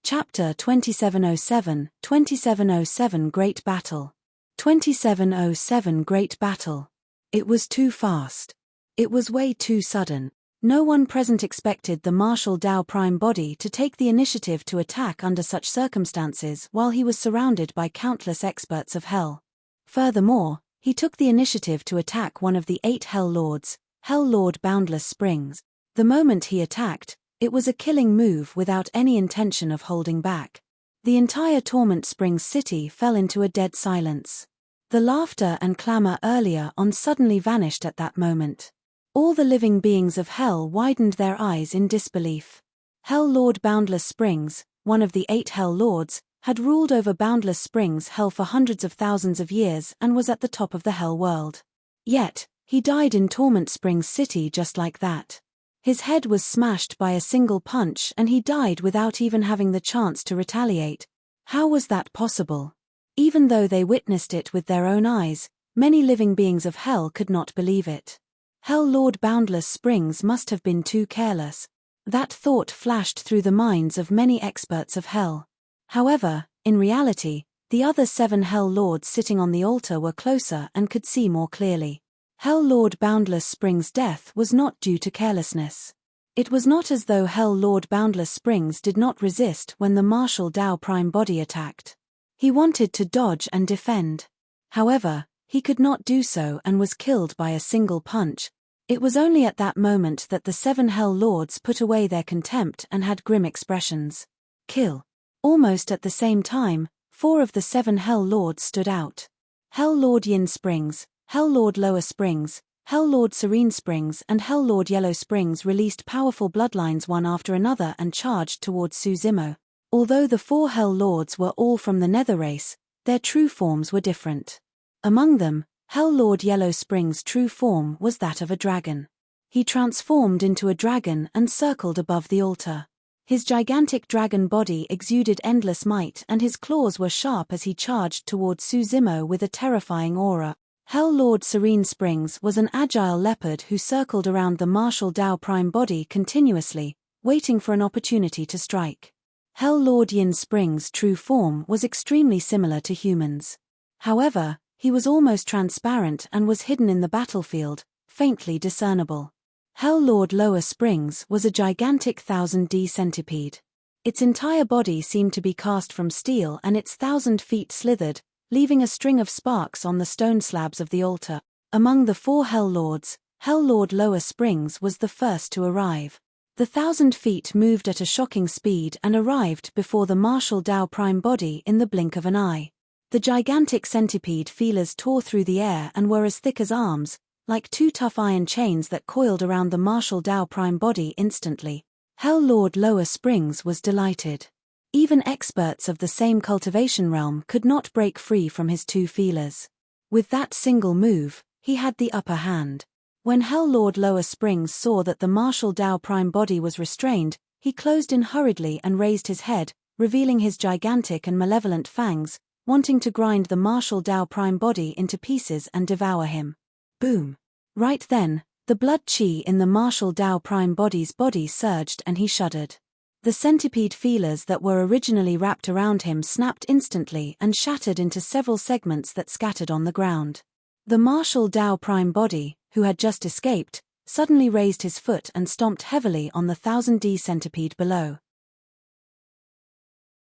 Chapter 2707, 2707 Great Battle. 2707 Great Battle. It was too fast. It was way too sudden. No one present expected the Martial Dao Prime Body to take the initiative to attack under such circumstances while he was surrounded by countless experts of Hell. Furthermore, he took the initiative to attack one of the 8 Hell Lords, Hell Lord Boundless Springs. The moment he attacked, it was a killing move without any intention of holding back. The entire Torment Springs city fell into a dead silence. The laughter and clamor earlier on suddenly vanished at that moment. All the living beings of Hell widened their eyes in disbelief. Hell Lord Boundless Springs, one of the 8 Hell Lords, had ruled over Boundless Springs Hell for hundreds of thousands of years and was at the top of the Hell world. Yet, he died in Torment Springs City just like that. His head was smashed by a single punch and he died without even having the chance to retaliate. How was that possible? Even though they witnessed it with their own eyes, many living beings of Hell could not believe it. Hell Lord Boundless Springs must have been too careless. That thought flashed through the minds of many experts of Hell. However, in reality, the other 7 Hell Lords sitting on the altar were closer and could see more clearly. Hell Lord Boundless Springs' death was not due to carelessness. It was not as though Hell Lord Boundless Springs did not resist when the Martial Dao Prime Body attacked. He wanted to dodge and defend. However, he could not do so and was killed by a single punch. It was only at that moment that the 7 Hell Lords put away their contempt and had grim expressions. Kill. Almost at the same time, 4 of the 7 Hell Lords stood out. Hell Lord Yin Springs, Hell Lord Lower Springs, Hell Lord Serene Springs and Hell Lord Yellow Springs released powerful bloodlines one after another and charged towards Suzimo. Although the 4 Hell Lords were all from the Nether race, their true forms were different. Among them, Hell Lord Yellow Springs' true form was that of a dragon. He transformed into a dragon and circled above the altar. His gigantic dragon body exuded endless might and his claws were sharp as he charged towards Suzimo with a terrifying aura. Hell Lord Serene Springs was an agile leopard who circled around the Martial Dao Prime Body continuously, waiting for an opportunity to strike. Hell Lord Yin Springs' true form was extremely similar to humans. However, he was almost transparent and was hidden in the battlefield, faintly discernible. Hell Lord Lower Springs was a gigantic 1000D centipede. Its entire body seemed to be cast from steel and its 1000 feet slithered, leaving a string of sparks on the stone slabs of the altar. Among the 4 Hell Lords, Hell Lord Lower Springs was the first to arrive. The 1000 feet moved at a shocking speed and arrived before the Martial Dao Prime Body in the blink of an eye. The gigantic centipede feelers tore through the air and were as thick as arms, like 2 tough iron chains that coiled around the Martial Dao Prime Body instantly. Hell Lord Lower Springs was delighted. Even experts of the same cultivation realm could not break free from his 2 feelers. With that single move, he had the upper hand. When Hell Lord Lower Springs saw that the Martial Dao Prime Body was restrained, he closed in hurriedly and raised his head, revealing his gigantic and malevolent fangs, wanting to grind the Martial Dao Prime Body into pieces and devour him. Boom! Right then, the blood chi in the Martial Dao Prime Body's body surged and he shuddered. The centipede feelers that were originally wrapped around him snapped instantly and shattered into several segments that scattered on the ground. The Martial Dao Prime Body, who had just escaped, suddenly raised his foot and stomped heavily on the 1000D centipede below.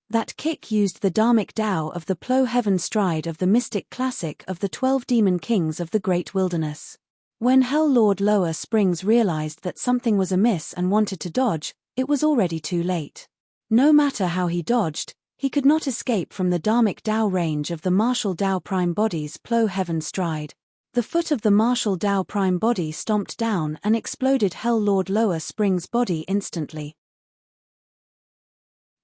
That kick used the dharmic Tao of the plow heaven stride of the mystic classic of the 12 demon kings of the great wilderness. When Hell Lord Lower Springs realized that something was amiss and wanted to dodge, it was already too late. No matter how he dodged, he could not escape from the dharmic Tao range of the martial Tao prime body's plow heaven stride. The foot of the martial Tao prime body stomped down and exploded Hell Lord Lower Springs' body instantly.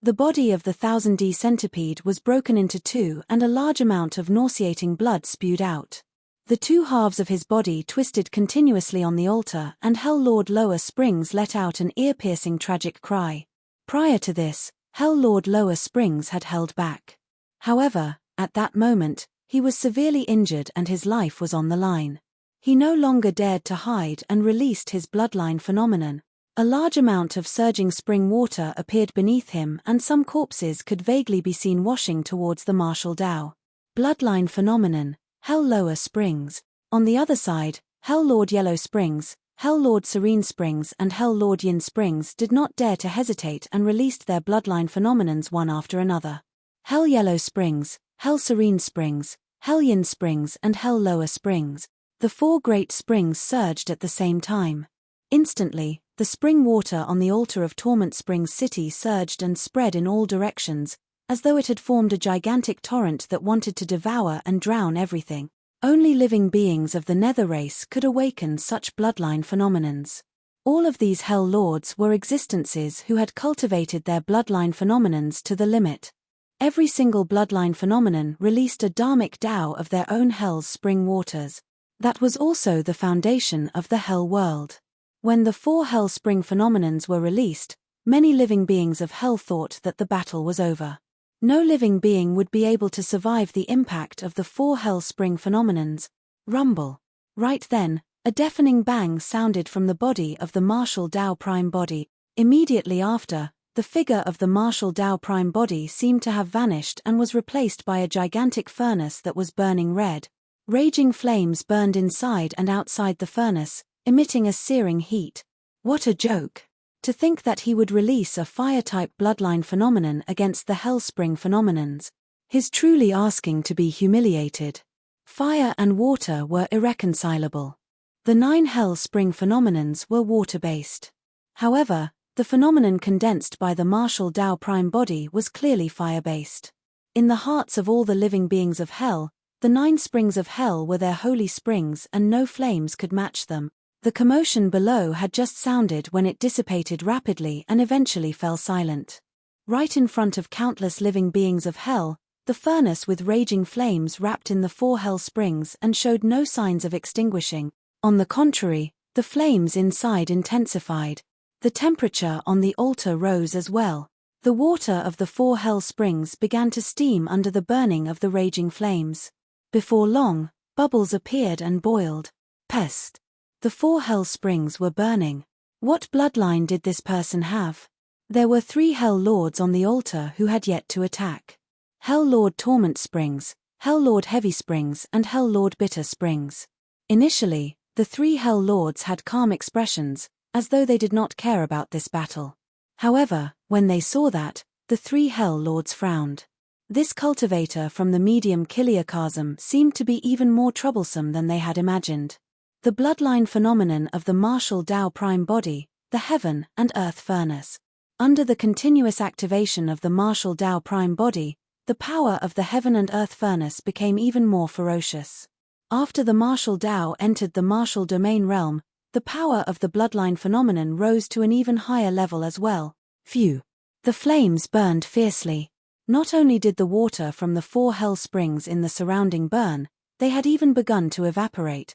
The body of the 1000D centipede was broken into two and a large amount of nauseating blood spewed out. The two halves of his body twisted continuously on the altar and Hell Lord Lower Springs let out an ear-piercing tragic cry. Prior to this, Hell Lord Lower Springs had held back. However, at that moment, he was severely injured and his life was on the line. He no longer dared to hide and released his bloodline phenomenon. A large amount of surging spring water appeared beneath him and some corpses could vaguely be seen washing towards the martial Tao. Bloodline phenomenon, Hell Lower Springs. On the other side, Hell Lord Yellow Springs, Hell Lord Serene Springs and Hell Lord Yin Springs did not dare to hesitate and released their bloodline phenomenons one after another. Hell Yellow Springs, Hell Serene Springs, Hell Yin Springs and Hell Lower Springs. The four great springs surged at the same time. Instantly, the spring water on the altar of Torment Springs City surged and spread in all directions, as though it had formed a gigantic torrent that wanted to devour and drown everything. Only living beings of the Nether race could awaken such bloodline phenomenons. All of these Hell Lords were existences who had cultivated their bloodline phenomenons to the limit. Every single bloodline phenomenon released a dharmic Tao of their own Hell's spring waters. That was also the foundation of the Hell world. When the four Hell spring phenomenons were released, many living beings of Hell thought that the battle was over. No living being would be able to survive the impact of the four Hell spring phenomenons. Rumble. Right then, a deafening bang sounded from the body of the martial Tao prime body. Immediately after, the figure of the martial Tao prime body seemed to have vanished and was replaced by a gigantic furnace that was burning red. Raging flames burned inside and outside the furnace, emitting a searing heat. What a joke! To think that he would release a fire-type bloodline phenomenon against the Hellspring phenomenons. He's truly asking to be humiliated. Fire and water were irreconcilable. The 9 Hellspring phenomenons were water-based. However, the phenomenon condensed by the martial Tao prime body was clearly fire-based. In the hearts of all the living beings of Hell, the 9 springs of Hell were their holy springs and no flames could match them. The commotion below had just sounded when it dissipated rapidly and eventually fell silent. Right in front of countless living beings of Hell, the furnace with raging flames wrapped in the 4 Hell springs and showed no signs of extinguishing. On the contrary, the flames inside intensified. The temperature on the altar rose as well. The water of the 4 Hell springs began to steam under the burning of the raging flames. Before long, bubbles appeared and boiled. Pest! The 4 Hell springs were burning. What bloodline did this person have? There were 3 Hell Lords on the altar who had yet to attack. Hell Lord Torment Springs, Hell Lord Heavy Springs and Hell Lord Bitter Springs. Initially, the 3 Hell Lords had calm expressions, as though they did not care about this battle. However, when they saw that, the 3 Hell Lords frowned. This cultivator from the medium Kiliakasm seemed to be even more troublesome than they had imagined. The bloodline phenomenon of the martial Tao prime body, the heaven and earth furnace. Under the continuous activation of the martial Tao prime body, the power of the heaven and earth furnace became even more ferocious. After the martial Tao entered the martial domain realm, the power of the bloodline phenomenon rose to an even higher level as well. Phew! The flames burned fiercely. Not only did the water from the 4 Hell springs in the surrounding burn, they had even begun to evaporate.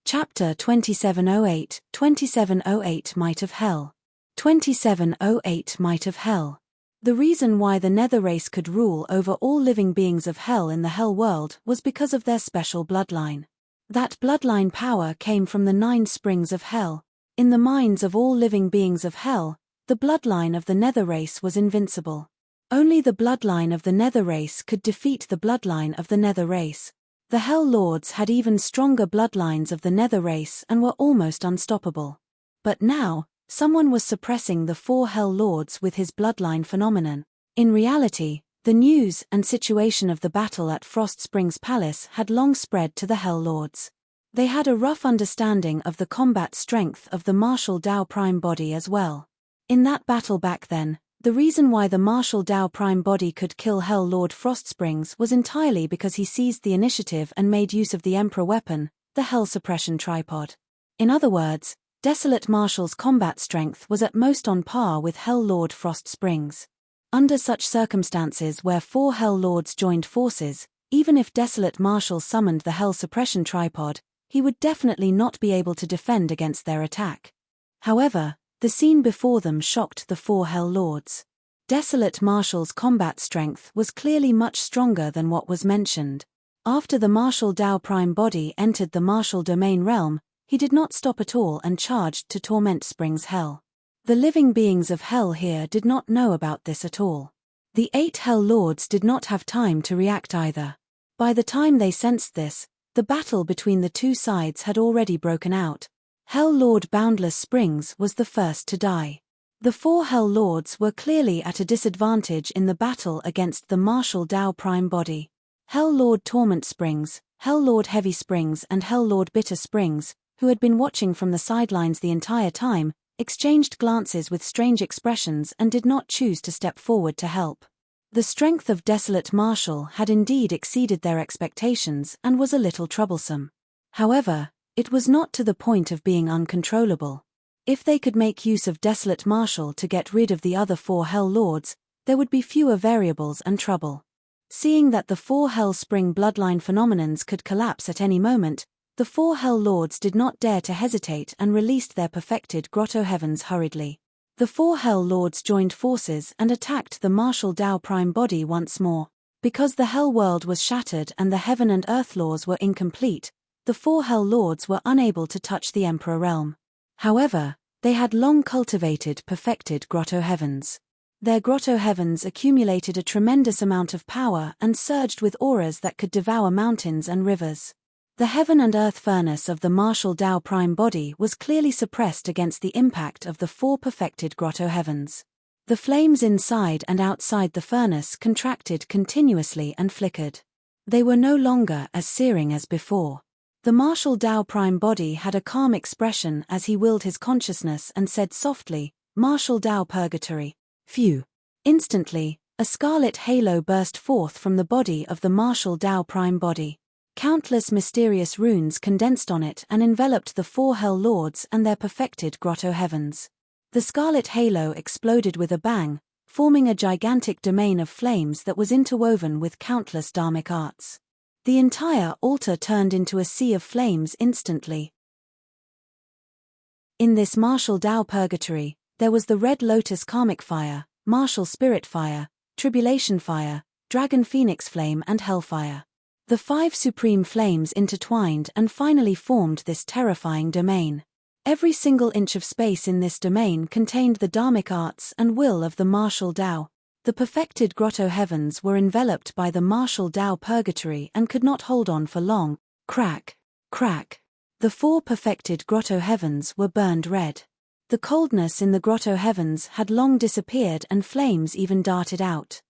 Chapter 2708, 2708 Might of Hell. 2708 Might of Hell. The reason why the Nether race could rule over all living beings of Hell in the Hell world was because of their special bloodline. That bloodline power came from the 9 springs of Hell. In the minds of all living beings of Hell, the bloodline of the Nether race was invincible. Only the bloodline of the Nether race could defeat the bloodline of the Nether race. The Hell Lords had even stronger bloodlines of the Nether race and were almost unstoppable. But now, Someone was suppressing the 4 Hell Lords with his bloodline phenomenon. In reality, the news and situation of the battle at Frost Springs Palace had long spread to the Hell Lords. They had a rough understanding of the combat strength of the martial Dao Prime body as well. In that battle back then, the reason why the martial Dao Prime body could kill Hell Lord Frost Springs was entirely because he seized the initiative and made use of the Emperor weapon, the Hell Suppression Tripod. In other words, Desolate Marshal's combat strength was at most on par with Hell Lord Frost Springs. Under such circumstances where 4 Hell Lords joined forces, even if Desolate Marshal summoned the Hell Suppression Tripod, he would definitely not be able to defend against their attack. However, the scene before them shocked the 4 Hell Lords. Desolate Marshal's combat strength was clearly much stronger than what was mentioned. After the martial Dao Prime body entered the martial domain realm, he did not stop at all and charged to torment Springs Hell. The living beings of Hell here did not know about this at all. The 8 Hell Lords did not have time to react either. By the time they sensed this, the battle between the two sides had already broken out. Hell Lord Boundless Springs was the first to die. The 4 Hell Lords were clearly at a disadvantage in the battle against the martial Dao Prime body. Hell Lord Torment Springs, Hell Lord Heavy Springs and Hell Lord Bitter Springs, who had been watching from the sidelines the entire time, exchanged glances with strange expressions and did not choose to step forward to help. The strength of Desolate Marshal had indeed exceeded their expectations and was a little troublesome. However, it was not to the point of being uncontrollable. If they could make use of Desolate Marshal to get rid of the other 4 Hell Lords, there would be fewer variables and trouble. Seeing that the 4 Hell Spring bloodline phenomenons could collapse at any moment, the 4 Hell Lords did not dare to hesitate and released their perfected Grotto Heavens hurriedly. The 4 Hell Lords joined forces and attacked the martial Dao Prime body once more. Because the Hell world was shattered and the Heaven and Earth laws were incomplete, the 4 Hell Lords were unable to touch the Emperor realm. However, they had long cultivated perfected Grotto Heavens. Their Grotto Heavens accumulated a tremendous amount of power and surged with auras that could devour mountains and rivers. The Heaven and Earth furnace of the martial Dao Prime body was clearly suppressed against the impact of the 4 perfected Grotto Heavens. The flames inside and outside the furnace contracted continuously and flickered. They were no longer as searing as before. The martial Dao Prime body had a calm expression as he willed his consciousness and said softly, "Martial Dao Purgatory." Phew! Instantly, a scarlet halo burst forth from the body of the martial Dao Prime body. Countless mysterious runes condensed on it and enveloped the 4 Hell Lords and their perfected Grotto Heavens. The scarlet halo exploded with a bang, forming a gigantic domain of flames that was interwoven with countless dharmic arts. The entire altar turned into a sea of flames instantly. In this martial Dao Purgatory, there was the Red Lotus Karmic Fire, Martial Spirit Fire, Tribulation Fire, Dragon Phoenix Flame and Hellfire. The 5 supreme flames intertwined and finally formed this terrifying domain. Every single inch of space in this domain contained the dharmic arts and will of the martial Dao. The perfected Grotto Heavens were enveloped by the martial Dao Purgatory and could not hold on for long. Crack, crack. The 4 perfected Grotto Heavens were burned red. The coldness in the Grotto Heavens had long disappeared and flames even darted out.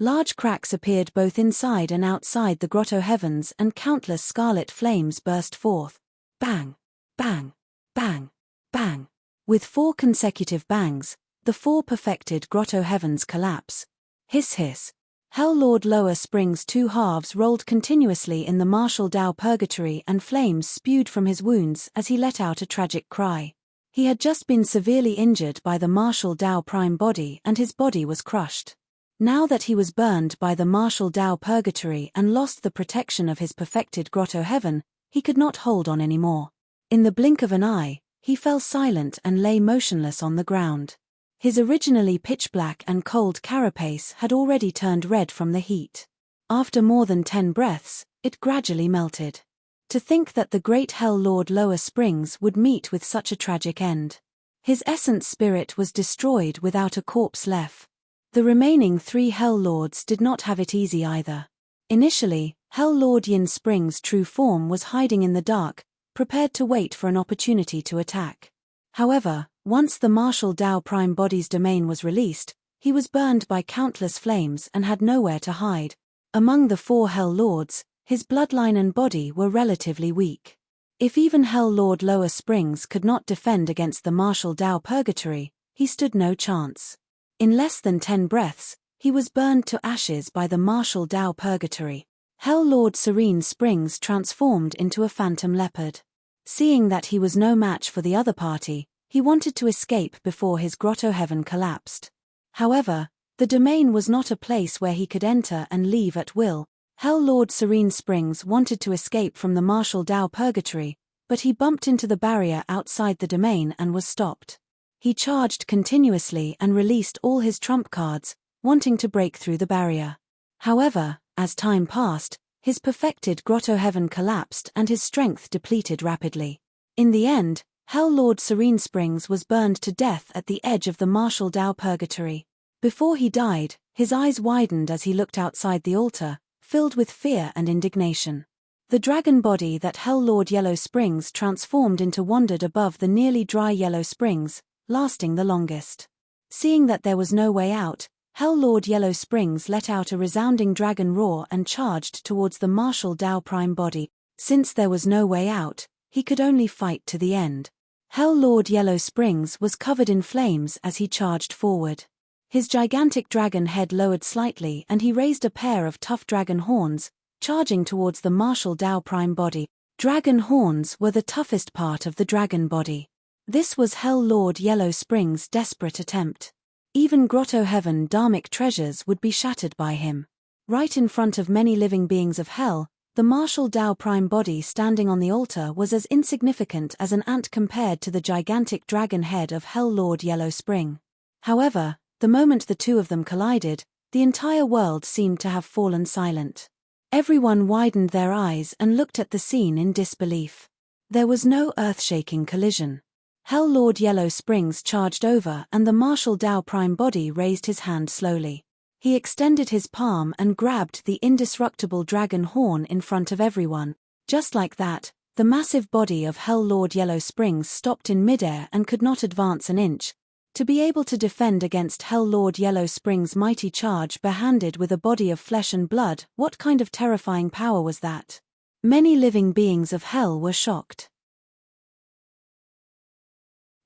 Large cracks appeared both inside and outside the Grotto Heavens and countless scarlet flames burst forth. Bang, bang, bang, bang. With 4 consecutive bangs, the 4 perfected Grotto Heavens collapse. Hiss hiss. Hell Lord Lower Springs' 2 halves rolled continuously in the martial Dao Purgatory and flames spewed from his wounds as he let out a tragic cry. He had just been severely injured by the martial Dao Prime body and his body was crushed. Now that he was burned by the martial Dao Purgatory and lost the protection of his perfected Grotto Heaven, he could not hold on anymore. In the blink of an eye, he fell silent and lay motionless on the ground. His originally pitch-black and cold carapace had already turned red from the heat. After more than 10 breaths, it gradually melted. To think that the great Hell Lord Lower Springs would meet with such a tragic end. His essence spirit was destroyed without a corpse left. The remaining 3 Hell Lords did not have it easy either. Initially, Hell Lord Yin Spring's true form was hiding in the dark, prepared to wait for an opportunity to attack. However, once the martial Tao Prime Body's domain was released, he was burned by countless flames and had nowhere to hide. Among the 4 Hell Lords, his bloodline and body were relatively weak. If even Hell Lord Lower Springs could not defend against the martial Tao Purgatory, he stood no chance. In less than 10 breaths, he was burned to ashes by the martial Tao Purgatory. Hell Lord Serene Springs transformed into a phantom leopard. Seeing that he was no match for the other party, he wanted to escape before his grotto heaven collapsed. However, the domain was not a place where he could enter and leave at will. Hell Lord Serene Springs wanted to escape from the martial Tao Purgatory, but he bumped into the barrier outside the domain and was stopped. He charged continuously and released all his trump cards, wanting to break through the barrier. However, as time passed, his perfected grotto heaven collapsed and his strength depleted rapidly. In the end, Hell Lord Serene Springs was burned to death at the edge of the martial Tao Purgatory. Before he died, his eyes widened as he looked outside the altar, filled with fear and indignation. The dragon body that Hell Lord Yellow Springs transformed into wandered above the nearly dry Yellow Springs, lasting the longest. Seeing that there was no way out, Hell Lord Yellow Springs let out a resounding dragon roar and charged towards the martial Tao Prime Body. Since there was no way out, he could only fight to the end. Hell Lord Yellow Springs was covered in flames as he charged forward. His gigantic dragon head lowered slightly and he raised a pair of tough dragon horns, charging towards the martial Tao Prime Body. Dragon horns were the toughest part of the dragon body. This was Hell Lord Yellow Springs' desperate attempt. Even Grotto Heaven Dharmic treasures would be shattered by him. Right in front of many living beings of hell, the martial Tao Prime Body standing on the altar was as insignificant as an ant compared to the gigantic dragon head of Hell Lord Yellow Spring. However, the moment the two of them collided, the entire world seemed to have fallen silent. Everyone widened their eyes and looked at the scene in disbelief. There was no earth-shaking collision. Hell Lord Yellow Springs charged over and the martial Tao Prime Body raised his hand slowly. He extended his palm and grabbed the indestructible dragon horn in front of everyone. Just like that, the massive body of Hell Lord Yellow Springs stopped in midair and could not advance an inch. To be able to defend against Hell Lord Yellow Springs' mighty charge barehanded with a body of flesh and blood, what kind of terrifying power was that? Many living beings of hell were shocked.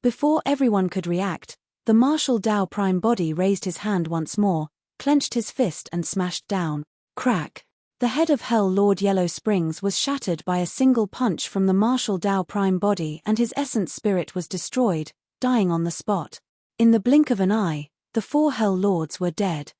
Before everyone could react, the martial Tao Prime Body raised his hand once more, clenched his fist and smashed down. Crack! The head of Hell Lord Yellow Springs was shattered by a single punch from the martial Tao Prime Body and his essence spirit was destroyed, dying on the spot. In the blink of an eye, the 4 Hell Lords were dead.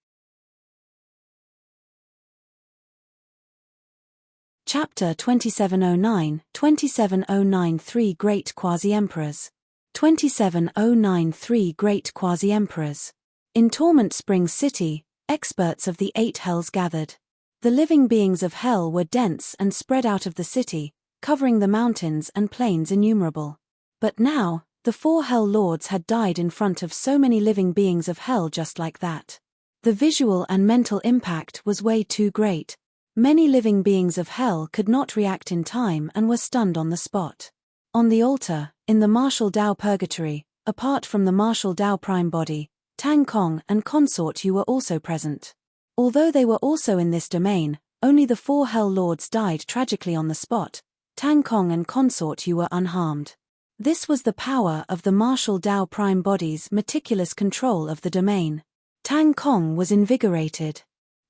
Chapter 2709-27093 Great Quasi-Emperors. 27093 Great Quasi-Emperors. In Torment Springs City, experts of the 8 hells gathered. The living beings of hell were dense and spread out of the city, covering the mountains and plains innumerable. But now, the 4 Hell Lords had died in front of so many living beings of hell just like that. The visual and mental impact was way too great. Many living beings of hell could not react in time and were stunned on the spot. On the altar, in the martial Tao Purgatory, apart from the martial Tao Prime Body, Tang Kong and Consort Yu were also present. Although they were also in this domain, only the 4 Hell Lords died tragically on the spot. Tang Kong and Consort Yu were unharmed. This was the power of the martial Tao Prime Body's meticulous control of the domain. Tang Kong was invigorated.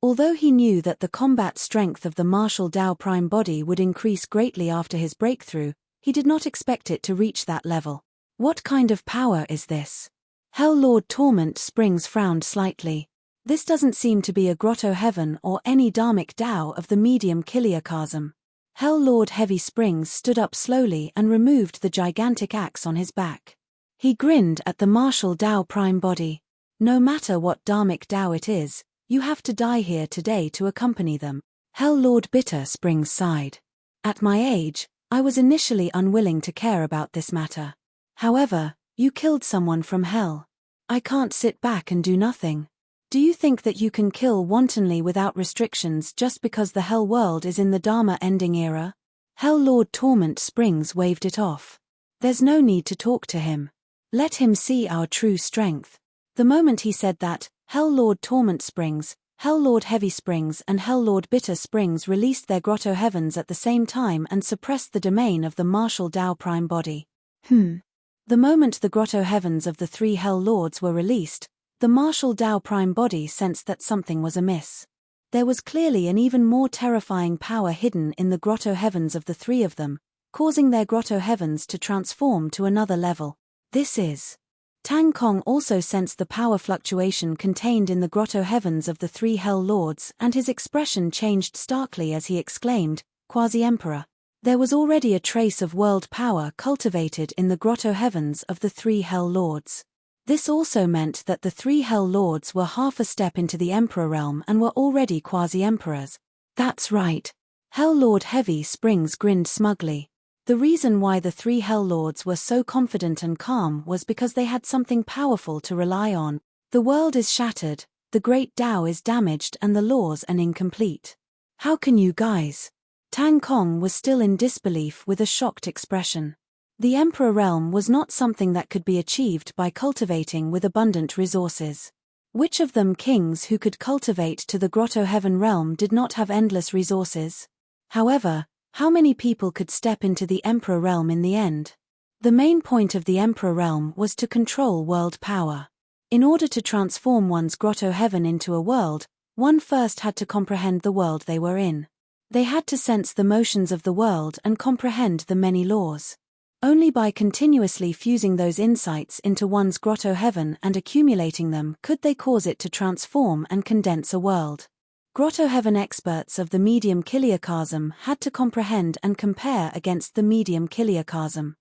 Although he knew that the combat strength of the martial Tao Prime Body would increase greatly after his breakthrough, he did not expect it to reach that level. What kind of power is this? Hell Lord Torment Springs frowned slightly. This doesn't seem to be a Grotto Heaven or any Dharmic Tao of the medium Kiliakasm. Hell Lord Heavy Springs stood up slowly and removed the gigantic axe on his back. He grinned at the martial Tao Prime Body. No matter what Dharmic Tao it is, you have to die here today to accompany them. Hell Lord Bitter Springs sighed. At my age, I was initially unwilling to care about this matter. However, you killed someone from hell. I can't sit back and do nothing. Do you think that you can kill wantonly without restrictions just because the hell world is in the Dharma ending era? Hell Lord Torment Springs waved it off. There's no need to talk to him. Let him see our true strength. The moment he said that, Hell Lord Torment Springs, Hell Lord Heavy Springs and Hell Lord Bitter Springs released their grotto heavens at the same time and suppressed the domain of the martial Tao prime body. The moment the grotto heavens of the three Hell Lords were released, the martial Tao prime body sensed that something was amiss. There was clearly an even more terrifying power hidden in the grotto heavens of the three of them, causing their grotto heavens to transform to another level. This is. Tang Kong also sensed the power fluctuation contained in the grotto heavens of the three Hell Lords, and his expression changed starkly as he exclaimed, "Quasi-Emperor." There was already a trace of world power cultivated in the grotto heavens of the three Hell Lords. This also meant that the three Hell Lords were half a step into the Emperor realm and were already quasi-emperors. That's right. Hell Lord Heavy Springs grinned smugly. The reason why the three Hell Lords were so confident and calm was because they had something powerful to rely on. The world is shattered, the great Tao is damaged and the laws are incomplete. How can you guys? Tang Kong was still in disbelief with a shocked expression. The Emperor realm was not something that could be achieved by cultivating with abundant resources. Which of them kings who could cultivate to the Grotto Heaven realm did not have endless resources? However, how many people could step into the Emperor realm in the end? The main point of the Emperor realm was to control world power. In order to transform one's Grotto Heaven into a world, one first had to comprehend the world they were in. They had to sense the motions of the world and comprehend the many laws. Only by continuously fusing those insights into one's Grotto Heaven and accumulating them could they cause it to transform and condense a world. Grotto Heaven experts of the medium Kiliakasm had to comprehend and compare against the medium Kiliakasm.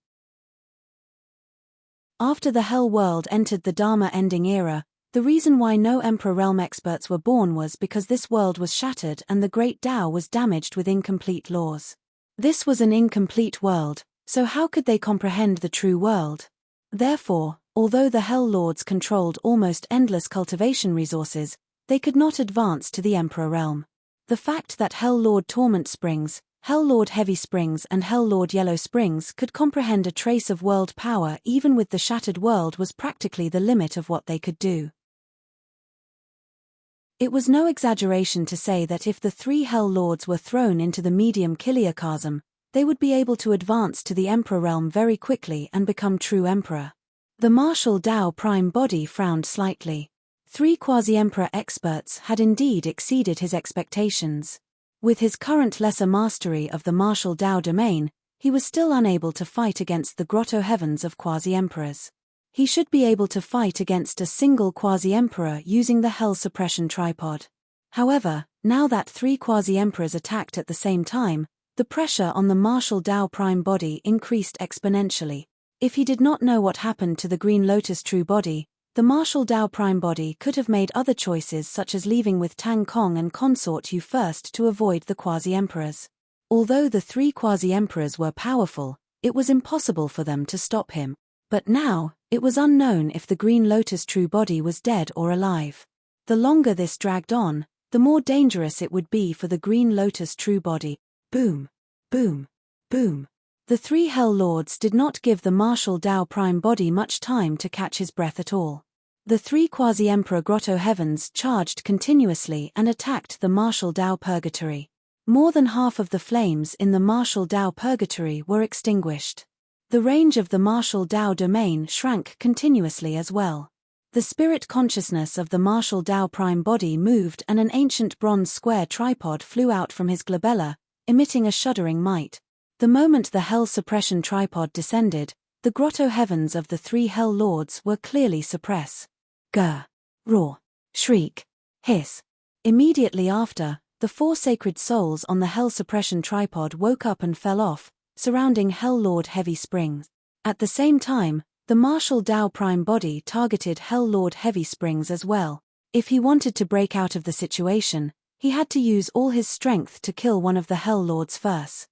After the Hell World entered the Dharma ending era, the reason why no Emperor Realm experts were born was because this world was shattered and the Great Tao was damaged with incomplete laws. This was an incomplete world, so how could they comprehend the true world? Therefore, although the Hell Lords controlled almost endless cultivation resources, they could not advance to the Emperor Realm. The fact that Hell Lord Torment Springs, Hell Lord Heavy Springs and Hell Lord Yellow Springs could comprehend a trace of world power even with the shattered world was practically the limit of what they could do. It was no exaggeration to say that if the three Hell Lords were thrown into the medium Kiliakasm, they would be able to advance to the Emperor Realm very quickly and become true Emperor. The martial Tao prime body frowned slightly. Three quasi-emperor experts had indeed exceeded his expectations. With his current lesser mastery of the martial Tao domain, he was still unable to fight against the grotto heavens of quasi-emperors. He should be able to fight against a single quasi-emperor using the Hell Suppression Tripod. However, now that three quasi-emperors attacked at the same time, the pressure on the martial Tao prime body increased exponentially. If he did not know what happened to the Green Lotus true body, the martial Tao prime body could have made other choices such as leaving with Tang Kong and consort Yu first to avoid the quasi-emperors. Although the three quasi-emperors were powerful, it was impossible for them to stop him. But now, it was unknown if the Green Lotus true body was dead or alive. The longer this dragged on, the more dangerous it would be for the Green Lotus true body. Boom, boom, boom. The three Hell Lords did not give the martial Tao prime body much time to catch his breath at all. The three quasi-emperor grotto heavens charged continuously and attacked the martial Tao purgatory. More than half of the flames in the martial Tao purgatory were extinguished. The range of the martial Tao domain shrank continuously as well. The spirit consciousness of the martial Tao prime body moved and an ancient bronze square tripod flew out from his glabella, emitting a shuddering might. The moment the Hell Suppression Tripod descended, the grotto heavens of the three Hell Lords were clearly suppressed. Gurr, roar, shriek, hiss. Immediately after, the four sacred souls on the Hell Suppression Tripod woke up and fell off, surrounding Hell Lord Heavy Springs. At the same time, the martial Tao prime body targeted Hell Lord Heavy Springs as well. If he wanted to break out of the situation, he had to use all his strength to kill one of the Hell Lords first.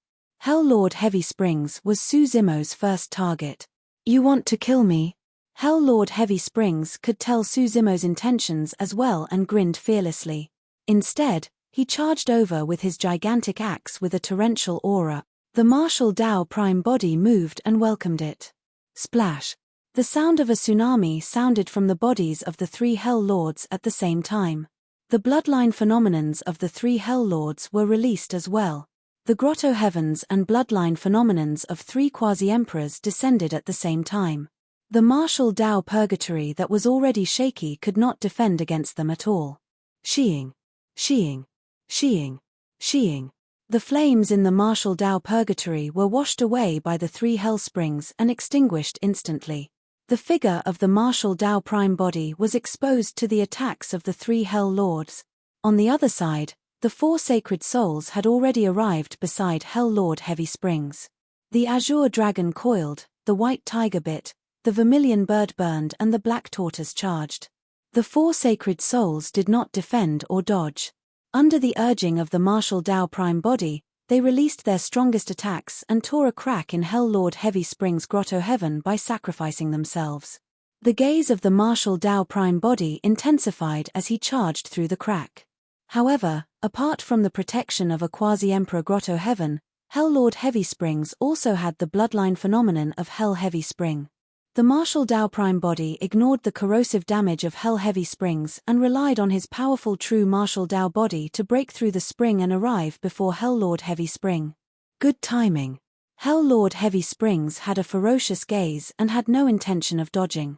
Hell Lord Heavy Springs was Su Zimo's first target. You want to kill me? Hell Lord Heavy Springs could tell Su Zimo's intentions as well and grinned fearlessly. Instead, he charged over with his gigantic axe with a torrential aura. The martial Tao prime body moved and welcomed it. Splash. The sound of a tsunami sounded from the bodies of the three Hell Lords at the same time. The bloodline phenomenons of the three Hell Lords were released as well. The grotto heavens and bloodline phenomenons of three quasi-emperors descended at the same time. The martial Tao purgatory that was already shaky could not defend against them at all. Sheeing. Sheeing. Sheeing. Sheeing. The flames in the martial Tao purgatory were washed away by the three hell springs and extinguished instantly. The figure of the martial Tao prime body was exposed to the attacks of the three Hell Lords. On the other side, the four sacred souls had already arrived beside Hell Lord Heavy Springs. The azure dragon coiled, the white tiger bit, the vermilion bird burned and the black tortoise charged. The four sacred souls did not defend or dodge. Under the urging of the martial Tao prime body, they released their strongest attacks and tore a crack in Hell Lord Heavy Springs' grotto heaven by sacrificing themselves. The gaze of the martial Tao prime body intensified as he charged through the crack. However, apart from the protection of a quasi-emperor grotto heaven, Hell Lord Heavy Springs also had the bloodline phenomenon of Hell Heavy Spring. The martial Tao prime body ignored the corrosive damage of Hell Heavy Springs and relied on his powerful true martial Tao body to break through the spring and arrive before Hell Lord Heavy Spring. Good timing. Hell Lord Heavy Springs had a ferocious gaze and had no intention of dodging.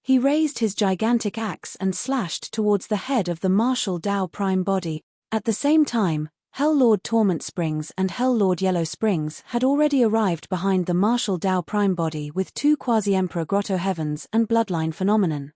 He raised his gigantic axe and slashed towards the head of the martial Tao prime body. At the same time, Hell Lord Torment Springs and Hell Lord Yellow Springs had already arrived behind the martial Tao prime body with two quasi-emperor grotto heavens and bloodline phenomenon.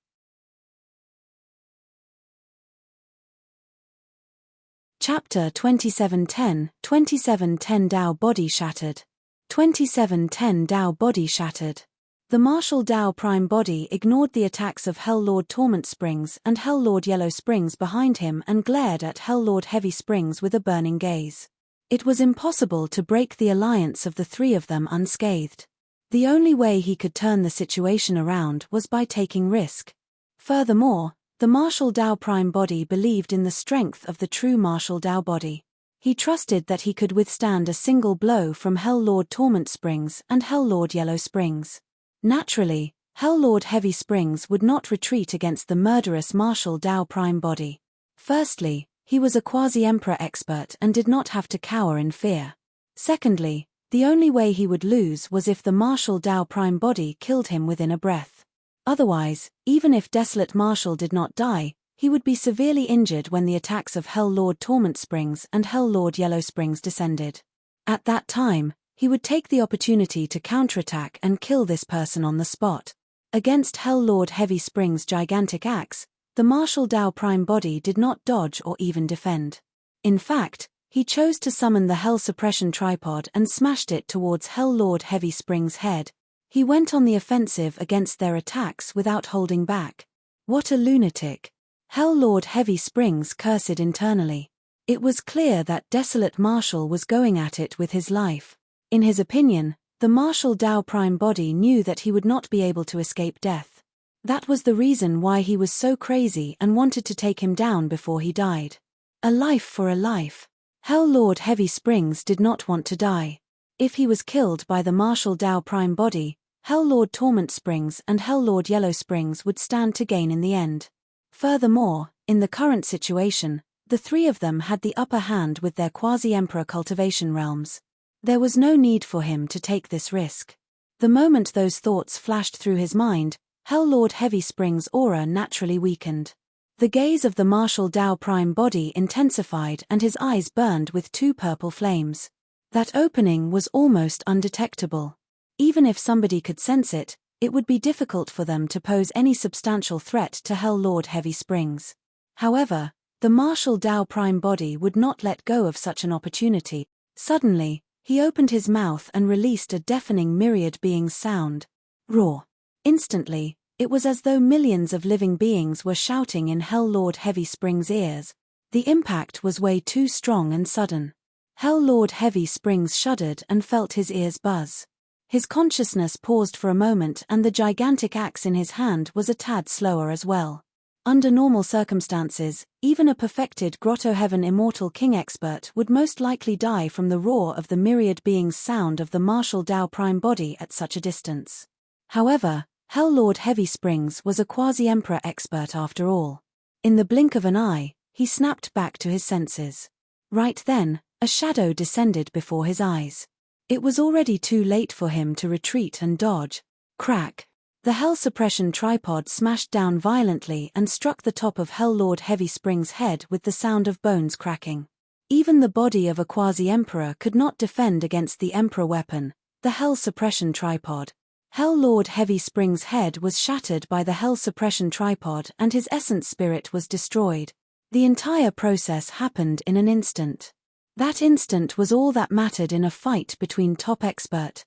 Chapter 2710, 2710 Tao Body Shattered. 2710 Tao Body Shattered. The martial Tao prime body ignored the attacks of Hell Lord Torment Springs and Hell Lord Yellow Springs behind him and glared at Hell Lord Heavy Springs with a burning gaze. It was impossible to break the alliance of the three of them unscathed. The only way he could turn the situation around was by taking risk. Furthermore, the martial Tao prime body believed in the strength of the true martial Tao body. He trusted that he could withstand a single blow from Hell Lord Torment Springs and Hell Lord Yellow Springs. Naturally, Hell Lord Heavy Springs would not retreat against the murderous martial Tao prime body. Firstly, he was a quasi-emperor expert and did not have to cower in fear. Secondly, the only way he would lose was if the martial Tao prime body killed him within a breath. Otherwise, even if Desolate Marshal did not die, he would be severely injured when the attacks of Hell Lord Torment Springs and Hell Lord Yellow Springs descended. At that time, he would take the opportunity to counterattack and kill this person on the spot. Against Hell Lord Heavy Springs' gigantic axe, the martial Tao prime body did not dodge or even defend. In fact, he chose to summon the Hell Suppression Tripod and smashed it towards Hell Lord Heavy Springs' head. He went on the offensive against their attacks without holding back. What a lunatic! Hell Lord Heavy Springs cursed internally. It was clear that Desolate Marshal was going at it with his life. In his opinion, the martial Tao prime body knew that he would not be able to escape death. That was the reason why he was so crazy and wanted to take him down before he died. A life for a life. Hell Lord Heavy Springs did not want to die. If he was killed by the martial Tao prime body, Hell Lord Torment Springs and Hell Lord Yellow Springs would stand to gain in the end. Furthermore, in the current situation, the three of them had the upper hand with their quasi-emperor cultivation realms. There was no need for him to take this risk. The moment those thoughts flashed through his mind, Hell Lord Heavy Springs' aura naturally weakened. The gaze of the martial Tao prime body intensified and his eyes burned with two purple flames. That opening was almost undetectable. Even if somebody could sense it, it would be difficult for them to pose any substantial threat to Hell Lord Heavy Springs. However, the martial Tao prime body would not let go of such an opportunity. Suddenly, he opened his mouth and released a deafening myriad beings sound. Roar. Instantly, it was as though millions of living beings were shouting in Hell Lord Heavy Springs' ears. The impact was way too strong and sudden. Hell Lord Heavy Springs shuddered and felt his ears buzz. His consciousness paused for a moment and the gigantic axe in his hand was a tad slower as well. Under normal circumstances, even a perfected Grotto Heaven Immortal King expert would most likely die from the roar of the myriad beings' sound of the martial Tao prime body at such a distance. However, Hell Lord Heavy Springs was a quasi-emperor expert after all. In the blink of an eye, he snapped back to his senses. Right then, a shadow descended before his eyes. It was already too late for him to retreat and dodge. Crack! The Hell Suppression tripod smashed down violently and struck the top of Hell Lord Heavy Springs' head with the sound of bones cracking. Even the body of a quasi-emperor could not defend against the emperor weapon, the Hell Suppression tripod. Hell Lord Heavy Springs' head was shattered by the Hell Suppression tripod and his essence spirit was destroyed. The entire process happened in an instant. That instant was all that mattered in a fight between top expert.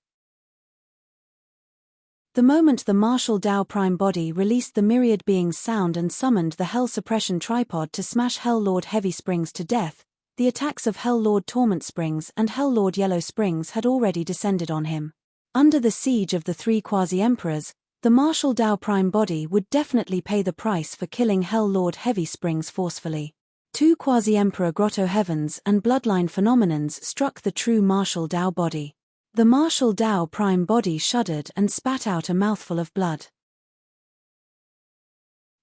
The moment the martial Tao prime body released the myriad beings' sound and summoned the Hell Suppression tripod to smash Hell Lord Heavy Springs to death, the attacks of Hell Lord Torment Springs and Hell Lord Yellow Springs had already descended on him. Under the siege of the three quasi-emperors, the martial Tao prime body would definitely pay the price for killing Hell Lord Heavy Springs forcefully. Two quasi-emperor Grotto Heavens and bloodline phenomenons struck the true martial Tao body. The martial Tao prime body shuddered and spat out a mouthful of blood.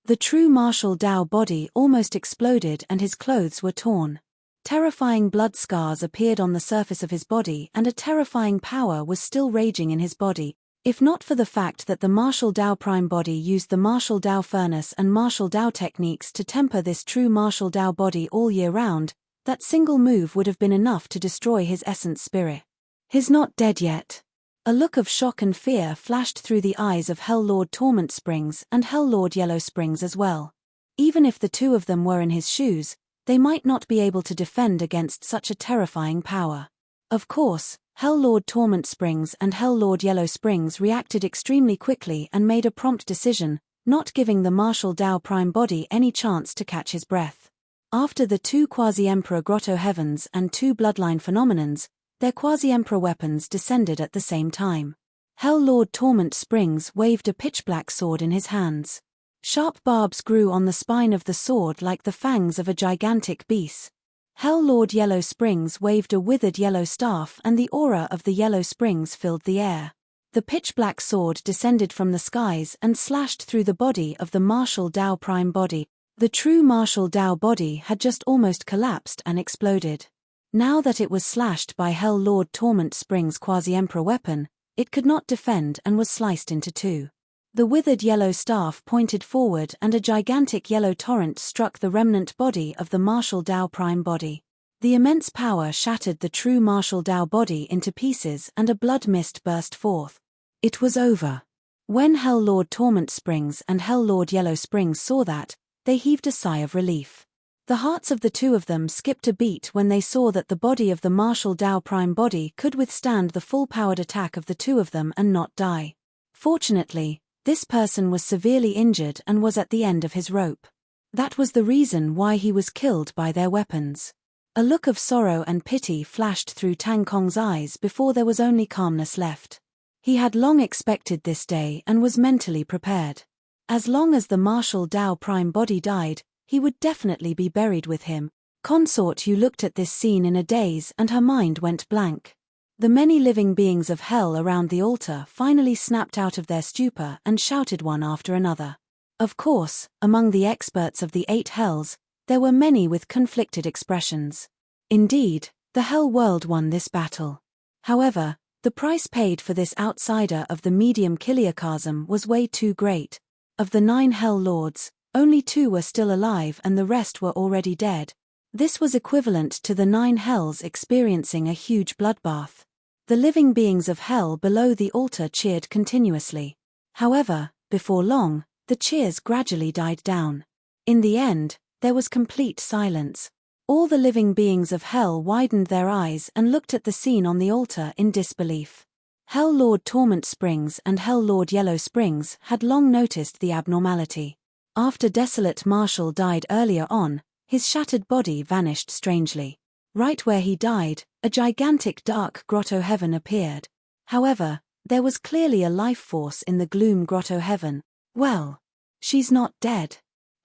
The true martial Tao body almost exploded and his clothes were torn. Terrifying blood scars appeared on the surface of his body and a terrifying power was still raging in his body, if not for the fact that the martial Tao prime body used the martial Tao furnace and martial Tao techniques to temper this true martial Tao body all year round. That single move would have been enough to destroy his essence spirit. He's not dead yet. A look of shock and fear flashed through the eyes of Hell Lord Torment Springs and Hell Lord Yellow Springs as well. Even if the two of them were in his shoes, they might not be able to defend against such a terrifying power. Of course, Hell Lord Torment Springs and Hell Lord Yellow Springs reacted extremely quickly and made a prompt decision, not giving the martial Tao prime body any chance to catch his breath. After the two quasi-emperor Grotto Heavens and two bloodline phenomenons, their quasi-emperor weapons descended at the same time. Hell Lord Torment Springs waved a pitch-black sword in his hands. Sharp barbs grew on the spine of the sword like the fangs of a gigantic beast. Hell Lord Yellow Springs waved a withered yellow staff and the aura of the Yellow Springs filled the air. The pitch-black sword descended from the skies and slashed through the body of the martial Tao prime body. The true martial Tao body had just almost collapsed and exploded. Now that it was slashed by Hell Lord Torment Springs' quasi-emperor weapon, it could not defend and was sliced into two. The withered yellow staff pointed forward and a gigantic yellow torrent struck the remnant body of the martial Tao prime body. The immense power shattered the true martial Tao body into pieces and a blood mist burst forth. It was over. When Hell Lord Torment Springs and Hell Lord Yellow Springs saw that, they heaved a sigh of relief. The hearts of the two of them skipped a beat when they saw that the body of the martial Tao prime body could withstand the full-powered attack of the two of them and not die. Fortunately, this person was severely injured and was at the end of his rope. That was the reason why he was killed by their weapons. A look of sorrow and pity flashed through Tang Kong's eyes before there was only calmness left. He had long expected this day and was mentally prepared. As long as the martial Tao prime body died, he would definitely be buried with him. Consort Yu looked at this scene in a daze and her mind went blank. The many living beings of hell around the altar finally snapped out of their stupor and shouted one after another. Of course, among the experts of the 8 hells, there were many with conflicted expressions. Indeed, the hell world won this battle. However, the price paid for this outsider of the medium Kiliakasm was way too great. Of the 9 hell lords, only 2 were still alive and the rest were already dead. This was equivalent to the 9 hells experiencing a huge bloodbath. The living beings of hell below the altar cheered continuously. However, before long, the cheers gradually died down. In the end, there was complete silence. All the living beings of hell widened their eyes and looked at the scene on the altar in disbelief. Hell Lord Torment Springs and Hell Lord Yellow Springs had long noticed the abnormality. After Desolate Marshal died earlier on, his shattered body vanished strangely. Right where he died, a gigantic dark grotto heaven appeared. However, there was clearly a life force in the gloom grotto heaven. Well, she's not dead.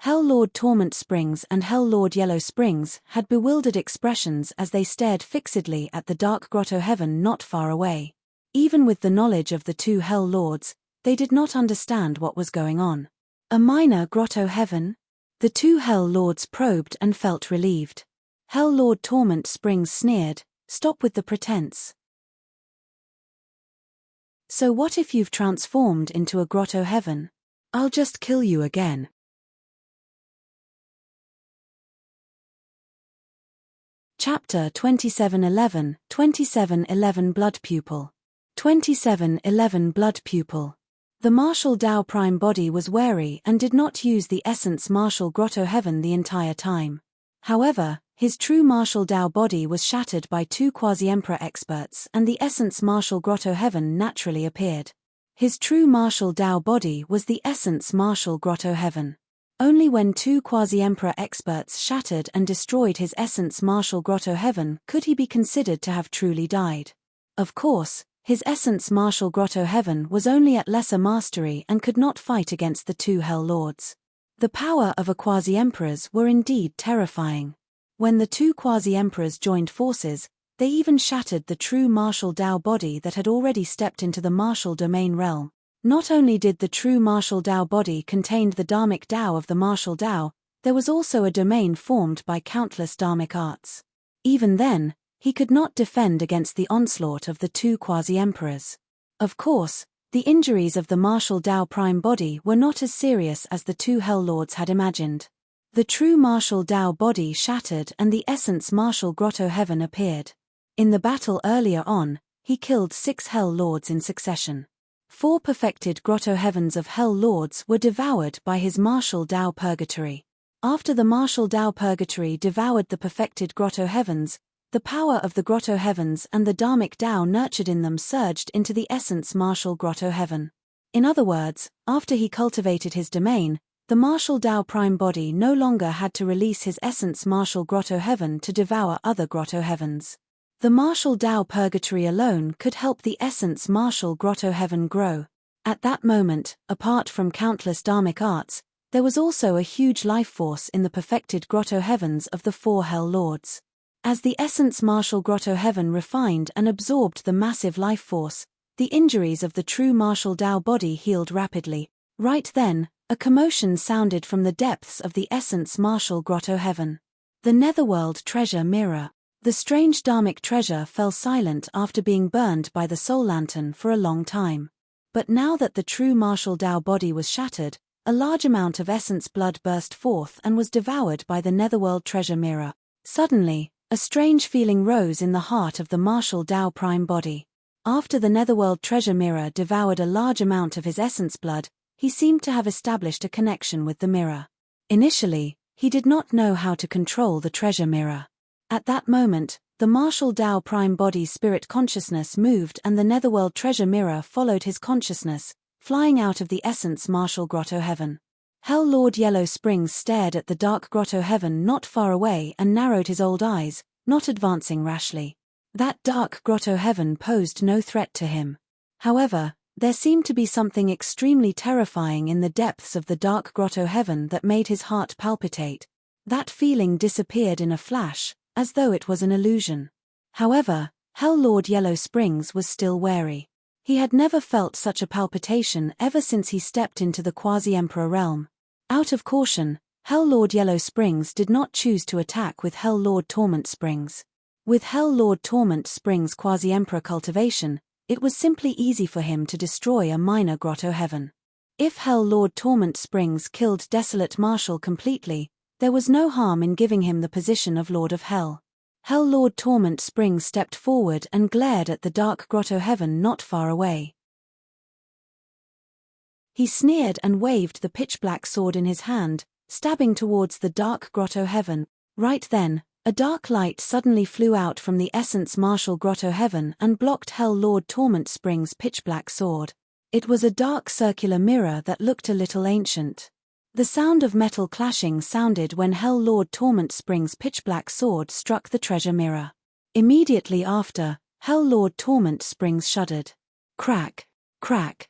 Hell Lord Torment Springs and Hell Lord Yellow Springs had bewildered expressions as they stared fixedly at the dark grotto heaven not far away. Even with the knowledge of the two Hell Lords, they did not understand what was going on. A minor grotto heaven? The two Hell Lords probed and felt relieved. Hell Lord Torment Springs sneered, "Stop with the pretense. So what if you've transformed into a grotto heaven? I'll just kill you again." Chapter 2711, 2711 Blood Pupil. 2711 Blood Pupil. The Martial Dao Prime body was wary and did not use the essence Martial Grotto Heaven the entire time. However, his true Martial Dao body was shattered by two Quasi-Emperor experts and the essence Martial Grotto Heaven naturally appeared. His true Martial Dao body was the essence Martial Grotto Heaven. Only when two Quasi-Emperor experts shattered and destroyed his essence Martial Grotto Heaven could he be considered to have truly died. Of course, his essence Martial Grotto Heaven was only at lesser mastery and could not fight against the two Hell Lords. The power of a Quasi-Emperors were indeed terrifying. When the two Quasi-Emperors joined forces, they even shattered the true Martial Dao body that had already stepped into the Martial Domain realm. Not only did the true Martial Dao body contain the Dharmic Dao of the Martial Dao, there was also a domain formed by countless Dharmic arts. Even then, he could not defend against the onslaught of the two Quasi-Emperors. Of course, the injuries of the Martial Dao Prime body were not as serious as the two Hell Lords had imagined. The true Martial Dao body shattered and the essence Martial Grotto Heaven appeared. In the battle earlier on, he killed 6 Hell Lords in succession. 4 perfected Grotto Heavens of Hell Lords were devoured by his Martial Dao Purgatory. After the Martial Dao Purgatory devoured the perfected Grotto Heavens, the power of the Grotto Heavens and the Dharmic Dao nurtured in them surged into the essence Martial Grotto Heaven. In other words, after he cultivated his domain, the Martial Dao Prime body no longer had to release his essence Martial Grotto Heaven to devour other Grotto Heavens. The Martial Dao Purgatory alone could help the essence Martial Grotto Heaven grow. At that moment, apart from countless Dharmic arts, there was also a huge life force in the perfected Grotto Heavens of the 4 Hell Lords. As the essence Martial Grotto Heaven refined and absorbed the massive life force, the injuries of the true Martial Dao body healed rapidly. Right then, a commotion sounded from the depths of the essence Martial Grotto Heaven. The Netherworld Treasure Mirror. The strange Dharmic treasure fell silent after being burned by the Soul Lantern for a long time. But now that the true Martial Dao body was shattered, a large amount of essence blood burst forth and was devoured by the Netherworld Treasure Mirror. Suddenly, a strange feeling rose in the heart of the Martial Dao Prime body. After the Netherworld Treasure Mirror devoured a large amount of his essence blood, he seemed to have established a connection with the mirror. Initially, he did not know how to control the treasure mirror. At that moment, the Martial Dao Prime body's spirit consciousness moved and the Netherworld Treasure Mirror followed his consciousness, flying out of the essence Martial Grotto Heaven. Hell Lord Yellow Springs stared at the dark Grotto Heaven not far away and narrowed his old eyes, not advancing rashly. That dark Grotto Heaven posed no threat to him. However, there seemed to be something extremely terrifying in the depths of the dark Grotto Heaven that made his heart palpitate. That feeling disappeared in a flash, as though it was an illusion. However, Hell Lord Yellow Springs was still wary. He had never felt such a palpitation ever since he stepped into the Quasi-Emperor realm. Out of caution, Hell Lord Yellow Springs did not choose to attack with Hell Lord Torment Springs. With Hell Lord Torment Springs' Quasi-Emperor cultivation, it was simply easy for him to destroy a minor Grotto Heaven. If Hell Lord Torment Springs killed Desolate Martial completely, there was no harm in giving him the position of Lord of Hell. Hell Lord Torment Springs stepped forward and glared at the dark Grotto Heaven not far away. He sneered and waved the pitch-black sword in his hand, stabbing towards the dark Grotto Heaven. Right then, a dark light suddenly flew out from the essence Martial Grotto Heaven and blocked Hell Lord Torment Springs' pitch-black sword. It was a dark circular mirror that looked a little ancient. The sound of metal clashing sounded when Hell Lord Torment Springs' pitch-black sword struck the treasure mirror. Immediately after, Hell Lord Torment Springs shuddered. Crack, crack.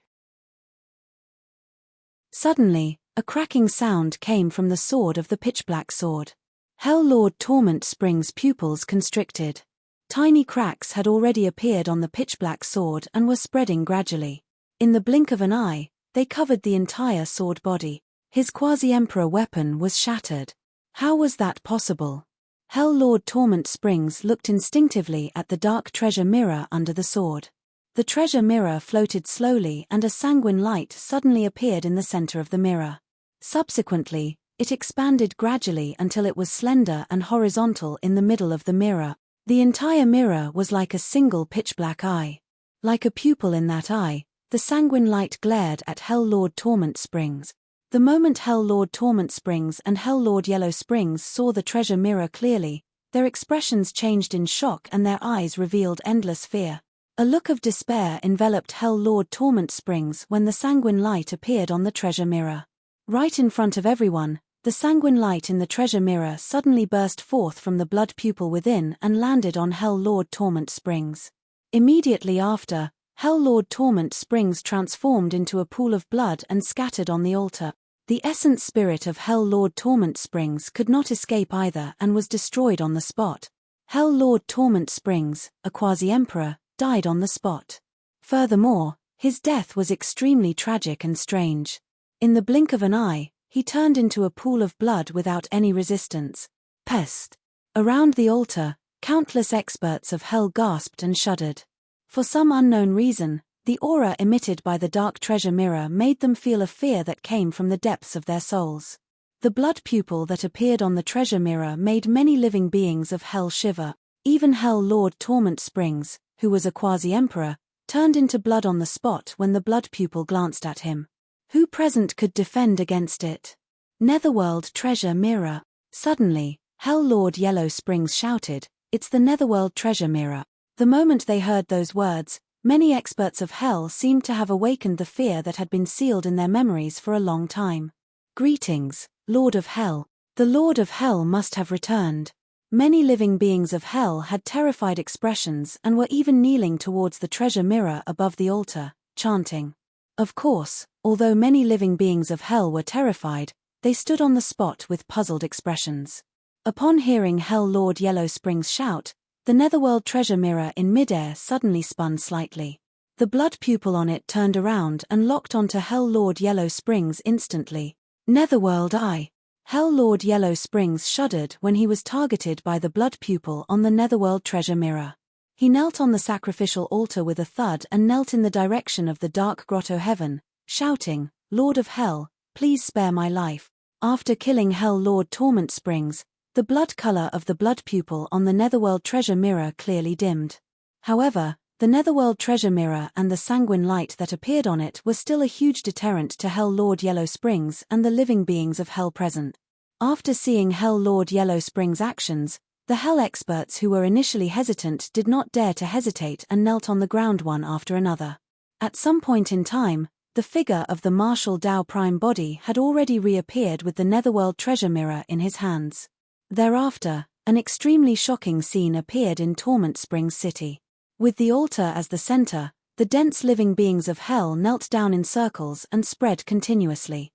Suddenly, A cracking sound came from the sword of the pitch-black sword. Hell Lord Torment Spring's pupils constricted. Tiny cracks had already appeared on the pitch-black sword and were spreading gradually. In the blink of an eye, they covered the entire sword body. His quasi-emperor weapon was shattered. How was that possible? Hell Lord Torment Springs looked instinctively at the dark treasure mirror under the sword. The treasure mirror floated slowly and a sanguine light suddenly appeared in the center of the mirror. Subsequently, it expanded gradually until it was slender and horizontal in the middle of the mirror. The entire mirror was like a single pitch-black eye. Like a pupil in that eye, the sanguine light glared at Hell Lord Torment Springs. The moment Hell Lord Torment Springs and Hell Lord Yellow Springs saw the treasure mirror clearly, their expressions changed in shock and their eyes revealed endless fear. A look of despair enveloped Hell Lord Torment Springs when the sanguine light appeared on the treasure mirror. Right in front of everyone, the sanguine light in the treasure mirror suddenly burst forth from the blood pupil within and landed on Hell Lord Torment Springs. Immediately after, Hell Lord Torment Springs transformed into a pool of blood and scattered on the altar. The essence spirit of Hell Lord Torment Springs could not escape either and was destroyed on the spot. Hell Lord Torment Springs, a quasi-emperor, died on the spot. Furthermore, his death was extremely tragic and strange. In the blink of an eye, he turned into a pool of blood without any resistance. Pest! Around the altar, countless experts of hell gasped and shuddered. For some unknown reason, the aura emitted by the dark treasure mirror made them feel a fear that came from the depths of their souls. The blood pupil that appeared on the treasure mirror made many living beings of hell shiver. Even Hell Lord Torment Springs, who was a quasi-emperor, turned into blood on the spot when the blood pupil glanced at him. Who present could defend against it? Netherworld treasure mirror. Suddenly, Hell Lord Yellow Springs shouted, "It's the Netherworld treasure mirror." The moment they heard those words, many experts of hell seemed to have awakened the fear that had been sealed in their memories for a long time. Greetings, Lord of Hell. The Lord of Hell must have returned. Many living beings of hell had terrified expressions and were even kneeling towards the treasure mirror above the altar, chanting. Of course, although many living beings of hell were terrified, they stood on the spot with puzzled expressions. Upon hearing Hell Lord Yellow Springs shout, the Netherworld treasure mirror in midair suddenly spun slightly. The blood pupil on it turned around and locked onto Hell Lord Yellow Springs instantly. Netherworld eye! Hell Lord Yellow Springs shuddered when he was targeted by the blood pupil on the Netherworld treasure mirror. He knelt on the sacrificial altar with a thud and knelt in the direction of the dark grotto heaven, shouting, "Lord of Hell, please spare my life." After killing Hell Lord Torment Springs, the blood color of the blood pupil on the Netherworld treasure mirror clearly dimmed. However, the Netherworld treasure mirror and the sanguine light that appeared on it were still a huge deterrent to Hell Lord Yellow Springs and the living beings of hell present. After seeing Hell Lord Yellow Springs' actions, the hell experts who were initially hesitant did not dare to hesitate and knelt on the ground one after another. At some point in time, the figure of the martial Tao Prime body had already reappeared with the Netherworld treasure mirror in his hands. Thereafter, an extremely shocking scene appeared in Torment Springs City. With the altar as the center, the dense living beings of hell knelt down in circles and spread continuously.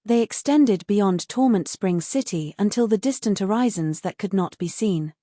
They extended beyond Torment Springs City until the distant horizons that could not be seen.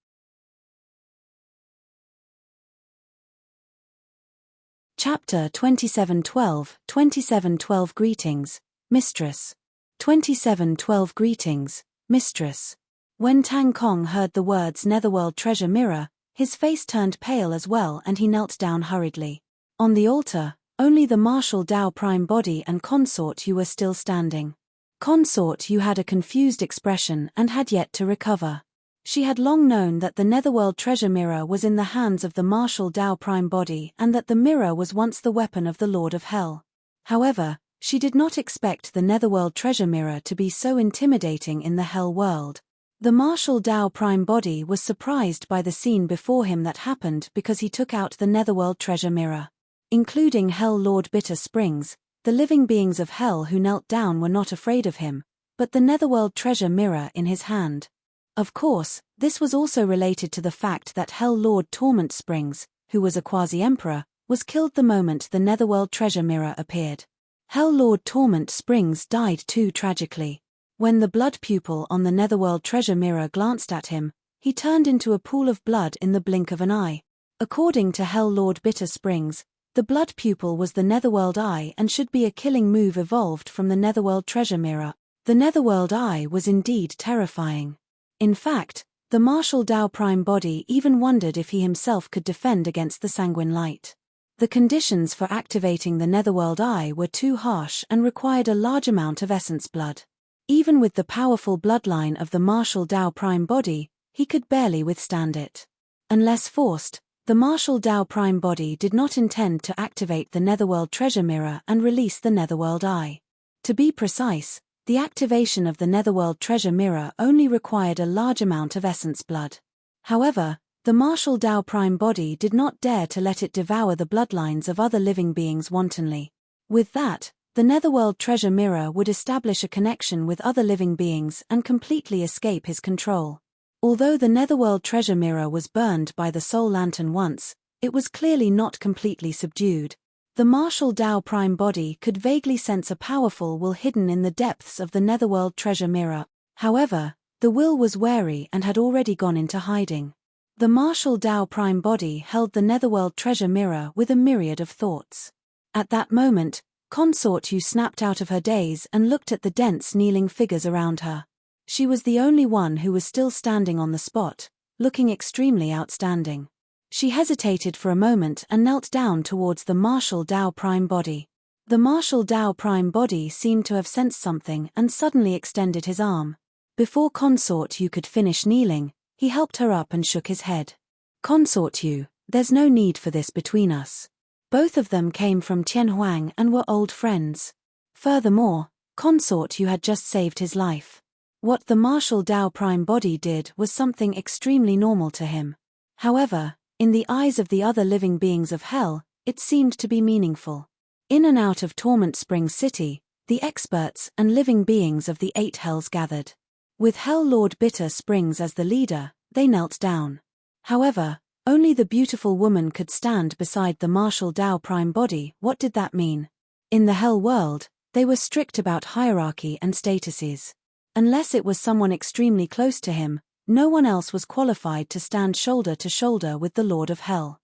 Chapter 2712, 2712 Greetings, Mistress. 2712 Greetings, Mistress. When Tang Kong heard the words Netherworld treasure mirror, his face turned pale as well and he knelt down hurriedly. On the altar, only the martial Tao Prime body and Consort Yu were still standing. Consort Yu had a confused expression and had yet to recover. She had long known that the Netherworld treasure mirror was in the hands of the martial Tao Prime body and that the mirror was once the weapon of the Lord of Hell. However, she did not expect the Netherworld treasure mirror to be so intimidating in the Hell world. The martial Tao Prime body was surprised by the scene before him that happened because he took out the Netherworld treasure mirror. Including Hell Lord Bitter Springs, the living beings of hell who knelt down were not afraid of him, but the Netherworld treasure mirror in his hand. Of course, this was also related to the fact that Hell Lord Torment Springs, who was a quasi-emperor, was killed the moment the Netherworld treasure mirror appeared. Hell Lord Torment Springs died too tragically. When the blood pupil on the Netherworld treasure mirror glanced at him, he turned into a pool of blood in the blink of an eye. According to Hell Lord Bitter Springs, the blood pupil was the Netherworld Eye and should be a killing move evolved from the Netherworld treasure mirror. The Netherworld Eye was indeed terrifying. In fact, the Martial Dao Prime Body even wondered if he himself could defend against the Sanguine Light. The conditions for activating the Netherworld Eye were too harsh and required a large amount of essence blood. Even with the powerful bloodline of the Martial Dao Prime Body, he could barely withstand it. Unless forced, the Martial Dao Prime Body did not intend to activate the Netherworld treasure mirror and release the Netherworld Eye. To be precise, the activation of the Netherworld treasure mirror only required a large amount of essence blood. However, the Martial Dao Prime Body did not dare to let it devour the bloodlines of other living beings wantonly. With that, the Netherworld treasure mirror would establish a connection with other living beings and completely escape his control. Although the Netherworld treasure mirror was burned by the Soul Lantern once, it was clearly not completely subdued. The Martial Dao Prime Body could vaguely sense a powerful will hidden in the depths of the Netherworld treasure mirror. However, the will was wary and had already gone into hiding. The Martial Dao Prime Body held the Netherworld treasure mirror with a myriad of thoughts. At that moment, Consort Yu snapped out of her daze and looked at the dense kneeling figures around her. She was the only one who was still standing on the spot, looking extremely outstanding. She hesitated for a moment and knelt down towards the Martial Dao Prime Body. The Martial Dao Prime Body seemed to have sensed something and suddenly extended his arm. Before Consort Yu could finish kneeling, he helped her up and shook his head. Consort Yu, there's no need for this between us. Both of them came from Tianhuang and were old friends. Furthermore, Consort Yu had just saved his life. What the Martial Dao Prime Body did was something extremely normal to him. However, in the eyes of the other living beings of Hell, it seemed to be meaningful. In and out of Torment Springs City, the experts and living beings of the 8 Hells gathered. With Hell Lord Bitter Springs as the leader, they knelt down. However, only the beautiful woman could stand beside the Martial Dao Prime Body. What did that mean? In the Hell world, they were strict about hierarchy and statuses. Unless it was someone extremely close to him, no one else was qualified to stand shoulder to shoulder with the Lord of Hell.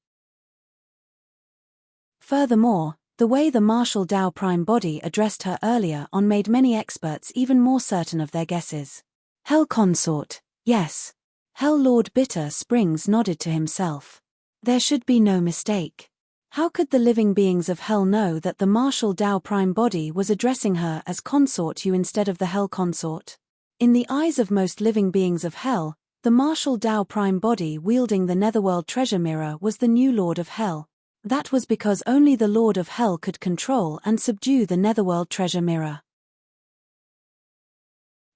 Furthermore, the way the Martial Dao Prime Body addressed her earlier on made many experts even more certain of their guesses. Hell Consort, yes. Hell Lord Bitter Springs nodded to himself. There should be no mistake. How could the living beings of Hell know that the Martial Dao Prime Body was addressing her as Consort Yu instead of the Hell Consort? In the eyes of most living beings of Hell, the Martial Dao Prime Body wielding the Netherworld treasure mirror was the new Lord of Hell. That was because only the Lord of Hell could control and subdue the Netherworld treasure mirror.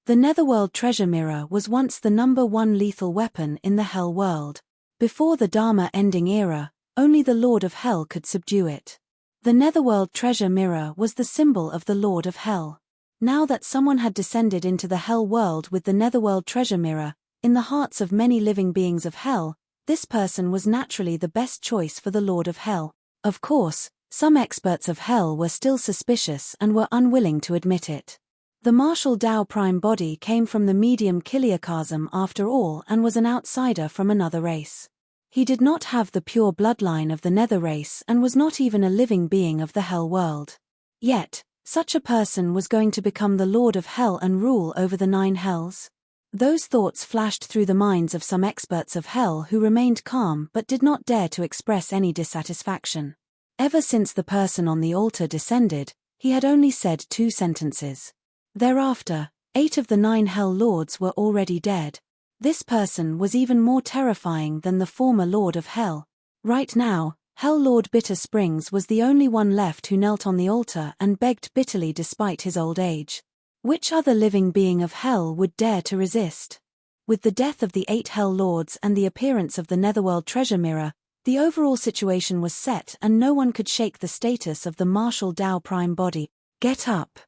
The Netherworld treasure mirror was once the #1 lethal weapon in the Hell world. Before the Dharma ending era, only the Lord of Hell could subdue it. The Netherworld treasure mirror was the symbol of the Lord of Hell. Now that someone had descended into the Hell world with the Netherworld treasure mirror, in the hearts of many living beings of Hell, this person was naturally the best choice for the Lord of Hell. Of course, some experts of Hell were still suspicious and were unwilling to admit it. The Martial Dao Prime Body came from the medium Kiliakasm after all and was an outsider from another race. He did not have the pure bloodline of the Nether race and was not even a living being of the Hell world. Yet, such a person was going to become the Lord of Hell and rule over the 9 Hells? Those thoughts flashed through the minds of some experts of Hell who remained calm but did not dare to express any dissatisfaction. Ever since the person on the altar descended, he had only said 2 sentences. Thereafter, 8 of the 9 Hell Lords were already dead. This person was even more terrifying than the former Lord of Hell. Right now, Hell Lord Bitter Springs was the only one left who knelt on the altar and begged bitterly despite his old age. Which other living being of Hell would dare to resist? With the death of the 8 Hell Lords and the appearance of the Netherworld treasure mirror, the overall situation was set and no one could shake the status of the Martial Dao Prime Body. Get up!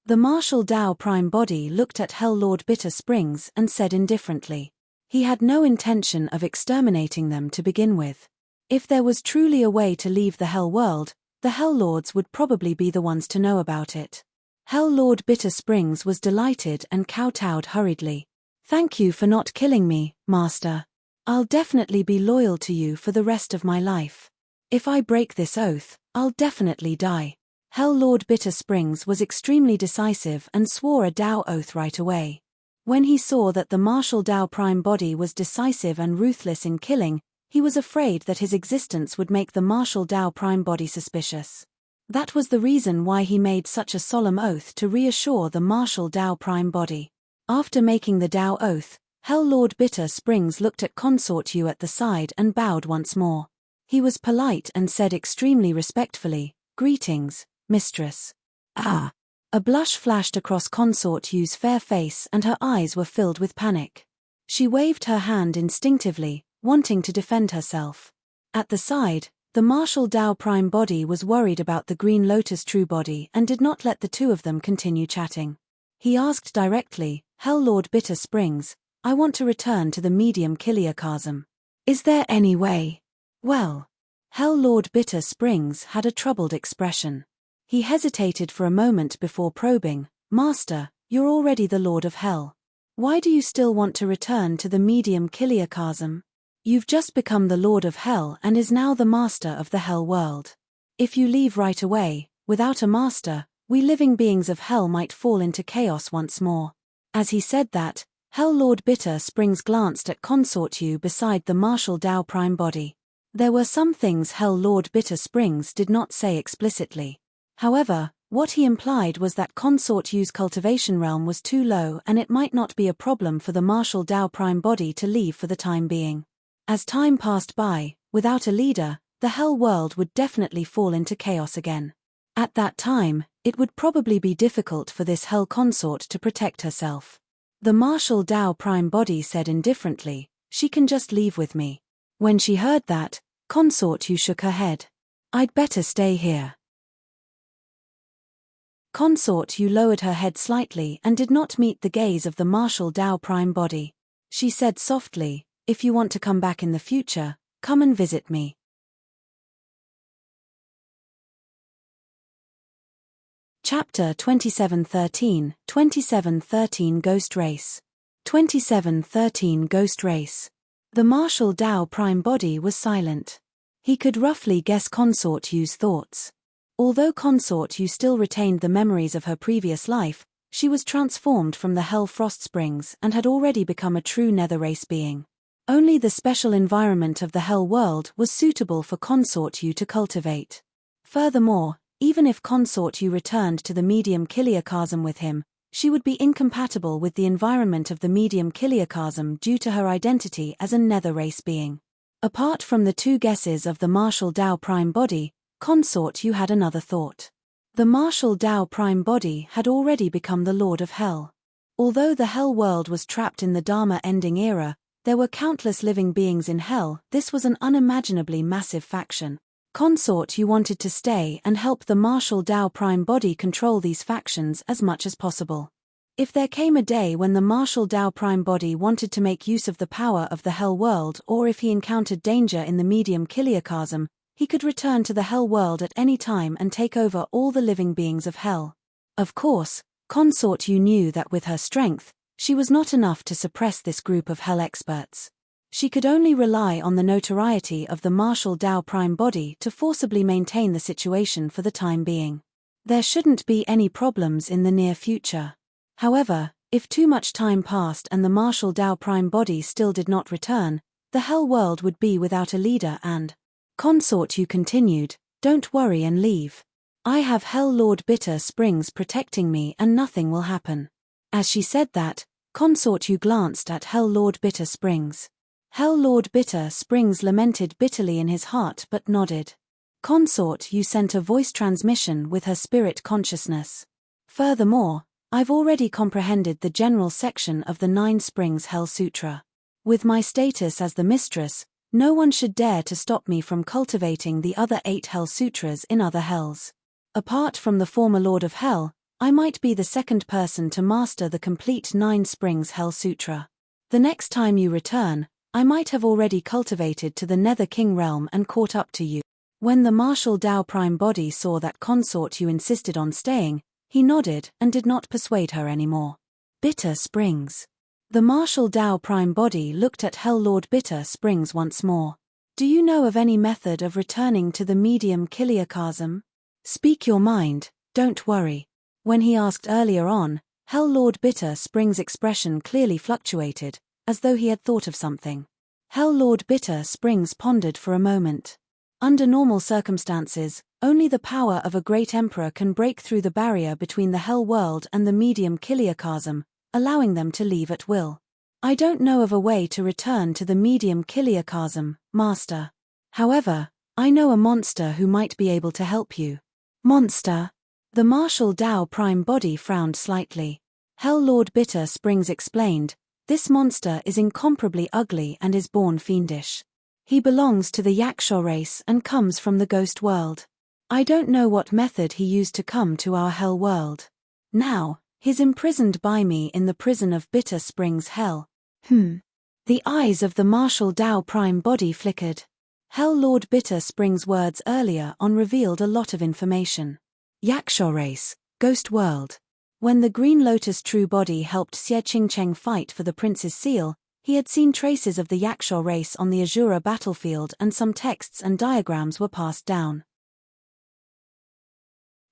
The Martial Dao Prime Body looked at Hell Lord Bitter Springs and said indifferently. He had no intention of exterminating them to begin with. If there was truly a way to leave the Hell world, the Hell Lords would probably be the ones to know about it. Hell Lord Bitter Springs was delighted and kowtowed hurriedly. "Thank you for not killing me, Master. I'll definitely be loyal to you for the rest of my life. If I break this oath, I'll definitely die." Hell Lord Bitter Springs was extremely decisive and swore a Dao oath right away. When he saw that the martial Dao Prime body was decisive and ruthless in killing, he was afraid that his existence would make the martial Dao Prime body suspicious. That was the reason why he made such a solemn oath to reassure the martial Dao Prime body. After making the Dao oath, Hell Lord Bitter Springs looked at Consort Yu at the side and bowed once more. He was polite and said extremely respectfully, "Greetings, Mistress." "Ah." A blush flashed across Consort Yu's fair face and her eyes were filled with panic. She waved her hand instinctively, wanting to defend herself. At the side, the martial Dao Prime body was worried about the Green Lotus True body and did not let the two of them continue chatting. He asked directly, "Hell Lord Bitter Springs, I want to return to the medium Kiliakasm. Is there any way?" "Well." Hell Lord Bitter Springs had a troubled expression. He hesitated for a moment before probing, "Master, you're already the Lord of Hell. Why do you still want to return to the medium Kiliakasm? You've just become the Lord of Hell and is now the Master of the Hell world. If you leave right away, without a master, we living beings of Hell might fall into chaos once more." As he said that, Hell Lord Bitter Springs glanced at Consort Yu beside the martial Dao Prime body. There were some things Hell Lord Bitter Springs did not say explicitly. However, what he implied was that Consort Yu's cultivation realm was too low and it might not be a problem for the martial Dao Prime body to leave for the time being. As time passed by, without a leader, the Hell world would definitely fall into chaos again. At that time, it would probably be difficult for this Hell consort to protect herself. The martial Dao Prime body said indifferently, "She can just leave with me." When she heard that, Consort Yu shook her head. "I'd better stay here." Consort Yu lowered her head slightly and did not meet the gaze of the martial Dao Prime body. She said softly, "If you want to come back in the future, come and visit me." Chapter 2713, 2713 Ghost Race. 2713 Ghost Race. The martial Dao Prime body was silent. He could roughly guess Consort Yu's thoughts. Although Consort Yu still retained the memories of her previous life, she was transformed from the Hell Frost Springs and had already become a true nether race being. Only the special environment of the Hell world was suitable for Consort Yu to cultivate. Furthermore, even if Consort Yu returned to the medium Kiliakasm with him, she would be incompatible with the environment of the medium Kiliakasm due to her identity as a nether race being. Apart from the two guesses of the martial Dao Prime body, Consort Yu had another thought. The martial Dao Prime body had already become the Lord of Hell. Although the Hell world was trapped in the Dharma ending era, there were countless living beings in Hell. This was an unimaginably massive faction. Consort Yu wanted to stay and help the martial Dao Prime body control these factions as much as possible. If there came a day when the martial Dao Prime body wanted to make use of the power of the Hell world, or if he encountered danger in the medium Kiliakasm, he could return to the Hell world at any time and take over all the living beings of Hell. Of course, Consort Yu knew that with her strength, she was not enough to suppress this group of Hell experts. She could only rely on the notoriety of the martial Dao Prime body to forcibly maintain the situation for the time being. There shouldn't be any problems in the near future. However, if too much time passed and the martial Dao Prime body still did not return, the Hell world would be without a leader and Consort Yu continued, "Don't worry and leave. I have Hell Lord Bitter Springs protecting me and nothing will happen." As she said that, Consort Yu glanced at Hell Lord Bitter Springs. Hell Lord Bitter Springs lamented bitterly in his heart but nodded. Consort Yu sent a voice transmission with her spirit consciousness. "Furthermore, I've already comprehended the general section of the 9 Springs Hell Sutra. With my status as the mistress, no one should dare to stop me from cultivating the other 8 Hell Sutras in other hells. Apart from the former Lord of Hell, I might be the second person to master the complete 9 Springs Hell Sutra. The next time you return, I might have already cultivated to the Nether King realm and caught up to you." When the martial Tao prime body saw that consort you insisted on staying, he nodded and did not persuade her anymore. Bitter Springs. The martial Tao prime body looked at Hell Lord Bitter Springs once more. Do you know of any method of returning to the medium Kiliakasm? Speak your mind, don't worry. When he asked earlier on, Hell Lord Bitter Springs' expression clearly fluctuated, as though he had thought of something. Hell Lord Bitter Springs pondered for a moment. Under normal circumstances, only the power of a great emperor can break through the barrier between the Hell world and the medium Kiliakasm, allowing them to leave at will. I don't know of a way to return to the medium Kiliakasm, Master. However, I know a monster who might be able to help you. Monster? The martial Tao prime body frowned slightly. Hell Lord Bitter Springs explained, this monster is incomparably ugly and is born fiendish. He belongs to the Yaksha race and comes from the ghost world. I don't know what method he used to come to our Hell world. Now, he's imprisoned by me in the prison of Bitter Springs Hell. The eyes of the martial Tao prime body flickered. Hell Lord Bitter Springs' words earlier on revealed a lot of information. Yaksha race, ghost world. When the Green Lotus true body helped Xie Qingcheng fight for the prince's seal, he had seen traces of the Yaksha race on the Azura battlefield and some texts and diagrams were passed down.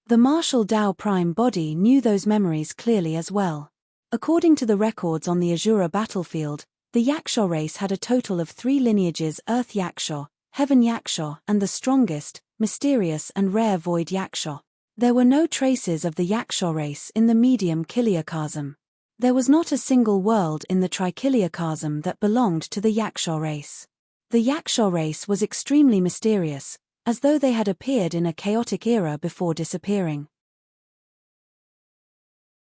The martial Tao prime body knew those memories clearly as well. According to the records on the Azura battlefield, the Yaksha race had a total of 3 lineages: Earth Yaksha, Heaven Yaksha, and the strongest, mysterious and rare Void Yaksha. There were no traces of the Yaksha race in the medium Kiliakasm. There was not a single world in the Trikiliakasm that belonged to the Yaksha race. The Yaksha race was extremely mysterious, as though they had appeared in a chaotic era before disappearing.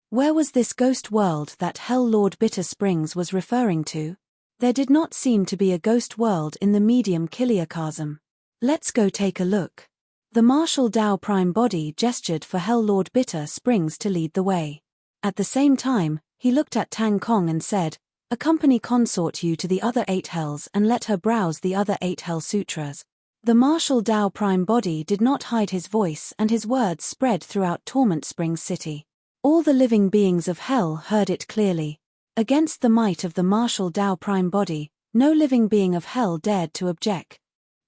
Where was this ghost world that Hell Lord Bitter Springs was referring to? There did not seem to be a ghost world in the medium Kiliakasm. Let's go take a look. The martial Tao prime body gestured for Hell Lord Bitter Springs to lead the way. At the same time, he looked at Tang Kong and said, accompany consort you to the other 8 hells and let her browse the other 8 hell sutras. The martial Tao prime body did not hide his voice and his words spread throughout Torment Springs City. All the living beings of hell heard it clearly. Against the might of the martial Tao prime body, no living being of hell dared to object.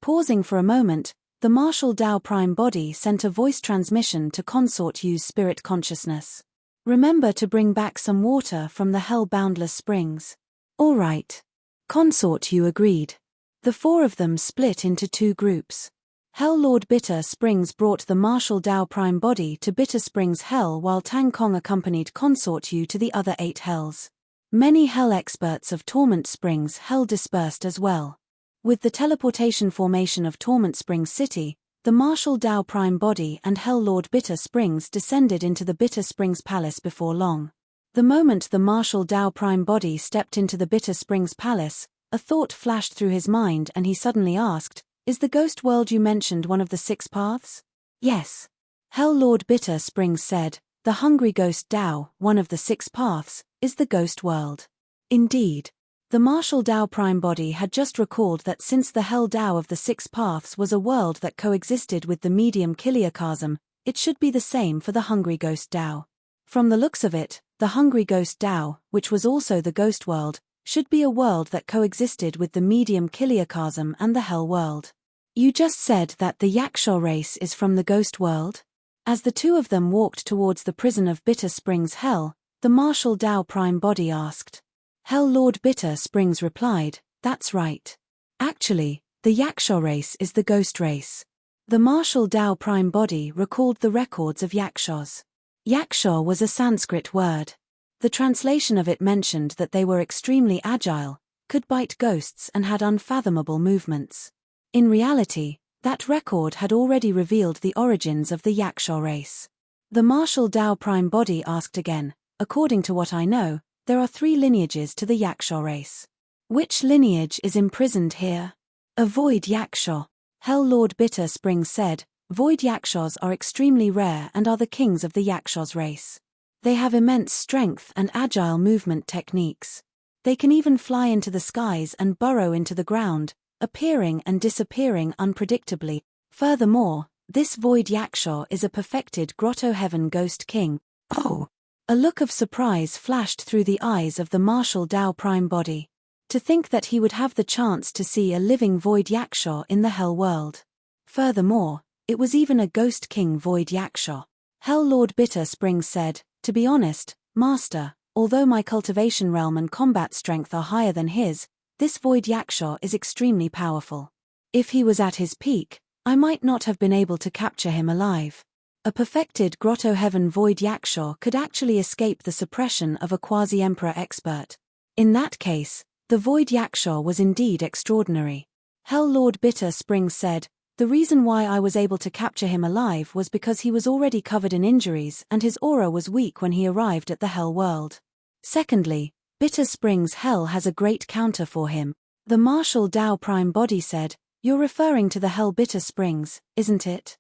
Pausing for a moment, the martial Tao prime body sent a voice transmission to consort Yu's spirit consciousness. Remember to bring back some water from the hell boundless springs. All right. Consort Yu agreed. The 4 of them split into 2 groups. Hell Lord Bitter Springs brought the martial Tao prime body to Bitter Springs Hell while Tang Kong accompanied consort Yu to the other 8 hells. Many hell experts of Torment Springs Hell dispersed as well. With the teleportation formation of Torment Springs City, the martial Tao prime body and Hell Lord Bitter Springs descended into the Bitter Springs Palace before long. The moment the martial Tao prime body stepped into the Bitter Springs Palace, a thought flashed through his mind and he suddenly asked, is the ghost world you mentioned one of the 6 paths? Yes. Hell Lord Bitter Springs said, the hungry ghost Tao, one of the 6 paths, is the ghost world. Indeed. The martial Tao prime body had just recalled that since the Hell Tao of the 6 paths was a world that coexisted with the medium Kiliakasm, it should be the same for the hungry ghost Tao. From the looks of it, the hungry ghost Tao, which was also the ghost world, should be a world that coexisted with the medium Kiliakasm and the Hell world. You just said that the Yaksha race is from the ghost world? As the 2 of them walked towards the prison of Bitter Springs Hell, the martial Tao prime body asked. Hell Lord Bitter Springs replied, that's right. Actually, the Yaksha race is the ghost race. The martial Tao prime body recalled the records of Yakshas. Yaksha was a Sanskrit word. The translation of it mentioned that they were extremely agile, could bite ghosts and had unfathomable movements. In reality, that record had already revealed the origins of the Yaksha race. The martial Tao prime body asked again, according to what I know, there are 3 lineages to the Yaksha race. Which lineage is imprisoned here? A Void Yaksha. Hell Lord Bitter Springs said, Void Yakshas are extremely rare and are the kings of the Yakshas race. They have immense strength and agile movement techniques. They can even fly into the skies and burrow into the ground, appearing and disappearing unpredictably, Furthermore, this void yaksha is a perfected grotto heaven ghost king. Oh! A look of surprise flashed through the eyes of the martial Tao prime body. To think that he would have the chance to see a living void yaksha in the hell world. Furthermore, it was even a ghost king void yaksha. Hell Lord Bitter Springs said, "To be honest, Master, although my cultivation realm and combat strength are higher than his, this void yaksha is extremely powerful. If he was at his peak, I might not have been able to capture him alive. A perfected grotto heaven void yaksha could actually escape the suppression of a quasi-emperor expert. In that case, the void yaksha was indeed extraordinary." Hell Lord Bitter Springs said, "The reason why I was able to capture him alive was because he was already covered in injuries and his aura was weak when he arrived at the hell world. Secondly, Bitter Springs Hell has a great counter for him." The martial Tao prime body said, "You're referring to the Hell Bitter Springs, isn't it?"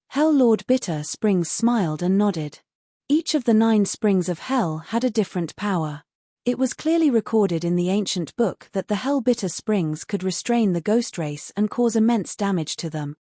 Hell Lord Bitter Springs smiled and nodded. Each of the 9 springs of hell had a different power. It was clearly recorded in the ancient book that the Hell Bitter Springs could restrain the ghost race and cause immense damage to them.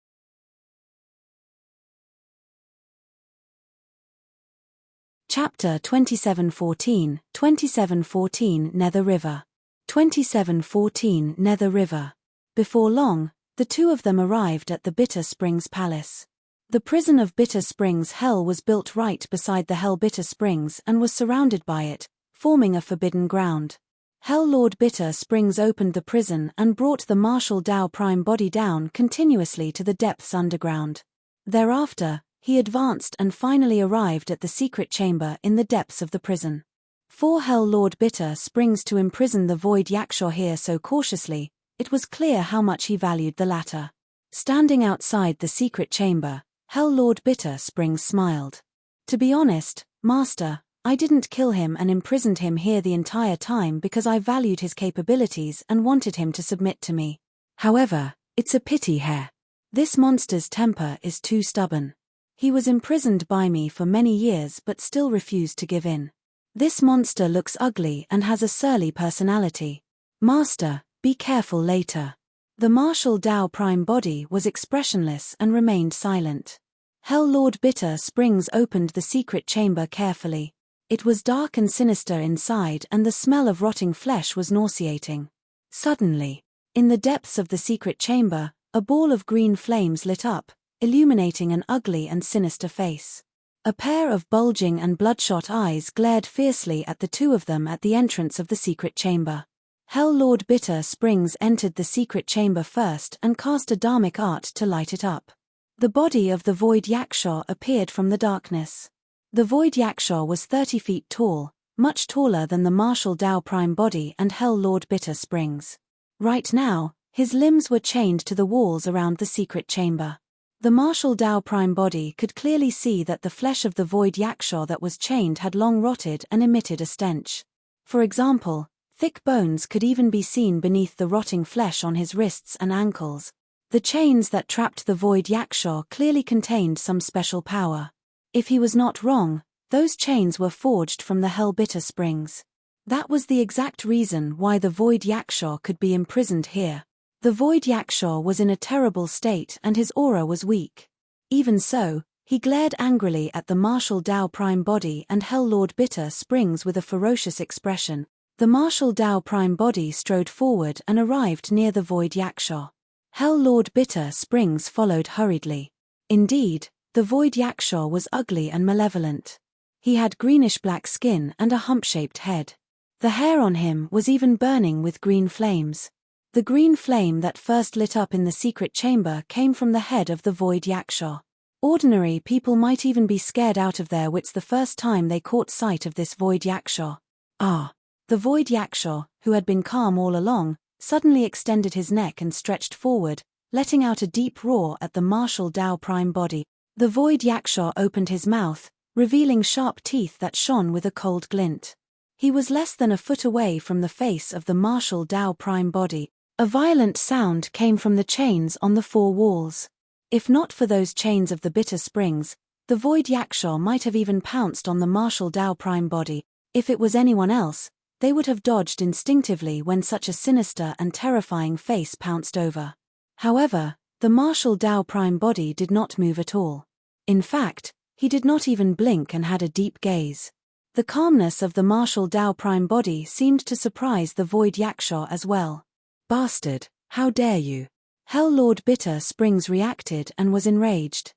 Chapter 2714, 2714 Nether River. 2714 Nether River. Before long, the two of them arrived at the Bitter Springs Palace. The prison of Bitter Springs Hell was built right beside the Hell Bitter Springs and was surrounded by it, forming a forbidden ground. Hell Lord Bitter Springs opened the prison and brought the martial Tao prime body down continuously to the depths underground. Thereafter, he advanced and finally arrived at the secret chamber in the depths of the prison. For Hell Lord Bitter Springs to imprison the void yaksha here so cautiously, it was clear how much he valued the latter. Standing outside the secret chamber, Hell Lord Bitter Springs smiled. "To be honest, Master, I didn't kill him and imprisoned him here the entire time because I valued his capabilities and wanted him to submit to me. However, it's a pity here. This monster's temper is too stubborn. He was imprisoned by me for many years but still refused to give in. This monster looks ugly and has a surly personality. Master, be careful later." The martial Tao prime body was expressionless and remained silent. Hell Lord Bitter Springs opened the secret chamber carefully. It was dark and sinister inside and the smell of rotting flesh was nauseating. Suddenly, in the depths of the secret chamber, a ball of green flames lit up, illuminating an ugly and sinister face. A pair of bulging and bloodshot eyes glared fiercely at the two of them at the entrance of the secret chamber. Hell Lord Bitter Springs entered the secret chamber first and cast a dharmic art to light it up. The body of the void yaksha appeared from the darkness. The void yaksha was 30 feet tall, much taller than the martial Tao prime body and Hell Lord Bitter Springs. Right now, his limbs were chained to the walls around the secret chamber. The martial Tao prime body could clearly see that the flesh of the void yaksha that was chained had long rotted and emitted a stench. For example, thick bones could even be seen beneath the rotting flesh on his wrists and ankles. The chains that trapped the void yaksha clearly contained some special power. If he was not wrong, those chains were forged from the Hell Bitter Springs. That was the exact reason why the void yaksha could be imprisoned here. The void yaksha was in a terrible state and his aura was weak. Even so, he glared angrily at the martial Tao prime body and Hell Lord Bitter Springs with a ferocious expression. The martial Tao prime body strode forward and arrived near the void yaksha. Hell Lord Bitter Springs followed hurriedly. Indeed, the void yaksha was ugly and malevolent. He had greenish-black skin and a hump-shaped head. The hair on him was even burning with green flames. The green flame that first lit up in the secret chamber came from the head of the void yaksha. Ordinary people might even be scared out of their wits the first time they caught sight of this void yaksha. Ah! The void yaksha, who had been calm all along, suddenly extended his neck and stretched forward, letting out a deep roar at the martial Tao prime body. The void yaksha opened his mouth, revealing sharp teeth that shone with a cold glint. He was less than a foot away from the face of the martial Tao prime body. A violent sound came from the chains on the 4 walls. If not for those chains of the Bitter Springs, the void yaksha might have even pounced on the martial Tao prime body. If it was anyone else, they would have dodged instinctively when such a sinister and terrifying face pounced over. However, the martial Tao prime body did not move at all. In fact, he did not even blink and had a deep gaze. The calmness of the martial Tao prime body seemed to surprise the void yaksha as well. "Bastard, how dare you!" Hell Lord Bitter Springs reacted and was enraged.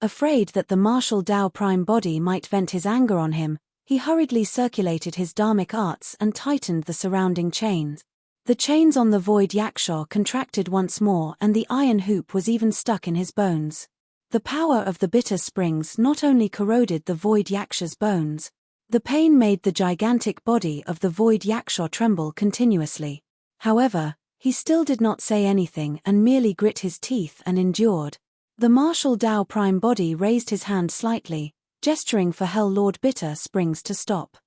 Afraid that the martial Tao prime body might vent his anger on him, he hurriedly circulated his dharmic arts and tightened the surrounding chains. The chains on the void yaksha contracted once more and the iron hoop was even stuck in his bones. The power of the bitter springs not only corroded the void yaksha's bones, the pain made the gigantic body of the void yaksha tremble continuously. However, he still did not say anything and merely grit his teeth and endured. The martial Tao prime body raised his hand slightly, gesturing for Hell Lord Bitter Springs to stop.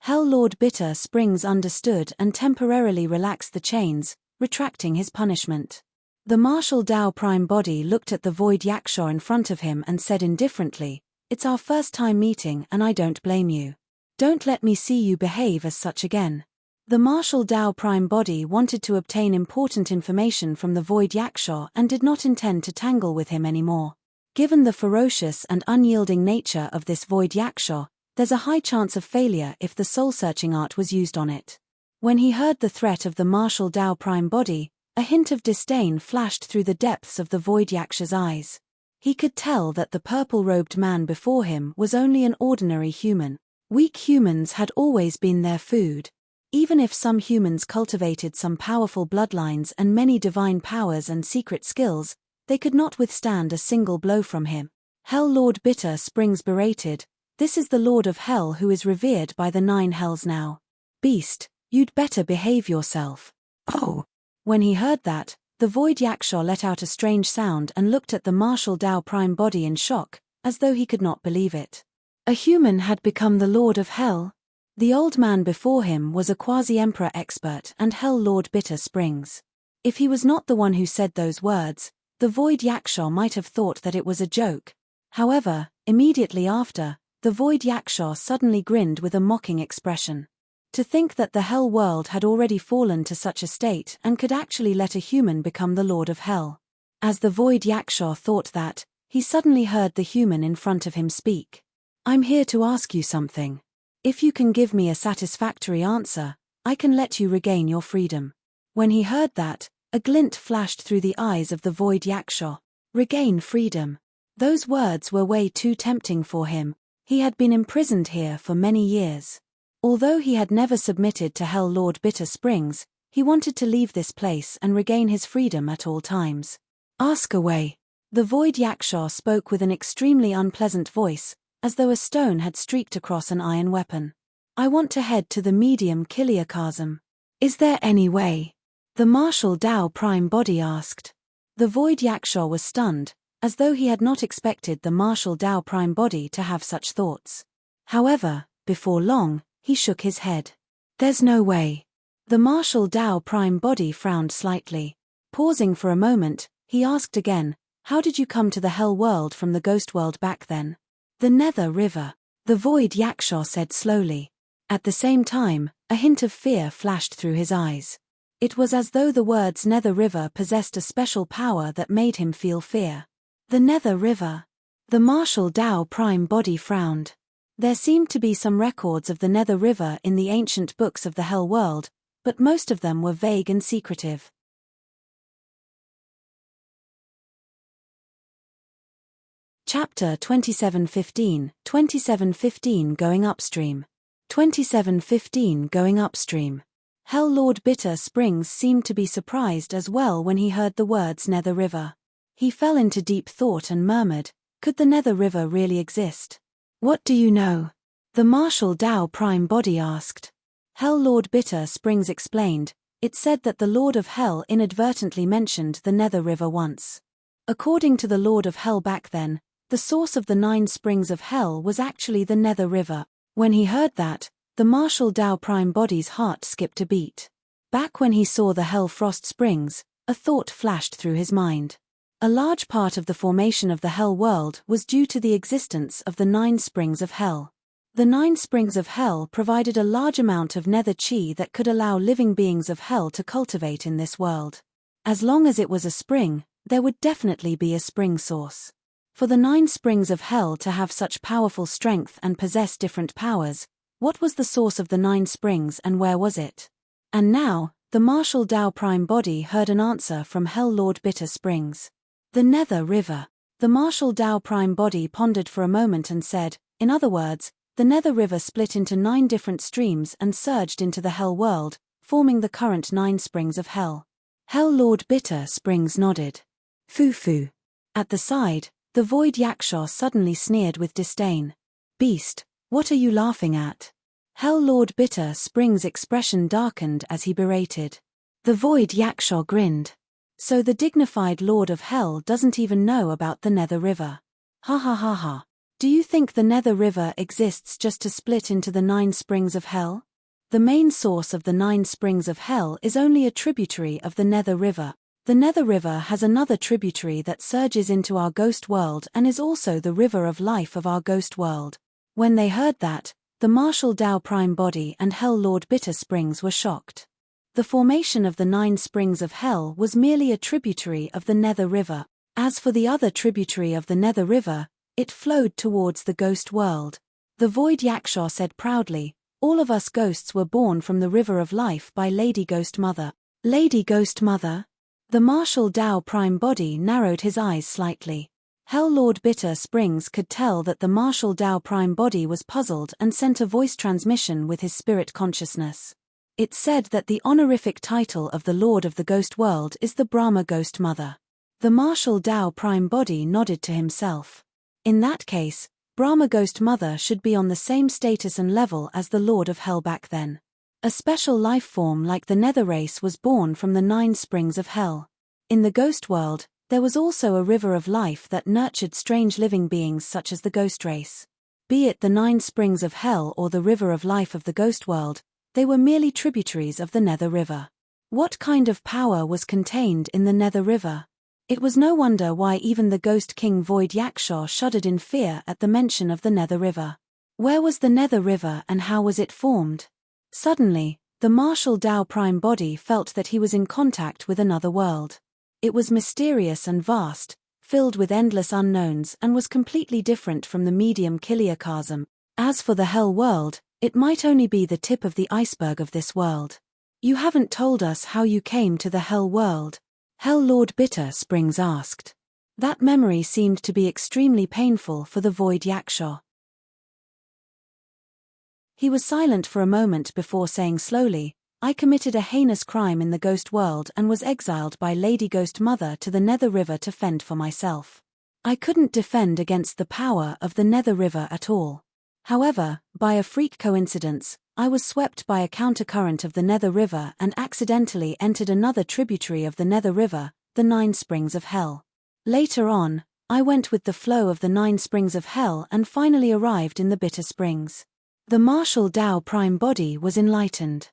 Hell Lord Bitter Springs understood and temporarily relaxed the chains, retracting his punishment. The martial Tao prime body looked at the void yaksha in front of him and said indifferently, "It's our first time meeting and I don't blame you. Don't let me see you behave as such again." The martial Tao prime body wanted to obtain important information from the void yaksha and did not intend to tangle with him anymore. Given the ferocious and unyielding nature of this void yaksha, there's a high chance of failure if the soul-searching art was used on it. When he heard the threat of the martial Tao prime body, a hint of disdain flashed through the depths of the void yaksha's eyes. He could tell that the purple-robed man before him was only an ordinary human. Weak humans had always been their food. Even if some humans cultivated some powerful bloodlines and many divine powers and secret skills, they could not withstand a single blow from him. Hell Lord Bitter Springs berated, "This is the Lord of Hell who is revered by the 9 hells now. Beast, you'd better behave yourself." "Oh." When he heard that, the void yaksha let out a strange sound and looked at the martial Tao prime body in shock, as though he could not believe it. A human had become the Lord of Hell? The old man before him was a quasi-emperor expert and Hell Lord Bitter Springs. If he was not the one who said those words, the void yaksha might have thought that it was a joke. However, immediately after, the void yaksha suddenly grinned with a mocking expression. To think that the hell world had already fallen to such a state and could actually let a human become the Lord of Hell. As the void yaksha thought that, he suddenly heard the human in front of him speak. "I'm here to ask you something. If you can give me a satisfactory answer, I can let you regain your freedom." When he heard that, a glint flashed through the eyes of the void yaksha. Regain freedom. Those words were way too tempting for him. He had been imprisoned here for many years. Although he had never submitted to Hell Lord Bitter Springs, he wanted to leave this place and regain his freedom at all times. "Ask away." The void yaksha spoke with an extremely unpleasant voice, as though a stone had streaked across an iron weapon. "I want to head to the medium Kiliakasm. Is there any way?" The martial Tao prime body asked. The void yaksha was stunned, as though he had not expected the martial Tao prime body to have such thoughts. However, before long, he shook his head. "There's no way." The martial Tao prime body frowned slightly. Pausing for a moment, he asked again, "How did you come to the hell world from the ghost world back then?" "The Nether River," the void yaksha said slowly. At the same time, a hint of fear flashed through his eyes. It was as though the words Nether River possessed a special power that made him feel fear. The Nether River. The martial Tao prime body frowned. There seemed to be some records of the Nether River in the ancient books of the Hell world, but most of them were vague and secretive. Chapter 2715 Going Upstream. 2715 Going Upstream. Hell Lord Bitter Springs seemed to be surprised as well when he heard the words Nether River. He fell into deep thought and murmured, "Could the Nether River really exist?" "What do you know?" the martial Tao prime body asked. Hell Lord Bitter Springs explained, "It said that the Lord of Hell inadvertently mentioned the Nether River once. According to the Lord of Hell back then, the source of the 9 springs of hell was actually the Nether River." When he heard that, the martial Tao prime body's heart skipped a beat. Back when he saw the Hell Frost Springs, a thought flashed through his mind. A large part of the formation of the Hell world was due to the existence of the 9 springs of hell. The 9 springs of hell provided a large amount of nether chi that could allow living beings of hell to cultivate in this world. As long as it was a spring, there would definitely be a spring source. For the 9 springs of hell to have such powerful strength and possess different powers, what was the source of the 9 springs and where was it? And now, the martial Tao Prime Body heard an answer from Hell Lord Bitter Springs. The Nether River. The martial Tao Prime Body pondered for a moment and said, in other words, the Nether River split into 9 different streams and surged into the Hell world, forming the current 9 springs of hell. Hell Lord Bitter Springs nodded. Foo-foo. At the side, the Void Yaksha suddenly sneered with disdain. Beast, what are you laughing at? Hell Lord Bitter Springs' expression darkened as he berated. The Void Yaksha grinned. So the dignified Lord of Hell doesn't even know about the Nether River. Ha ha ha ha. Do you think the Nether River exists just to split into the 9 springs of hell? The main source of the 9 springs of hell is only a tributary of the Nether River. The Nether River has another tributary that surges into our ghost world and is also the river of life of our ghost world. When they heard that, the martial Tao Prime Body and Hell Lord Bitter Springs were shocked. The formation of the 9 springs of hell was merely a tributary of the Nether River. As for the other tributary of the Nether River, it flowed towards the ghost world. The Void Yaksha said proudly, all of us ghosts were born from the river of life by Lady Ghost Mother. Lady Ghost Mother? The martial Tao Prime Body narrowed his eyes slightly. Hell Lord Bitter Springs could tell that the martial Tao Prime Body was puzzled and sent a voice transmission with his spirit consciousness. It said that the honorific title of the Lord of the Ghost World is the Brahma Ghost Mother. The martial Tao Prime Body nodded to himself. In that case, Brahma Ghost Mother should be on the same status and level as the Lord of Hell back then. A special life form like the Nether race was born from the 9 springs of hell. In the ghost world, there was also a river of life that nurtured strange living beings such as the ghost race. Be it the 9 springs of hell or the river of life of the ghost world, they were merely tributaries of the Nether River. What kind of power was contained in the Nether River? It was no wonder why even the Ghost King Void Yaksha shuddered in fear at the mention of the Nether River. Where was the Nether River and how was it formed? Suddenly, the martial Tao Prime Body felt that he was in contact with another world. It was mysterious and vast, filled with endless unknowns and was completely different from the medium Kiliakasm. As for the Hell world, it might only be the tip of the iceberg of this world. You haven't told us how you came to the Hell world. Hell Lord Bitter Springs asked. That memory seemed to be extremely painful for the Void Yaksha. He was silent for a moment before saying slowly, I committed a heinous crime in the ghost world and was exiled by Lady Ghost Mother to the Nether River to fend for myself. I couldn't defend against the power of the Nether River at all. However, by a freak coincidence, I was swept by a countercurrent of the Nether River and accidentally entered another tributary of the Nether River, the 9 springs of hell. Later on, I went with the flow of the 9 springs of hell and finally arrived in the Bitter Springs. The martial Tao Prime Body was enlightened.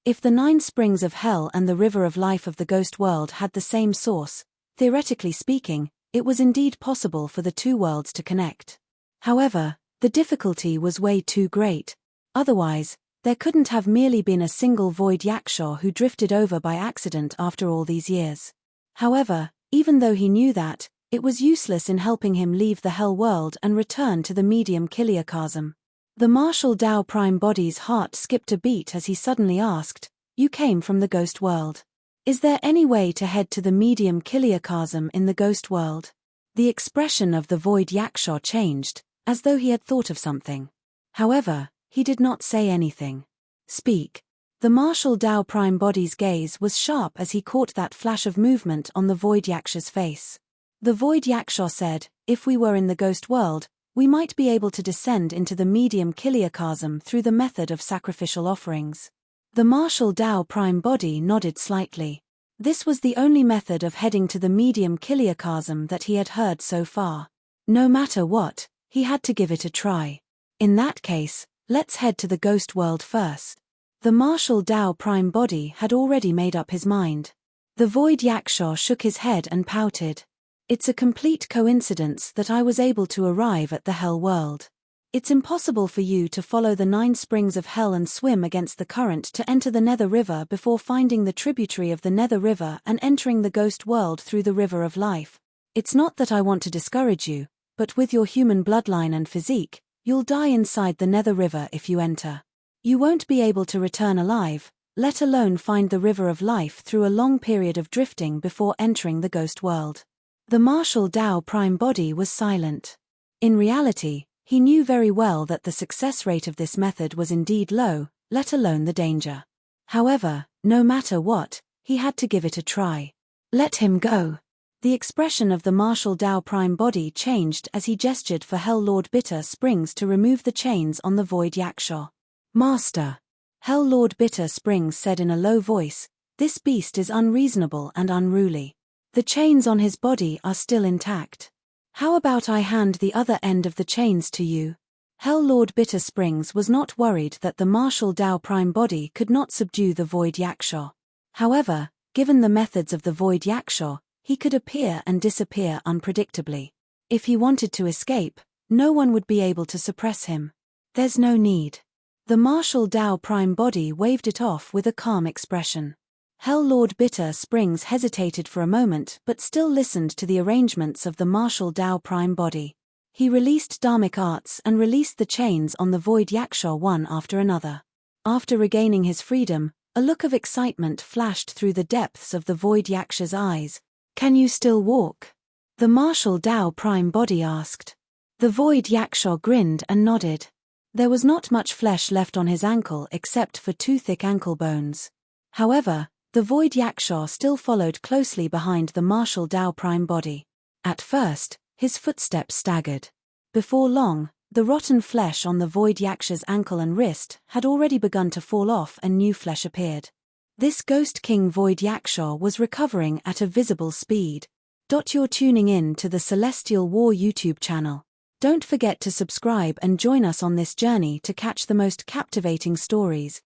If the 9 springs of hell and the river of life of the ghost world had the same source, theoretically speaking, it was indeed possible for the 2 worlds to connect. However, the difficulty was way too great. Otherwise, there couldn't have merely been a single Void Yaksha who drifted over by accident after all these years. However, even though he knew that, it was useless in helping him leave the Hell world and return to the medium Kiliakasm. The martial Tao Prime Body's heart skipped a beat as he suddenly asked, You came from the ghost world. Is there any way to head to the medium Kiliakasm in the ghost world? The expression of the Void Yaksha changed, as though he had thought of something. However, he did not say anything. Speak. The martial Tao Prime Body's gaze was sharp as he caught that flash of movement on the Void Yaksha's face. The Void Yaksha said, If we were in the ghost world, we might be able to descend into the medium Kiliakasm through the method of sacrificial offerings. The martial Tao Prime Body nodded slightly. This was the only method of heading to the medium Kiliakasm that he had heard so far. No matter what, he had to give it a try. In that case, let's head to the ghost world first. The martial Tao Prime Body had already made up his mind. The Void Yaksha shook his head and pouted. It's a complete coincidence that I was able to arrive at the Hell World. It's impossible for you to follow the 9 springs of hell and swim against the current to enter the Nether River before finding the tributary of the Nether River and entering the Ghost World through the River of Life. It's not that I want to discourage you, but with your human bloodline and physique, you'll die inside the Nether River if you enter. You won't be able to return alive, let alone find the River of Life through a long period of drifting before entering the Ghost World. The martial Tao Prime Body was silent. In reality, he knew very well that the success rate of this method was indeed low, let alone the danger. However, no matter what, he had to give it a try. Let him go. The expression of the martial Tao Prime Body changed as he gestured for Hell Lord Bitter Springs to remove the chains on the Void Yaksha. Master. Hell Lord Bitter Springs said in a low voice, "This beast is unreasonable and unruly. The chains on his body are still intact. How about I hand the other end of the chains to you?" Hell Lord Bitter Springs was not worried that the martial Tao Prime Body could not subdue the Void Yaksha. However, given the methods of the Void Yaksha, he could appear and disappear unpredictably. If he wanted to escape, no one would be able to suppress him. There's no need. The martial Tao Prime Body waved it off with a calm expression. Hell Lord Bitter Springs hesitated for a moment but still listened to the arrangements of the martial Tao Prime Body. He released Dharmic arts and released the chains on the Void Yaksha one after another. After regaining his freedom, a look of excitement flashed through the depths of the Void Yaksha's eyes. "Can you still walk?" the martial Tao Prime Body asked. The Void Yaksha grinned and nodded. There was not much flesh left on his ankle except for 2 thick ankle bones. However, the Void Yaksha still followed closely behind the martial Tao Prime Body. At first, his footsteps staggered. Before long, the rotten flesh on the Void Yaksha's ankle and wrist had already begun to fall off and new flesh appeared. This Ghost King Void Yaksha was recovering at a visible speed. You're tuning in to the Celestial War YouTube channel. Don't forget to subscribe and join us on this journey to catch the most captivating stories.